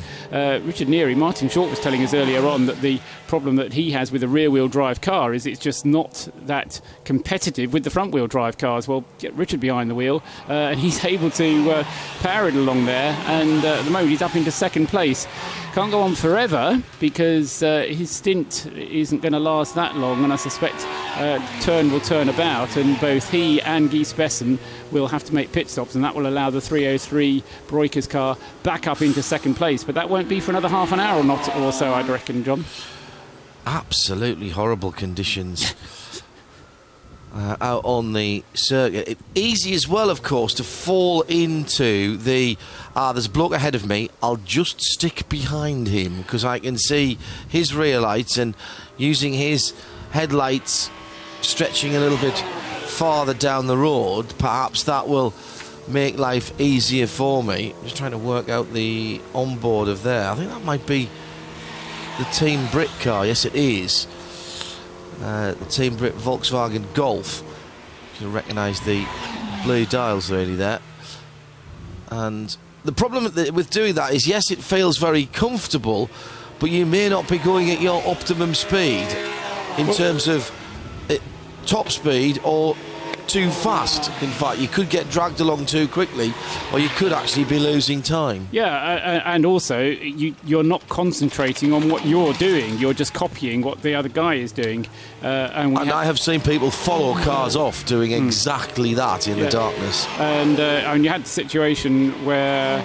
Richard Neary, Martin Short was telling us earlier on that the problem that he has with a rear-wheel drive car is it's just not that competitive with the front-wheel drive cars. Well, get Richard behind the wheel, and he's able to power it along there, and at the moment he's up into second place. Can't go on forever because his stint isn't going to last that long, and I suspect turn will turn about, and both he and Gies Bessem will have to make pit stops, and that will allow the 303 Broikers car back up into second place. But that won't be for another half an hour or so, I'd reckon, John. Absolutely horrible conditions out on the circuit. Easy as well, of course, to fall into the there's a bloke ahead of me, I'll just stick behind him because I can see his rear lights, and using his headlights stretching a little bit farther down the road, perhaps that will make life easier for me. Just trying to work out the onboard of there. I think that might be the Team Brit car. Yes, it is. The Team Brit Volkswagen Golf. You can recognise the blue dials really there. And the problem with doing that is, yes, it feels very comfortable, but you may not be going at your optimum speed in terms of top speed or too fast. In fact, you could get dragged along too quickly, or you could actually be losing time. Yeah, and also you're not concentrating on what you're doing, you're just copying what the other guy is doing. And I have seen people follow cars off doing exactly that in the darkness. And you had the situation where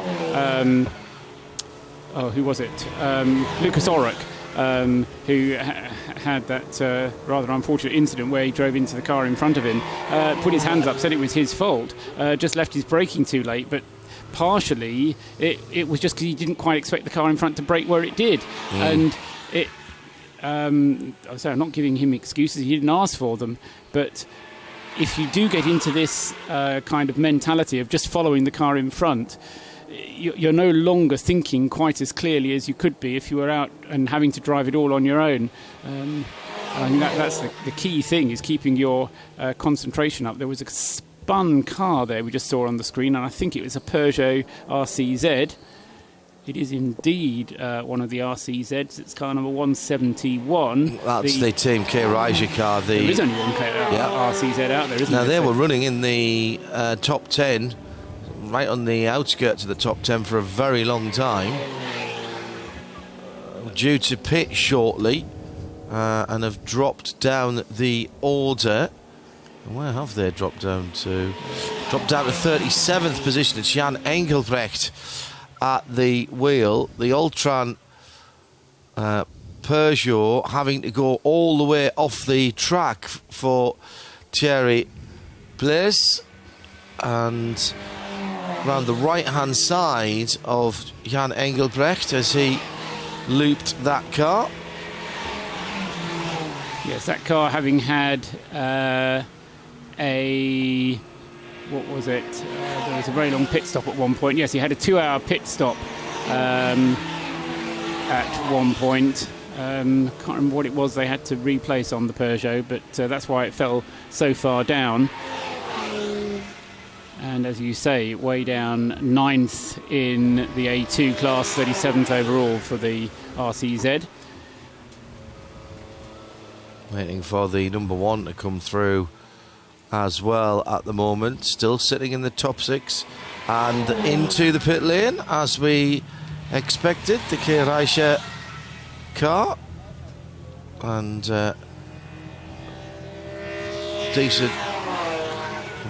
who was it? Lucas Orrock, who had that rather unfortunate incident where he drove into the car in front of him, put his hands up, said it was his fault, just left his braking too late, but partially it was just because he didn't quite expect the car in front to brake where it did. And I'm not giving him excuses, he didn't ask for them, but if you do get into this kind of mentality of just following the car in front, you're no longer thinking quite as clearly as you could be if you were out and having to drive it all on your own. I think that's the key thing, is keeping your concentration up. There was a spun car there we just saw on the screen, and I think it was a Peugeot RCZ. It is indeed one of the RCZs. It's car number 171. That's the Team K Raija car. There is only one RCZ out there, isn't there? Now, they were running in the top 10, right on the outskirts of the top 10 for a very long time, due to pit shortly, and have dropped down the order. And where have they dropped down to? Dropped down to 37th position. It's Jan Engelbrecht at the wheel. The Ultran Peugeot having to go all the way off the track for Thierry Blaise, and round the right-hand side of Jan Engelbrecht as he looped that car. Yes, that car having had what was it? There was a very long pit stop at one point. Yes, he had a 2-hour pit stop at one point. Can't remember what it was they had to replace on the Peugeot, but that's why it fell so far down. And as you say, way down 9th in the A2 class, 37th overall for the RCZ. Waiting for the number 1 to come through as well at the moment. Still sitting in the top 6 and into the pit lane as we expected, the Kia Raisha car. And decent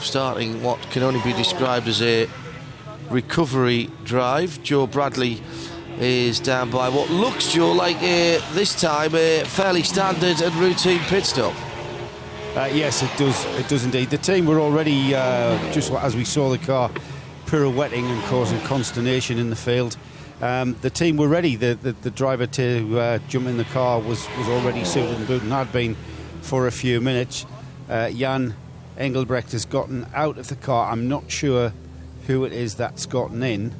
starting what can only be described as a recovery drive. Joe Bradley is down by what looks, Joe, like this time a fairly standard and routine pit stop. Yes, it does. It does indeed. The team were already, just as we saw the car pirouetting and causing consternation in the field. The team were ready. The driver to jump in the car was already suited and booted and had been for a few minutes. Jan Engelbrecht has gotten out of the car. I'm not sure who it is that's gotten in.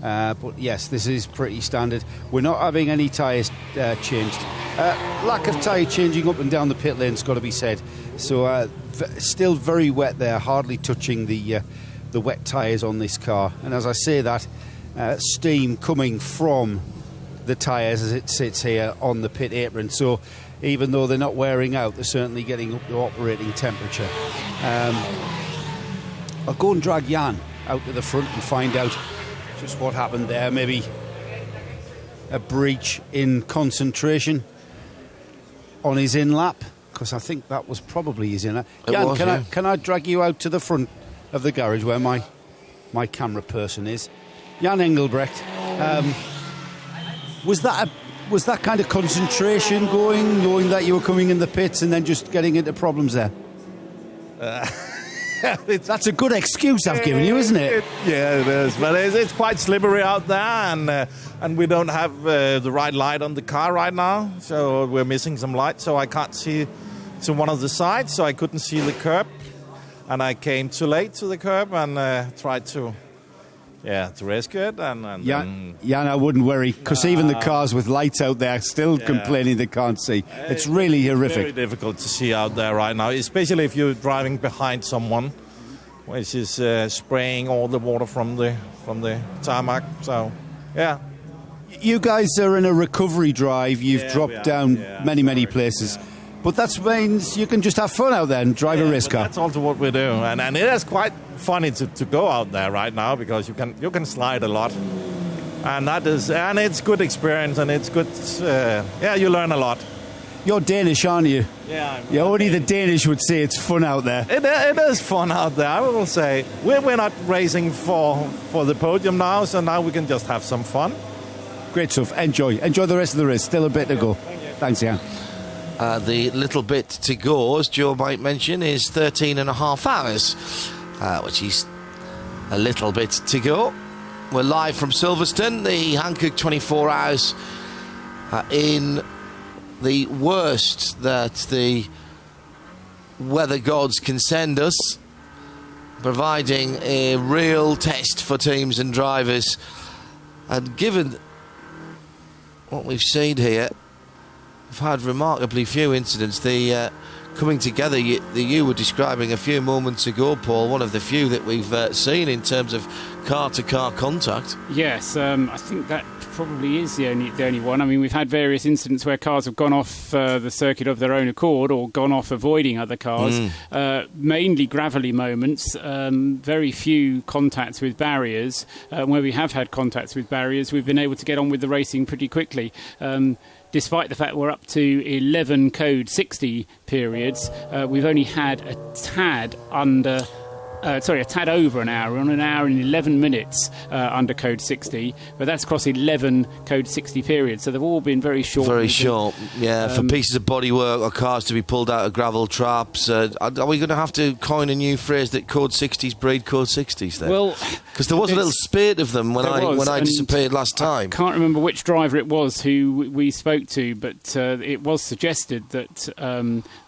But yes, this is pretty standard. We're not having any tyres changed. Lack of tyre changing up and down the pit lane's got to be said. So still very wet there, hardly touching the wet tyres on this car. And as I say that, steam coming from the tyres as it sits here on the pit apron. So even though they're not wearing out, they're certainly getting up to operating temperature. I'll go and drag Jan out to the front and find out just what happened there. Maybe a breach in concentration on his in-lap, because I think that was probably his in-lap. Jan, can I drag you out to the front of the garage where my camera person is? Jan Engelbrecht, was that kind of concentration going, knowing that you were coming in the pits and then just getting into problems there? That's a good excuse I've given you, isn't it? Yeah, it is. But it's quite slippery out there, and we don't have the right light on the car right now, so we're missing some light, so I can't see to one of the sides, so I couldn't see the curb, and I came too late to the curb and tried to rescue it. And Jan, I wouldn't worry, because even the cars with lights out there still complaining they can't see. It's really horrific. Very difficult to see out there right now, especially if you're driving behind someone, which is spraying all the water from the tarmac. So, yeah. You guys are in a recovery drive. You've dropped down many places. But that means you can just have fun out there and drive a race car. That's also what we do, and it is quite funny to go out there right now, because you can slide a lot, and it's good experience, and it's good. You learn a lot. You're Danish, aren't you? Yeah. Only the Danish would say it's fun out there. It is fun out there. I will say we're not racing for the podium now, so now we can just have some fun. Great stuff. Enjoy the rest of the race. Still a bit to go. Thanks, Jan. The little bit to go, as Joe might mention, is 13 and a half hours, which is a little bit to go. We're live from Silverstone, the Hankook 24 hours in the worst that the weather gods can send us, providing a real test for teams and drivers. And given what we've seen here, we've had remarkably few incidents. The coming together that you were describing a few moments ago, Paul, one of the few that we've seen in terms of car-to-car contact. Yes, I think that probably is the only one. I mean, we've had various incidents where cars have gone off the circuit of their own accord or gone off avoiding other cars. Mainly gravelly moments, very few contacts with barriers. Where we have had contacts with barriers, we've been able to get on with the racing pretty quickly. Despite the fact we're up to 11 code 60 periods, we've only had a tad over an hour. We're on an hour and 11 minutes under code 60, but that's across 11 code 60 periods, so they've all been very short. Very short, yeah, for pieces of bodywork or cars to be pulled out of gravel traps. Are we going to have to coin a new phrase that code 60s breed code 60s then? Well, because there was a little spate of them when I disappeared last time. I can't remember which driver it was who we spoke to, but it was suggested that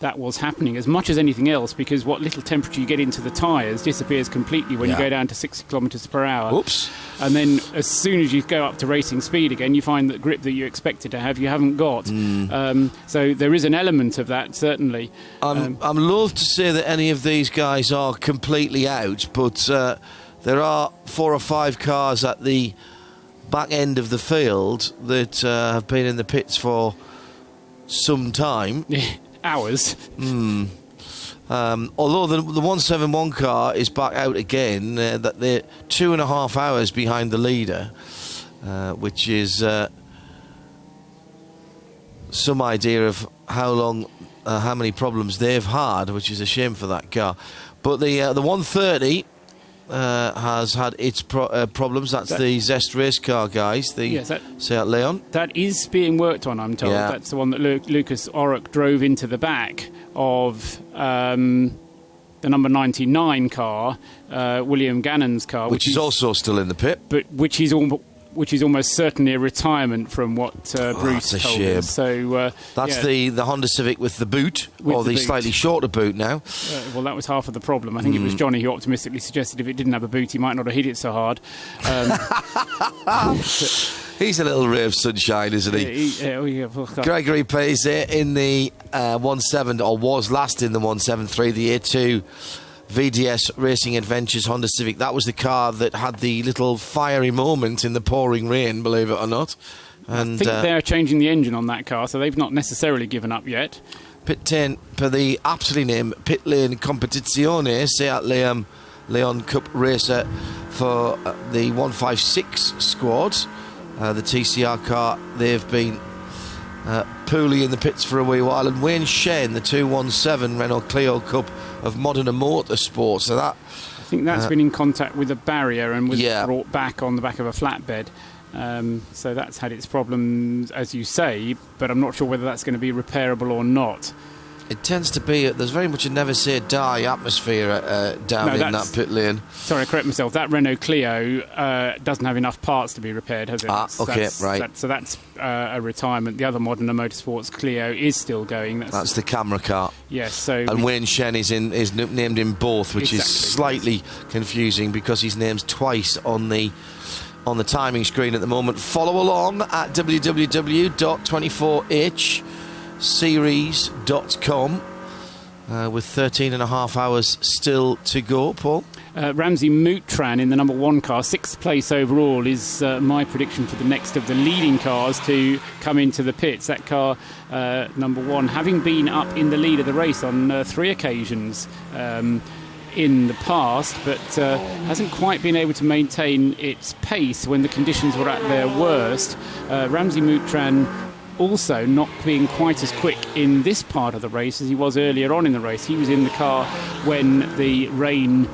that was happening as much as anything else, because what little temperature you get into the tyres disappears completely when you go down to 60 kilometres per hour. Oops. And then as soon as you go up to racing speed again, you find that grip that you expected to have, you haven't got. So there is an element of that, certainly. I'm loath to say that any of these guys are completely out, but there are 4 or 5 cars at the back end of the field that have been in the pits for some time. Hours. Although the 171 car is back out again, that they're 2.5 hours behind the leader. which is some idea of how many problems they've had, which is a shame for that car. But the 130 has had its problems. That's the Zest race car, guys. Seat Leon. That is being worked on, I'm told. Yeah. That's the one that Lucas Orrock drove into the back of the number 99 car, William Gannon's car, which is also still in the pit, but which is almost certainly a retirement from what Bruce that's a told shame. us. So that's the Honda Civic with the boot, With the boot. slightly shorter boot now. Well, that was half of the problem. I think it was Johnny who optimistically suggested if it didn't have a boot, he might not have hit it so hard. He's a little ray of sunshine, isn't he? Gregory Paise in the 1.7, or was last in the 1.73, the A2 VDS Racing Adventures Honda Civic. That was the car that had the little fiery moment in the pouring rain, believe it or not. And I think they're changing the engine on that car, so they've not necessarily given up yet. Pit 10 per the aptly named Pit Lane Competizione Seat Leon Cup Racer for the 156 squad. The TCR car, they've been poorly in the pits for a wee while, and Wayne Shen, the 217 Renault Clio Cup of Modena Motorsport. So that, I think that's been in contact with a barrier and was brought back on the back of a flatbed. So that's had its problems, as you say, but I'm not sure whether that's going to be repairable or not. It tends to be, there's very much a never say die atmosphere down in that pit lane. Sorry, I correct myself. That Renault Clio doesn't have enough parts to be repaired, has it? Right. So that's a retirement. The other Modena Motorsports Clio is still going. That's the camera car. Yes. And Wayne Shen is named in both, which is slightly confusing because his name's twice on the timing screen at the moment. Follow along at www.24hseries.com with 13 and a half hours still to go, Paul. Ramsey Moutran in the number 1 car, 6th place overall, is my prediction for the next of the leading cars to come into the pits. That car, number 1, having been up in the lead of the race on 3 occasions in the past, but hasn't quite been able to maintain its pace when the conditions were at their worst. Ramsey Moutran also not being quite as quick in this part of the race as he was earlier on in the race. He was in the car when the rain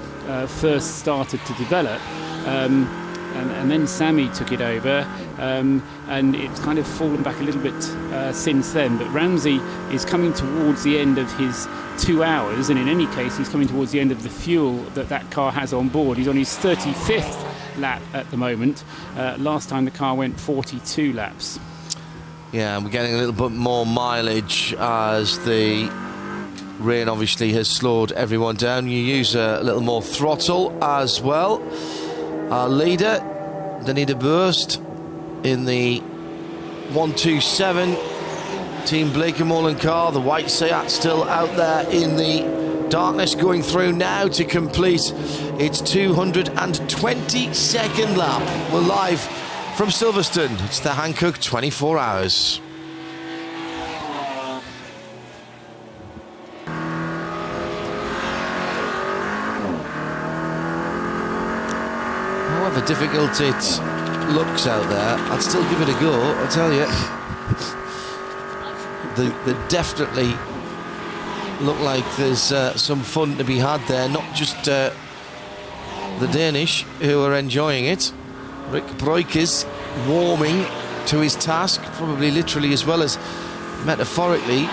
first started to develop, and then Sammy took it over, and it's kind of fallen back a little bit since then. But Ramsey is coming towards the end of his 2 hours, and in any case he's coming towards the end of the fuel that car has on board. He's on his 35th lap at the moment. Last time the car went 42 laps. Yeah, and we're getting a little bit more mileage as the rain obviously has slowed everyone down. You use a little more throttle as well. Our leader, Danita Burst, in the 127 Team Blake and Mullen car. The white Seat still out there in the darkness, going through now to complete its 222nd lap. We're live from Silverstone. It's the Hankook 24 hours. However difficult it looks out there, I'd still give it a go, I tell you. They definitely look like there's some fun to be had there, not just the Danish who are enjoying it. Rick Breukers warming to his task, probably literally as well as metaphorically.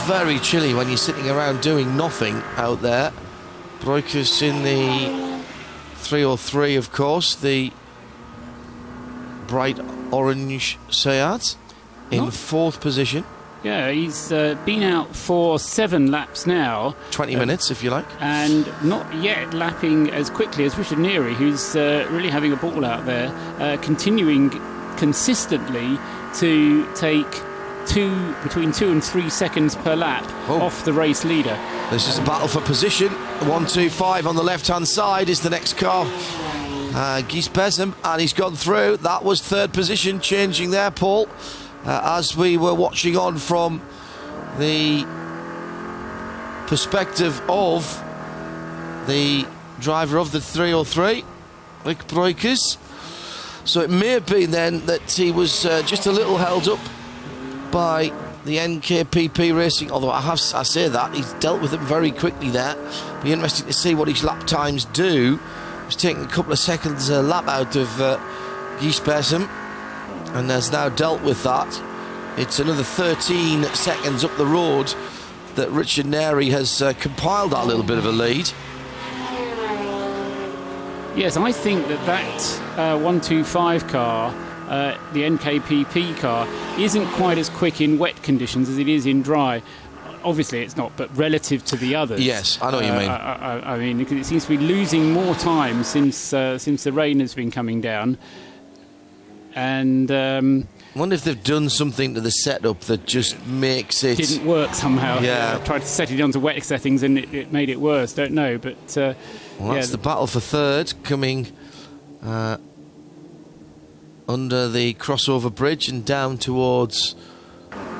Very chilly when you're sitting around doing nothing out there. Breukers in the 303, of course, the bright orange Seat in 4th position. Yeah, he's been out for 7 laps now. 20 minutes, if you like. And not yet lapping as quickly as Richard Neary, who's really having a ball out there, continuing consistently to take between 2 and 3 seconds per lap off the race leader. This is a battle for position. 1-2-5 on the left-hand side is the next car. Guy Pesem, and he's gone through. That was 3rd position, changing there, Paul. As we were watching on from the perspective of the driver of the 303, Rick Breukers. So it may have been then that he was just a little held up by the NKPP Racing, although I say that, he's dealt with them very quickly there. Be interesting to see what his lap times do. He's taking a couple of seconds a lap out of Gisbersen, and has now dealt with that. It's another 13 seconds up the road that Richard Neri has compiled that little bit of a lead. Yes, I think that 125 car, the NKPP car, isn't quite as quick in wet conditions as it is in dry. Obviously it's not, but relative to the others. Yes, I know what you mean. I mean, it seems to be losing more time since the rain has been coming down. And I wonder if they've done something to the setup that just makes it... Didn't work somehow. Yeah. Tried to set it onto wet settings and it made it worse. Don't know, but... well, that's the battle for third, coming under the crossover bridge and down towards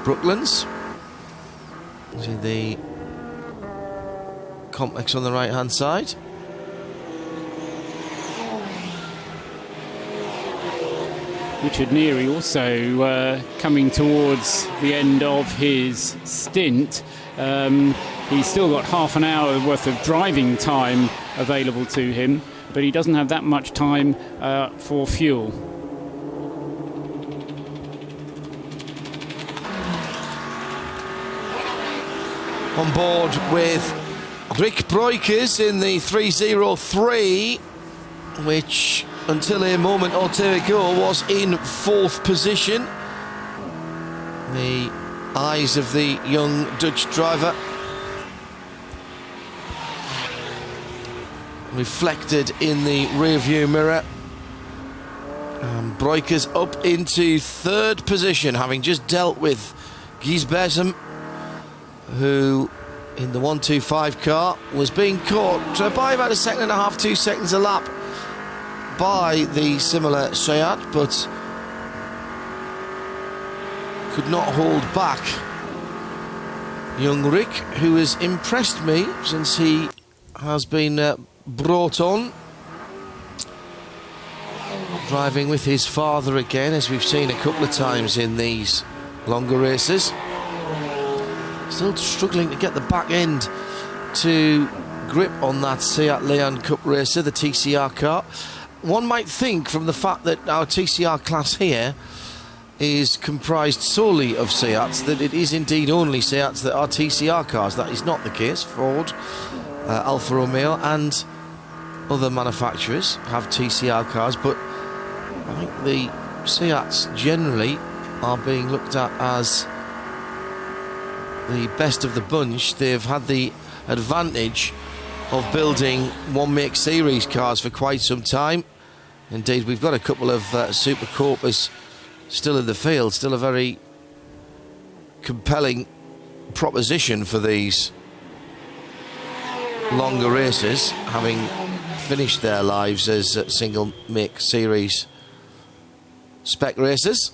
Brooklands. See the complex on the right-hand side. Richard Neri also coming towards the end of his stint. He's still got half an hour worth of driving time available to him, but he doesn't have that much time for fuel. On board with Rick Breukers in the 303, which until a moment or two ago was in fourth position. The eyes of the young Dutch driver reflected in the rearview mirror. Breukers up into third position, having just dealt with Gisbersen, who in the 125 car was being caught by about 1.5 seconds, 2 seconds a lap by the similar Seat, but could not hold back young Rick, who has impressed me since he has been brought on, driving with his father again, as we've seen a couple of times in these longer races. Still struggling to get the back end to grip on that Seat Leon Cup Racer, the TCR car. One might think, from the fact that our TCR class here is comprised solely of Seats, that it is indeed only Seats that are TCR cars. That is not the case. Ford, Alfa Romeo and other manufacturers have TCR cars, but I think the Seats generally are being looked at as the best of the bunch. They've had the advantage of building one make series cars for quite some time. Indeed, we've got a couple of Super Corpus still in the field, still a very compelling proposition for these longer races, having finished their lives as single make series spec races.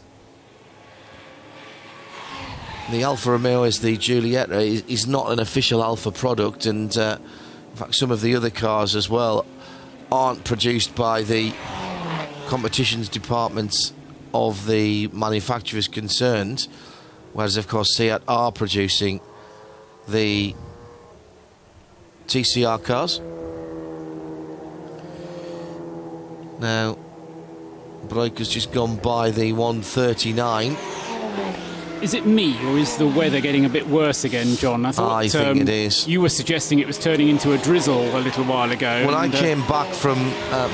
The Alfa Romeo is the Giulietta, is not an official Alfa product, and in fact some of the other cars as well aren't produced by the competitions departments of the manufacturers concerned, whereas of course Seat are producing the TCR cars. Now Breukers just gone by the 139. Is it me, or is the weather getting a bit worse again, John? I think it is. You were suggesting it was turning into a drizzle a little while ago. When I came back from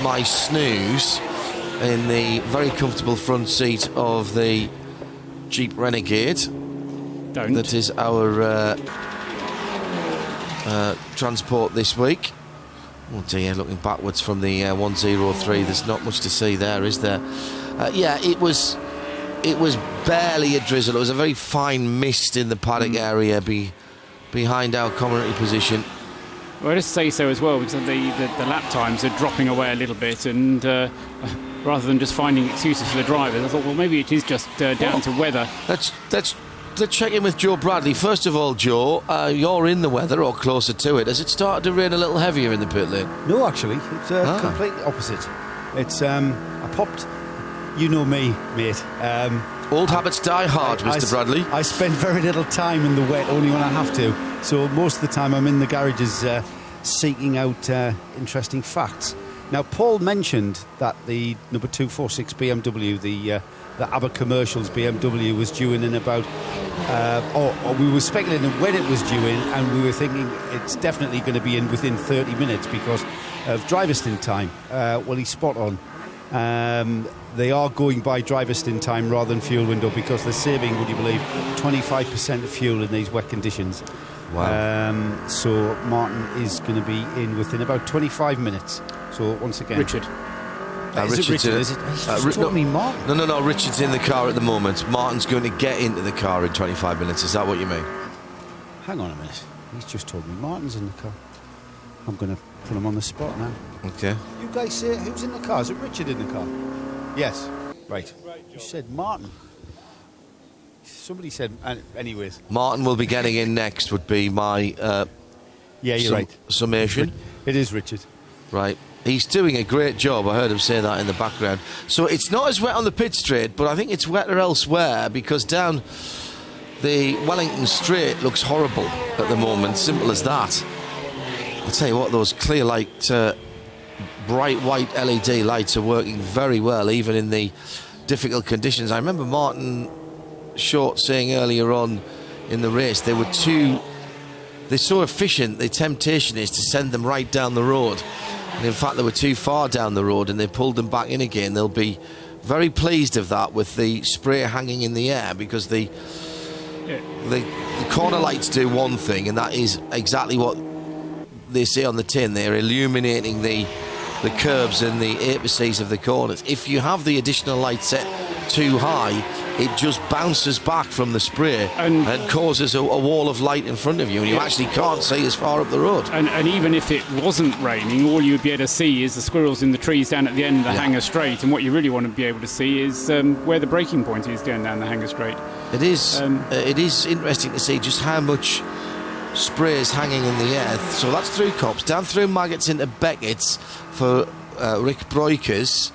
my snooze in the very comfortable front seat of the Jeep Renegade, that is our transport this week. Oh dear, looking backwards from the 103, there's not much to see there, is there? Yeah, it was barely a drizzle. It was a very fine mist in the paddock area behind our commentary position. Well, I just say so as well, because the lap times are dropping away a little bit, and rather than just finding excuses for the drivers, I thought, well, maybe it is just down to weather. Let's check in with Joe Bradley. First of all, Joe, you're in the weather or closer to it. Has it started to rain a little heavier in the pit lane? No, actually, it's completely opposite. It's I popped You know me, mate. Old habits die hard, Mr. Bradley. I spend very little time in the wet, only when I have to. So most of the time I'm in the garages seeking out interesting facts. Now, Paul mentioned that the number 246 BMW, the ABBA Commercials BMW, was due in about, or we were speculating when it was due in, and we were thinking it's definitely going to be in within 30 minutes because of driver stint time. Well, he's spot on. They are going by driver stint time rather than fuel window because they're saving, would you believe, 25% of fuel in these wet conditions. Wow. So Martin is going to be in within about 25 minutes. So once again, Richard. Richard? Is it? Martin? No. Richard's in the car at the moment. Martin's going to get into the car in 25 minutes. Is that what you mean? Hang on a minute. He's just told me Martin's in the car. I'm going to put him on the spot now. Okay. You guys say who's in the car? Is it Richard in the car? Yes. Right. You said Martin. Somebody said. Anyways. Martin will be getting in next. Would be my. Yeah, you're right. Summation. It is Richard. Right. He's doing a great job. I heard him say that in the background. So it's not as wet on the pit straight, but I think it's wetter elsewhere because down the Wellington Straight looks horrible at the moment. Simple as that. I'll tell you what, those clear light, bright white LED lights are working very well, even in the difficult conditions. I remember Martin Short saying earlier on in the race they're so efficient, the temptation is to send them right down the road. And in fact, they were too far down the road and they pulled them back in again. They'll be very pleased of that with the spray hanging in the air because the corner lights do one thing, and that is exactly what they say on the tin. They're illuminating the curbs and the apices of the corners. If you have the additional light set too high, it just bounces back from the spray and causes a wall of light in front of you, and you actually can't see as far up the road. And even if it wasn't raining, all you'd be able to see is the squirrels in the trees down at the end of the Hanger Straight, and what you really want to be able to see is where the braking point is going down the Hanger Straight. It is interesting to see just how much spray is hanging in the air. So that's through Copse, down through Maggots into Beckett's for Rick Breukers,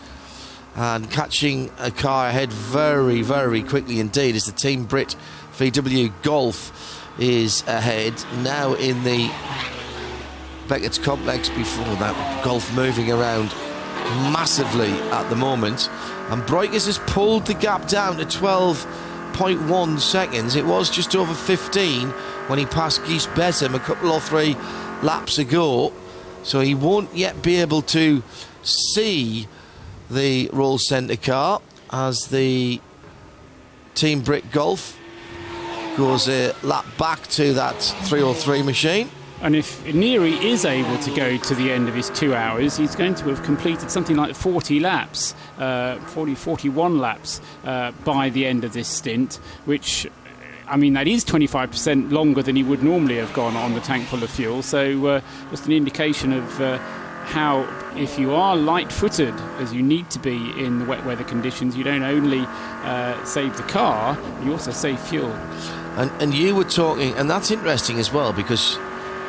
and catching a car ahead very, very quickly indeed as the Team Brit VW Golf is ahead now in the Beckett's complex. Before that, Golf moving around massively at the moment, and Breukers has pulled the gap down to 12.1 seconds. It was just over 15 when he passed Guy Bessem a couple or three laps ago, so he won't yet be able to see the Rolls Centre car as the Team Brit Golf goes a lap back to that 303 machine. And if Neary is able to go to the end of his 2 hours, he's going to have completed something like 40 laps, 41 laps by the end of this stint, which, I mean, that is 25% longer than he would normally have gone on the tank full of fuel. So just an indication of how, if you are light-footed, as you need to be in the wet weather conditions, you don't only save the car, you also save fuel. And you were talking, and that's interesting as well, because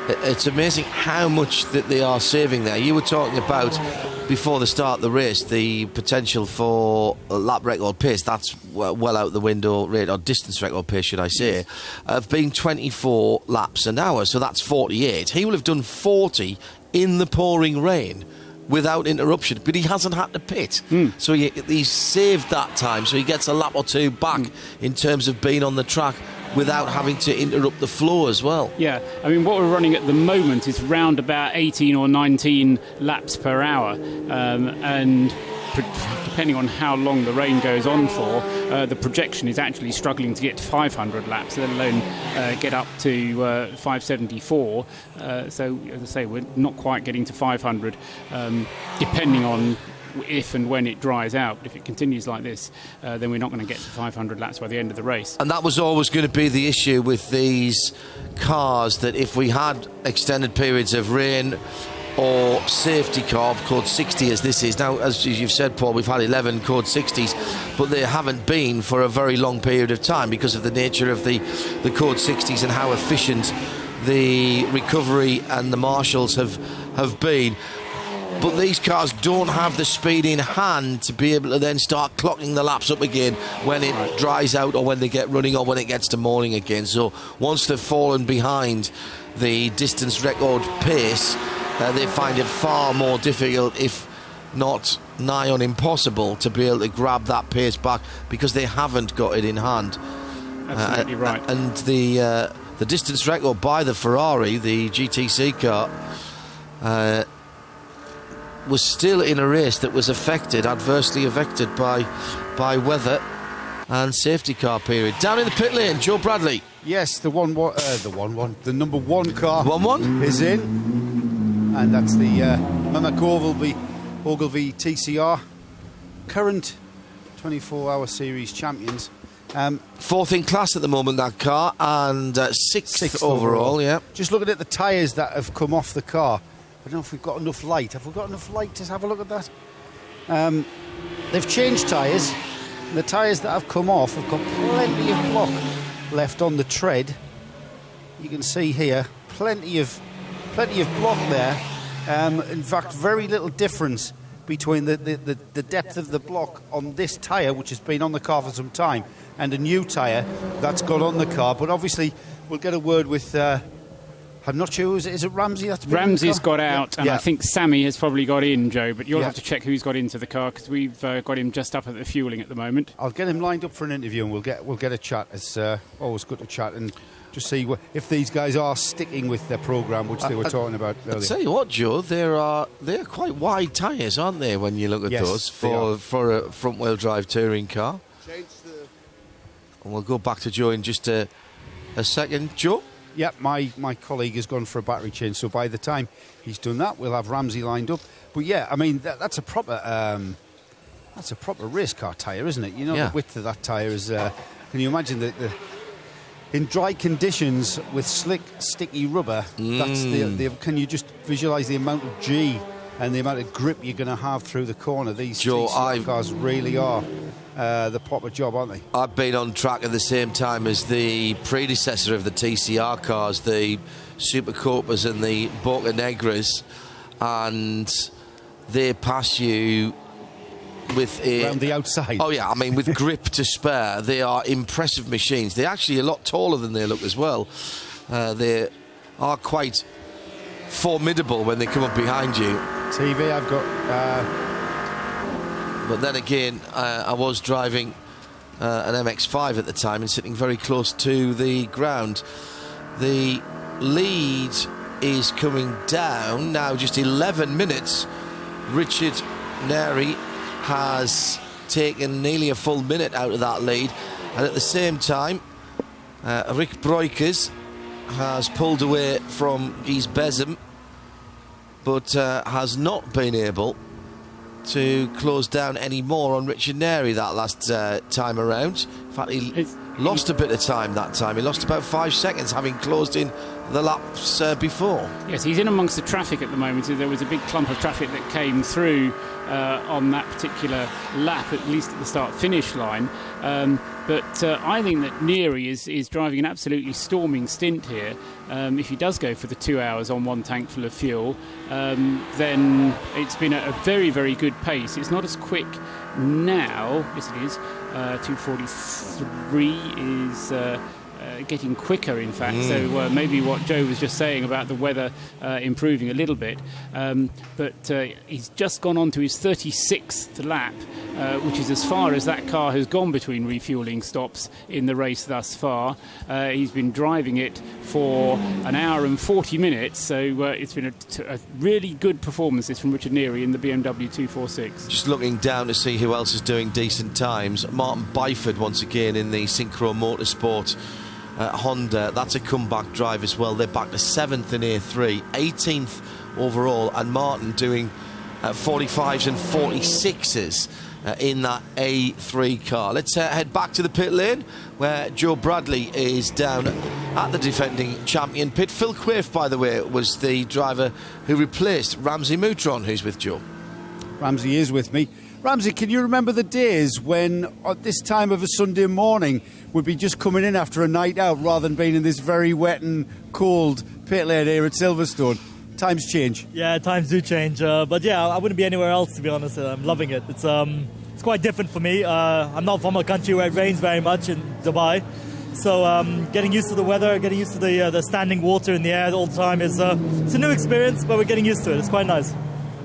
it's amazing how much that they are saving there. You were talking about, before the start of the race, the potential for a lap record pace. That's well out the window rate, or distance record pace, should I say, of being 24 laps an hour. So that's 48. He will have done 40 in the pouring rain without interruption, but he hasn't had to pit. So he's saved that time, so he gets a lap or two back in terms of being on the track without having to interrupt the flow as well. Yeah, I mean, what we're running at the moment is round about 18 or 19 laps per hour, and depending on how long the rain goes on for, the projection is actually struggling to get to 500 laps, let alone get up to 574. So, as I say, we're not quite getting to 500, depending on if and when it dries out. If it continues like this, then we're not going to get to 500 laps by the end of the race. And that was always going to be the issue with these cars, that if we had extended periods of rain or safety car, code 60 as this is now, as you've said, Paul, we've had 11 code 60s, but they haven't been for a very long period of time because of the nature of the code 60s and how efficient the recovery and the marshals have been. but these cars don't have the speed in hand to be able to then start clocking the laps up again when it dries out or when they get running or when it gets to morning again. So once they've fallen behind the distance record pace, they find it far more difficult, if not nigh on impossible, to be able to grab that pace back because they haven't got it in hand. Absolutely right. And the distance record by the Ferrari, the GTC car, was still in a race that was adversely affected by weather and safety car period. Down in the pit lane, Joe Bradley. Yes, the number one car 1-1 is in, and that's the Mamak Ogilvy TCR, current 24-hour series champions. Fourth in class at the moment, that car, and sixth overall. Yeah. Just looking at the tyres that have come off the car. I don't know if we've got enough light. Have we got enough light to have a look at that? They've changed tyres. The tyres that have come off have got plenty of block left on the tread. You can see here plenty of block there. In fact, very little difference between the depth of the block on this tyre, which has been on the car for some time, and a new tyre that's got on the car. But obviously we'll get a word with I'm not sure, is it Ramsey that's been Ramsey's got out, and yeah. I think Sammy has probably got in, Joe, but you'll have to check who's got into the car, because we've got him just up at the fueling at the moment. I'll get him lined up for an interview, and we'll get a chat. It's always good to chat and just see if these guys are sticking with their programme, which they were talking about earlier. I'll tell you what, Joe, they're quite wide tyres, aren't they, when you look at those for a front-wheel drive touring car. And we'll go back to Joe in just a second. Joe? Yeah, my colleague has gone for a battery change, so by the time he's done that, we'll have Ramsey lined up. But yeah, I mean that's a proper race car tyre, isn't it? You know, the width of that tyre is. Can you imagine that in dry conditions with slick, sticky rubber? That's the. Can you just visualise the amount of G and the amount of grip you're going to have through the corner? These cars really are. The proper job, aren't they? I've been on track at the same time as the predecessor of the TCR cars, the Super Copas and the Boca Negras, and they pass you with around the outside. Oh yeah, I mean with grip to spare. They are impressive machines. They're actually a lot taller than they look as well. They are quite formidable when they come up behind you. TV, I've got. But then again, I was driving an MX-5 at the time and sitting very close to the ground. The lead is coming down now, just 11 minutes. Richard Neri has taken nearly a full minute out of that lead. And at the same time, Rick Breukers has pulled away from Guy Bezem, but has not been able to close down any more on Richard Neri that last time around. In fact, he lost a bit of time that time. He lost about 5 seconds, having closed in the laps before. Yes, he's in amongst the traffic at the moment. There was a big clump of traffic that came through on that particular lap, at least at the start-finish line. But I think that Neri is driving an absolutely storming stint here. If he does go for the 2 hours on one tank full of fuel, then it's been a very, very good pace. It's not as quick now. Yes, it is. 2:43 is getting quicker, in fact. So maybe what Joe was just saying about the weather improving a little bit. But he's just gone on to his 36th lap, which is as far as that car has gone between refuelling stops in the race thus far. He's been driving it for an hour and 40 minutes, so it's been a really good performance this from Richard Neri in the BMW 246. Just looking down to see who else is doing decent times. Martin Byford once again in the Synchro Motorsport Honda. That's a comeback drive as well. They're back to 7th in A3, 18th overall, and Martin doing 45s and 46s in that A3 car. Let's head back to the pit lane where Joe Bradley is down at the defending champion pit. Phil Quaife, by the way, was the driver who replaced Ramsey Moutron, who's with Joe. Ramsey is with me. Ramsey, can you remember the days when at this time of a Sunday morning we'd be just coming in after a night out rather than being in this very wet and cold pit lane here at Silverstone? Times change. Yeah, times do change. But yeah, I wouldn't be anywhere else, to be honest. I'm loving it. It's quite different for me. I'm not from a country where it rains very much in Dubai. So getting used to the weather, getting used to the standing water in the air all the time it's a new experience, but we're getting used to it. It's quite nice.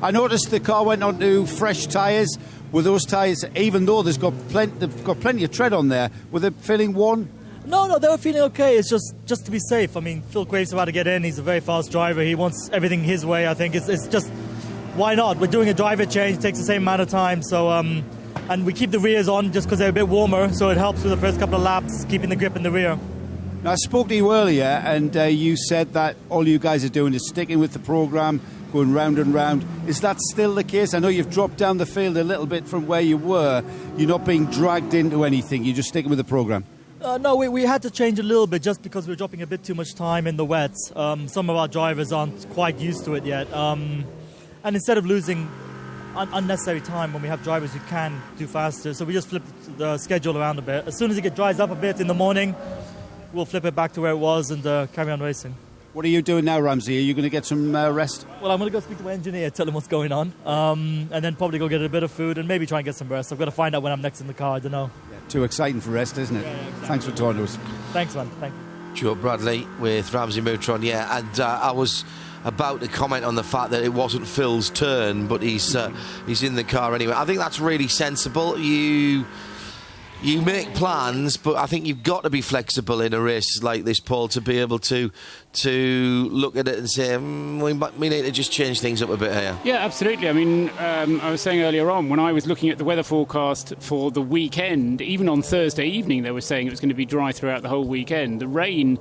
I noticed the car went on to fresh tyres. Were those tyres, even though they've got plenty of tread on there, were they feeling worn? No, they were feeling okay. It's just to be safe. I mean, Phil Quave's about to get in. He's a very fast driver. He wants everything his way. I think it's just, why not? We're doing a driver change. It takes the same amount of time. So, and we keep the rears on just because they're a bit warmer. So it helps with the first couple of laps, keeping the grip in the rear. Now, I spoke to you earlier, and you said that all you guys are doing is sticking with the programme, going round and round. Is that still the case? I know you've dropped down the field a little bit from where you were. You're not being dragged into anything. You're just sticking with the programme. No, we had to change a little bit just because we were dropping a bit too much time in the wets. Some of our drivers aren't quite used to it yet. And instead of losing unnecessary time when we have drivers who can do faster, so we just flipped the schedule around a bit. As soon as it dries up a bit in the morning, we'll flip it back to where it was and carry on racing. What are you doing now, Ramsey? Are you going to get some rest? Well, I'm going to go speak to my engineer, tell him what's going on, and then probably go get a bit of food and maybe try and get some rest. I've got to find out when I'm next in the car. I don't know. Too exciting for rest, isn't it? Yeah, exactly. Thanks for talking to us. Thanks, man. Thank you. Joe Bradley with Ramsey Moutron, and I was about to comment on the fact that it wasn't Phil's turn, but he's in the car anyway. I think that's really sensible. You make plans, but I think you've got to be flexible in a race like this, Paul, to be able to look at it and say, we need to just change things up a bit here. Yeah, absolutely. I mean, I was saying earlier on, when I was looking at the weather forecast for the weekend, even on Thursday evening, they were saying it was going to be dry throughout the whole weekend. The rain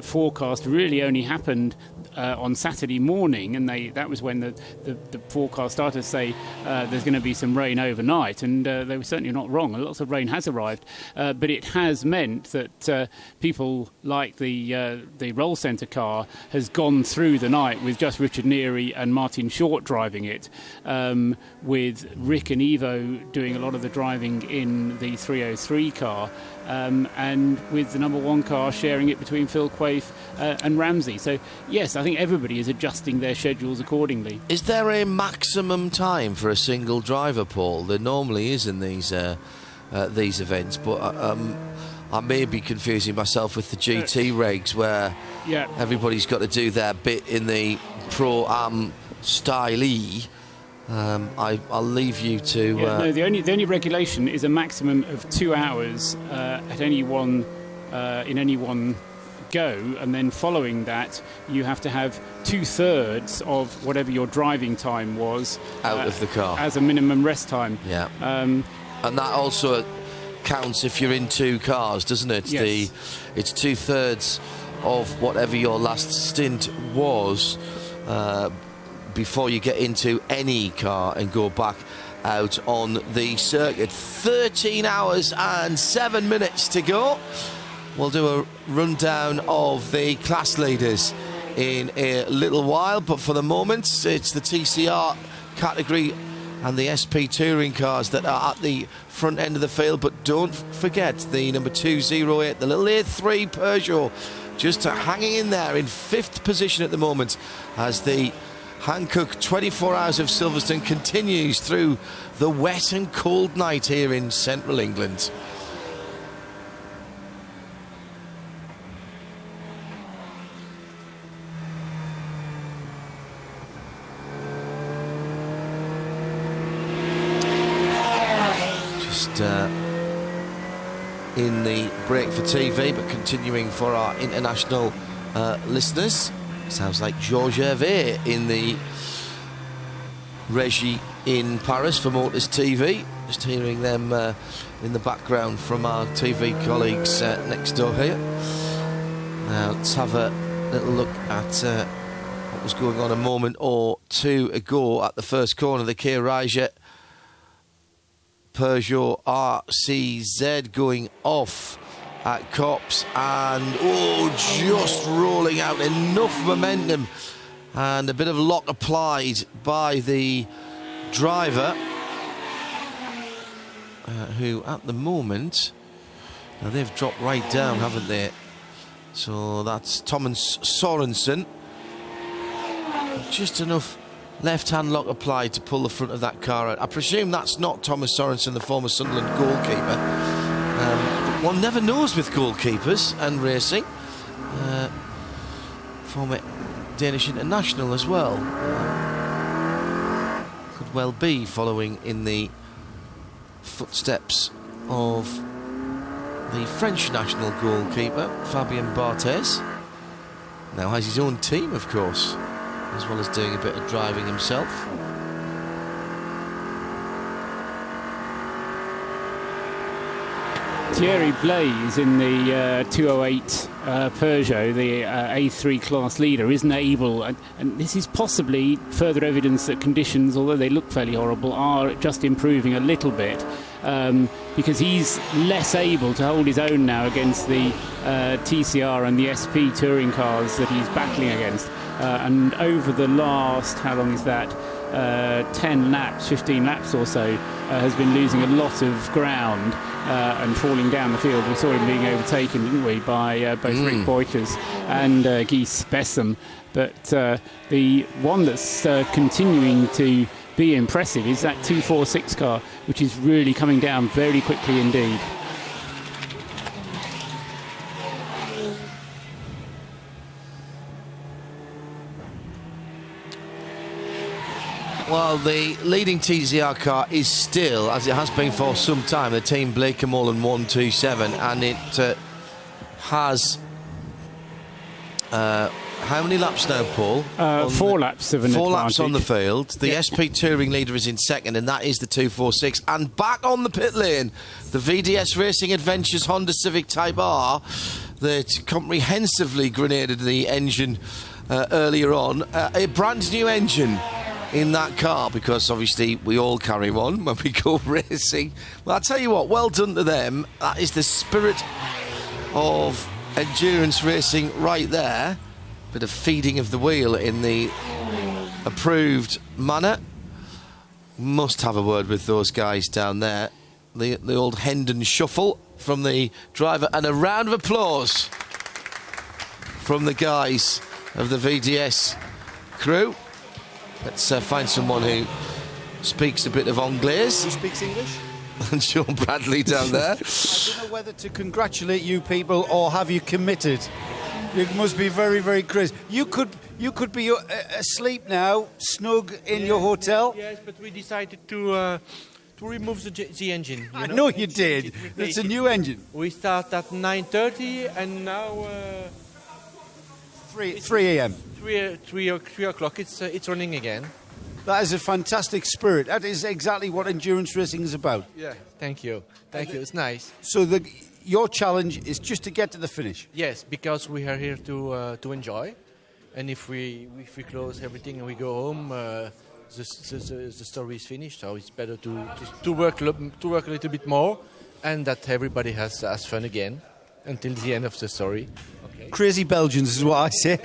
forecast really only happened on Saturday morning, and that was when the forecast started to say there's going to be some rain overnight, and they were certainly not wrong. Lots of rain has arrived, but it has meant that people like the Roll Centre car has gone through the night with just Richard Neary and Martin Short driving it, with Rick and Ivo doing a lot of the driving in the 303 car, and with the number one car sharing it between Phil Quaife and Ramsey. So yes, I think everybody is adjusting their schedules accordingly. Is there a maximum time for a single driver, Paul? There normally is in these events, but I may be confusing myself with the GT regs where everybody's got to do their bit in the Pro-Am style-y. I'll leave you to... No, the only regulation is a maximum of 2 hours at any one in any one go, and then following that you have to have 2/3 of whatever your driving time was out of the car as a minimum rest time. And that also counts if you're in two cars, doesn't it? Yes. It's 2/3 of whatever your last stint was before you get into any car and go back out on the circuit. 13 hours and 7 minutes to go. We'll do a rundown of the class leaders in a little while, but for the moment it's the TCR category and the SP touring cars that are at the front end of the field. But don't forget the number 208, the little A3 Peugeot, just hanging in there in 5th position at the moment as the Hankook 24 Hours of Silverstone continues through the wet and cold night here in central England. In the break for TV, but continuing for our international listeners, sounds like Georges Hervé in the regie in Paris for Motors TV. Just hearing them in the background from our TV colleagues next door here. Now let's have a little look at what was going on a moment or two ago at the first corner. The Kia Raja Peugeot RCZ going off at Copse, and just rolling out enough momentum and a bit of lock applied by the driver, who at the moment, now they've dropped right down, haven't they? So that's Thomas Sorensen, just enough left-hand lock applied to pull the front of that car out. I presume that's not Thomas Sorensen, the former Sunderland goalkeeper. But one never knows with goalkeepers and racing. Former Danish international as well. Could well be following in the footsteps of the French national goalkeeper, Fabien Barthez. Now has his own team, of course, as well as doing a bit of driving himself. Thierry Blaise in the 208 Peugeot, the A3 class leader, isn't able, and this is possibly further evidence that conditions, although they look fairly horrible, are just improving a little bit, because he's less able to hold his own now against the TCR and the SP touring cars that he's battling against. And over the last, how long is that, 10 laps, 15 laps or so, has been losing a lot of ground and falling down the field. We saw him being overtaken, didn't we, by both Rick Beuters and Guy Spessem. But the one that's continuing to be impressive is that 246 car, which is really coming down very quickly indeed. Well, the leading TCR car is still, as it has been for some time, the team Blake and Mullen 127, and it has how many laps now, Paul? 4 laps of an advantage. 4 advantage. laps on the field. The SP Touring leader is in second, and that is the 246. And back on the pit lane, the VDS Racing Adventures Honda Civic Type R that comprehensively grenaded the engine earlier on. A brand new engine in that car, because obviously we all carry one when we go racing. Well, I'll tell you what, well done to them. That is the spirit of endurance racing right there. Bit of feeding of the wheel in the approved manner. Must have a word with those guys down there. The old Hendon shuffle from the driver, and a round of applause from the guys of the VDS crew. Let's find someone who speaks a bit of Anglaise. Who speaks English? And Sean Bradley down there. I don't know whether to congratulate you people or have you committed. You must be very, very crazy. You could be asleep now, snug in your hotel. Yes, but we decided to remove the engine. I know you did. It's a new engine. We start at 9:30 and now 3 a.m. 3 o'clock. It's running again. That is a fantastic spirit. That is exactly what endurance racing is about. Yeah. Thank you. It's nice. So your challenge is just to get to the finish. Yes, because we are here to enjoy, and if we close everything and we go home, the story is finished. So it's better to work a little bit more, and that everybody has fun again until the end of the story. Okay. Crazy Belgians is what I say.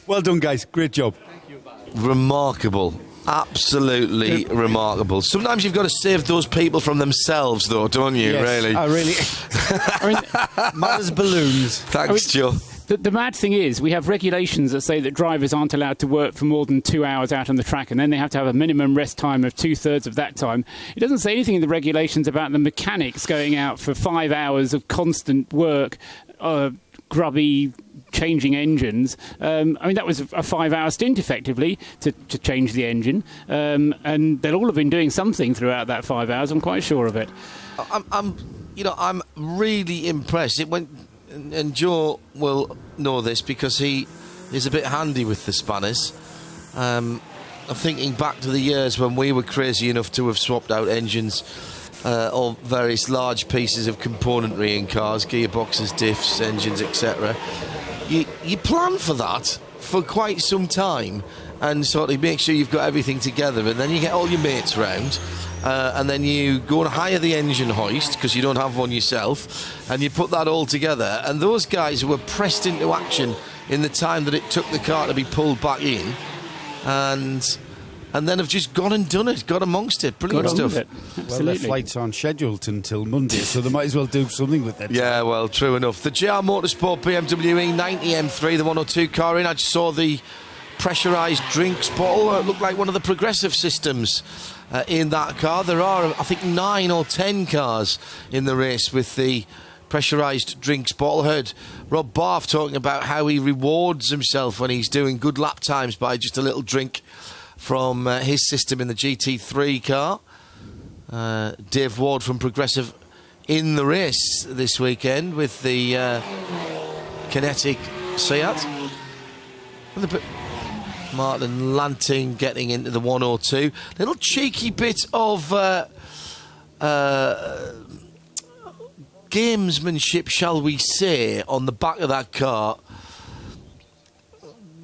Well done, guys. Great job. Thank you. Bye. Remarkable. Absolutely remarkable. Sometimes you've got to save those people from themselves, though, don't you? Yes, really? I really. Mad as balloons. Thanks, Joe. The mad thing is, we have regulations that say that drivers aren't allowed to work for more than 2 hours out on the track, and then they have to have a minimum rest time of 2/3 of that time. It doesn't say anything in the regulations about the mechanics going out for 5 hours of constant work, grubby, changing engines. I mean, that was a 5-hour stint, effectively, to change the engine. And they'll all have been doing something throughout that 5 hours, I'm quite sure of it. I'm really impressed. It went... And Joe will know this because he is a bit handy with the spanners. I'm thinking back to the years when we were crazy enough to have swapped out engines or various large pieces of componentry in cars, gearboxes, diffs, engines, etc. You plan for that for quite some time and sort of make sure you've got everything together, and then you get all your mates round. And then you go and hire the engine hoist because you don't have one yourself, and you put that all together. And those guys were pressed into action in the time that it took the car to be pulled back in, and then have just gone and done it, got amongst it. Brilliant stuff. Well, their flights aren't scheduled until Monday, so they might as well do something with it. Yeah, well, true enough. The GR Motorsport BMW E90 M3, the 102 car in. I just saw the pressurised drinks bottle. It looked like one of the progressive systems in that car. There are, I think, 9 or 10 cars in the race with the pressurised drinks bottle. Heard Rob Barth talking about how he rewards himself when he's doing good lap times by just a little drink from his system in the GT3 car. Dave Ward from Progressive in the race this weekend with the Kinetic Seat. Martin Lanting getting into the 102. Little cheeky bit of gamesmanship, shall we say, on the back of that car.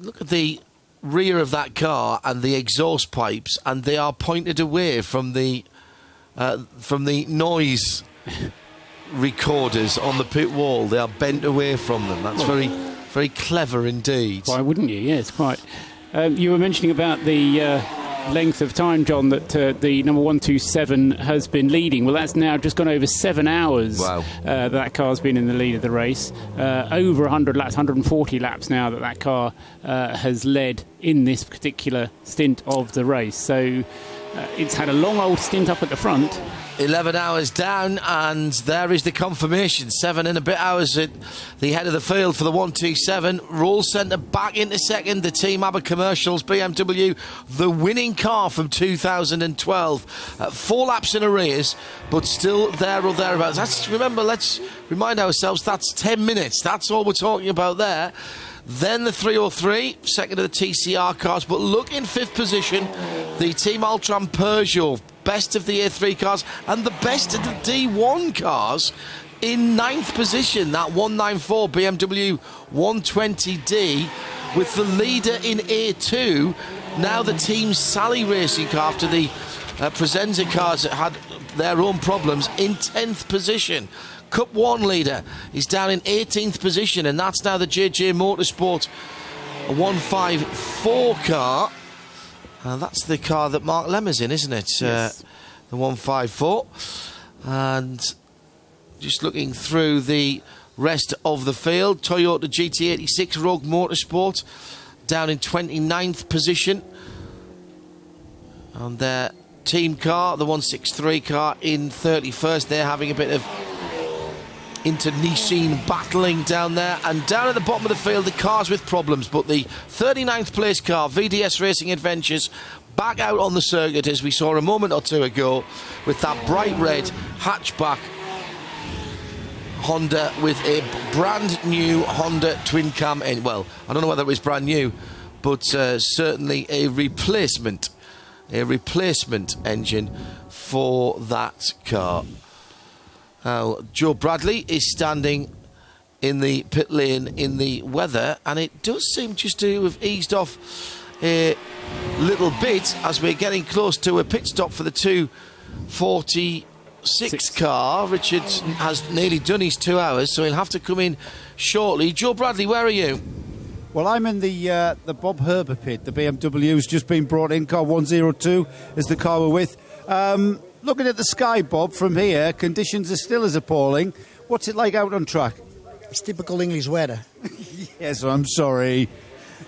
Look at the rear of that car and the exhaust pipes, and they are pointed away from the noise recorders on the pit wall. They are bent away from them. That's very, very clever indeed. Why wouldn't you? Yes, quite. You were mentioning about the length of time, John, that the number 127 has been leading. Well, that's now just gone over 7 hours. Wow. That car's been in the lead of the race. Over 100 laps, 140 laps now that car has led in this particular stint of the race. So it's had a long old stint up at the front. 11 hours down, and there is the confirmation. 7 and a bit hours at the head of the field for the 127. Roll centre back into second. The Team ABBA Commercials BMW, the winning car from 2012. 4 laps in arrears, but still there or thereabouts. Let's remind ourselves, that's 10 minutes. That's all we're talking about there. Then the 303, second of the TCR cars. But look, in 5th position, the Team Altran Peugeot, best of the A3 cars and the best of the D1 cars. In 9th position, that 194 BMW 120D, with the leader in A2. Now the Team Sally racing car, after the Presenza cars that had their own problems, in 10th position. Cup 1 leader is down in 18th position, and that's now the JJ Motorsport 154 car. That's the car that Mark Lemmer's in, isn't it? Yes. The 154. And just looking through the rest of the field, Toyota GT86 Rogue Motorsport down in 29th position. And their team car, the 163 car, in 31st. They're having a bit of internecine battling down there. And down at the bottom of the field, the cars with problems, but the 39th place car, VDS Racing Adventures, back out on the circuit, as we saw a moment or two ago, with that bright red hatchback Honda with a brand new Honda twin cam engine. Well, I don't know whether it was brand new, but certainly a replacement engine for that car. Joe Bradley is standing in the pit lane in the weather, and it does seem just to have eased off a little bit as we're getting close to a pit stop for the 246 car. Richard has nearly done his 2 hours, so he'll have to come in shortly. Joe Bradley, where are you? Well, I'm in the Bob Herber pit. The BMW has just been brought in. Car 102 is the car we're with. Looking at the sky, Bob, from here, conditions are still as appalling. What's it like out on track? It's typical English weather. Yes, I'm sorry.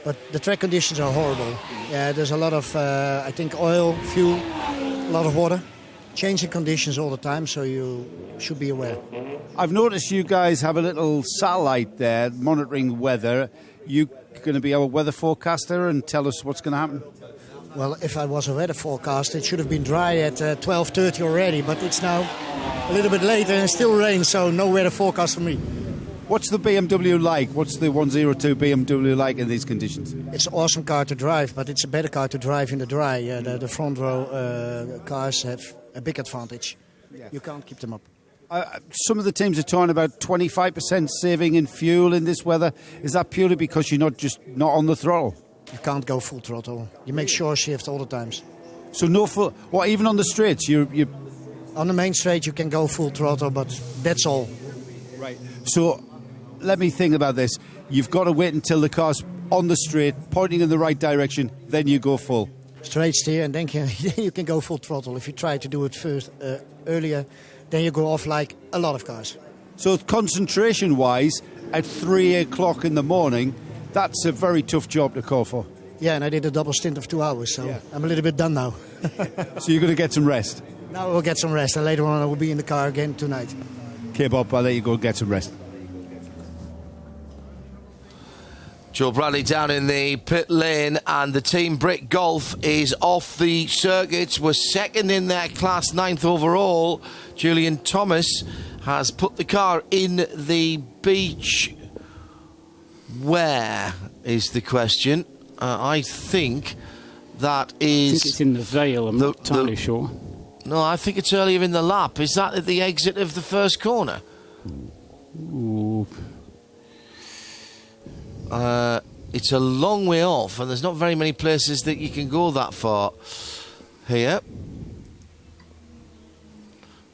But the track conditions are horrible. Yeah, there's a lot of, I think, oil, fuel, a lot of water. Changing conditions all the time, so you should be aware. I've noticed you guys have a little satellite there monitoring weather. You going to be our weather forecaster and tell us what's going to happen? Well, if I was a weather forecast, it should have been dry at 12:30 already, but it's now a little bit later and it still rains, so no weather forecast for me. What's the BMW like? What's the 102 BMW like in these conditions? It's an awesome car to drive, but it's a better car to drive in the dry. The front row cars have a big advantage. Yeah. You can't keep them up. Some of the teams are talking about 25% saving in fuel in this weather. Is that purely because you're not on the throttle? You can't go full throttle. You make sure shift all the times. So no full... What, even on the straights? You On the main straight you can go full throttle, but that's all. Right. So let me think about this. You've got to wait until the car's on the straight, pointing in the right direction, then you go full. Straight steer, and then you can go full throttle. If you try to do it first earlier, then you go off like a lot of cars. So concentration-wise, at 3 o'clock in the morning, that's a very tough job to call for. Yeah, and I did a double stint of 2 hours, so I'm a little bit done now. So you're going to get some rest? Now we'll get some rest, and later on I will be in the car again tonight. Okay, Bob, I'll let you go get some rest. Joe Bradley down in the pit lane, and the Team Brit Golf is off the circuit. We're second in their class, 9th overall. Julian Thomas has put the car in the beach. Where is the question? I think that is... I think it's in the Vale, I'm not entirely sure. No, I think it's earlier in the lap. Is that at the exit of the first corner? Ooh. It's a long way off, and there's not very many places that you can go that far here.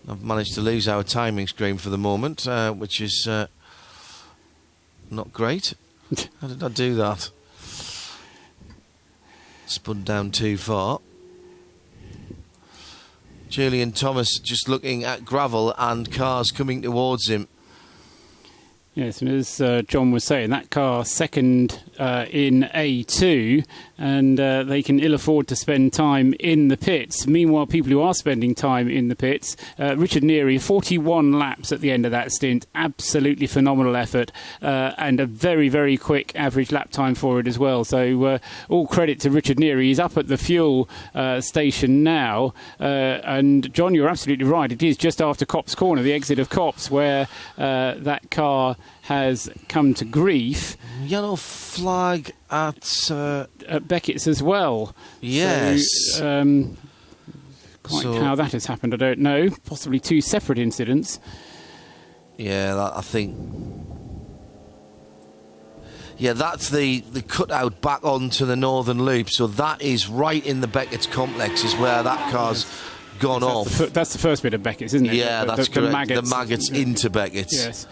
I've managed to lose our timing screen for the moment, which is not great. How did I do that? Spun down too far. Julian Thomas just looking at gravel and cars coming towards him. Yes, and as John was saying, that car second in A2, and they can ill afford to spend time in the pits. Meanwhile, people who are spending time in the pits, Richard Neary, 41 laps at the end of that stint, absolutely phenomenal effort, and a very, very quick average lap time for it as well. So all credit to Richard Neary. He's up at the fuel station now, and John, you're absolutely right. It is just after Copse Corner, the exit of Copse, where that car has come to grief. Yellow flag at Beckett's as well. Yes. So, how that has happened, I don't know. Possibly two separate incidents. Yeah, I think... Yeah, that's the cutout back onto the Northern Loop. So that is right in the Beckett's complex is where that car's gone off. That's the first bit of Beckett's, isn't it? Yeah, that's correct. The maggots into Beckett's. Yes.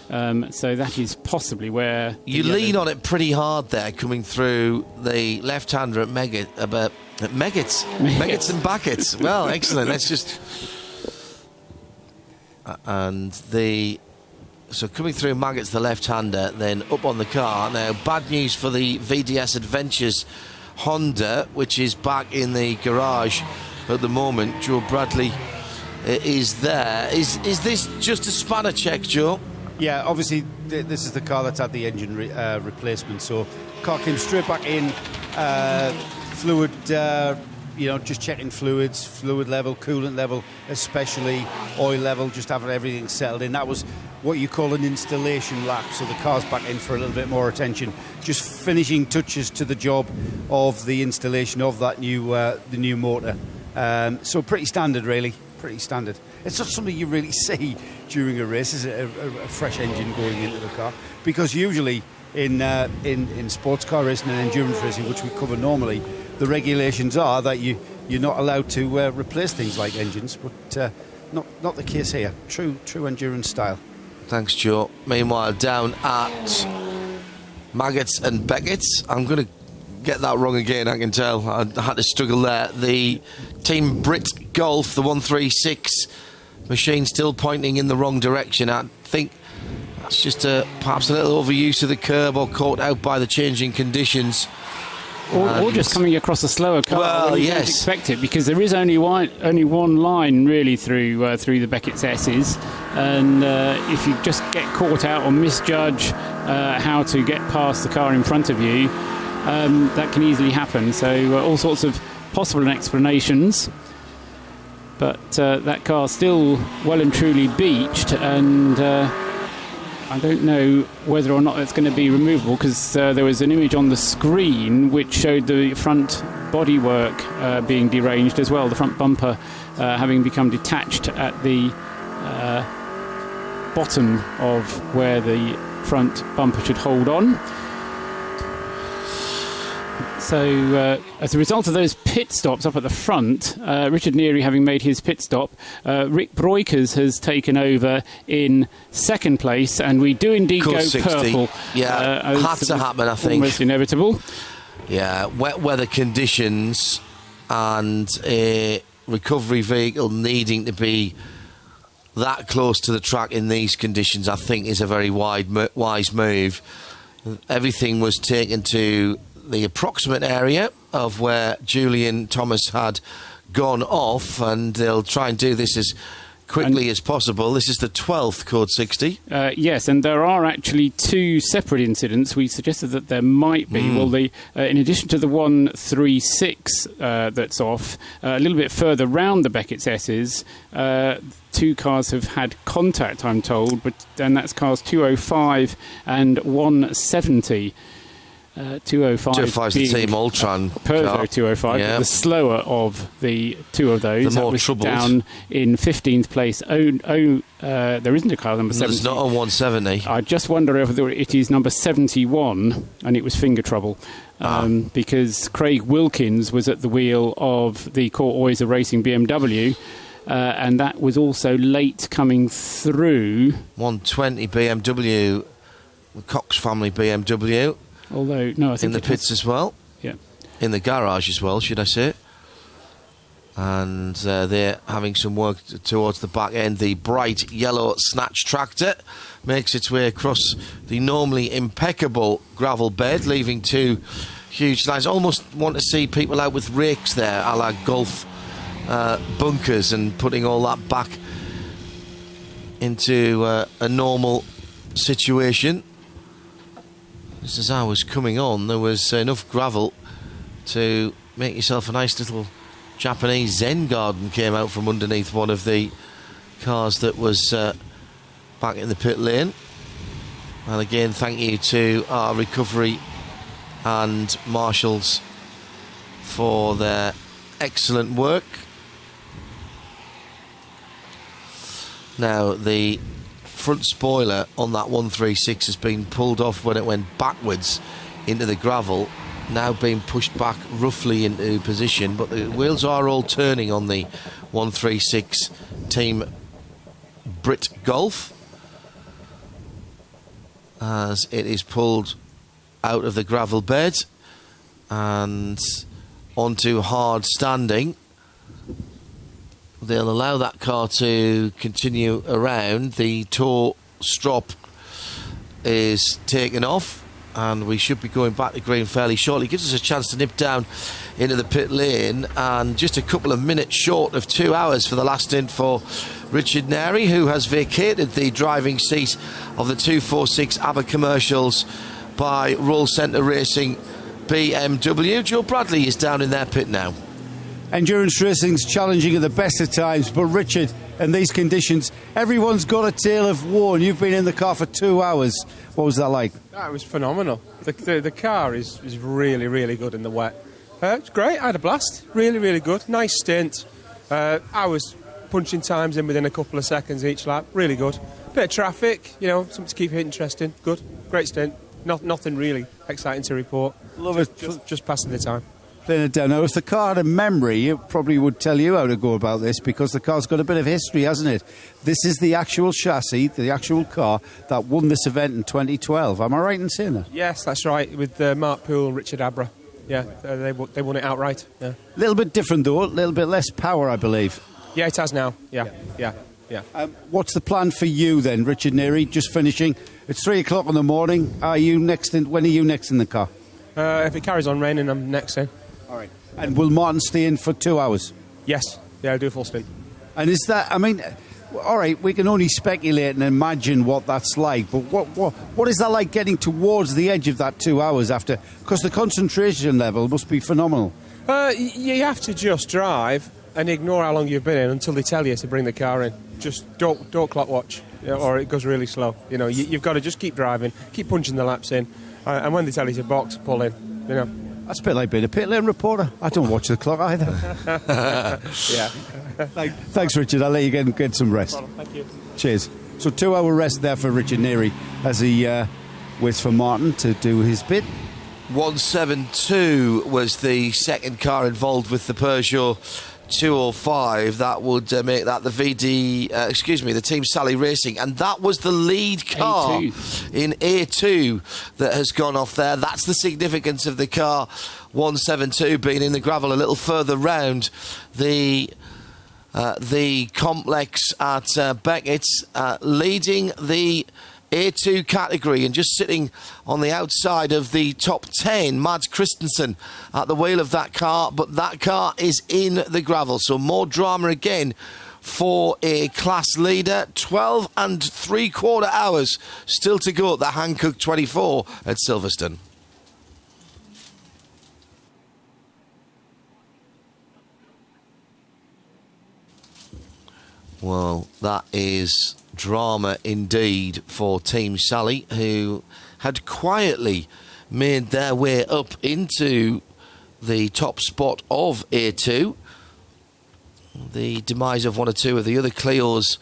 So that is possibly where... You lean on it pretty hard there, coming through the left-hander at Meggetts and Beckett's. Well, excellent. Let's just... So coming through Maggots, the left-hander, then up on the car. Now, bad news for the VDS Adventures Honda, which is back in the garage at the moment. Joe Bradley is there. Is this just a spanner check, Joe? Yeah, obviously this is the car that's had the engine replacement, so car came straight back in, fluid, just checking fluids, fluid level, coolant level, especially oil level, just having everything settled in. That was what you call an installation lap, so the car's back in for a little bit more attention, just finishing touches to the job of the installation of that the new motor. So pretty standard, really, pretty standard. It's not something you really see during a race, is it? A fresh engine going into the car, because usually in sports car racing and endurance racing, which we cover normally, the regulations are that you're not allowed to replace things like engines, but not the case here. True endurance style. Thanks, Joe. Meanwhile, down at Maggots and Beckett's, I'm going to get that wrong again, I can tell. I had to struggle there. The Team Brit Golf, the 136 machine, still pointing in the wrong direction. I think that's just perhaps a little overuse of the curb or caught out by the changing conditions. Or just coming across a slower car. Well, you don't expect it, because there is only one line really through the Beckett's S's, and if you just get caught out or misjudge how to get past the car in front of you, that can easily happen. So all sorts of possible explanations, but that car's still well and truly beached, and I don't know whether or not it's going to be removable, because there was an image on the screen which showed the front bodywork being deranged as well, the front bumper having become detached at the bottom of where the front bumper should hold on. So, as a result of those pit stops up at the front, Richard Neary having made his pit stop, Rick Broikers has taken over in second place, and we do indeed go 60. purple. Yeah, had to happen, I think. Almost inevitable. Yeah, wet weather conditions and a recovery vehicle needing to be that close to the track in these conditions, I think, is a very wise move. Everything was taken to the approximate area of where Julian Thomas had gone off, and they'll try and do this as quickly as possible. This is the 12th Code 60. Yes, and there are actually two separate incidents. We suggested that there might be. Well, in addition to the 136 that's off, a little bit further round the Beckett's S's, two cars have had contact, I'm told, and that's cars 205 and 170. 205 is the Team Ultron Peugeot 205, yeah. the slower of the two of those. The more that was troubled. Down in 15th place. There isn't a car number 70. There's not a 170. I just wonder if it is number 71, and it was finger trouble. Because Craig Wilkins was at the wheel of the Court Oyster Racing BMW, and that was also late coming through. 120 BMW, the Cox family BMW. Although, no, I think in the pits as well. Yeah. In the garage as well, should I say. And they're having some work towards the back end. The bright yellow snatch tractor makes its way across the normally impeccable gravel bed, leaving two huge lines. Almost want to see people out with rakes there, a la golf bunkers, and putting all that back into a normal situation. Just as I was coming on, there was enough gravel to make yourself a nice little Japanese Zen garden. Came out from underneath one of the cars that was back in the pit lane. And again, thank you to our recovery and marshals for their excellent work. Now, the front spoiler on that 136 has been pulled off when it went backwards into the gravel, now being pushed back roughly into position, but the wheels are all turning on the 136 Team Brit Golf as it is pulled out of the gravel bed and onto hard standing. They'll allow that car to continue around. The tow strop is taken off, and we should be going back to green fairly shortly. Gives us a chance to nip down into the pit lane, and just a couple of minutes short of 2 hours for the last stint for Richard Neri, who has vacated the driving seat of the 246 ABBA commercials by Roll Centre Racing BMW. Joe Bradley is down in their pit now. Endurance racing's challenging at the best of times, but Richard, in these conditions, everyone's got a tale of woe, and you've been in the car for 2 hours. What was that like? That was phenomenal. The car is really, really good in the wet. It's great. I had a blast. Really, really good. Nice stint. I was punching times in within a couple of seconds each lap. Really good. Bit of traffic, something to keep it interesting. Good. Great stint. Nothing really exciting to report. Love it. Just passing the time. Playing it down. Now, if the car had a memory, it probably would tell you how to go about this, because the car's got a bit of history, hasn't it? This is the actual chassis, the actual car that won this event in 2012. Am I right in saying that? Yes, that's right, with Mark Poole and Richard Abra. Yeah, they won it outright. Yeah. A little bit different, though. A little bit less power, I believe. Yeah, it has now. Yeah. What's the plan for you then, Richard Neri? Just finishing. It's 3 o'clock in the morning. When are you next in the car? If it carries on raining, I'm next in. All right. And will Martin stay in for 2 hours? Yes. Yeah, I'll do a full stint. And is that, all right, we can only speculate and imagine what that's like, but what is that like getting towards the edge of that 2 hours after? Because the concentration level must be phenomenal. You have to just drive and ignore how long you've been in until they tell you to bring the car in. Just don't clock watch, or it goes really slow. You've got to just keep driving, keep punching the laps in, and when they tell you to box, pull in. That's a bit like being a pit lane reporter. I don't watch the clock either. Yeah. Thanks, Richard. I'll let you get some rest. Thank you. Cheers. So 2 hour rest there for Richard Neri as he waits for Martin to do his bit. 172 was the second car involved with the Peugeot 205. That would make that the Team Sally Racing, and that was the lead car in A2 that has gone off there. That's the significance of the car 172 being in the gravel a little further round the complex at Beckett's, leading the A2 category, and just sitting on the outside of the top 10, Mads Christensen at the wheel of that car, but that car is in the gravel, so more drama again for a class leader. 12 3/4 hours still to go at the Hankook 24 at Silverstone. Well, that is drama indeed for Team Sally, who had quietly made their way up into the top spot of A2. The demise of one or two of the other Clios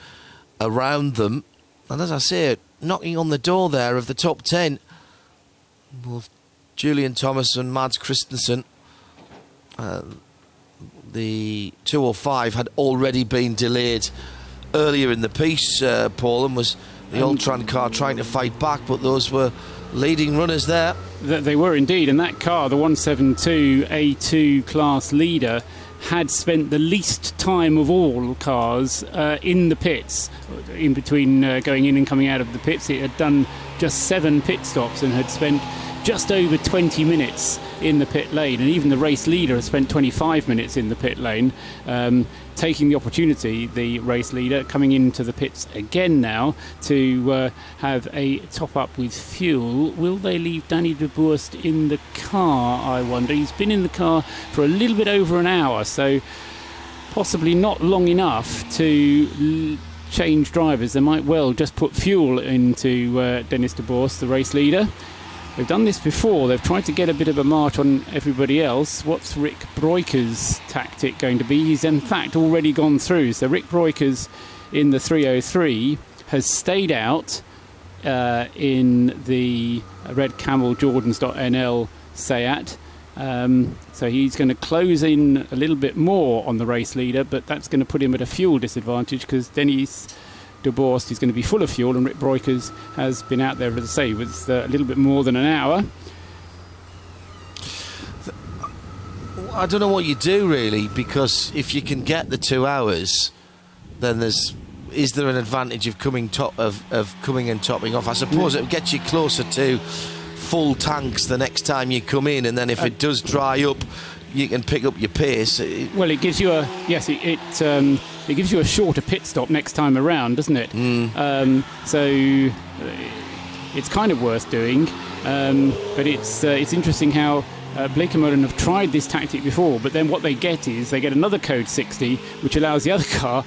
around them. And as I say, knocking on the door there of the top 10. Well, Julian Thomas and Mads Christensen. The 205 had already been delayed earlier in the piece, Paul, and was the Ultron car trying to fight back, but those were leading runners there. They were indeed, and that car, the 172 A2 class leader, had spent the least time of all cars in the pits, in between going in and coming out of the pits. It had done just 7 pit stops and had spent just over 20 minutes in the pit lane, and even the race leader has spent 25 minutes in the pit lane, taking the opportunity, the race leader, coming into the pits again now to have a top up with fuel. Will they leave Danny de Boerst in the car, I wonder? He's been in the car for a little bit over an hour, so possibly not long enough to change drivers. They might well just put fuel into Dennis de Boerst, the race leader. They've done this before. They've tried to get a bit of a march on everybody else. What's Rick Broiker's tactic going to be? He's in fact already gone through. So Rick Broiker's in the 303 has stayed out in the Red Camel Jordans.nl Seat. So he's going to close in a little bit more on the race leader, but that's going to put him at a fuel disadvantage because Dennis de Boerst is going to be full of fuel, and Rick Broikers has been out there, as I say, with a little bit more than an hour. I don't know what you do really, because if you can get the 2 hours, then is there an advantage of coming and topping off? I suppose it gets you closer to full tanks the next time you come in, and then if it does dry up, you can pick up your pace. Well, it gives you it gives you a shorter pit stop next time around, doesn't it? So it's kind of worth doing, but it's interesting how Blake and Mullen have tried this tactic before, but then what they get is they get another code 60, which allows the other car,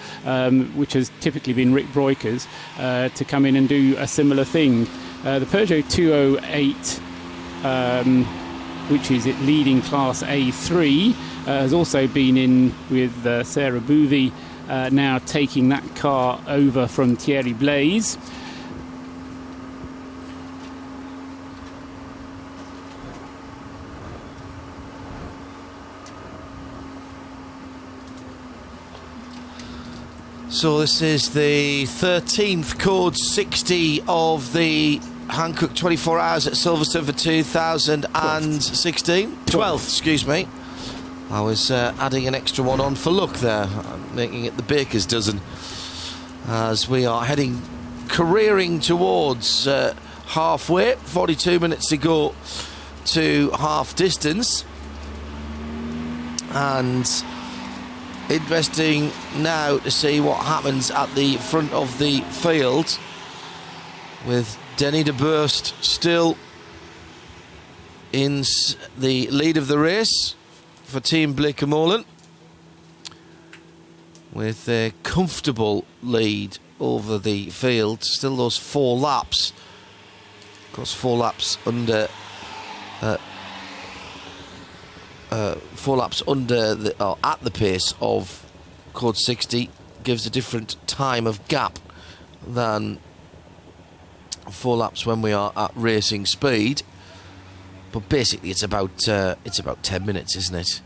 which has typically been Rick Broikers, to come in and do a similar thing. The Peugeot 208, which is it leading Class A3, has also been in with Sarah Bouvy, now taking that car over from Thierry Blaise. So this is the 13th code 60 of the Hankook 24 Hours at Silverstone for 2016. 12th, excuse me. I was adding an extra one on for luck there, making it the baker's dozen, as we are careering towards halfway. 42 minutes to go to half distance, and interesting now to see what happens at the front of the field, with Denny de Boerst still in the lead of the race for Team Blake and Mullen, with a comfortable lead over the field. Still those 4 laps. Of course, 4 laps under 4 laps under at the pace of code 60 gives a different time of gap than 4 laps when we are at racing speed. But basically, it's about 10 minutes, isn't it?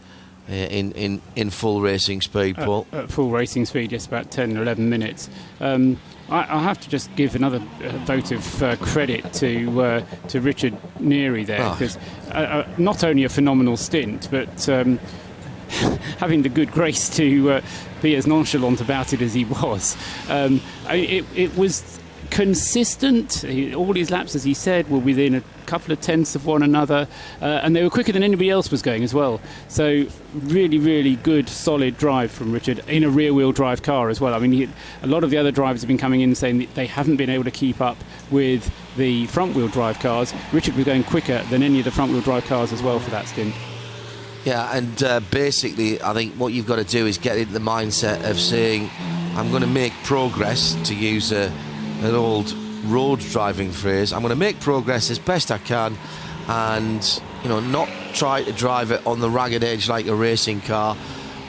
In full racing speed, Paul. At full racing speed, yes, about 10 or 11 minutes. I have to just give another vote of credit to Richard Neary there, because not only a phenomenal stint, but having the good grace to be as nonchalant about it as he was. It was consistent. All his laps, as he said, were within a couple of tenths of one another, and they were quicker than anybody else was going as well. So really, really good, solid drive from Richard in a rear-wheel drive car as well. I mean, a lot of the other drivers have been coming in saying that they haven't been able to keep up with the front-wheel drive cars. Richard was going quicker than any of the front-wheel drive cars as well for that stint. Yeah, and basically, I think what you've got to do is get into the mindset of saying, I'm going to make progress, to use an old road driving phrase. I'm going to make progress as best I can, and not try to drive it on the ragged edge like a racing car.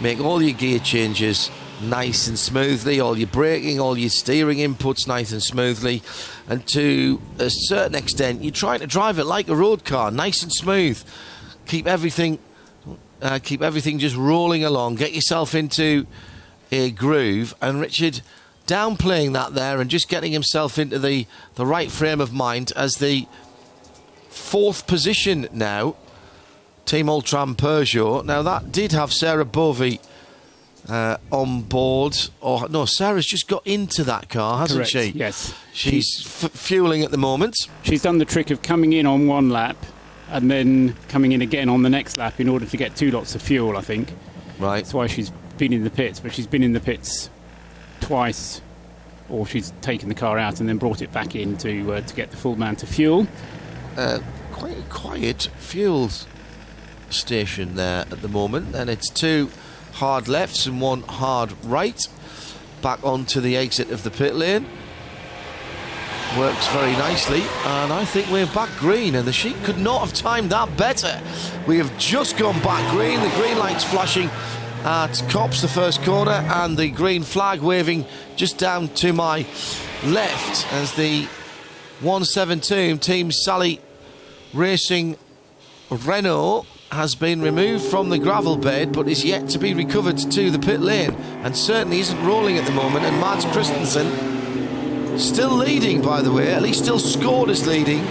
Make all your gear changes nice and smoothly, all your braking, all your steering inputs nice and smoothly, and to a certain extent, you're trying to drive it like a road car, nice and smooth. Keep everything just rolling along. Get yourself into a groove. And Richard downplaying that there and just getting himself into the right frame of mind as the 4th position now. Team Ultram Peugeot. Now that did have Sarah Bovey on board. Or no, Sarah's just got into that car, hasn't Correct, she? Yes. She's fueling at the moment. She's done the trick of coming in on one lap and then coming in again on the next lap in order to get 2 lots of fuel, I think. Right. That's why she's been in the pits, but she's been in the pits twice, or she's taken the car out and then brought it back in to get the full amount of fuel. Quite a quiet fuel station there at the moment, and it's 2 hard lefts and 1 hard right. Back onto the exit of the pit lane. Works very nicely, and I think we're back green, and the sheet could not have timed that better. We have just gone back green, the green light's flashing at Copse, the first corner, and the green flag waving just down to my left as the 172 Team Sally Racing Renault has been removed from the gravel bed but is yet to be recovered to the pit lane, and certainly isn't rolling at the moment. And Mads Christensen still leading, by the way, at least still scored as leading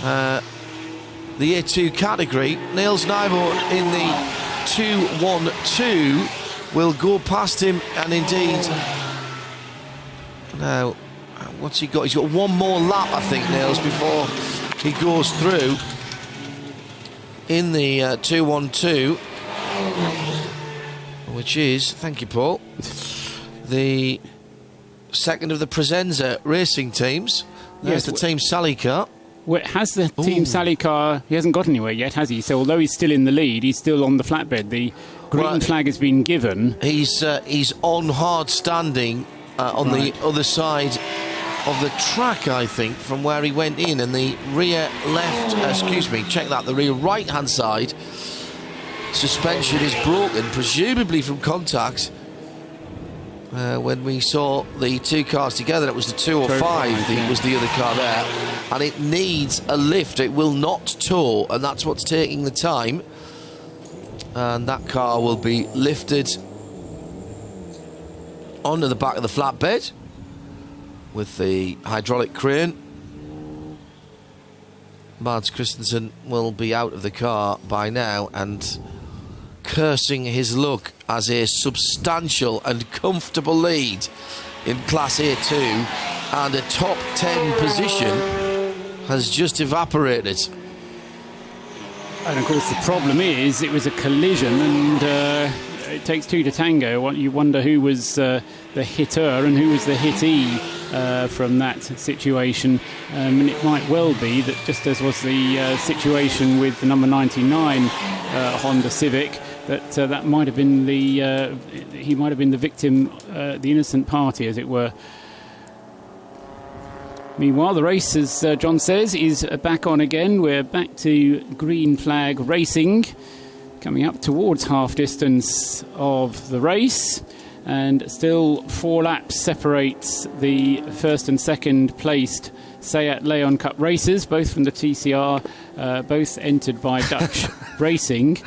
the Year 2 category. Niels Nyborg in the 2-1-2 will go past him, and indeed now what's he got? He's got 1 more lap, I think, Niels, before he goes through in the 2-1-2, which is, thank you Paul, the second of the Presenza racing teams. There's the Team Sally car. Well, has the Team Sally car, he hasn't got anywhere yet, has he? So although he's still in the lead, he's still on the flatbed. The green flag has been given. He's on hard standing on the other side of the track, I think, from where he went in, and the rear the rear right hand side suspension is broken, presumably from contact. When we saw the 2 cars together, it was the 205 that was the other car there, and it needs a lift. It will not tow, and that's what's taking the time, and that car will be lifted onto the back of the flatbed with the hydraulic crane. Mads Christensen will be out of the car by now and cursing his luck as a substantial and comfortable lead in Class A2 and a top 10 position has just evaporated. And of course the problem is it was a collision, and it takes 2 to tango. You wonder who was the hitter and who was the hittee from that situation, and it might well be that, just as was the situation with the number 99 Honda Civic, that might have been he might have been the victim, the innocent party, as it were. Meanwhile, the race, as John says, is back on again. We're back to green flag racing, coming up towards half distance of the race, and still 4 laps separates the first and second placed Seat Leon Cup races, both from the TCR, both entered by Dutch Racing.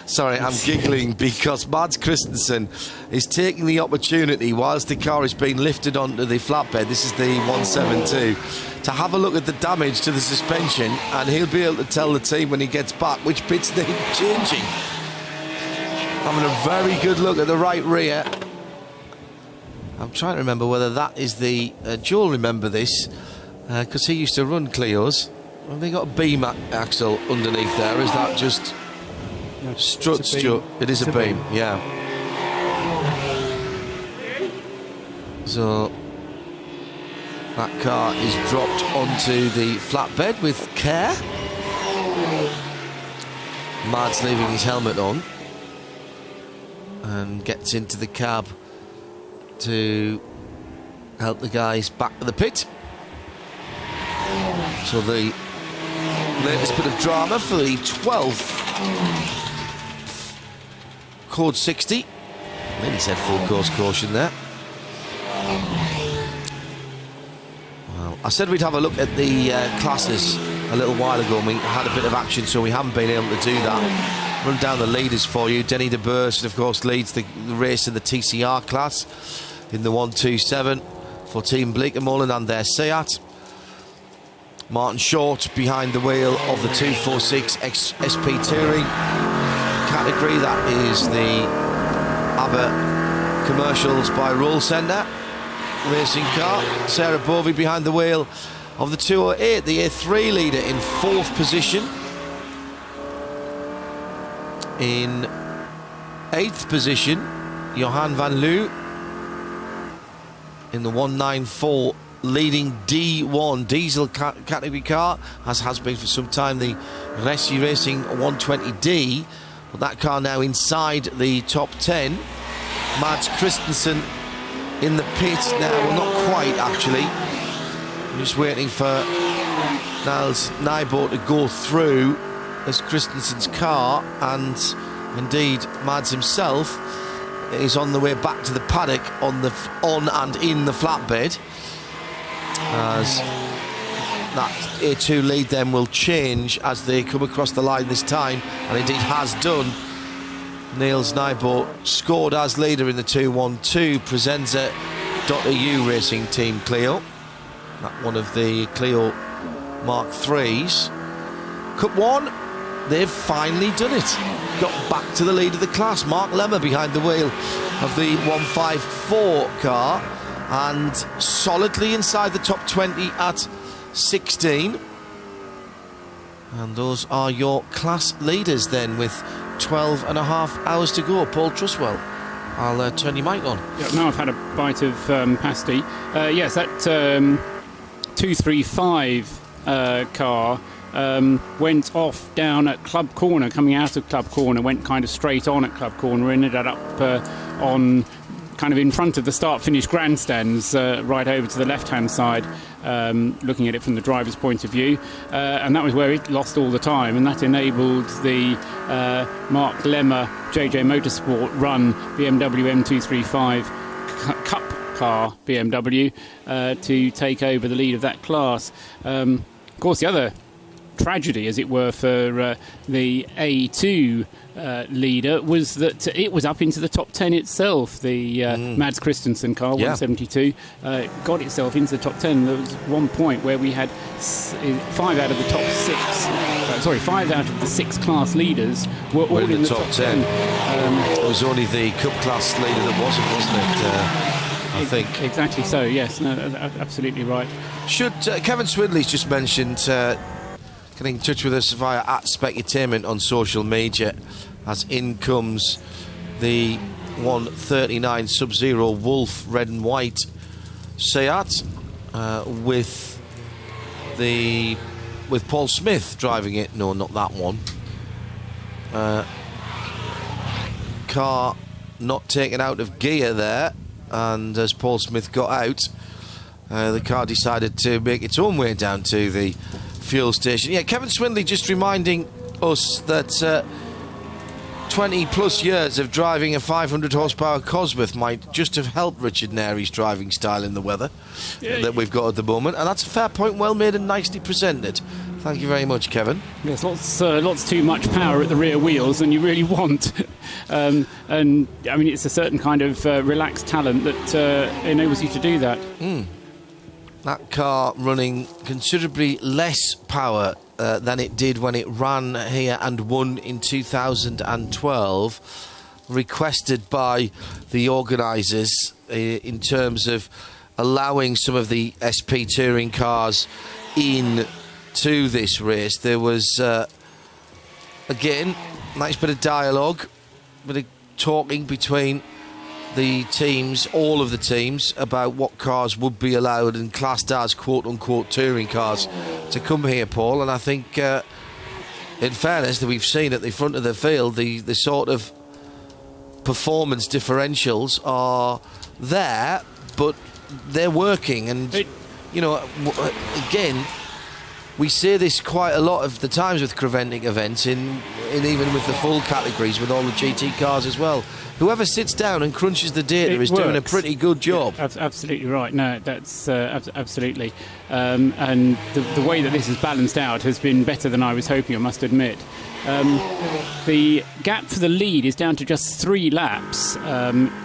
Sorry, I'm giggling because Mads Christensen is taking the opportunity whilst the car is being lifted onto the flatbed, this is the 172, to have a look at the damage to the suspension, and he'll be able to tell the team when he gets back which bits need changing. Having a very good look at the right rear I'm trying to remember whether that is the... Joel remember this, because he used to run Clio's. Have they got a beam axle underneath there? Is that just struts? It is a beam, yeah. So that car is dropped onto the flatbed with care. Mads leaving his helmet on and gets into the cab to help the guys back to the pit. So the latest bit of drama for the 12th Code 60. Nearly said full course caution there. Well, I said we'd have a look at the classes a little while ago, and we had a bit of action, so we haven't been able to do that. Run down the leaders for you. Denny de Boer, of course, leads the race in the TCR class in the 127 for Team Bleekemolen and their Seat. Martin Short behind the wheel of the 246 SP Touring category. That is the ABBA Commercials by Roll Center racing car. Sarah Bovey behind the wheel of the 208, the A3 leader in 4th position. In 8th position, Johan van Loo in the 194 leading D1 diesel category car, as has been for some time the Resi Racing 120D, but that car now inside the top 10. Mads Christensen in the pit now, well, not quite actually. I'm just waiting for Niels Nybo to go through as Christensen's car, and indeed Mads himself is on the way back to the paddock on and in the flatbed, as that A2 lead then will change as they come across the line this time, and indeed has done. Niels Nybo scored as leader in the 212 Presenza.eu racing team Clio. That one of the Clio Mark IIIs. Cup 1, they've finally done it. Got back to the lead of the class. Mark Lemmer behind the wheel of the 154 car, and solidly inside the top 20 at 16. And those are your class leaders then, with 12 and a half hours to go. Paul Truswell, I'll turn your mic on. Yeah, now I've had a bite of pasty. Yes, that 235 car went off down at Club Corner, coming out of Club Corner, went kind of straight on at Club Corner, ended up on kind of in front of the start-finish grandstands, right over to the left-hand side, looking at it from the driver's point of view, and that was where it lost all the time, and that enabled the Mark Lemmer JJ Motorsport run BMW M235 Cup car BMW to take over the lead of that class. Of course, the other tragedy, as it were, for the A2 leader was that it was up into the top 10 itself. The Mads Christensen car, 172, got itself into the top 10. There was one point where we had 5 out of the top 6, 5 out of the 6 class leaders were all in the top 10. It was only the Cup class leader that wasn't it? I think. Exactly so, yes. No, absolutely right. Should Kevin Swindley's just mentioned getting in touch with us via @Specutainment on social media, as in comes the 139 Sub-Zero Wolf red and white Seat with Paul Smith driving it. No, not that one. Car not taken out of gear there, and as Paul Smith got out, the car decided to make its own way down to the fuel station. Yeah, Kevin Swindley just reminding us that 20 plus years of driving a 500 horsepower Cosworth might just have helped Richard Nary's driving style in the weather that we've got at the moment, and that's a fair point, well made and nicely presented. Thank you very much, Kevin. Yes, lots too much power at the rear wheels than you really want. And I mean, it's a certain kind of relaxed talent that enables you to do that. That car running considerably less power than it did when it ran here and won in 2012, requested by the organisers in terms of allowing some of the SP touring cars in to this race. There was, again, nice bit of dialogue, bit of talking between the teams, all of the teams, about what cars would be allowed and classed as quote-unquote touring cars to come here, Paul. And I think, in fairness, that we've seen at the front of the field, the sort of performance differentials are there, but they're working. And, you know, again, we see this quite a lot of the times with Creventic events, in even with the full categories, with all the GT cars as well. Whoever sits down and crunches the data is doing a pretty good job. Yeah, absolutely right. No, that's absolutely. And the way that this is balanced out has been better than I was hoping, I must admit. The gap for the lead is down to just 3 laps,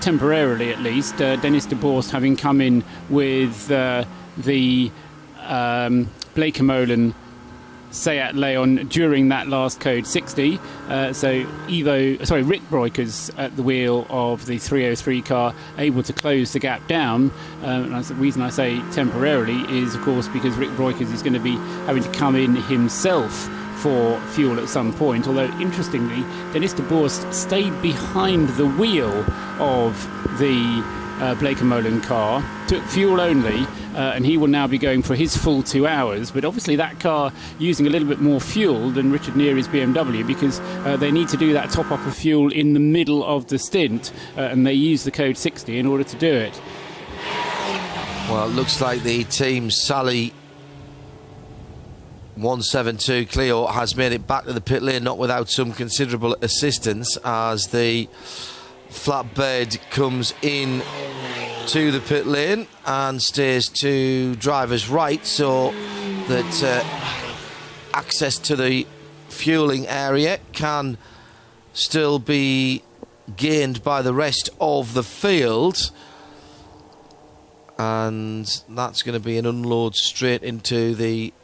temporarily at least. Dennis de Boerst having come in with the Blekemolen Seat Leon during that last code 60. So Rick Breukers at the wheel of the 303 car, able to close the gap down. And the reason I say temporarily is, of course, because Rick Breukers is going to be having to come in himself for fuel at some point. Although, interestingly, Dennis de Boerst stayed behind the wheel of the Blekemolen car, took fuel only, and he will now be going for his full 2 hours. But obviously that car using a little bit more fuel than Richard Neary's BMW, because they need to do that top up of fuel in the middle of the stint, and they use the code 60 in order to do it. Well, it looks like the team Sally 172 Clio has made it back to the pit lane, not without some considerable assistance, as the flatbed comes in to the pit lane and stays to driver's right, so that access to the fueling area can still be gained by the rest of the field. And that's going to be an unload straight into the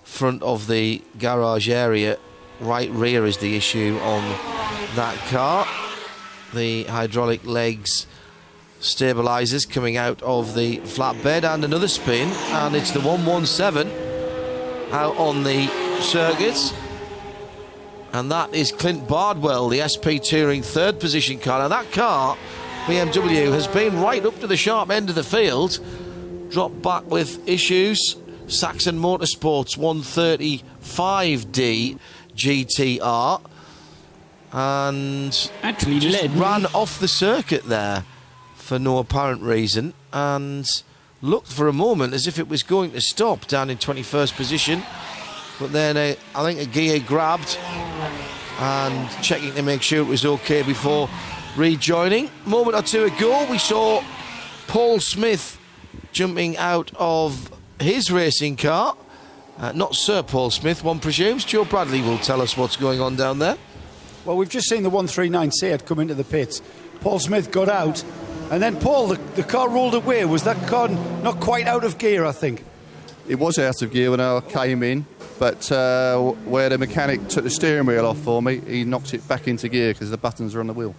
front of the garage area. Right rear is the issue on that car. The hydraulic legs stabilisers coming out of the flatbed, and another spin, and it's the 117 out on the circuit, and that is Clint Bardwell, the SP Touring third position car. Now that car, BMW, has been right up to the sharp end of the field, dropped back with issues. Saxon Motorsports 135D GTR, and actually just ran off the circuit there for no apparent reason, and looked for a moment as if it was going to stop down in 21st position, but then I think a gear grabbed, and checking to make sure it was okay before rejoining. A moment or two ago we saw Paul Smith jumping out of his racing car, not Sir Paul Smith, one presumes. Joe Bradley will tell us what's going on down there. Well, we've just seen the 139 Seat come into the pits. Paul Smith got out, and then Paul, the car rolled away. Was that car not quite out of gear, I think? It was out of gear when I came in, but where the mechanic took the steering wheel off for me, he knocked it back into gear because the buttons are on the wheel.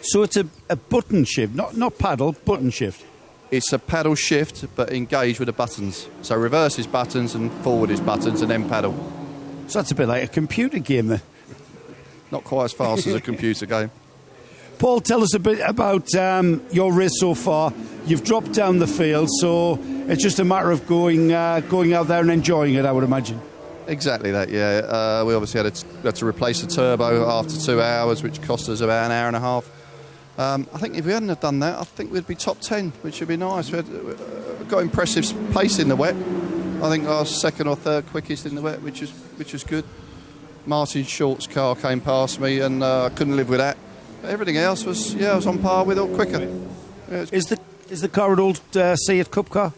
So it's a button shift, not paddle, button shift. It's a paddle shift, but engaged with the buttons. So reverse is buttons and forward is buttons, and then paddle. So that's a bit like a computer game then. Not quite as fast as a computer game. Paul, tell us a bit about your race so far. You've dropped down the field, so it's just a matter of going out there and enjoying it, I would imagine. Exactly that, yeah. We obviously had to replace the turbo after 2 hours, which cost us about an hour and a half. I think if we hadn't have done that, I think we'd be top 10, which would be nice. We've got impressive pace in the wet. I think our second or third quickest in the wet, which was good. Martin Short's car came past me, and I couldn't live with that. But everything else was on par with or quicker. Yeah, is the car an old Seat Cup car?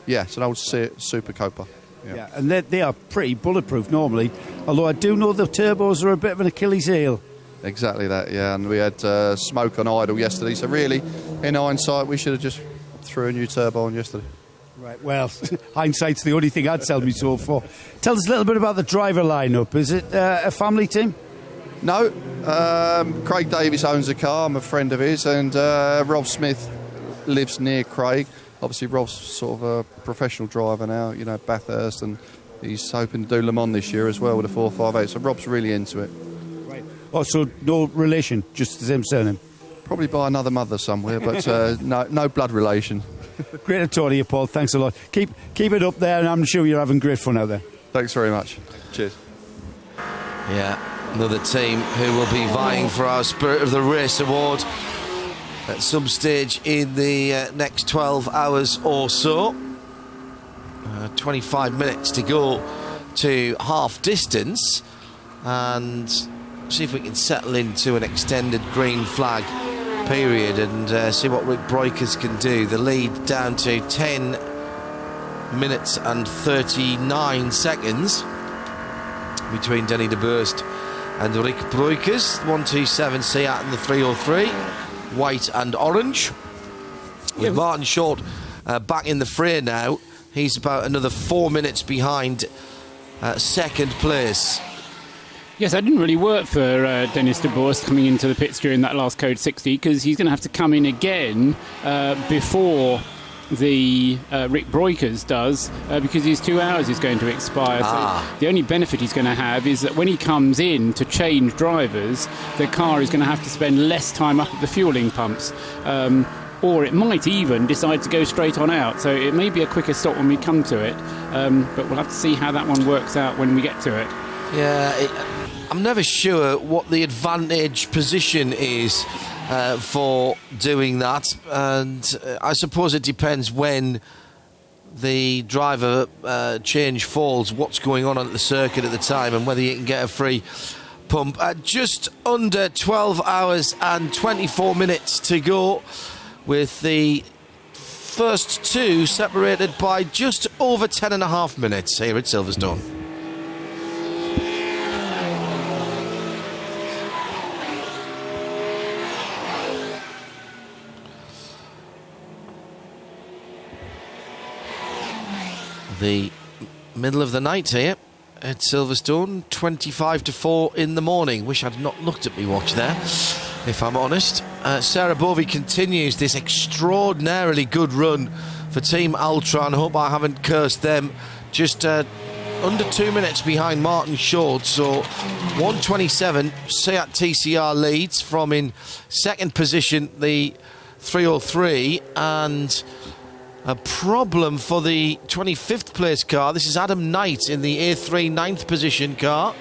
Yeah, it's an old Seat Super Copa. Yeah, and they are pretty bulletproof normally. Although I do know the turbos are a bit of an Achilles heel. Exactly that, yeah. And we had smoke on idle yesterday, so really, in hindsight, we should have just threw a new turbo on yesterday. Right, well, hindsight's the only thing I'd sell me so for. Tell us a little bit about the driver lineup. Is it a family team? No. Craig Davis owns the car. I'm a friend of his, and Rob Smith lives near Craig. Obviously, Rob's sort of a professional driver now, you know, Bathurst, and he's hoping to do Le Mans this year as well with a 458. So Rob's really into it. Right. Oh, so no relation, just the same surname? Probably by another mother somewhere, but no blood relation. Great to talk to you, Paul. Thanks a lot. Keep it up there, and I'm sure you're having great fun out there. Thanks very much. Cheers. Yeah, another team who will be vying for our Spirit of the Race award at some stage in the next 12 hours or so. 25 minutes to go to half distance, and see if we can settle into an extended green flag period and see what Rick Breukers can do. The lead down to 10 minutes and 39 seconds between Denny de Burst and Rick Breukers. 127 Seat and the 303, white and orange, with Martin Short back in the fray now. He's about another 4 minutes behind second place. Yes, that didn't really work for Dennis de Boerst coming into the pits during that last Code 60, because he's going to have to come in again before the Rick Breukers does, because his 2 hours is going to expire. So the only benefit he's going to have is that when he comes in to change drivers, the car is going to have to spend less time up at the fueling pumps. Or it might even decide to go straight on out. So it may be a quicker stop when we come to it, but we'll have to see how that one works out when we get to it. Yeah, I'm never sure what the advantage position is for doing that, and I suppose it depends when the driver change falls, what's going on at the circuit at the time, and whether you can get a free pump. Just under 12 hours and 24 minutes to go, with the first two separated by just over 10.5 minutes here at Silverstone. The middle of the night here at Silverstone, 25 to 4 in the morning. Wish I'd not looked at me watch there, if I'm honest. Sarah Bovey continues this extraordinarily good run for Team Altron. Hope I haven't cursed them. Just under 2 minutes behind Martin Short. So 127 Seat TCR leads from in second position the 303, and a problem for the 25th place car. This is Adam Knight in the A3 9th position car.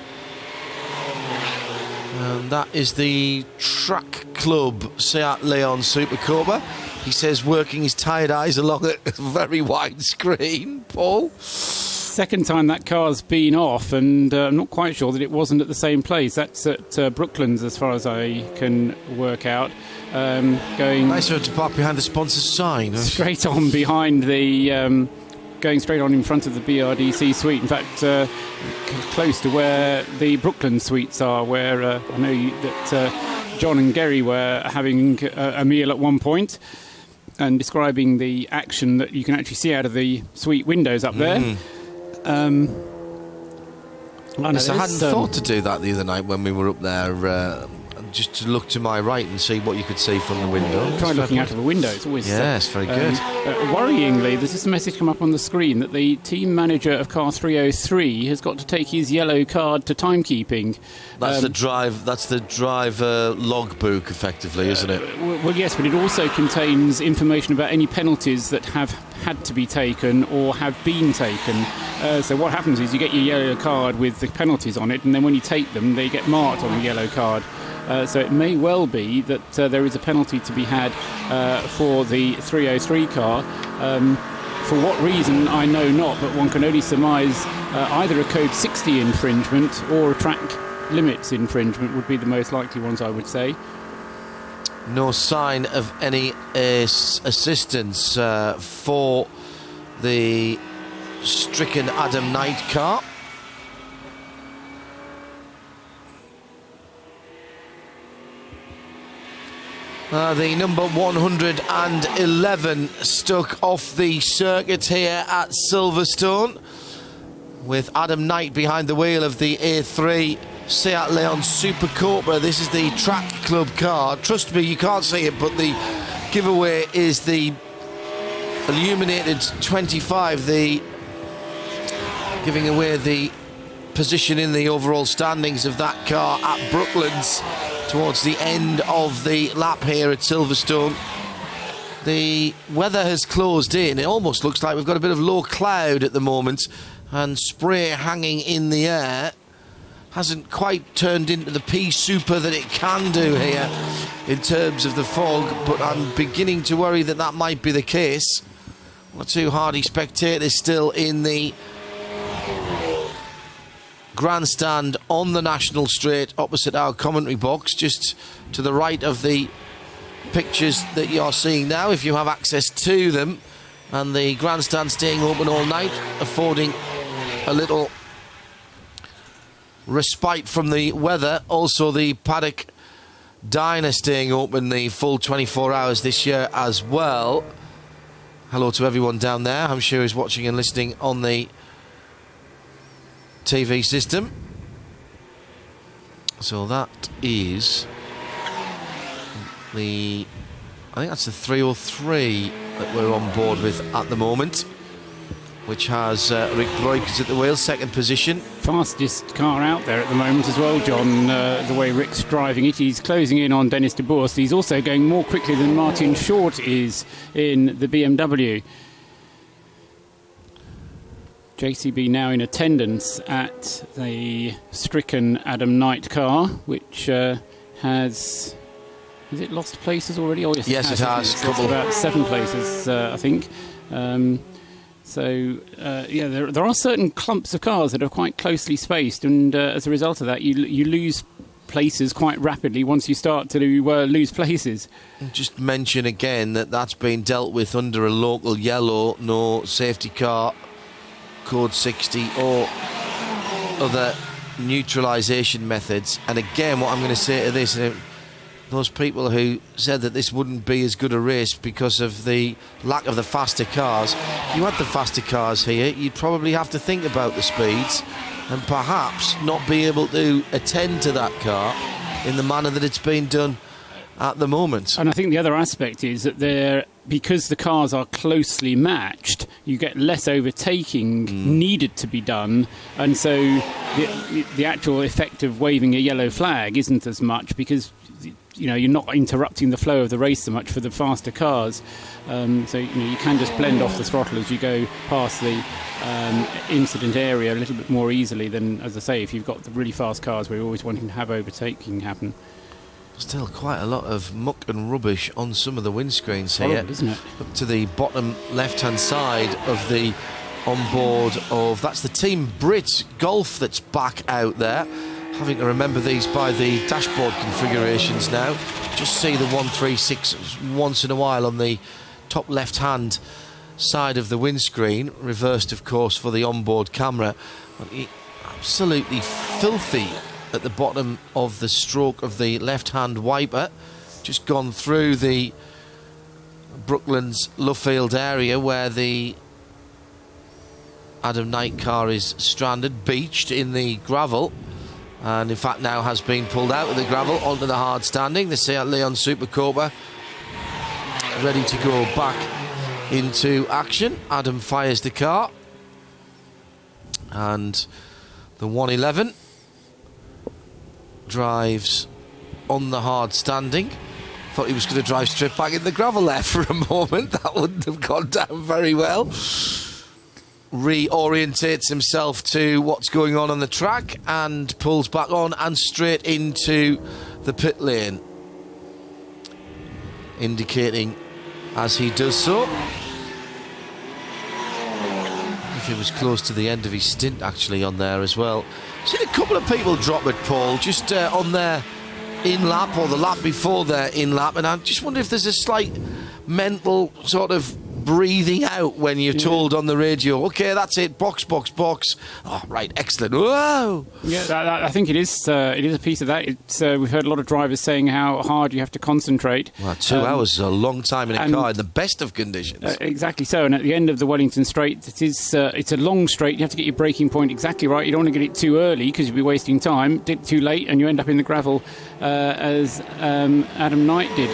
And that is the Track Club Seat Leon Super Cobra. He says working his tired eyes along a very wide screen. Paul? Second time that car's been off, and I'm not quite sure that it wasn't at the same place. That's at Brooklands, as far as I can work out. Going nice of him to park behind the sponsor's sign. Straight on behind the... going straight on in front of the BRDC suite. In fact, close to where the Brooklyn suites are, where I know that John and Gary were having a meal at one point, and describing the action that you can actually see out of the suite windows up there. Yes, I hadn't thought to do that the other night when we were up there, just to look to my right and see what you could see from the window. Try looking out of a window. It's always yes, very good. Worryingly, there's just a message come up on the screen that the team manager of car 303 has got to take his yellow card to timekeeping. That's the drive. That's the driver logbook, effectively, isn't it? Well, yes, but it also contains information about any penalties that have had to be taken or have been taken. So what happens is you get your yellow card with the penalties on it, and then when you take them, they get marked on the yellow card. So it may well be that there is a penalty to be had for the 303 car. For what reason, I know not, but one can only surmise either a Code 60 infringement or a track limits infringement would be the most likely ones, I would say. No sign of any assistance for the stricken Adam Knight car. The number 111 stuck off the circuit here at Silverstone, with Adam Knight behind the wheel of the A3 Seat Leon Super Cobra. This is the Track Club car. Trust me, you can't see it, but the giveaway is the illuminated 25, giving away the position in the overall standings of that car at Brooklands towards the end of the lap here at Silverstone. The weather has closed in. It almost looks like we've got a bit of low cloud at the moment, and spray hanging in the air. Hasn't quite turned into the pea super that it can do here in terms of the fog, but I'm beginning to worry that that might be the case. One or two hardy spectators still in the grandstand on the National Straight opposite our commentary box, just to the right of the pictures that you're seeing now, if you have access to them. And the grandstand staying open all night, affording a little respite from the weather. Also the Paddock Diner staying open the full 24 hours this year as well. Hello to everyone down there, I'm sure is watching and listening on the TV system. So that is I think that's the 303 that we're on board with at the moment, which has Rick Breukers at the wheel, second position. Fastest car out there at the moment as well, John, the way Rick's driving it. He's closing in on Dennis de Boerst. He's also going more quickly than Martin Short is in the BMW. JCB now in attendance at the stricken Adam Knight car, which has it lost places already? Oh, yes, it has. It's lost about 7 places, I think. There are certain clumps of cars that are quite closely spaced, and as a result of that, you lose places quite rapidly once you start to lose places. Just mention again that that's been dealt with under a local yellow, no safety car code 60 or other neutralisation methods. And again, what I'm going to say to this, those people who said that this wouldn't be as good a race because of the lack of the faster cars, you had the faster cars here, you'd probably have to think about the speeds and perhaps not be able to attend to that car in the manner that it's been done at the moment. And I think the other aspect is that because the cars are closely matched, you get less overtaking needed to be done, and so the actual effect of waving a yellow flag isn't as much, because you're not interrupting the flow of the race so much for the faster cars. So you can just blend off the throttle as you go past the incident area a little bit more easily than, as I say, if you've got the really fast cars where you're always wanting to have overtaking happen. Still quite a lot of muck and rubbish on some of the windscreens here. Horrible, isn't it? Up to the bottom left-hand side of the onboard of... That's the Team Brit Golf that's back out there. Having to remember these by the dashboard configurations now. Just see the 136 once in a while on the top left-hand side of the windscreen. Reversed, of course, for the onboard camera. Absolutely filthy at the bottom of the stroke of the left-hand wiper. Just gone through the Brooklands Luffield area where the Adam Knight car is stranded, beached in the gravel, and in fact now has been pulled out of the gravel onto the hard standing. The Seat Leon Super Copa ready to go back into action. Adam fires the car, and the 111 drives on the hard standing. Thought he was going to drive straight back in the gravel there for a moment. That wouldn't have gone down very well. Reorientates himself to what's going on the track and pulls back on and straight into the pit lane, indicating as he does so, if he was close to the end of his stint actually on there as well. Seen a couple of people drop it, Paul, just on their in-lap or the lap before their in-lap, and I just wonder if there's a slight mental sort of breathing out when you're told on the radio, OK, that's it, box. Oh, right, excellent. Whoa! Yeah, I think it is a piece of that. We've heard a lot of drivers saying how hard you have to concentrate. Well, 2 hours is a long time in a car in the best of conditions. Exactly so, and at the end of the Wellington Straight, it's a long straight. You have to get your braking point exactly right. You don't want to get it too early because you'll be wasting time. Dip too late and you end up in the gravel, as Adam Knight did.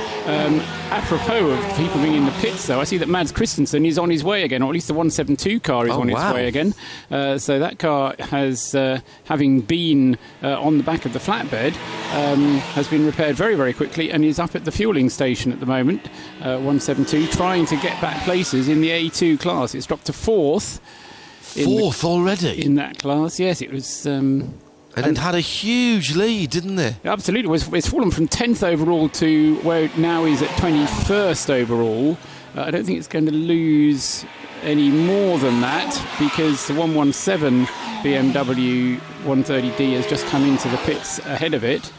Apropos of people being in the pits, though, I see that Mads Christensen is on his way again, or at least the 172 car is on its way again. So that car has, having been on the back of the flatbed, has been repaired very, very quickly and is up at the fueling station at the moment. 172 trying to get back places in the A2 class. It's dropped to fourth. Fourth already? In that class, yes. It was... and it had a huge lead, didn't it? Absolutely. It's fallen from 10th overall to where it now is at 21st overall. I don't think it's going to lose any more than that because the 117 BMW 130D has just come into the pits ahead of it.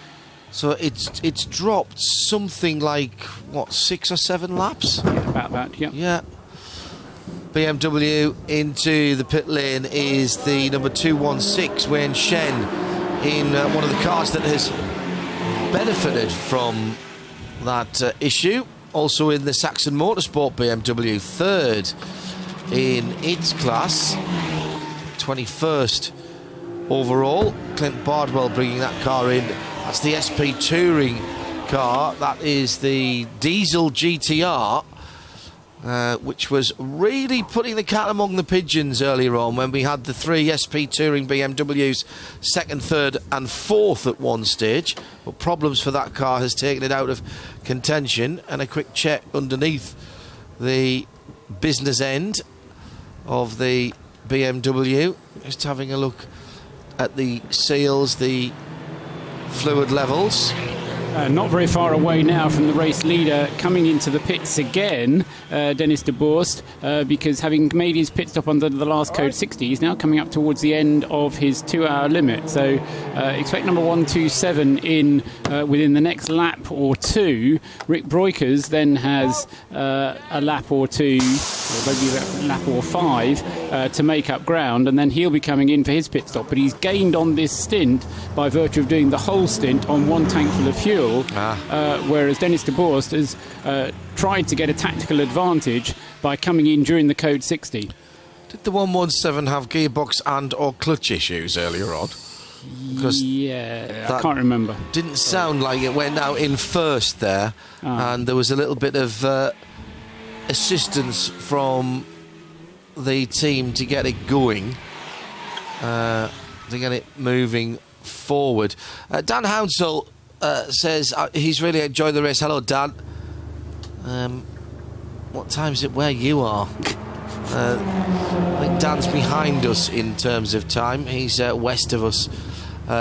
So it's dropped something like, 6 or 7 laps? Yeah, about that, yeah. Yeah. BMW into the pit lane is the number 216, Wayne Shen, in one of the cars that has benefited from that issue. Also in the Saxon Motorsport BMW, third in its class, 21st overall. Clint Bardwell bringing that car in. That's the SP Touring car. That is the diesel GTR, which was really putting the cat among the pigeons earlier on when we had the 3 SP Touring BMWs, 2nd, 3rd and 4th at one stage. But problems for that car has taken it out of contention. And a quick check underneath the business end of the BMW. Just having a look at the seals, the fluid levels. Not very far away now from the race leader coming into the pits again, Dennis de Boerst, because having made his pit stop under the last code 60, he's now coming up towards the end of his 2-hour limit. So expect number 127 in within the next lap or two. Rick Breukers then has a lap or two, or maybe a lap or 5 to make up ground, and then he'll be coming in for his pit stop. But he's gained on this stint by virtue of doing the whole stint on one tank full of fuel. Whereas Dennis de Boerst has tried to get a tactical advantage by coming in during the code 60. Did the 117 have gearbox and or clutch issues earlier on? Yeah, I can't remember. Didn't sound like it went out in first there, and there was a little bit of assistance from the team to get it going, to get it moving forward. Dan Hounsell says he's really enjoyed the race. Hello, Dan. What time is it where you are? I think Dan's behind us in terms of time. He's west of us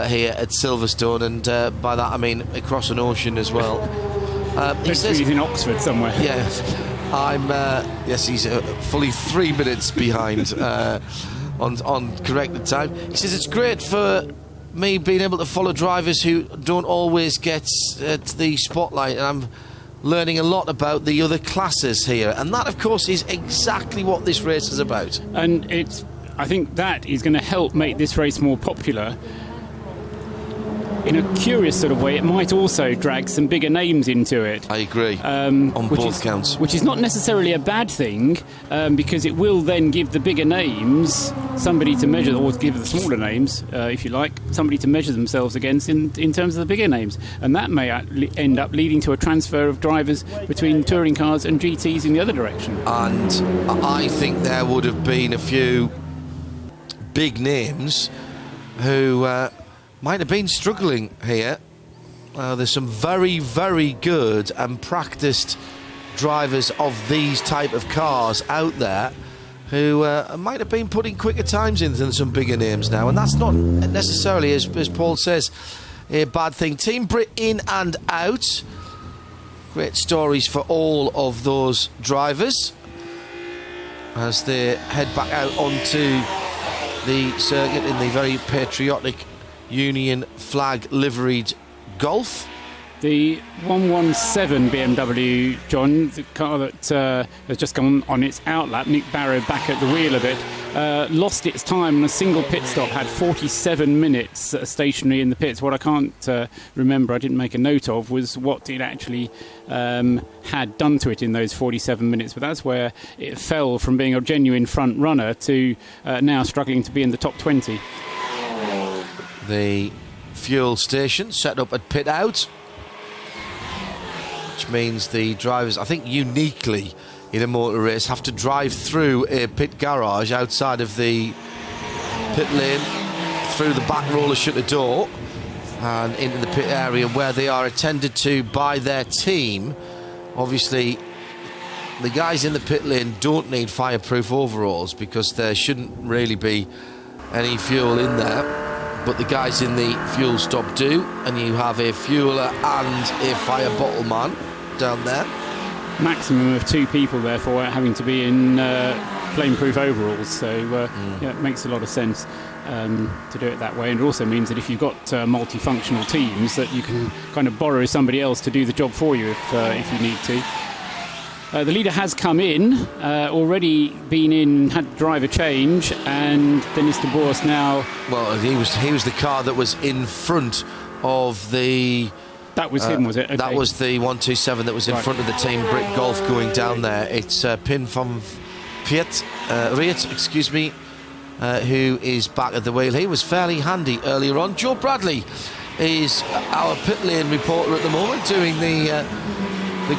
here at Silverstone, and by that I mean across an ocean as well. He says he's in Oxford somewhere. Yeah, I'm. Yes, he's fully 3 minutes behind on corrected time. He says it's great for me being able to follow drivers who don't always get the spotlight, and I'm learning a lot about the other classes here, and that of course is exactly what this race is about. And I think that is going to help make this race more popular. In a curious sort of way, it might also drag some bigger names into it. I agree, on both counts. Which is not necessarily a bad thing, because it will then give the bigger names somebody to measure, or give the smaller names, if you like, somebody to measure themselves against in terms of the bigger names. And that may end up leading to a transfer of drivers between touring cars and GTs in the other direction. And I think there would have been a few big names who might have been struggling here. There's some very, very good and practiced drivers of these type of cars out there who might have been putting quicker times in than some bigger names now, and that's not necessarily, as Paul says, a bad thing. Team Brit in and out. Great stories for all of those drivers as they head back out onto the circuit in the very patriotic Union flag liveried Golf. The 117 BMW, John, the car that has just gone on its outlap, Nick Barrow back at the wheel of it, lost its time on a single pit stop, had 47 minutes stationary in the pits. What I can't remember, I didn't make a note of, was what it actually had done to it in those 47 minutes. But that's where it fell from being a genuine front runner to now struggling to be in the top 20. The fuel station set up at pit out, which means the drivers, I think uniquely in a motor race, have to drive through a pit garage outside of the pit lane, through the back roller shutter door and into the pit area, where they are attended to by their team. Obviously the guys in the pit lane don't need fireproof overalls because there shouldn't really be any fuel in there, but the guys in the fuel stop do, and you have a fueler and a fire bottle man down there. Maximum of 2 people, therefore, having to be in flameproof overalls. So yeah, it makes a lot of sense to do it that way. And it also means that if you've got multifunctional teams, that you can kind of borrow somebody else to do the job for you if you need to. The leader has come in, already been in, had driver change, and Denis de Boers now. Well, he was the car that was in front of the. That was him, was it? Okay. That was the 127 that was in front of the Team Brick Golf going down there. It's Pin van Riet, excuse me, who is back at the wheel. He was fairly handy earlier on. Joe Bradley is our pit lane reporter at the moment, doing the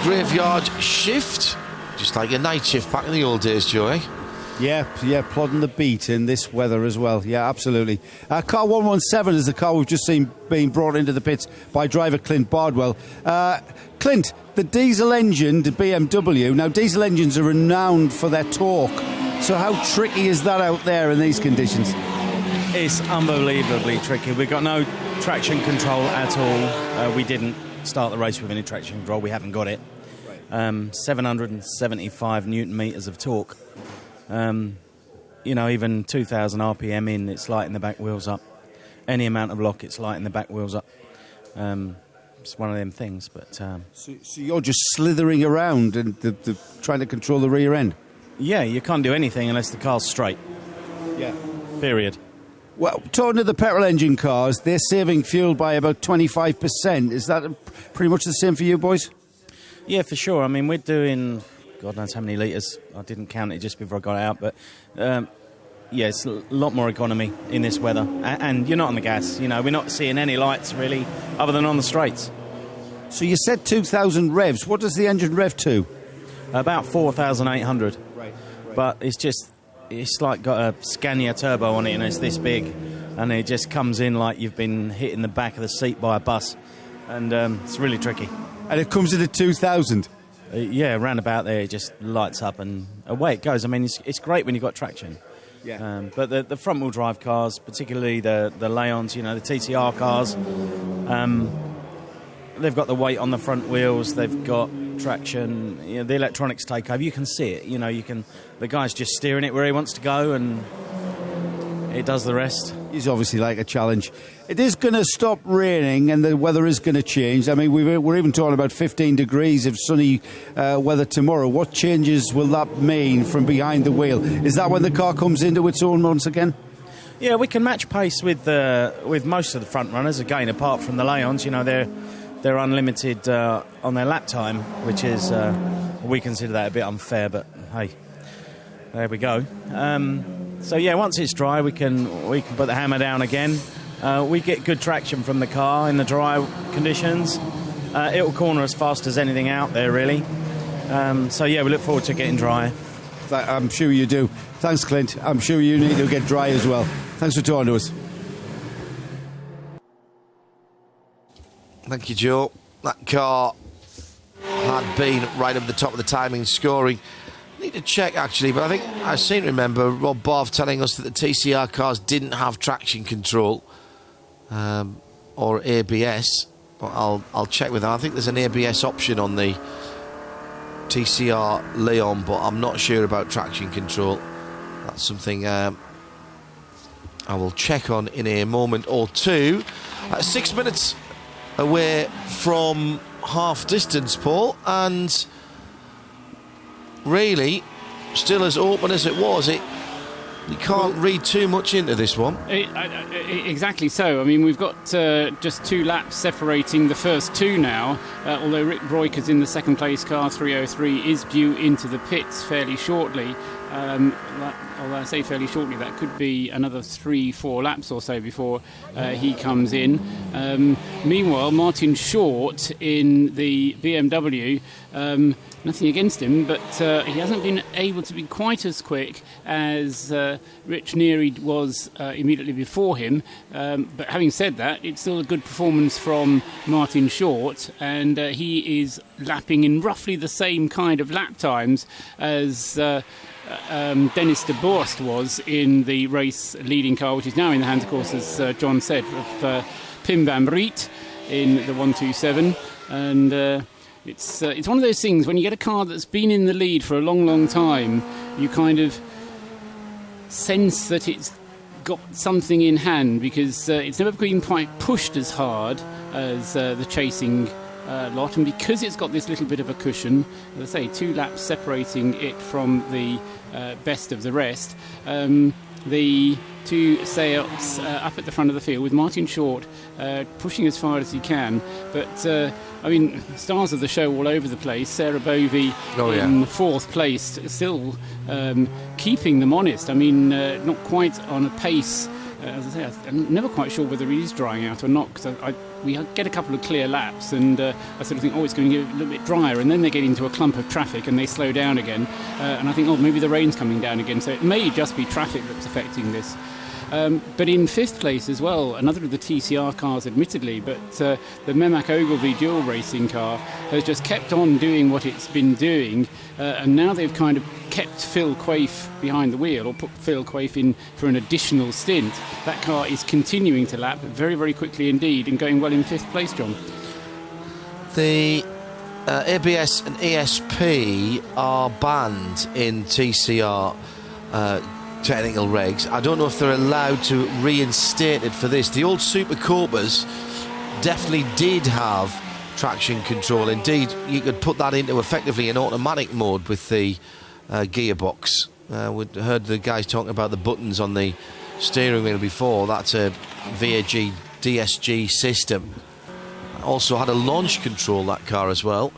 graveyard shift, just like a night shift back in the old days, Joey. Yeah, plodding the beat in this weather as well. Yeah, absolutely. Car 117 is the car we've just seen being brought into the pits by driver Clint Bardwell. Clint, the diesel engine, the BMW. Now, diesel engines are renowned for their torque. So how tricky is that out there in these conditions? It's unbelievably tricky. We've got no traction control at all. We didn't start the race with any traction control. We haven't got it. 775 newton meters of torque. Even 2,000 RPM in, it's lighting the back wheels up. Any amount of lock, it's lighting the back wheels up. It's one of them things. But so you're just slithering around and trying to control the rear end? Yeah, you can't do anything unless the car's straight. Yeah. Period. Well, talking to the petrol engine cars, they're saving fuel by about 25%. Is that pretty much the same for you boys? Yeah, for sure. I mean, we're doing God knows how many litres. I didn't count it just before I got out, but it's a lot more economy in this weather. And you're not on the gas. We're not seeing any lights really, other than on the straights. So you said 2,000 revs. What does the engine rev to? About 4,800. Right. But it's like got a Scania turbo on it, and it's this big, and it just comes in like you've been hitting the back of the seat by a bus, and it's really tricky. And it comes in at 2,000? Yeah, round about there, it just lights up and away it goes. I mean, it's great when you've got traction. Yeah. But the front-wheel drive cars, particularly the Leons, the TCR cars, they've got the weight on the front wheels, they've got traction, the electronics take over. You can see it, the guy's just steering it where he wants to go, and it does the rest. He's obviously like a challenge. It is going to stop raining and the weather is going to change. I mean, we're even talking about 15 degrees of sunny weather tomorrow. What changes will that mean from behind the wheel? Is that when the car comes into its own once again? Yeah, we can match pace with most of the front runners, again, apart from the Leons. They're unlimited on their lap time, which is, we consider that a bit unfair, but hey, there we go. So yeah, once it's dry, we can put the hammer down again. We get good traction from the car in the dry conditions. It'll corner as fast as anything out there, really. So yeah, we look forward to getting dry. I'm sure you do. Thanks, Clint. I'm sure you need to get dry as well. Thanks for talking to us. Thank you, Joe. That car had been right up the top of the timing scoring. Need to check, actually, but I think I seem to remember Rob Barth telling us that the TCR cars didn't have traction control or ABS. But I'll check with that. I think there's an ABS option on the TCR Leon, but I'm not sure about traction control. That's something I will check on in a moment or two. 6 minutes away from half distance, Paul, and really still as open as it was. You can't read too much into this one. Exactly so. I mean, we've got just 2 laps separating the first 2 now, although Rick Royker's in the second place car, 303, is due into the pits fairly shortly. Although I say fairly shortly, that could be another 3-4 laps or so before he comes in. Meanwhile, Martin Short in the BMW, nothing against him, but he hasn't been able to be quite as quick as Rich Neary was immediately before him. But having said that, it's still a good performance from Martin Short, and he is lapping in roughly the same kind of lap times as Dennis de Borst was in the race leading car, which is now in the hands, of course, as John said, of Pim van Riet in the 127. And it's one of those things, when you get a car that's been in the lead for a long, long time, you kind of sense that it's got something in hand, because it's never been quite pushed as hard as the chasing lot, and because it's got this little bit of a cushion, as I say, 2 laps separating it from the best of the rest, the 2 Seats up at the front of the field with Martin Short pushing as far as he can. But I mean, stars of the show all over the place. Sarah Bovey in 4th place, still keeping them honest. I mean, not quite on a pace. As I say, I'm never quite sure whether he is drying out or not, because we get a couple of clear laps, and I sort of think, it's going to get a little bit drier, and then they get into a clump of traffic and they slow down again, and I think, maybe the rain's coming down again, so it may just be traffic that's affecting this. But in 5th place as well, another of the TCR cars admittedly, but the Memak Ogilvy dual racing car has just kept on doing what it's been doing, and now they've kind of kept Phil Quaife behind the wheel, or put Phil Quaife in for an additional stint. That car is continuing to lap very, very quickly indeed, and going well in 5th place, John. The ABS and ESP are banned in TCR technical regs. I don't know if they're allowed to reinstate it for this. The old Super Copas definitely did have traction control. Indeed, you could put that into effectively an automatic mode with the gearbox. We'd heard the guys talking about the buttons on the steering wheel before. That's a VAG DSG system. Also had a launch control, that car as well.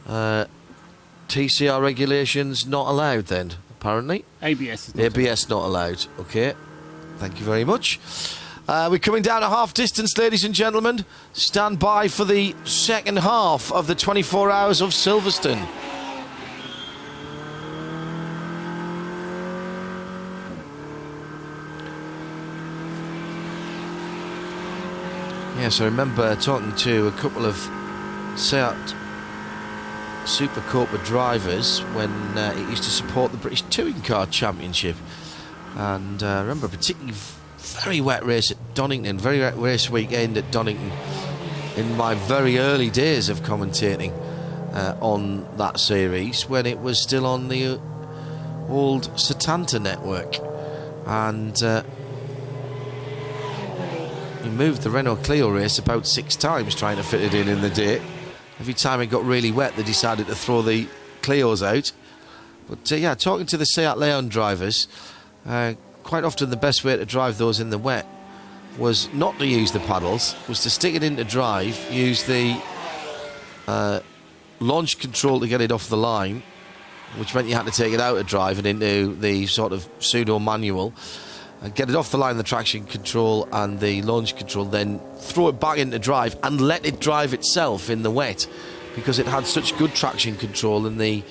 TCR regulations not allowed then, apparently. ABS not allowed. Okay, thank you very much. We're coming down a half distance, ladies and gentlemen. Stand by for the second half of the 24 hours of Silverstone. Yes, I remember talking to a couple of Seat Super Copa drivers when it used to support the British Touring Car Championship, and I remember a particularly very wet race at Donington, very wet race weekend at Donington in my very early days of commentating on that series, when it was still on the old Setanta network, and he moved the Renault Clio race about 6 times trying to fit it in the day. Every time it got really wet, they decided to throw the Clios out. But yeah, talking to the Seat Leon drivers, quite often the best way to drive those in the wet was not to use the paddles, was to stick it into drive, use the launch control to get it off the line, which meant you had to take it out of drive and into the sort of pseudo manual, and get it off the line, the traction control and the launch control, then throw it back into drive and let it drive itself in the wet, because it had such good traction control in the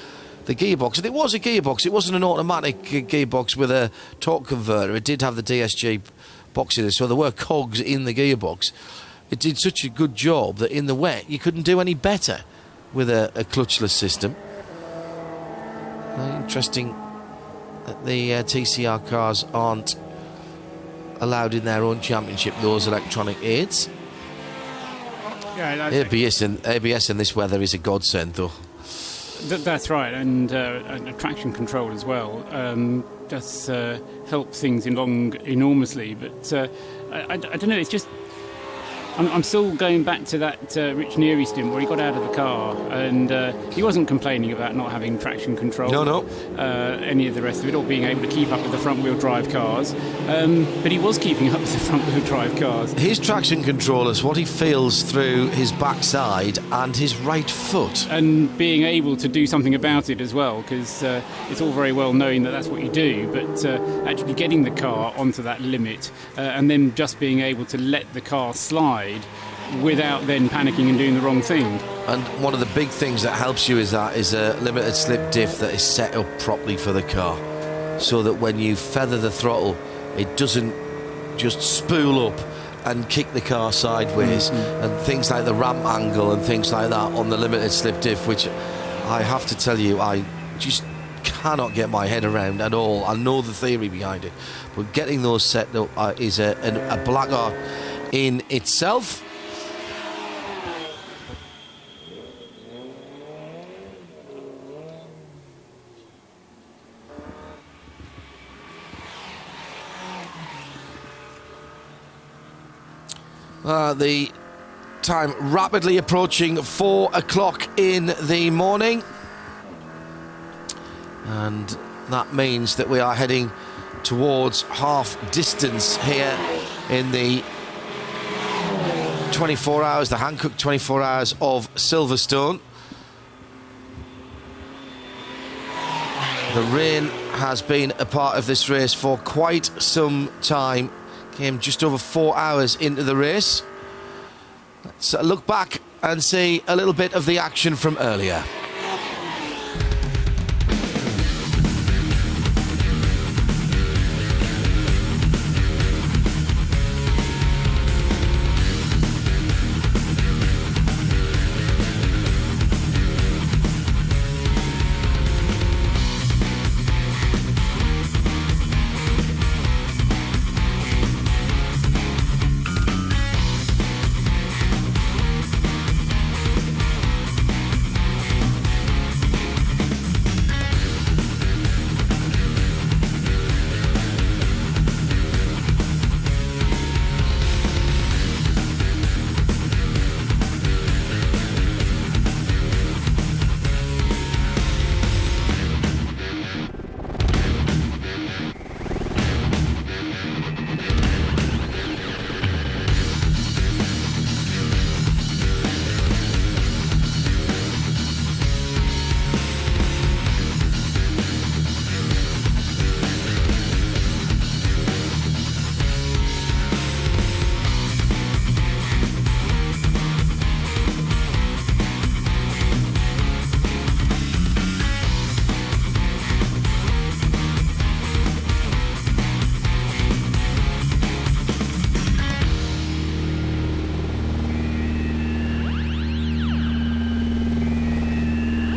gearbox. And it was a gearbox, it wasn't an automatic gearbox with a torque converter. It did have the DSG box in it, so there were cogs in the gearbox. It did such a good job that in the wet you couldn't do any better with a clutchless system. Interesting that the TCR cars aren't allowed in their own championship, those electronic aids. Yeah, ABS in this weather is a godsend, though. That's right, and traction control as well does help things along enormously. But I don't know, it's just I'm still going back to that Rich Neary stint where he got out of the car and he wasn't complaining about not having traction control. No. Any of the rest of it, or being able to keep up with the front-wheel drive cars. But he was keeping up with the front-wheel drive cars. His traction control is what he feels through his backside and his right foot. And being able to do something about it as well, because it's all very well knowing that that's what you do, but actually getting the car onto that limit and then just being able to let the car slide without then panicking and doing the wrong thing. And one of the big things that helps you is a limited slip diff that is set up properly for the car, so that when you feather the throttle, it doesn't just spool up and kick the car sideways. And things like the ramp angle and things like that on the limited slip diff, which I have to tell you, I just cannot get my head around at all. I know the theory behind it, but getting those set up is a blackguard in itself. The time rapidly approaching 4 o'clock in the morning, and that means that we are heading towards half distance here in the 24 hours, the Hankook 24 hours of Silverstone. The rain has been a part of this race for quite some time. Came just over 4 hours into the race. Let's look back and see a little bit of the action from earlier.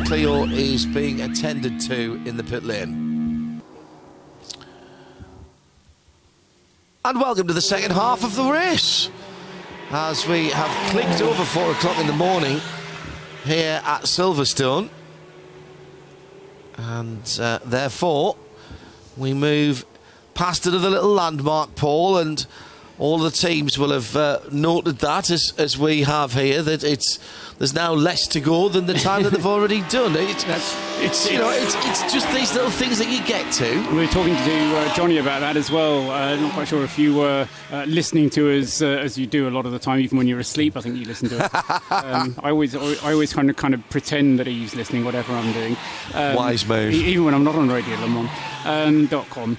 Cleo is being attended to in the pit lane. And welcome to the second half of the race, as we have clicked over 4 o'clock in the morning here at Silverstone, and therefore we move past another little landmark, Paul, and all the teams will have noted that, as we have here, that there's now less to go than the time that they've already done. It's just these little things that you get to. We were talking to Johnny about that as well. Not quite sure if you were listening to us as you do a lot of the time, even when you're asleep. I think you listen to us. I always kind of pretend that he's listening, whatever I'm doing. Wise move. Even when I'm not on Radio Le Mans. .com.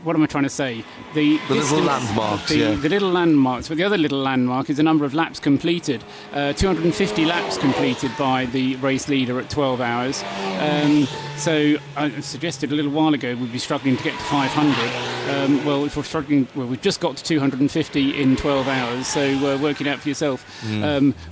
What am I trying to say? The little landmarks, the little landmarks. But the other little landmark is the number of laps completed. 250 laps completed by the race leader at 12 hours. So I suggested a little while ago we'd be struggling to get to 500. Well, if we're struggling, we've just got to 250 in 12 hours. So work it out for yourself.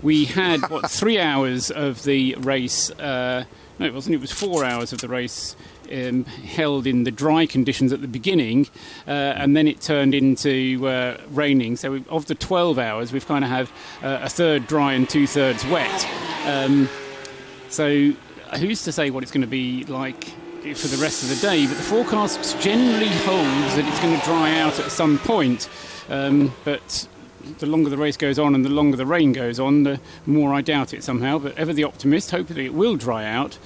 We had 3 hours of the race. No, it wasn't. It was 4 hours of the race. Held in the dry conditions at the beginning, and then it turned into raining. So of the 12 hours, we've kind of had a third dry and 2/3 wet. So who's to say what it's going to be like for the rest of the day, but the forecast generally holds that it's going to dry out at some point. But the longer the race goes on and the longer the rain goes on, the more I doubt it somehow. But ever the optimist, hopefully it will dry out.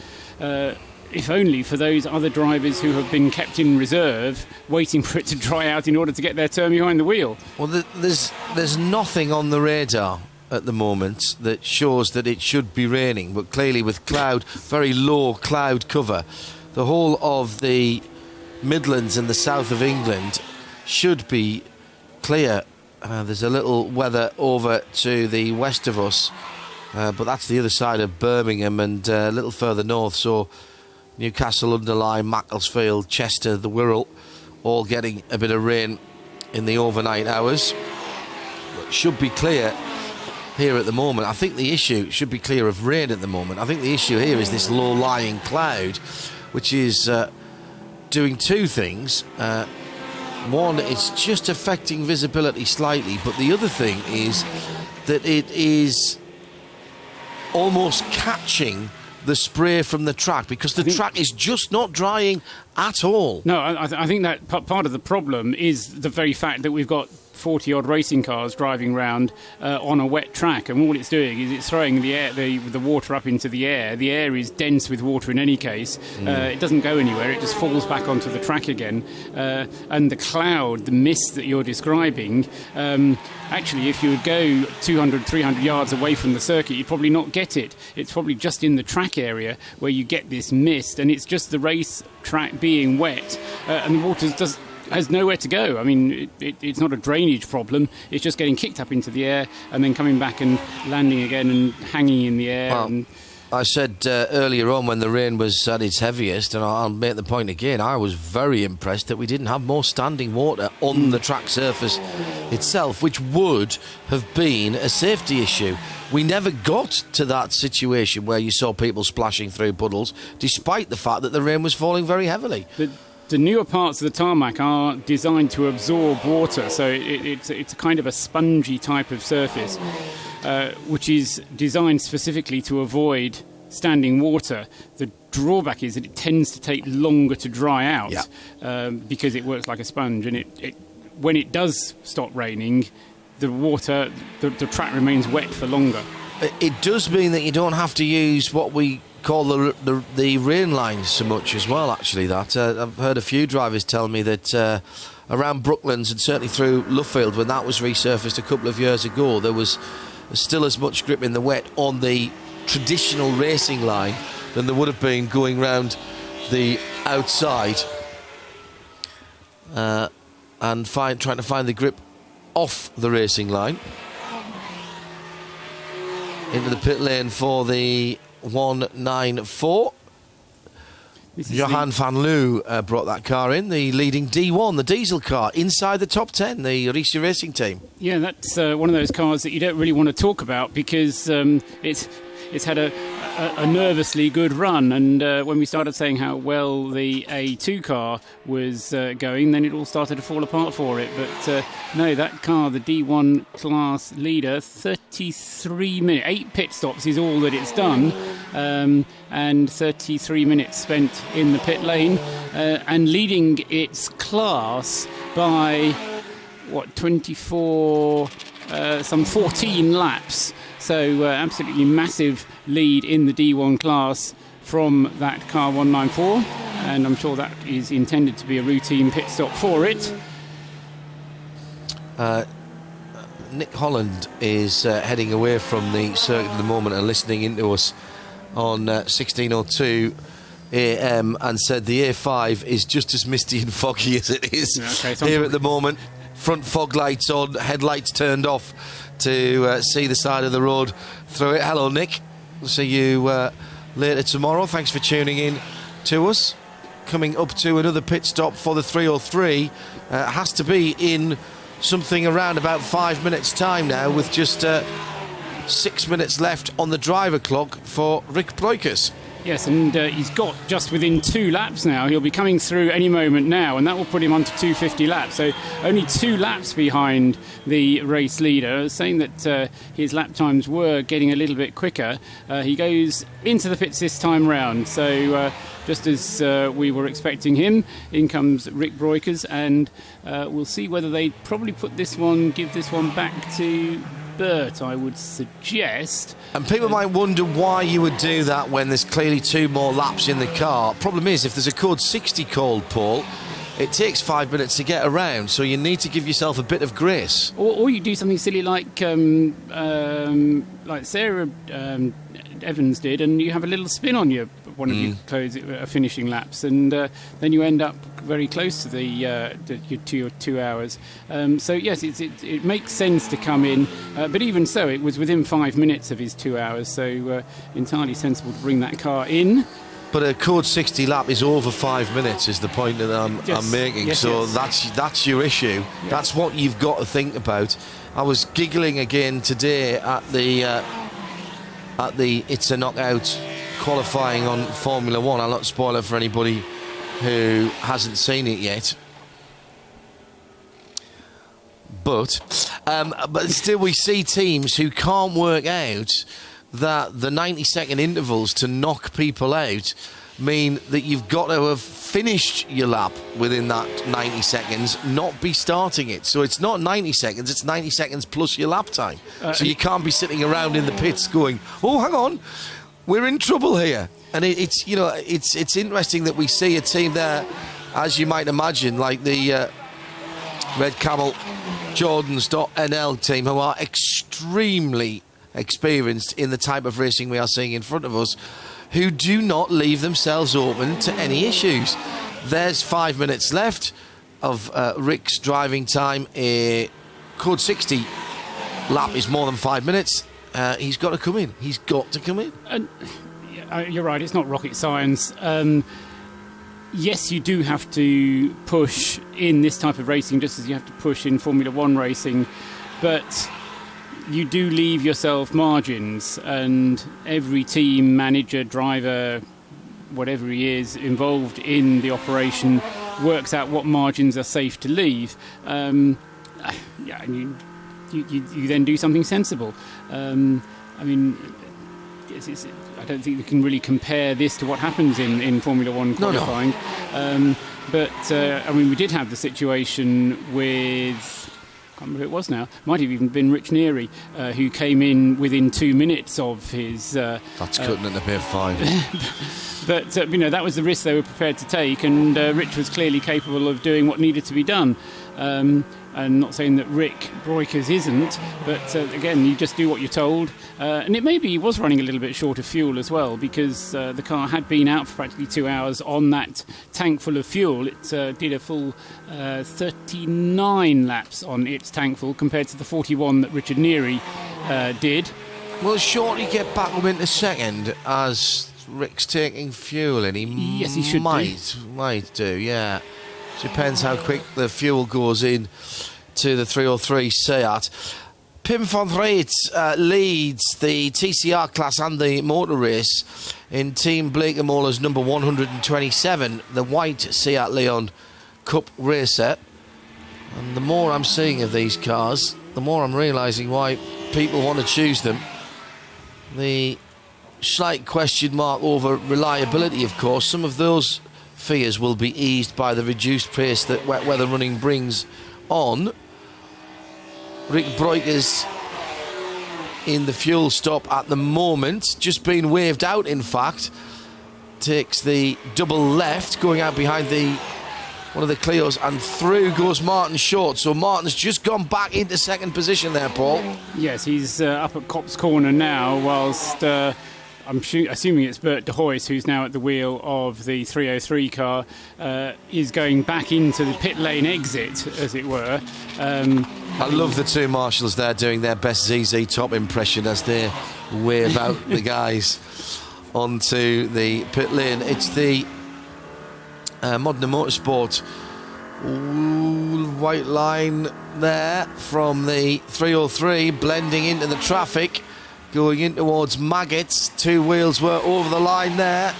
If only for those other drivers who have been kept in reserve, waiting for it to dry out in order to get their turn behind the wheel. Well, there's nothing on the radar at the moment that shows that it should be raining, but clearly with very low cloud cover, the whole of the Midlands and the south of England should be clear. There's a little weather over to the west of us, but that's the other side of Birmingham and a little further north, so Newcastle, Underline, Macclesfield, Chester, the Wirral, all getting a bit of rain in the overnight hours. But should be clear here at the moment. I think the issue should be clear of rain at the moment. I think the issue here is this low-lying cloud, which is doing two things. One, it's just affecting visibility slightly, but the other thing is that it is almost catching the spray from the track, because the track is just not drying at all. No, I think that part of the problem is the very fact that we've got 40-odd racing cars driving around on a wet track, and all it's doing is it's throwing the water up into the air. The air is dense with water in any case. It doesn't go anywhere. It just falls back onto the track again. And the cloud, the mist that you're describing, actually, if you would go 200, 300 yards away from the circuit, you'd probably not get it. It's probably just in the track area where you get this mist, and it's just the race track being wet, and the water has nowhere to go. I mean, it's not a drainage problem. It's just getting kicked up into the air and then coming back and landing again and hanging in the air. Well, I said earlier on when the rain was at its heaviest, and I'll make the point again, I was very impressed that we didn't have more standing water on the track surface itself, which would have been a safety issue. We never got to that situation where you saw people splashing through puddles, despite the fact that the rain was falling very heavily. The newer parts of the tarmac are designed to absorb water, so it's a kind of a spongy type of surface, which is designed specifically to avoid standing water. The drawback is that it tends to take longer to dry out, because it works like a sponge, and when it does stop raining, the track remains wet for longer. It does mean that you don't have to use what we call the rain lines so much as well, actually. That I've heard a few drivers tell me that around Brooklands and certainly through Luffield, when that was resurfaced a couple of years ago, there was still as much grip in the wet on the traditional racing line than there would have been going round the outside and trying to find the grip off the racing line. Into the pit lane for the 194. Johan van Loo brought that car in, the leading D1, the diesel car, inside the top 10, the Risi Racing team. Yeah, that's one of those cars that you don't really want to talk about, because it's had a nervously good run, and when we started saying how well the A2 car was going, then it all started to fall apart for it. But no, that car, the D1 class leader, 33 minutes, 8 pit stops is all that it's done, and 33 minutes spent in the pit lane, and leading its class by, 24, some 14 laps. So absolutely massive lead in the D1 class from that car 194, and I'm sure that is intended to be a routine pit stop for it. Nick Holland is heading away from the circuit at the moment and listening into us on 16:02 AM, and said the A5 is just as misty and foggy as it is here at the moment. Front fog lights on, headlights turned off to see the side of the road through it. Hello, Nick. We'll see you later tomorrow. Thanks for tuning in to us. Coming up to another pit stop for the 303. Has to be in something around about 5 minutes' time now, with just 6 minutes left on the driver clock for Rick Bloikers. Yes, and he's got just within 2 laps now. He'll be coming through any moment now, and that will put him onto 250 laps. So only 2 laps behind the race leader, saying that his lap times were getting a little bit quicker. He goes into the pits this time round. So just as we were expecting him, in comes Rick Breukers, and we'll see whether they probably give this one back to Bert, I would suggest. And people might wonder why you would do that when there's clearly 2 more laps in the car. Problem is, if there's a code 60 called, Paul, it takes 5 minutes to get around, so you need to give yourself a bit of grace. Or you do something silly like Sarah Evans did, and you have a little spin on one of your finishing laps, and then you end up very close to your 2 hours. So yes, it makes sense to come in, but even so, it was within 5 minutes of his 2 hours, so entirely sensible to bring that car in. But a code 60 lap is over 5 minutes, is the point that I'm making. Yes, so yes. that's your issue. Yeah. That's what you've got to think about. I was giggling again today at the It's a Knockout qualifying on Formula 1. I'll not spoil it for anybody who hasn't seen it yet. But still, we see teams who can't work out that the 90-second intervals to knock people out mean that you've got to have finished your lap within that 90 seconds, not be starting it. So it's not 90 seconds, it's 90 seconds plus your lap time. So you can't be sitting around in the pits going, oh, hang on, we're in trouble here. And it's interesting that we see a team there, as you might imagine, like the Red Camel Jordans.nl team, who are extremely experienced in the type of racing we are seeing in front of us, who do not leave themselves open to any issues. There's 5 minutes left of Rick's driving time. Code 60 lap is more than 5 minutes. He's got to come in. He's got to come in. You're right, it's not rocket science. Yes, you do have to push in this type of racing, just as you have to push in Formula 1 racing, but you do leave yourself margins, and every team, manager, driver, whatever he is involved in the operation, works out what margins are safe to leave. And you then do something sensible. I mean, I don't think we can really compare this to what happens in Formula 1 qualifying. No. But we did have the situation with, I can't remember who it was now, might have even been Rich Neary, who came in within 2 minutes of his... That's cutting it a bit fine. But, that was the risk they were prepared to take, and Rich was clearly capable of doing what needed to be done. And not saying that Rick Breukers isn't, but again, you just do what you're told. And it maybe he was running a little bit short of fuel as well, because the car had been out for practically 2 hours on that tank full of fuel. It did a full 39 laps on its tank full compared to the 41 that Richard Neary did. Will shortly get back up into second as Rick's taking fuel in. Yes, he should might do, yeah. Depends how quick the fuel goes in to the 303 Seat. Pim van Vliet leads the TCR class and the motor race in Team Blakemola's number 127, the white Seat Leon Cup racer. And the more I'm seeing of these cars, the more I'm realising why people want to choose them. The slight question mark over reliability, of course, some of those fears will be eased by the reduced pace that wet weather running brings on. Rick Breukers in the fuel stop at the moment, just been waved out, in fact. Takes the double left, going out behind one of the Clios, and through goes Martin Short. So Martin's just gone back into second position there, Paul. Yes, he's up at Copse Corner now, whilst I'm assuming it's Bert de Hoijs, who's now at the wheel of the 303 car, is going back into the pit lane exit, as it were. I love the two marshals there doing their best ZZ Top impression as they wave out the guys onto the pit lane. It's the Modena Motorsport white line there from the 303, blending into the traffic. going in towards Maggots. 2 wheels were over the line there.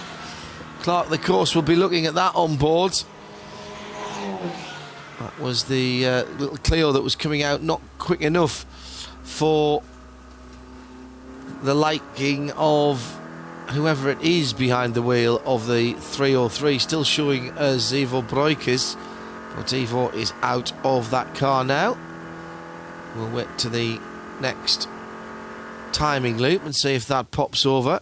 Clark, the course, will be looking at that on board. That was the little Clio that was coming out not quick enough for the liking of whoever it is behind the wheel of the 303. Still showing as Ivo Breukers, but Ivo is out of that car now. We'll wait to the next timing loop and see if that pops over.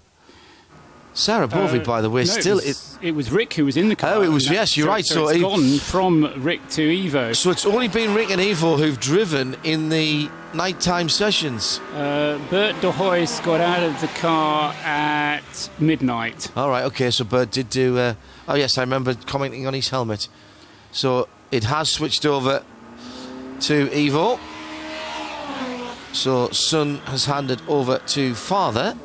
Sarah Bovey, by the way, no, it was Rick who was in the car. Oh, it was, yes, you're right. So it's gone from Rick to Ivo. So it's only been Rick and Ivo who've driven in the nighttime sessions. Bert de Hoijs got out of the car at midnight. All right, okay, so Bert did do... oh, yes, I remember commenting on his helmet. So it has switched over to Ivo. So son has handed over to father.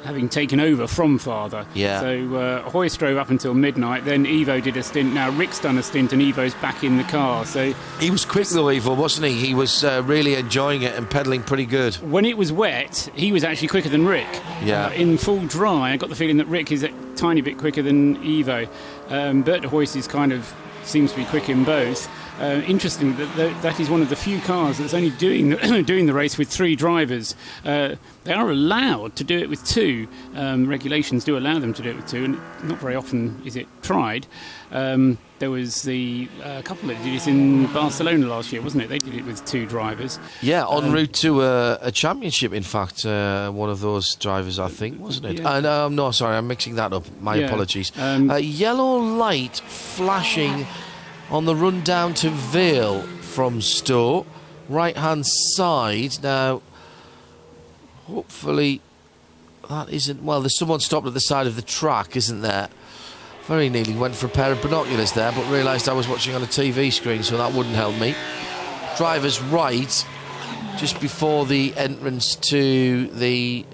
Having taken over from father. Yeah. So Hoijs drove up until midnight, then Ivo did a stint. Now Rick's done a stint and Ivo's back in the car. So he was quick though, Ivo, wasn't he? He was really enjoying it and pedalling pretty good. When it was wet, he was actually quicker than Rick. Yeah. In full dry, I got the feeling that Rick is a tiny bit quicker than Ivo. Bert de Hoijs is kind of seems to be quick in both. Interesting that is one of the few cars that's only doing the race with 3 drivers. They are allowed to do it with 2. Regulations do allow them to do it with 2, and not very often is it tried. There was the couple that did it in Barcelona last year, wasn't it? They did it with 2 drivers. Yeah, en route to a championship, in fact, one of those drivers, I think, wasn't it? Yeah. No, sorry, I'm mixing that up. My apologies. Yellow light flashing on the run down to Vale from Stowe, right-hand side. Now, hopefully that isn't... Well, there's someone stopped at the side of the track, isn't there? Very nearly went for a pair of binoculars there, but realised I was watching on a TV screen, so that wouldn't help me. Driver's right, just before the entrance to the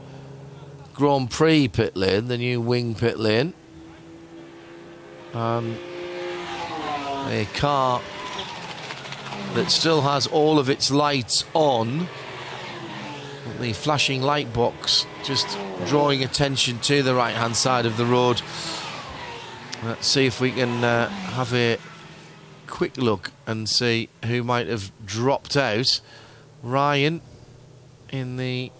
Grand Prix pit lane, the new wing pit lane. A car that still has all of its lights on. The flashing light box just drawing attention to the right hand side of the road. Let's see if we can have a quick look and see who might have dropped out. Ryan in the...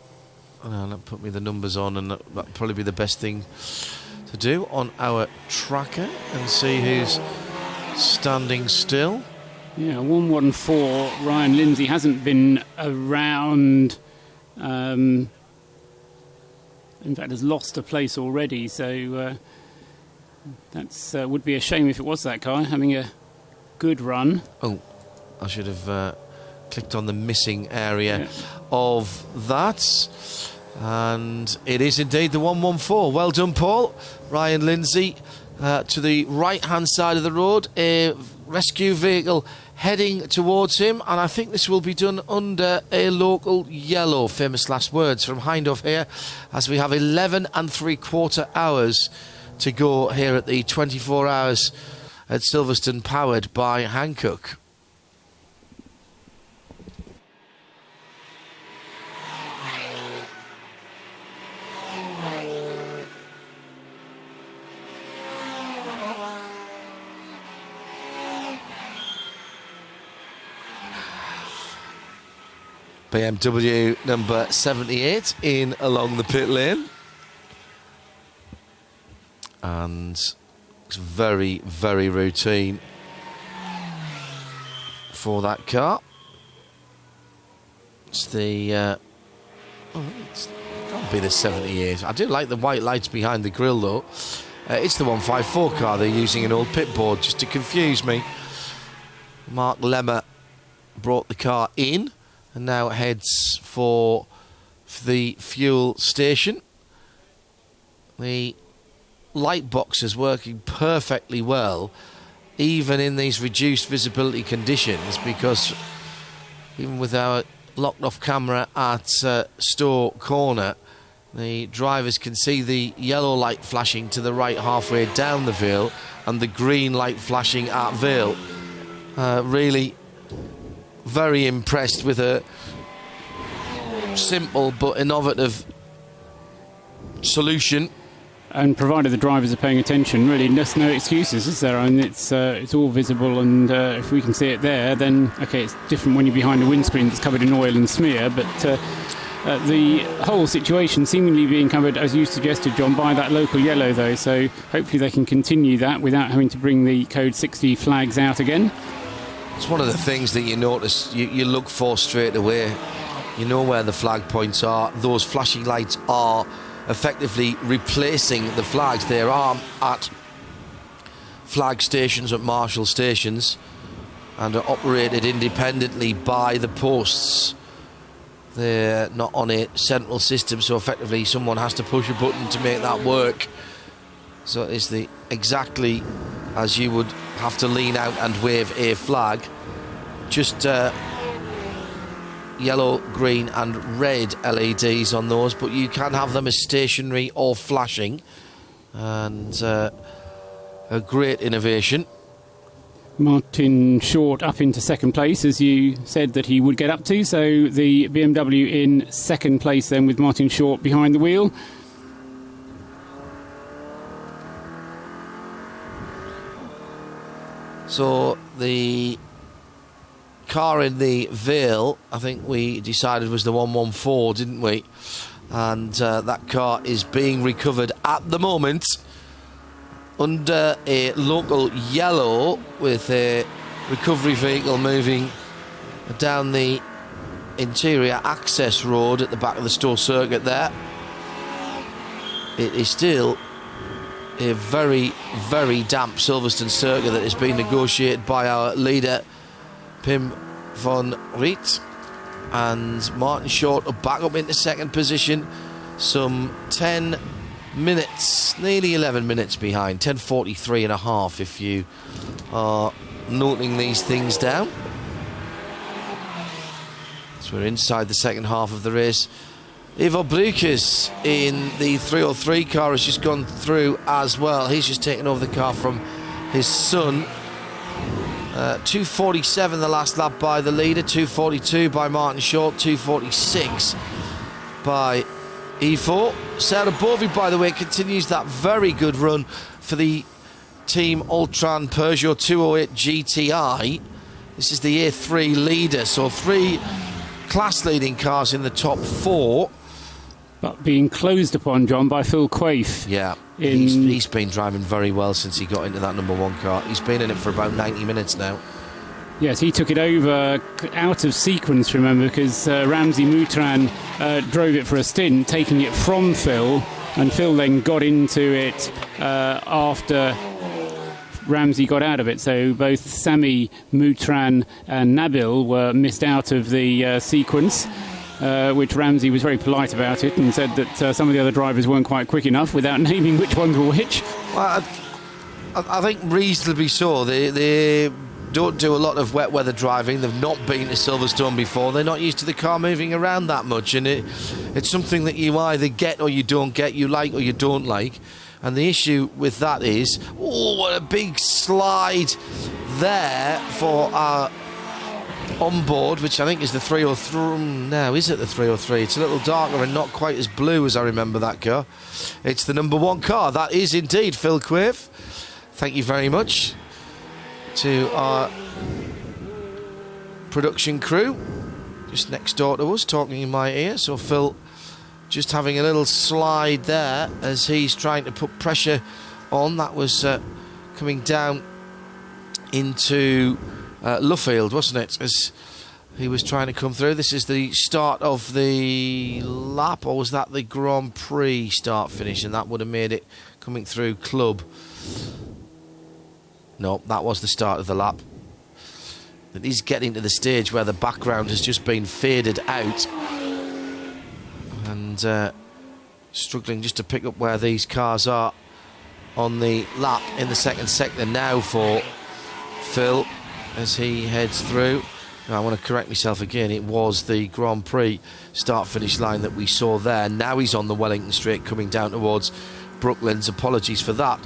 Oh, put me the numbers on, and that'll probably be the best thing to do on our tracker and see who's standing still. Yeah, 114. Ryan Lindsay hasn't been around. In fact, has lost a place already. So that's would be a shame if it was that guy having a good run. Oh, I should have clicked on the missing area of that. And it is indeed the 114. Well done, Paul. Ryan Lindsay to the right-hand side of the road. A rescue vehicle heading towards him, and I think this will be done under a local yellow. Famous last words from Hindhoff here, as we have 11 3/4 hours to go here at the 24 hours at Silverstone, powered by Hankook. BMW number 78 in along the pit lane. And it's very, very routine for that car. It's the... it can't be the 78. I do like the white lights behind the grille, though. It's the 154 car. They're using an old pit board just to confuse me. Mark Lemmer brought the car in and now heads for the fuel station. The light box is working perfectly well, even in these reduced visibility conditions, because even with our locked off camera at Stowe Corner, the drivers can see the yellow light flashing to the right halfway down the Vale and the green light flashing at Vale. Really very impressed with a simple but innovative solution. And provided the drivers are paying attention, really, there's no excuses, is there? I mean, it's all visible, and if we can see it there, then, OK, it's different when you're behind a windscreen that's covered in oil and smear, but the whole situation seemingly being covered, as you suggested, John, by that local yellow, though, so hopefully they can continue that without having to bring the Code 60 flags out again. It's one of the things that you notice, you look for straight away. You know where the flag points are. Those flashing lights are effectively replacing the flags. They are at flag stations, at marshal stations, and are operated independently by the posts. They're not on a central system, so effectively someone has to push a button to make that work. So it's exactly as you would have to lean out and wave a flag. Just yellow, green and red LEDs on those, but you can have them as stationary or flashing, and a great innovation. Martin Short up into second place, as you said that he would get up to, so the BMW in second place then, with Martin Short behind the wheel. So the car in the Vale, I think we decided was the 114, didn't we? And that car is being recovered at the moment under a local yellow, with a recovery vehicle moving down the interior access road at the back of the Stowe circuit there. It is still a very, very damp Silverstone circuit that has been negotiated by our leader Pim van Riet, and Martin Short are back up into second position, some 10 minutes, nearly 11 minutes behind, 10:43 and a half if you are noting these things down. So we're inside the second half of the race. Ivo Breukers in the 303 car has just gone through as well. He's just taken over the car from his son. 2:47 the last lap by the leader, 2:42 by Martin Short, 2:46 by Ivo. Sarah Bovey, by the way, continues that very good run for the Team Ultran Peugeot 208 GTI. This is the A3 leader, so 3 class-leading cars in the top 4. But being closed upon, John, by Phil Quaife. Yeah, he's been driving very well since he got into that number 1 car. He's been in it for about 90 minutes now. Yes, he took it over out of sequence, remember, because Ramsey Moutran drove it for a stint, taking it from Phil, and Phil then got into it after Ramsey got out of it. So both Sami Moutran and Nabil were missed out of the sequence, which Ramsey was very polite about it and said that some of the other drivers weren't quite quick enough, without naming which ones were which. Well, I think reasonably so. They don't do a lot of wet weather driving. They've not been to Silverstone before. They're not used to the car moving around that much, and it's something that you either get or you don't get, you like or you don't like. And the issue with that is, oh, what a big slide there for our onboard, which I think is the 303. Now, is it the 303? It's a little darker and not quite as blue as I remember that car. It's the number 1 car. That is indeed Phil Quaife. Thank you very much to our production crew just next door to us, talking in my ear. So Phil just having a little slide there as he's trying to put pressure on. That was coming down into Luffield, wasn't it, as he was trying to come through. This is the start of the lap, or was that the Grand Prix start finish, and that would have made it coming through Club. No, that was the start of the lap. It is getting to the stage where the background has just been faded out, and struggling just to pick up where these cars are on the lap in the second sector now for Phil as he heads through. Now, I want to correct myself again. It was the Grand Prix start-finish line that we saw there. Now he's on the Wellington Straight coming down towards Brooklands. Apologies for that.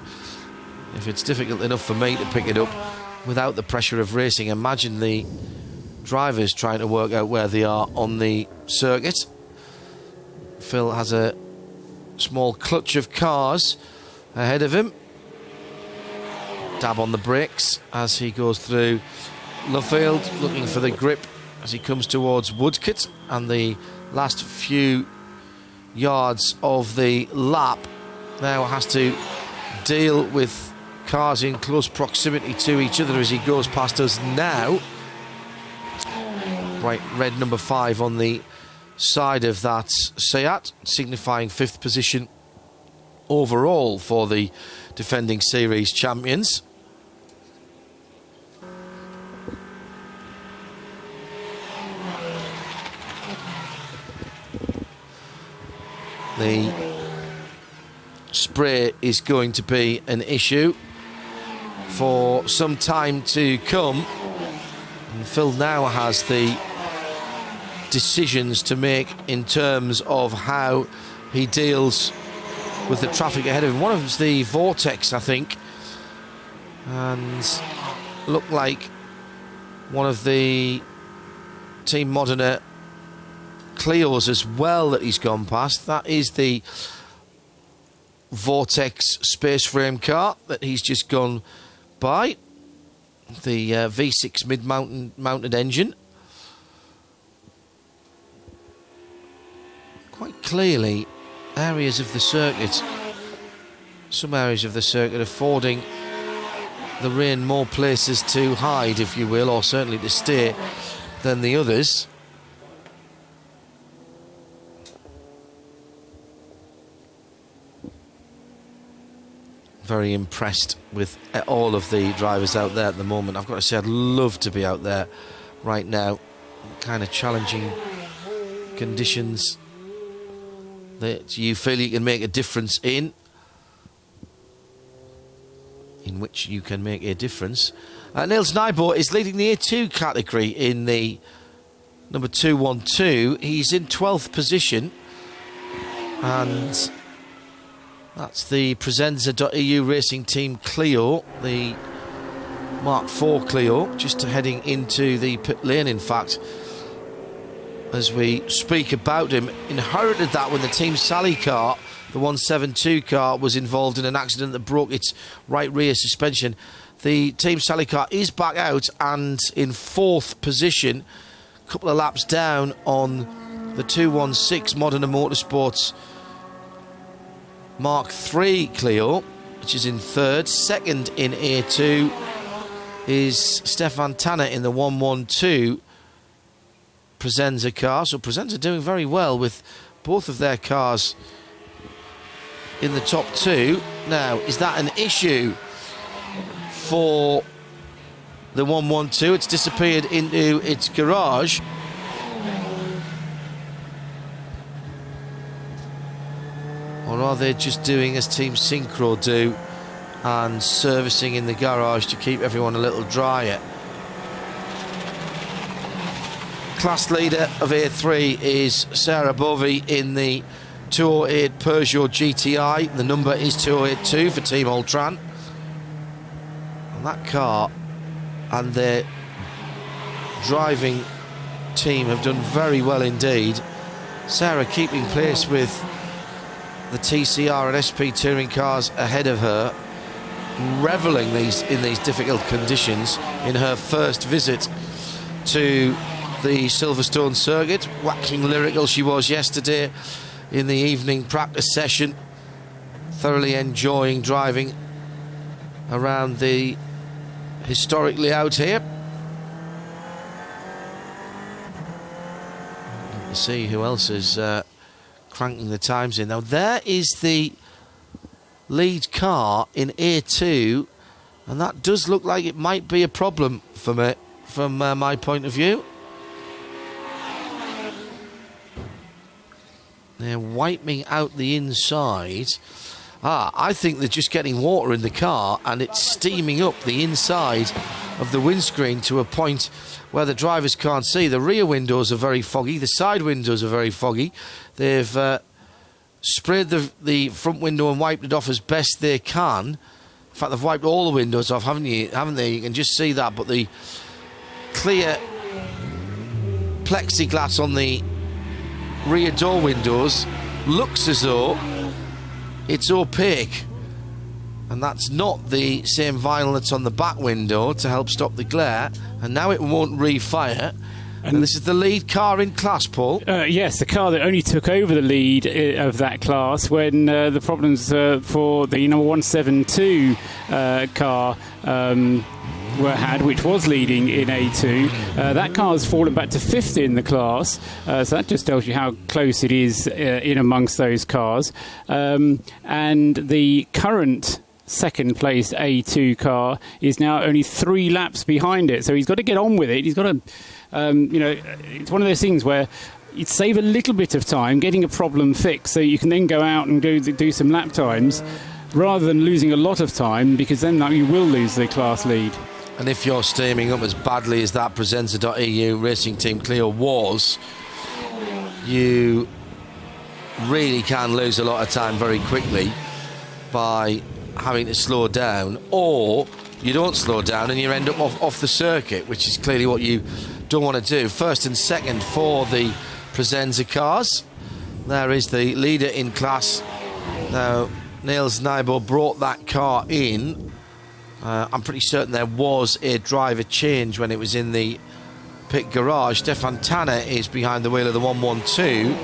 If it's difficult enough for me to pick it up without the pressure of racing, imagine the drivers trying to work out where they are on the circuit. Phil has a small clutch of cars ahead of him. Dab on the brakes as he goes through Luffield, looking for the grip as he comes towards Woodcote, and the last few yards of the lap now has to deal with cars in close proximity to each other as he goes past us now. Bright red number 5 on the side of that Seat, signifying 5th position overall for the defending series champions. The spray is going to be an issue for some time to come, and Phil now has the decisions to make in terms of how he deals with the traffic ahead of him. One of them's the Vortex, I think, and looked like one of the Team Modena Clios as well that he's gone past. That is the Vortex space frame car that he's just gone by, the V6 mid-mounted engine. Quite clearly, areas of the circuit, some areas of the circuit affording the rain more places to hide, if you will, or certainly to stay, than the others. Very impressed with all of the drivers out there at the moment. I've got to say, I'd love to be out there right now. Kind of challenging conditions that you feel you can make a difference in which you can make a difference. Niels Nybo is leading the A2 category in the number 212. He's in 12th position, and that's the Presenza.eu Racing Team Clio, the Mark IV Clio, just heading into the pit lane, in fact, as we speak about him. Inherited that when the Team Sally car, the 172 car, was involved in an accident that broke its right rear suspension. The Team Sally car is back out and in 4th position, a couple of laps down on the 216 Modena Motorsports Mark III Clio, which is in 3rd. 2nd in A2 is Stefan Tanner in the 112 Presenza car. So Presenza doing very well with both of their cars in the top 2. Now, is that an issue for the 112? It's disappeared into its garage. Or are they just doing as Team Synchro do and servicing in the garage to keep everyone a little drier? Class leader of A3 is Sarah Bovey in the 208 Peugeot GTI. The number is 2082 for Team Ultran. And that car and their driving team have done very well indeed. Sarah keeping pace with the TCR and SP touring cars ahead of her, revelling in these difficult conditions in her first visit to the Silverstone circuit. Waxing lyrical she was yesterday in the evening practice session, thoroughly enjoying driving around the historic layout here. Let's see who else is cranking the times in. Now there is the lead car in A2, and that does look like it might be a problem for me from my point of view. They're wiping out the inside. I think they're just getting water in the car and it's steaming up the inside of the windscreen to a point where the drivers can't see. The rear windows are very foggy, the side windows are very foggy. They've sprayed the front window and wiped it off as best they can. In fact, they've wiped all the windows off, haven't they? You can just see that, but the clear plexiglass on the rear door windows looks as though it's opaque. And that's not the same vinyl that's on the back window to help stop the glare. And now it won't refire. And this is the lead car in class, Paul. Yes, the car that only took over the lead of that class when the problems for the number 172 car were had, which was leading in A2. That car has fallen back to fifth in the class, so that just tells you how close it is in amongst those cars. And the current second place A2 car is now only 3 laps behind it, so he's got to get on with it. He's got to, it's one of those things where you'd save a little bit of time getting a problem fixed so you can then go out and do some lap times rather than losing a lot of time, because then you will lose the class lead. And if you're steaming up as badly as that Presenter.eu Racing Team Clio was, you really can lose a lot of time very quickly by having to slow down, or you don't slow down and you end up off the circuit, which is clearly what you don't want to do. First and second for the Presenter cars. There is the leader in class. Now, Niels Nybo brought that car in. I'm pretty certain there was a driver change when it was in the pit garage. Stefan Tanner is behind the wheel of the 112,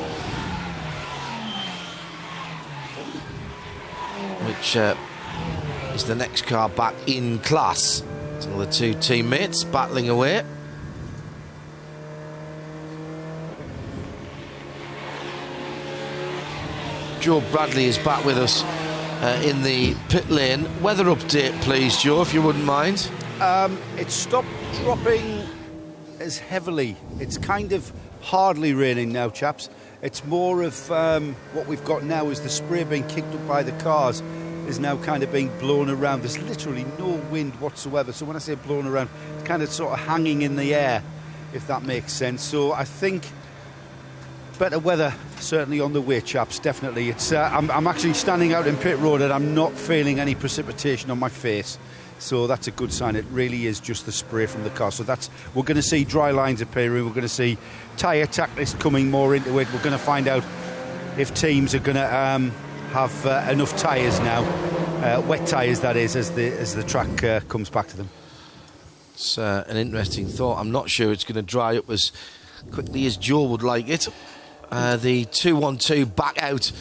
which is the next car back in class. So the two teammates battling away. Joe Bradley is back with us in the pit lane. Weather update, please, Joe, if you wouldn't mind. It stopped dropping as heavily. It's kind of hardly raining now, chaps. It's more of what we've got now is the spray being kicked up by the cars is now kind of being blown around. There's literally no wind whatsoever. So when I say blown around, it's kind of sort of hanging in the air, if that makes sense. So I think better weather certainly on the way, chaps. Definitely. It's I'm actually standing out in pit road and I'm not feeling any precipitation on my face, so that's a good sign. It really is just the spray from the car. So we're going to see dry lines appearing. We're going to see tyre tactics coming more into it. We're going to find out if teams are going to have enough tyres now, wet tyres that is, as the track comes back to them. It's an interesting thought. I'm not sure it's going to dry up as quickly as Joe would like it. The 212 back out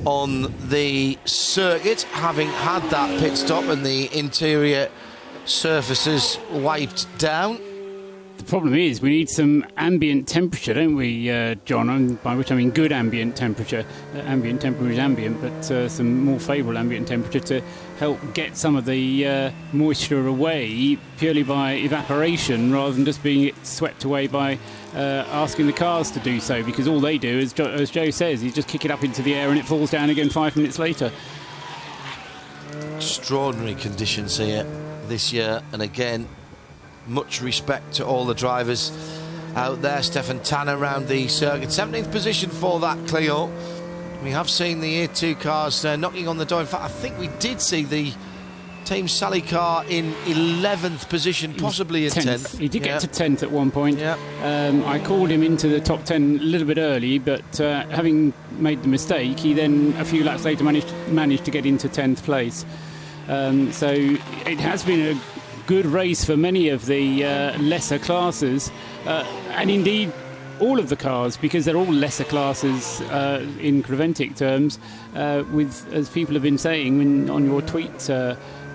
on the circuit, having had that pit stop and the interior surfaces wiped down. The problem is we need some ambient temperature, don't we, John? And by which I mean good ambient temperature. Ambient temperature is ambient, but some more favourable ambient temperature to help get some of the moisture away purely by evaporation rather than just being swept away by asking the cars to do so, because all they do is, as Joe says, is just kick it up into the air and it falls down again 5 minutes later. Extraordinary conditions here this year, and again, much respect to all the drivers out there. Stefan Tanner around the circuit, 17th position for that Clio. We have seen the A2 cars knocking on the door. In fact, I think we did see the Team Sally car in 11th position, possibly in 10th. He did get to 10th at one point. I called him into the top 10 a little bit early, but having made the mistake, he then a few laps later managed to get into 10th place. So it has been a good race for many of the lesser classes, and indeed all of the cars, because they're all lesser classes in Creventic terms, with, as people have been saying on your tweet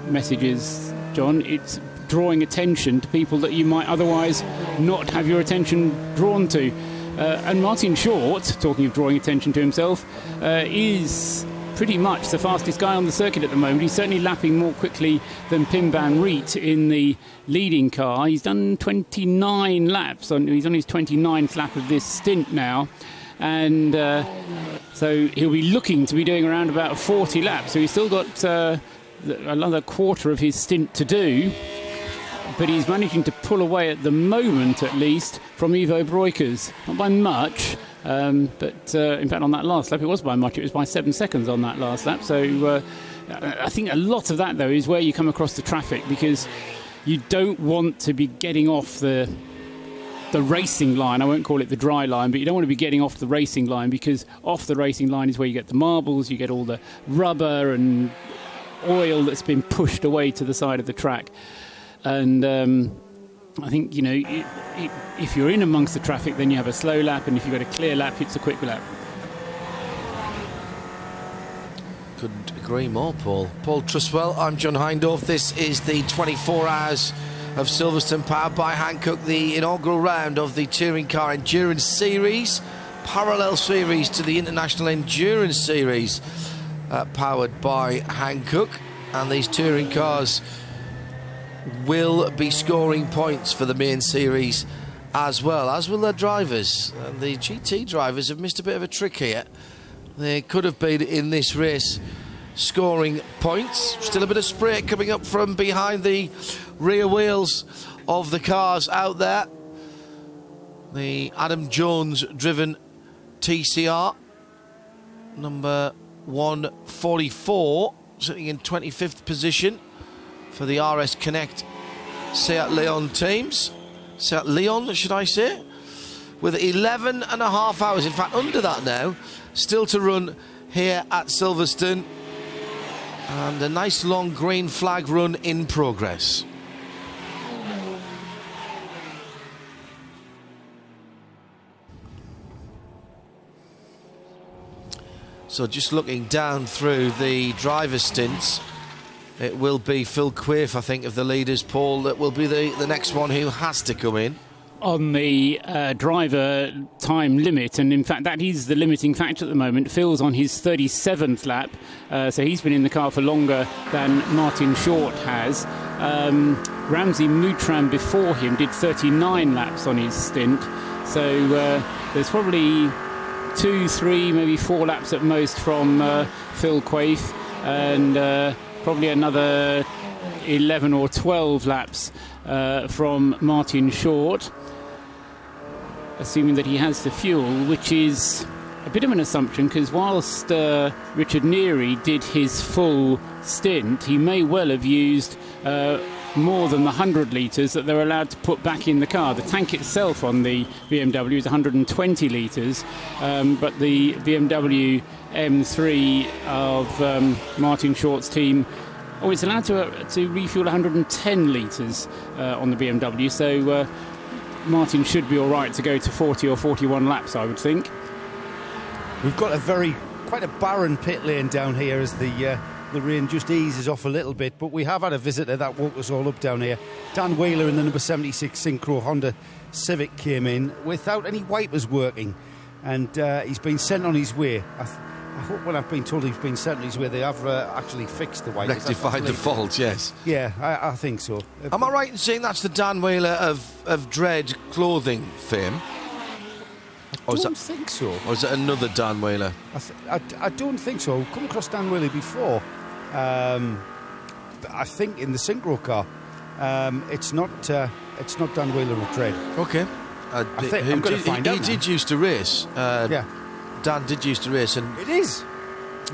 messages, John, it's drawing attention to people that you might otherwise not have your attention drawn to. And Martin Short, talking of drawing attention to himself, is pretty much the fastest guy on the circuit at the moment. He's certainly lapping more quickly than Pim van Riet in the leading car. He's done 29 laps. He's on his 29th lap of this stint now. And so he'll be looking to be doing around about 40 laps. So he's still got another quarter of his stint to do. But he's managing to pull away at the moment, at least, from Ivo Breukers. Not by much. But in fact on that last lap it was by much. It was by 7 seconds on that last lap. So I think a lot of that though is where you come across the traffic, because you don't want to be getting off the the racing line. I won't call it the dry line, but you don't want to be getting off the racing line, because off the racing line is where you get the marbles, you get all the rubber and oil that's been pushed away to the side of the track. And I think, you know, if you're in amongst the traffic, then you have a slow lap, and if you've got a clear lap, it's a quick lap. Couldn't agree more, Paul. Paul Truswell, I'm John Hindorf. This is the 24 hours of Silverstone, powered by Hankook, the inaugural round of the Touring Car Endurance Series, parallel series to the International Endurance Series, powered by Hankook. And these touring cars will be scoring points for the main series as well, as will their drivers. And the GT drivers have missed a bit of a trick here. They could have been in this race scoring points. Still a bit of spray coming up from behind the rear wheels of the cars out there. The Adam Jones driven TCR number 144 sitting in 25th position for the RS Connect Seat Leon teams. Seat Leon, should I say, with 11 and a half hours, in fact under that now, still to run here at Silverstone, and a nice long green flag run in progress. So just looking down through the driver stints, it will be Phil Quaife, I think, of the leaders, Paul, that will be the next one who has to come in on the driver time limit, and in fact that is the limiting factor at the moment. Phil's on his 37th lap, so he's been in the car for longer than Martin Short has. Ramsey Moutram before him did 39 laps on his stint, so there's probably 2, 3, maybe 4 laps at most from Phil Quaife, and probably another 11 or 12 laps from Martin Short, assuming that he has the fuel, which is a bit of an assumption, because whilst Richard Neary did his full stint, he may well have used more than the 100 litres that they're allowed to put back in the car. The tank itself on the BMW is 120 litres, but the BMW M3 of Martin Short's team, it's allowed to refuel 110 litres on the BMW, so Martin should be all right to go to 40 or 41 laps, I would think. We've got quite a barren pit lane down here as the rain just eases off a little bit, but we have had a visitor that woke us all up down here. Dan Wheeler in the number 76 Synchro Honda Civic came in without any wipers working, and he's been sent on his way. I hope when I've been told he's been sent on his way, they have actually fixed the wipers. Rectified the fault, yes. Yeah, I think so. Am I right in saying that's the Dan Wheeler of Dread clothing fame? I don't think so. Or is it another Dan Wheeler? I don't think so. I've come across Dan Wheeler before. I think in the synchro car. It's not Dan Wheeler of Dread. Okay. I'm going to find out. He did used to race. Yeah. Dan did used to race, and it is.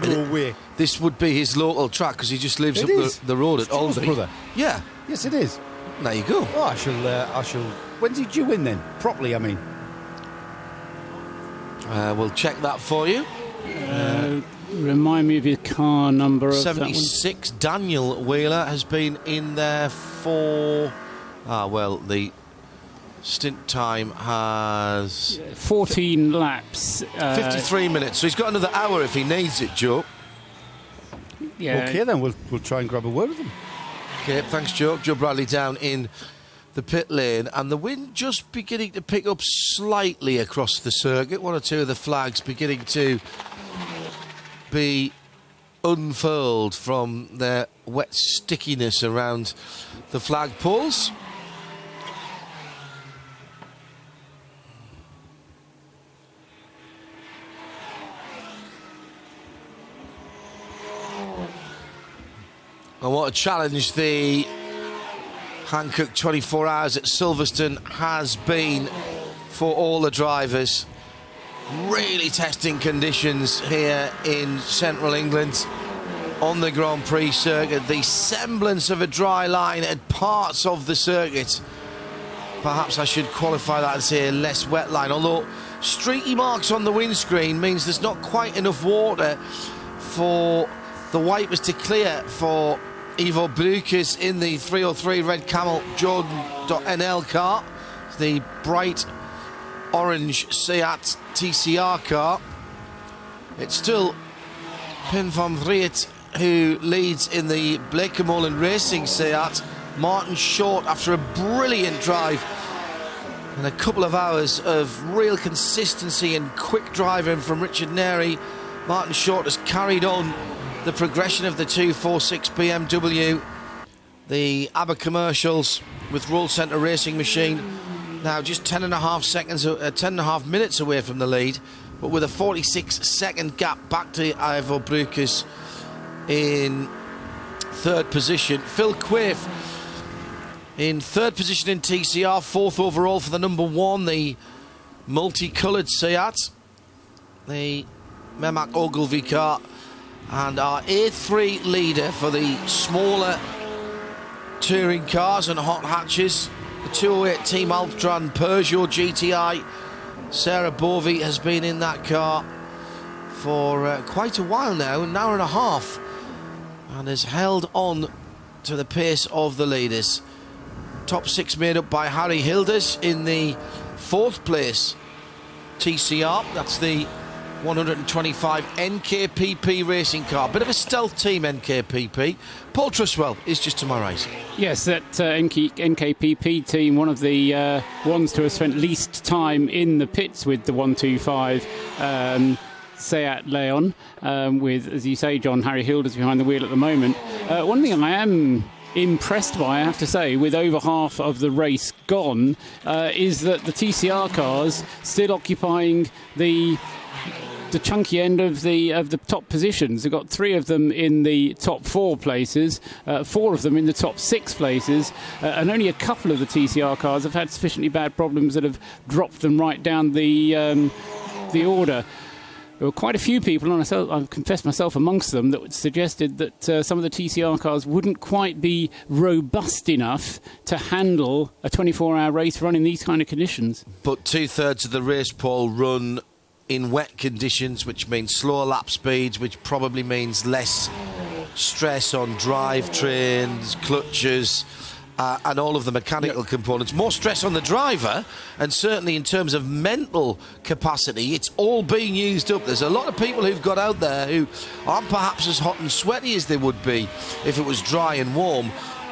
No way. This would be his local track, because he just lives up the road at Aldi. Brother. Yeah. Yes, it is. There you go. Oh, I shall. When's he due in then? Properly, I mean. We'll check that for you. Remind me of your car number. 76. Daniel Wheeler has been in there for. The stint time has 14 laps, 53 minutes, so he's got another hour if he needs it, Joe. Yeah. Okay, then we'll try and grab a word with him. Okay, thanks, Joe. Joe Bradley down in the pit lane, and the wind just beginning to pick up slightly across the circuit. One or two of the flags beginning to be unfurled from their wet stickiness around the flagpoles. And what a challenge the Hankook 24 hours at Silverstone has been for all the drivers. Really testing conditions here in central England on the Grand Prix circuit. The semblance of a dry line at parts of the circuit perhaps I should qualify that and say a less wet line, although streaky marks on the windscreen means there's not quite enough water for the wipers to clear for Ivo Brukers in the 303 Red Camel Jordan.nl car, the bright orange Seat TCR car. It's still Pim van Vliet who leads in the Blekemolen Racing Seat. Martin Short, after a brilliant drive and a couple of hours of real consistency and quick driving from Richard Neri, Martin Short has carried on the progression of the 246 BMW. The ABBA commercials with Roll Centre Racing Machine now just 10.5 minutes away from the lead, but with a 46-second gap back to Ivo Brukers in third position. Phil Quaife in third position in TCR, fourth overall for the number one, the multicoloured Seat, the Mehmet Ogilvy car, and our A3 leader for the smaller touring cars and hot hatches, the 208 Team Altran Peugeot GTI. Sarah Bovey has been in that car for quite a while now, an hour and a half, and has held on to the pace of the leaders. Top six made up by Harry Hilders in the fourth place TCR. That's the 125 NKPP racing car. Bit of a stealth team, NKPP. Paul Truswell is just to my right. Yes, that NKPP team, one of the ones to have spent least time in the pits with the 125 Seat Leon, with, as you say, John, Harry Hilders behind the wheel at the moment. One thing I am impressed by, I have to say, with over half of the race gone, is that the TCR cars still occupying the chunky end of the top positions. They've got three of them in the top four places, four of them in the top six places, and only a couple of the TCR cars have had sufficiently bad problems that have dropped them right down the order. There were quite a few people, and I confess myself amongst them, that suggested that some of the TCR cars wouldn't quite be robust enough to handle a 24-hour race run in these kind of conditions. But 2/3 of the race, Paul, run in wet conditions, which means slower lap speeds, which probably means less stress on drivetrains, clutches, and all of the mechanical components. More stress on the driver, and certainly in terms of mental capacity, it's all being used up. There's a lot of people who've got out there who aren't perhaps as hot and sweaty as they would be if it was dry and warm,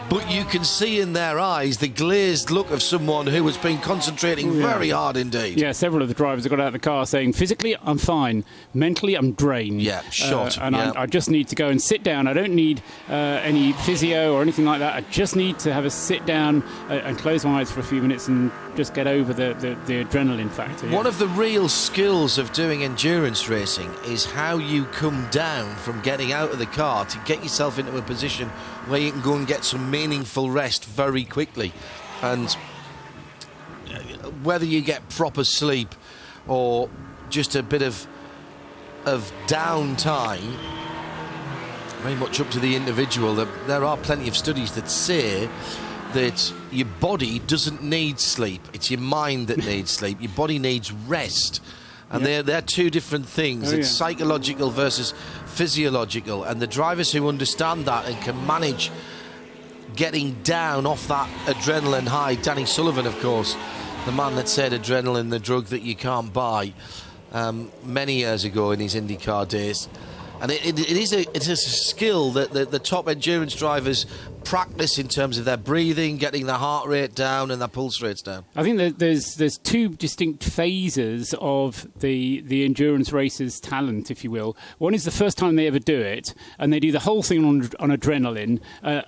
but you can see in their eyes the glazed look of someone who has been concentrating very hard indeed. Yeah, several of the drivers have got out of the car saying, physically, I'm fine. Mentally, I'm drained. Yeah, shot. I just need to go and sit down. I don't need any physio or anything like that. I just need to have a sit down and close my eyes for a few minutes and just get over the adrenaline factor. Yeah. One of the real skills of doing endurance racing is how you come down from getting out of the car to get yourself into a position where you can go and get some meaningful rest very quickly. And whether you get proper sleep or just a bit of downtime, very much up to the individual. There are plenty of studies that say that your body doesn't need sleep. It's your mind that needs sleep. Your body needs rest. And they're two different things. It's psychological versus physiological. And the drivers who understand that and can manage getting down off that adrenaline high. Danny Sullivan, of course, the man that said adrenaline, the drug that you can't buy, many years ago in his IndyCar days. And it's a skill that the top endurance drivers practice in terms of their breathing, getting their heart rate down and their pulse rates down. I think that there's two distinct phases of the endurance racers' talent, if you will. One is the first time they ever do it, and they do the whole thing on adrenaline, and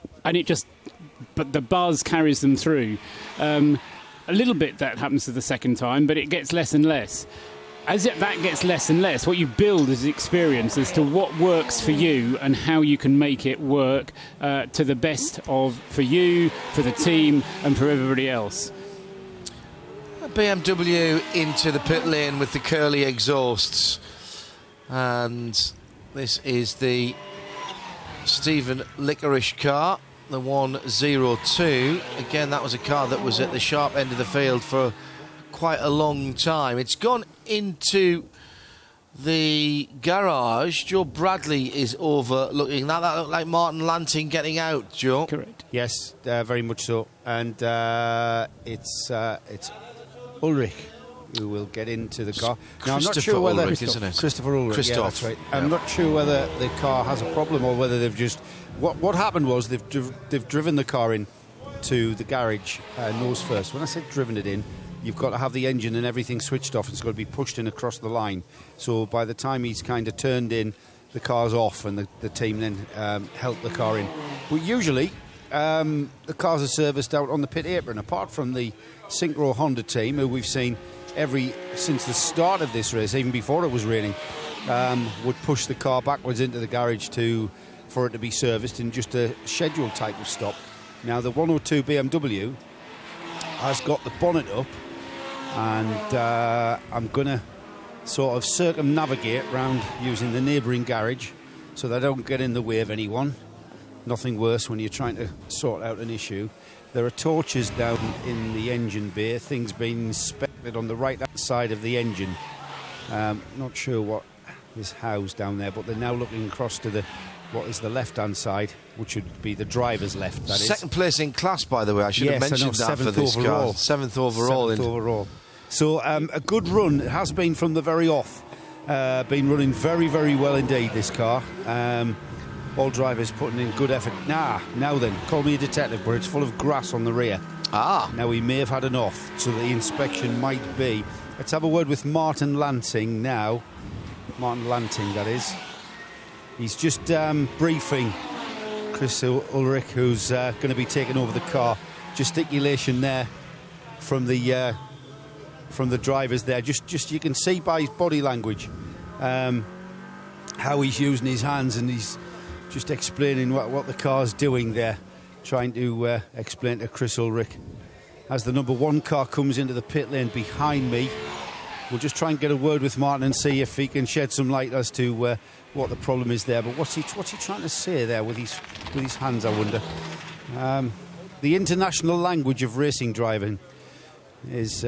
but the buzz carries them through. A little bit that happens to the second time, but it gets less and less. As that gets less and less, what you build is experience as to what works for you and how you can make it work to the best for you, for the team, and for everybody else. BMW into the pit lane with the curly exhausts. And this is the Stephen Licorice car. the 102. Again, that was a car that was at the sharp end of the field for quite a long time. It's gone into the garage. Joe Bradley is overlooking that. That looked like Martin Lanting getting out, Joe. Correct. Yes, very much so. And it's Ulrich who will get into the car. Now, I'm not sure whether Ulrich, isn't it? Christopher Ulrich. Christoph. Yeah, that's right. I'm not sure whether the car has a problem or whether they've just. What happened was they've driven the car in to the garage nose first. When I said driven it in, you've got to have the engine and everything switched off. It's got to be pushed in across the line. So by the time he's kind of turned in, the car's off, and the team then helped the car in. But usually, the cars are serviced out on the pit apron. Apart from the Synchro Honda team, who we've seen since the start of this race, even before it was raining, would push the car backwards into the garage for it to be serviced in just a scheduled type of stop. Now, the 102 BMW has got the bonnet up, and I'm going to sort of circumnavigate round using the neighbouring garage so they don't get in the way of anyone. Nothing worse when you're trying to sort out an issue. There are torches down in the engine bay, things being inspected on the right-hand side of the engine. Not sure what is housed down there, but they're now looking across to what is the left-hand side, which would be the driver's left, that is. Second place in class, by the way. I should have mentioned that for this car. Seventh overall. So a good run. It has been from the very off. Been running very, very well indeed, this car. All drivers putting in good effort. Now then, call me a detective, but it's full of grass on the rear. Now he may have had an off, so the inspection might be. Let's have a word with Martin Lanting now. Martin Lanting, that is. He's just briefing Chris Ulrich, who's going to be taking over the car. Gesticulation there from the drivers there. Just you can see by his body language how he's using his hands, and he's just explaining what the car's doing there, trying to explain to Chris Ulrich. As the number 1 car comes into the pit lane behind me, we'll just try and get a word with Martin and see if he can shed some light as to what the problem is there. But what's he trying to say there with his hands, I wonder? The international language of racing driving is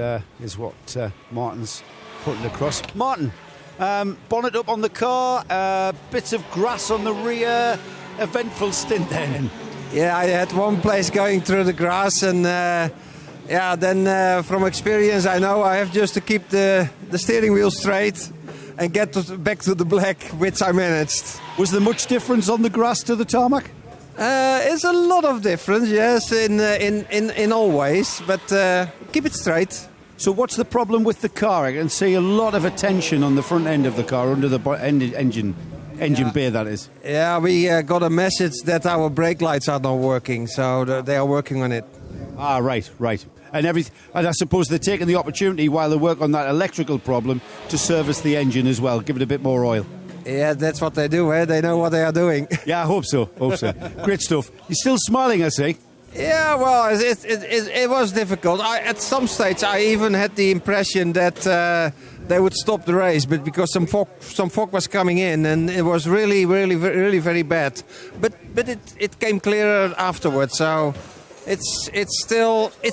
what Martin's putting across. Martin, bonnet up on the car, bits of grass on the rear, eventful stint then. Yeah, I had one place going through the grass, and then from experience I know I have just to keep the steering wheel straight and get back to the black, which I managed. Was there much difference on the grass to the tarmac? It's a lot of difference, yes, in all ways, but keep it straight. So what's the problem with the car? I can see a lot of attention on the front end of the car, under the engine bay, that is. Yeah, we got a message that our brake lights are not working, so they are working on it. Right. And I suppose they're taking the opportunity while they work on that electrical problem to service the engine as well, give it a bit more oil. Yeah, that's what they do, eh? They know what they are doing. Yeah, I hope so. Great stuff. You're still smiling, I see. Yeah, well, it was difficult. At some stage, I even had the impression that they would stop the race, but because some fog was coming in, and it was really, really, really very bad. But it came clearer afterwards. So it's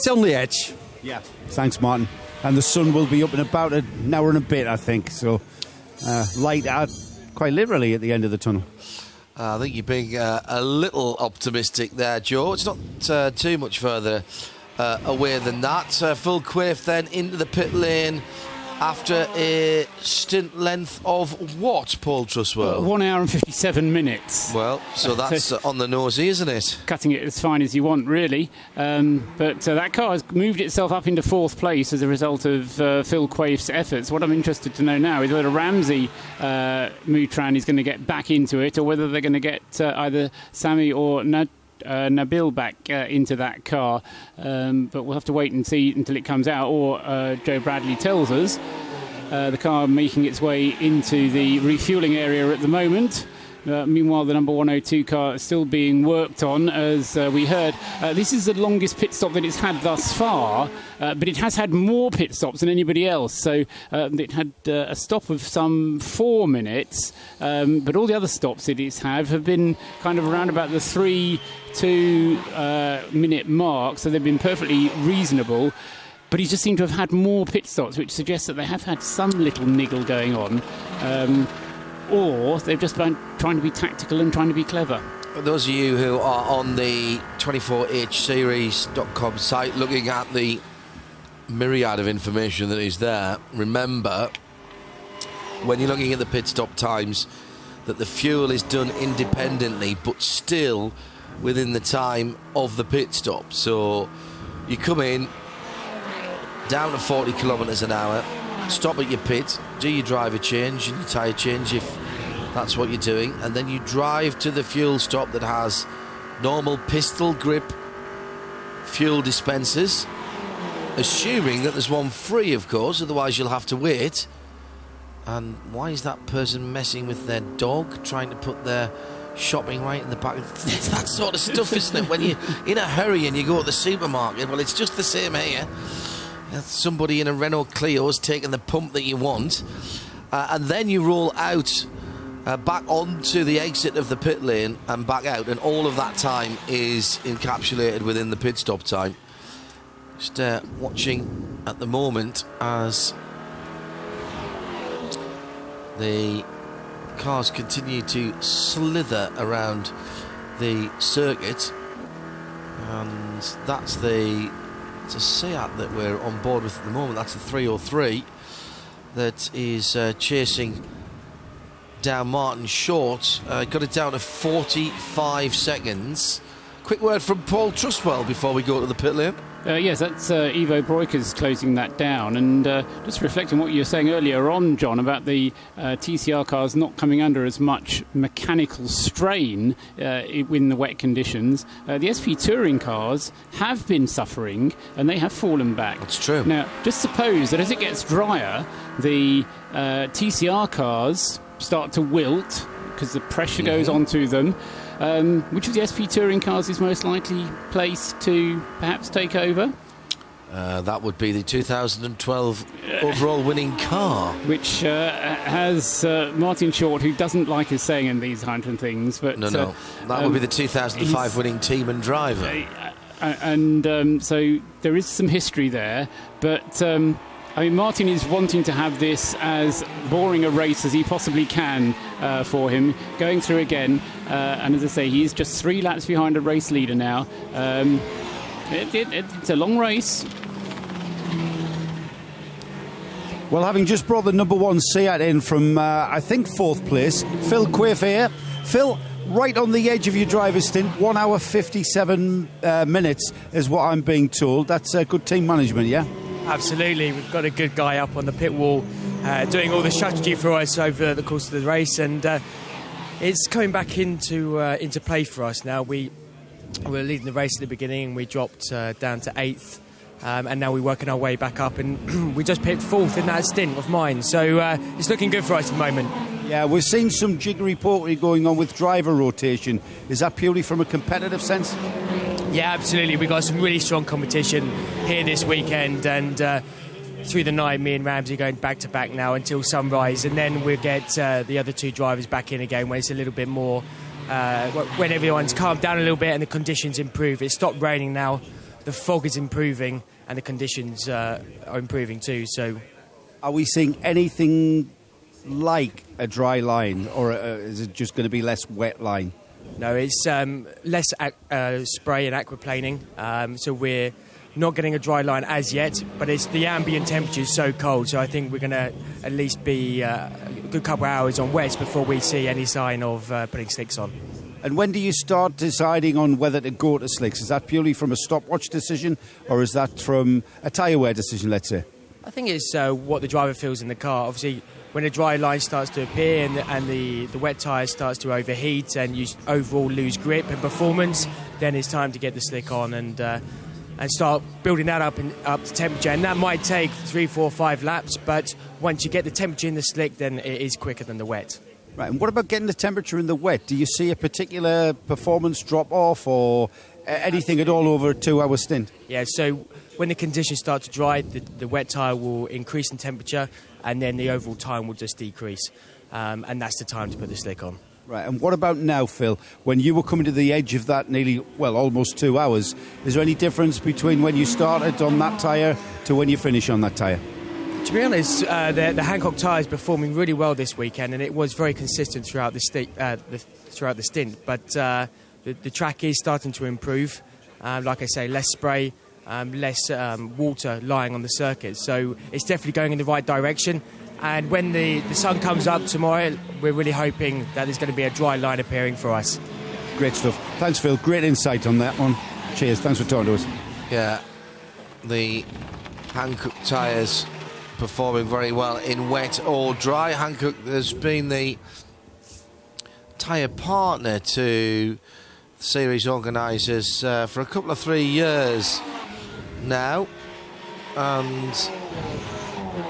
on the edge. Yeah. Thanks, Martin. And the sun will be up in about an hour and a bit, I think. So light out quite literally at the end of the tunnel. I think you're being a little optimistic there, Joe. It's not too much further away than that. Full Quaife then into the pit lane after a stint length of what, Paul Truswell? 1 hour and 57 minutes. Well, so that's on the nosy, isn't it? Cutting it as fine as you want, really. But that car has moved itself up into 4th place as a result of Phil Quaife's efforts. What I'm interested to know now is whether Ramsey Moutran is going to get back into it, or whether they're going to get either Sammy or Nabil back into that car, but we'll have to wait and see until it comes out, or Joe Bradley tells us. The car making its way into the refuelling area at the moment. Meanwhile, the number 102 car is still being worked on, as we heard. This is the longest pit stop that it's had thus far, but it has had more pit stops than anybody else. So it had a stop of some 4 minutes, but all the other stops it have been kind of around about the 3-2 minute mark, so they've been perfectly reasonable. But he just seemed to have had more pit stops, which suggests that they have had some little niggle going on. Or they've just been trying to be tactical and trying to be clever. Those of you who are on the 24hseries.com site looking at the myriad of information that is there, remember, when you're looking at the pit stop times, that the fuel is done independently but still within the time of the pit stop. So you come in down to 40 kilometres an hour, stop at your pit, do your driver change and your tyre change if that's what you're doing, and then you drive to the fuel stop that has normal pistol grip fuel dispensers, assuming that there's one free, of course, otherwise you'll have to wait. And why is that person messing with their dog, trying to put their shopping right in the back? It's that sort of stuff, isn't it? When you're in a hurry and you go to the supermarket, well, it's just the same here. Somebody in a Renault Clio's taking the pump that you want, and then you roll out back onto the exit of the pit lane and back out, and all of that time is encapsulated within the pit stop time. Just watching at the moment as the cars continue to slither around the circuit, and that's it's a Seat that we're on board with at the moment. That's the 303 that is chasing down Martin Short. Got it down to 45 seconds. Quick word from Paul Trustwell before we go to the pit lane. Yes, that's Ivo Breukers closing that down. And just reflecting what you were saying earlier on, John, about the TCR cars not coming under as much mechanical strain in the wet conditions, the SP Touring cars have been suffering and they have fallen back. That's true. Now, just suppose that as it gets drier, the TCR cars start to wilt because the pressure goes onto them. Which of the SP Touring cars is most likely placed to perhaps take over? That would be the 2012 overall winning car. Which has Martin Short, who doesn't like us saying these kinds of things. But No. That would be the 2005 winning team and driver. So there is some history there. But Martin is wanting to have this as boring a race as he possibly can for him, going through again. And as I say, he is just 3 laps behind a race leader now. It's a long race. Well, having just brought the number 1 Seat in from, I think, 4th place, Phil Quaife here. Phil, right on the edge of your driver's stint, 1 hour 57 minutes is what I'm being told. That's good team management, yeah? Absolutely. We've got a good guy up on the pit wall doing all the strategy for us over the course of the race, and it's coming back into play for us now. We were leading the race at the beginning, we dropped down to 8th, and now we're working our way back up, and we just picked 4th in that stint of mine, so it's looking good for us at the moment. Yeah, we've seen some jiggery-pokery going on with driver rotation. Is that purely from a competitive sense? Yeah, absolutely. We've got some really strong competition here this weekend, and through the night, me and Ramsey are going back-to-back now until sunrise, and then we'll get the other 2 drivers back in again when it's a little bit more, when everyone's calmed down a little bit and the conditions improve. It's stopped raining now, the fog is improving, and the conditions are improving too. So, are we seeing anything like a dry line, or is it just going to be less wet line? No, it's less spray and aquaplaning, so we're not getting a dry line as yet, but it's the ambient temperature is so cold, so I think we're going to at least be a good couple of hours on wets before we see any sign of putting slicks on. And when do you start deciding on whether to go to slicks? Is that purely from a stopwatch decision, or is that from a tyre wear decision, let's say? I think it's what the driver feels in the car. Obviously, when a dry line starts to appear and the wet tyre starts to overheat and you overall lose grip and performance, then it's time to get the slick on and start building that up to temperature. And that might take 3, 4, 5 laps, but once you get the temperature in the slick, then it is quicker than the wet. Right, and what about getting the temperature in the wet? Do you see a particular performance drop-off or anything at all over a 2-hour stint? Yeah, so when the conditions start to dry, the wet tyre will increase in temperature, and then the overall time will just decrease. And that's the time to put the slick on. Right, and what about now, Phil? When you were coming to the edge of that almost 2 hours, is there any difference between when you started on that tyre to when you finish on that tyre? To be honest, the Hankook tyre is performing really well this weekend, and it was very consistent throughout the stint. But the track is starting to improve. Like I say, less spray, less water lying on the circuit. So it's definitely going in the right direction. And when the sun comes up tomorrow, we're really hoping that there's going to be a dry line appearing for us. Great stuff. Thanks, Phil. Great insight on that one. Cheers. Thanks for talking to us. Yeah, the Hankook tyres performing very well in wet or dry. Hankook has been the tyre partner to the series organisers for a couple of 3 years now, and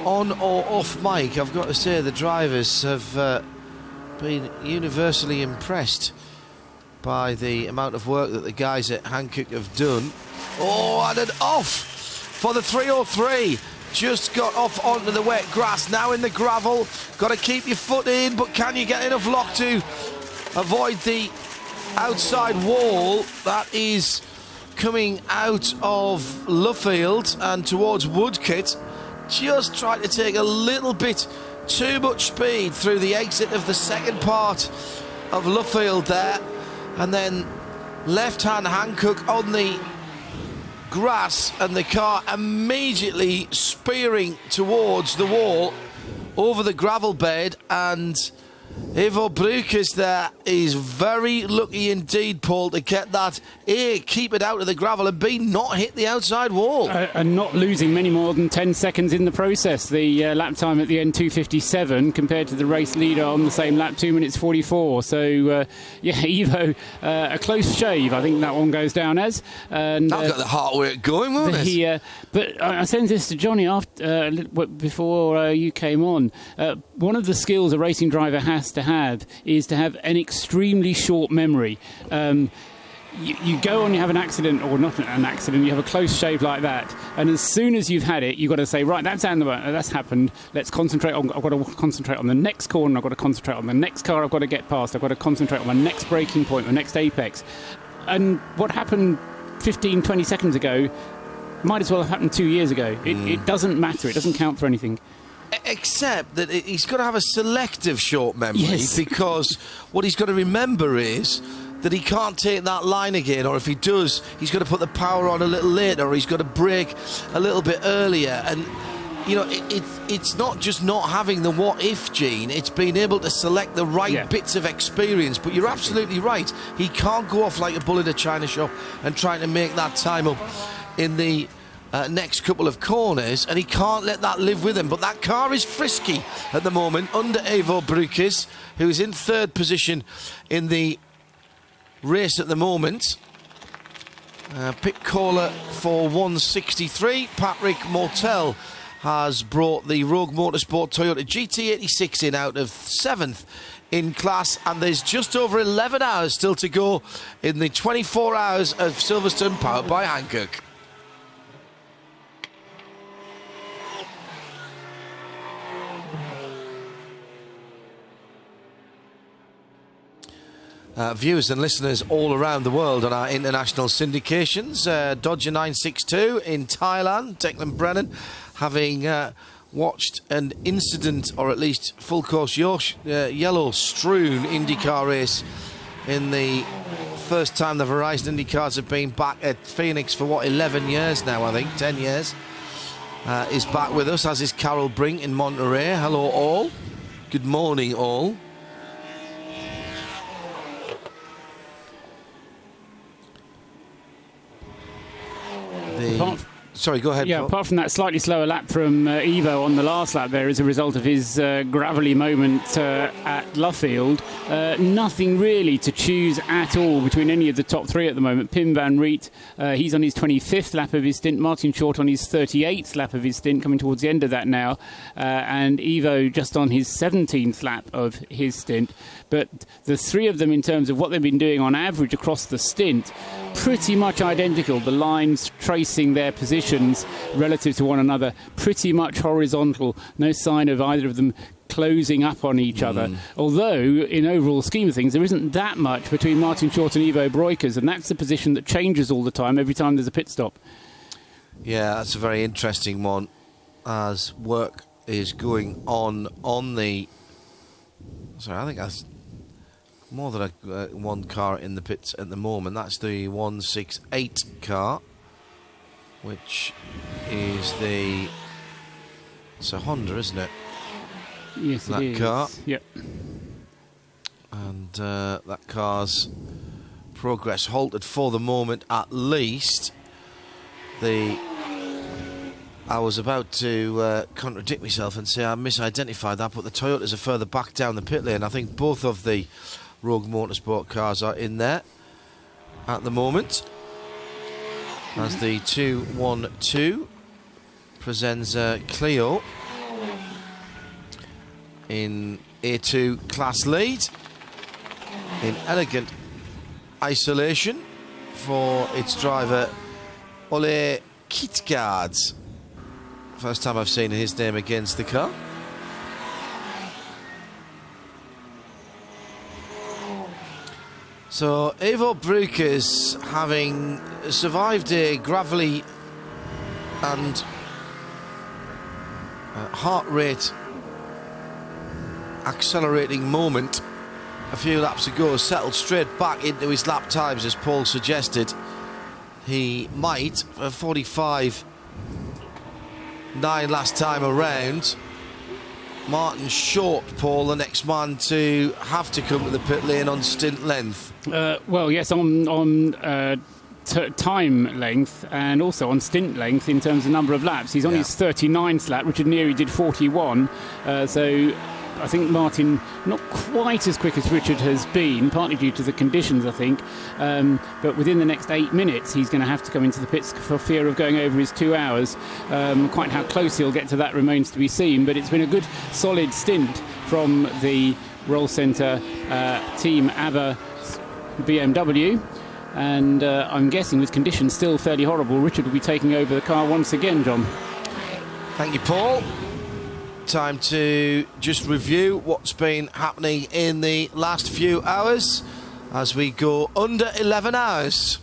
on or off mic, I've got to say the drivers have been universally impressed by the amount of work that the guys at Hankook have done. Oh, and an off for the 303. Just got off onto the wet grass, now in the gravel. Got to keep your foot in, but can you get enough lock to avoid the outside wall that is coming out of Luffield and towards Woodcote? Just trying to take a little bit too much speed through the exit of the second part of Luffield there, and then left-hand Hankook on the grass, and the car immediately spearing towards the wall over the gravel bed, and Ivo Brukus there is very lucky indeed, Paul, to get that A, keep it out of the gravel, and B, not hit the outside wall. And not losing many more than 10 seconds in the process. The lap time at the end, 2:57, compared to the race leader on the same lap, 2 minutes 44. So, Ivo, a close shave, I think that one goes down as. And, I've got the heart work going, won't it? But I sent this to Johnny before you came on. One of the skills a racing driver has to have is to have an extremely short memory. You go on, you have an accident, or not an accident, you have a close shave like that, and as soon as you've had it, you've got to say, right, that's happened, let's concentrate on, I've got to concentrate on the next corner, I've got to concentrate on the next car I've got to get past, I've got to concentrate on my next braking point, my next apex. And what happened 15, 20 seconds ago might as well have happened 2 years ago. It doesn't matter, it doesn't count for anything. Except that he's got to have a selective short memory, because what he's got to remember is that he can't take that line again, or if he does, he's got to put the power on a little later, or he's got to brake a little bit earlier. And, you know, it's not just not having the what-if gene, it's being able to select the right bits of experience. But you're absolutely right. He can't go off like a bull in a china shop and trying to make that time up in the next couple of corners, and he can't let that live with him. But that car is frisky at the moment under Ivo Brukus, who is in third position in the race at the moment. Pit caller for 163, Patrick Mortel, has brought the Rogue Motorsport Toyota GT86 in out of 7th in class, and there's just over 11 hours still to go in the 24 hours of Silverstone powered by Hankook. Viewers and listeners all around the world on our international syndications. Dodger 962 in Thailand, Declan Brennan, having watched an incident, or at least full course yellow strewn IndyCar race in the first time the Verizon IndyCars have been back at Phoenix for 11 years now, I think, 10 years. Is back with us, as is Carol Brink in Monterey. Hello all. Good morning all. Sorry, go ahead. Yeah, Paul. apart from that slightly slower lap from Ivo on the last lap there as a result of his gravelly moment at Luffield, nothing really to choose at all between any of the top three at the moment. Pim van Riet, he's on his 25th lap of his stint. Martin Short on his 38th lap of his stint, coming towards the end of that now. And Ivo just on his 17th lap of his stint. But the three of them, in terms of what they've been doing on average across the stint, pretty much identical. The lines tracing their positions relative to one another, pretty much horizontal. No sign of either of them closing up on each other. Although, in overall scheme of things, there isn't that much between Martin Short and Ivo Breukers, and that's the position that changes all the time, every time there's a pit stop. Yeah, that's a very interesting one, as work is going on the... Sorry, I think that's more than one car in the pits at the moment. That's the 168 car, which is the... It's a Honda, isn't it? Yes, that it is. Car. Yep. And that car's progress halted for the moment, at least. I was about to contradict myself and say I misidentified that, but the Toyotas are further back down the pit lane. I think both of the Rogue Motorsport cars are in there at the moment, as the 212 presents Clio in A2 class lead in elegant isolation for its driver Ole Kitgaard. First time I've seen his name against the car. So Ivo Breukers, having survived a gravelly and heart rate accelerating moment a few laps ago, settled straight back into his lap times, as Paul suggested. He might, 45.9 last time around. Martin Short, Paul, the next man to have to come to the pit lane on stint length. Well, yes, on time length and also on stint length in terms of number of laps. He's on his 39th lap. Richard Neary did 41. So I think Martin not quite as quick as Richard has been, partly due to the conditions, I think. But within the next 8 minutes, he's going to have to come into the pits for fear of going over his 2 hours. Quite how close he'll get to that remains to be seen. But it's been a good, solid stint from the Roll Centre team ABBA BMW. And I'm guessing with conditions still fairly horrible, Richard will be taking over the car once again, John. Thank you, Paul. Time to just review what's been happening in the last few hours as we go under 11 hours.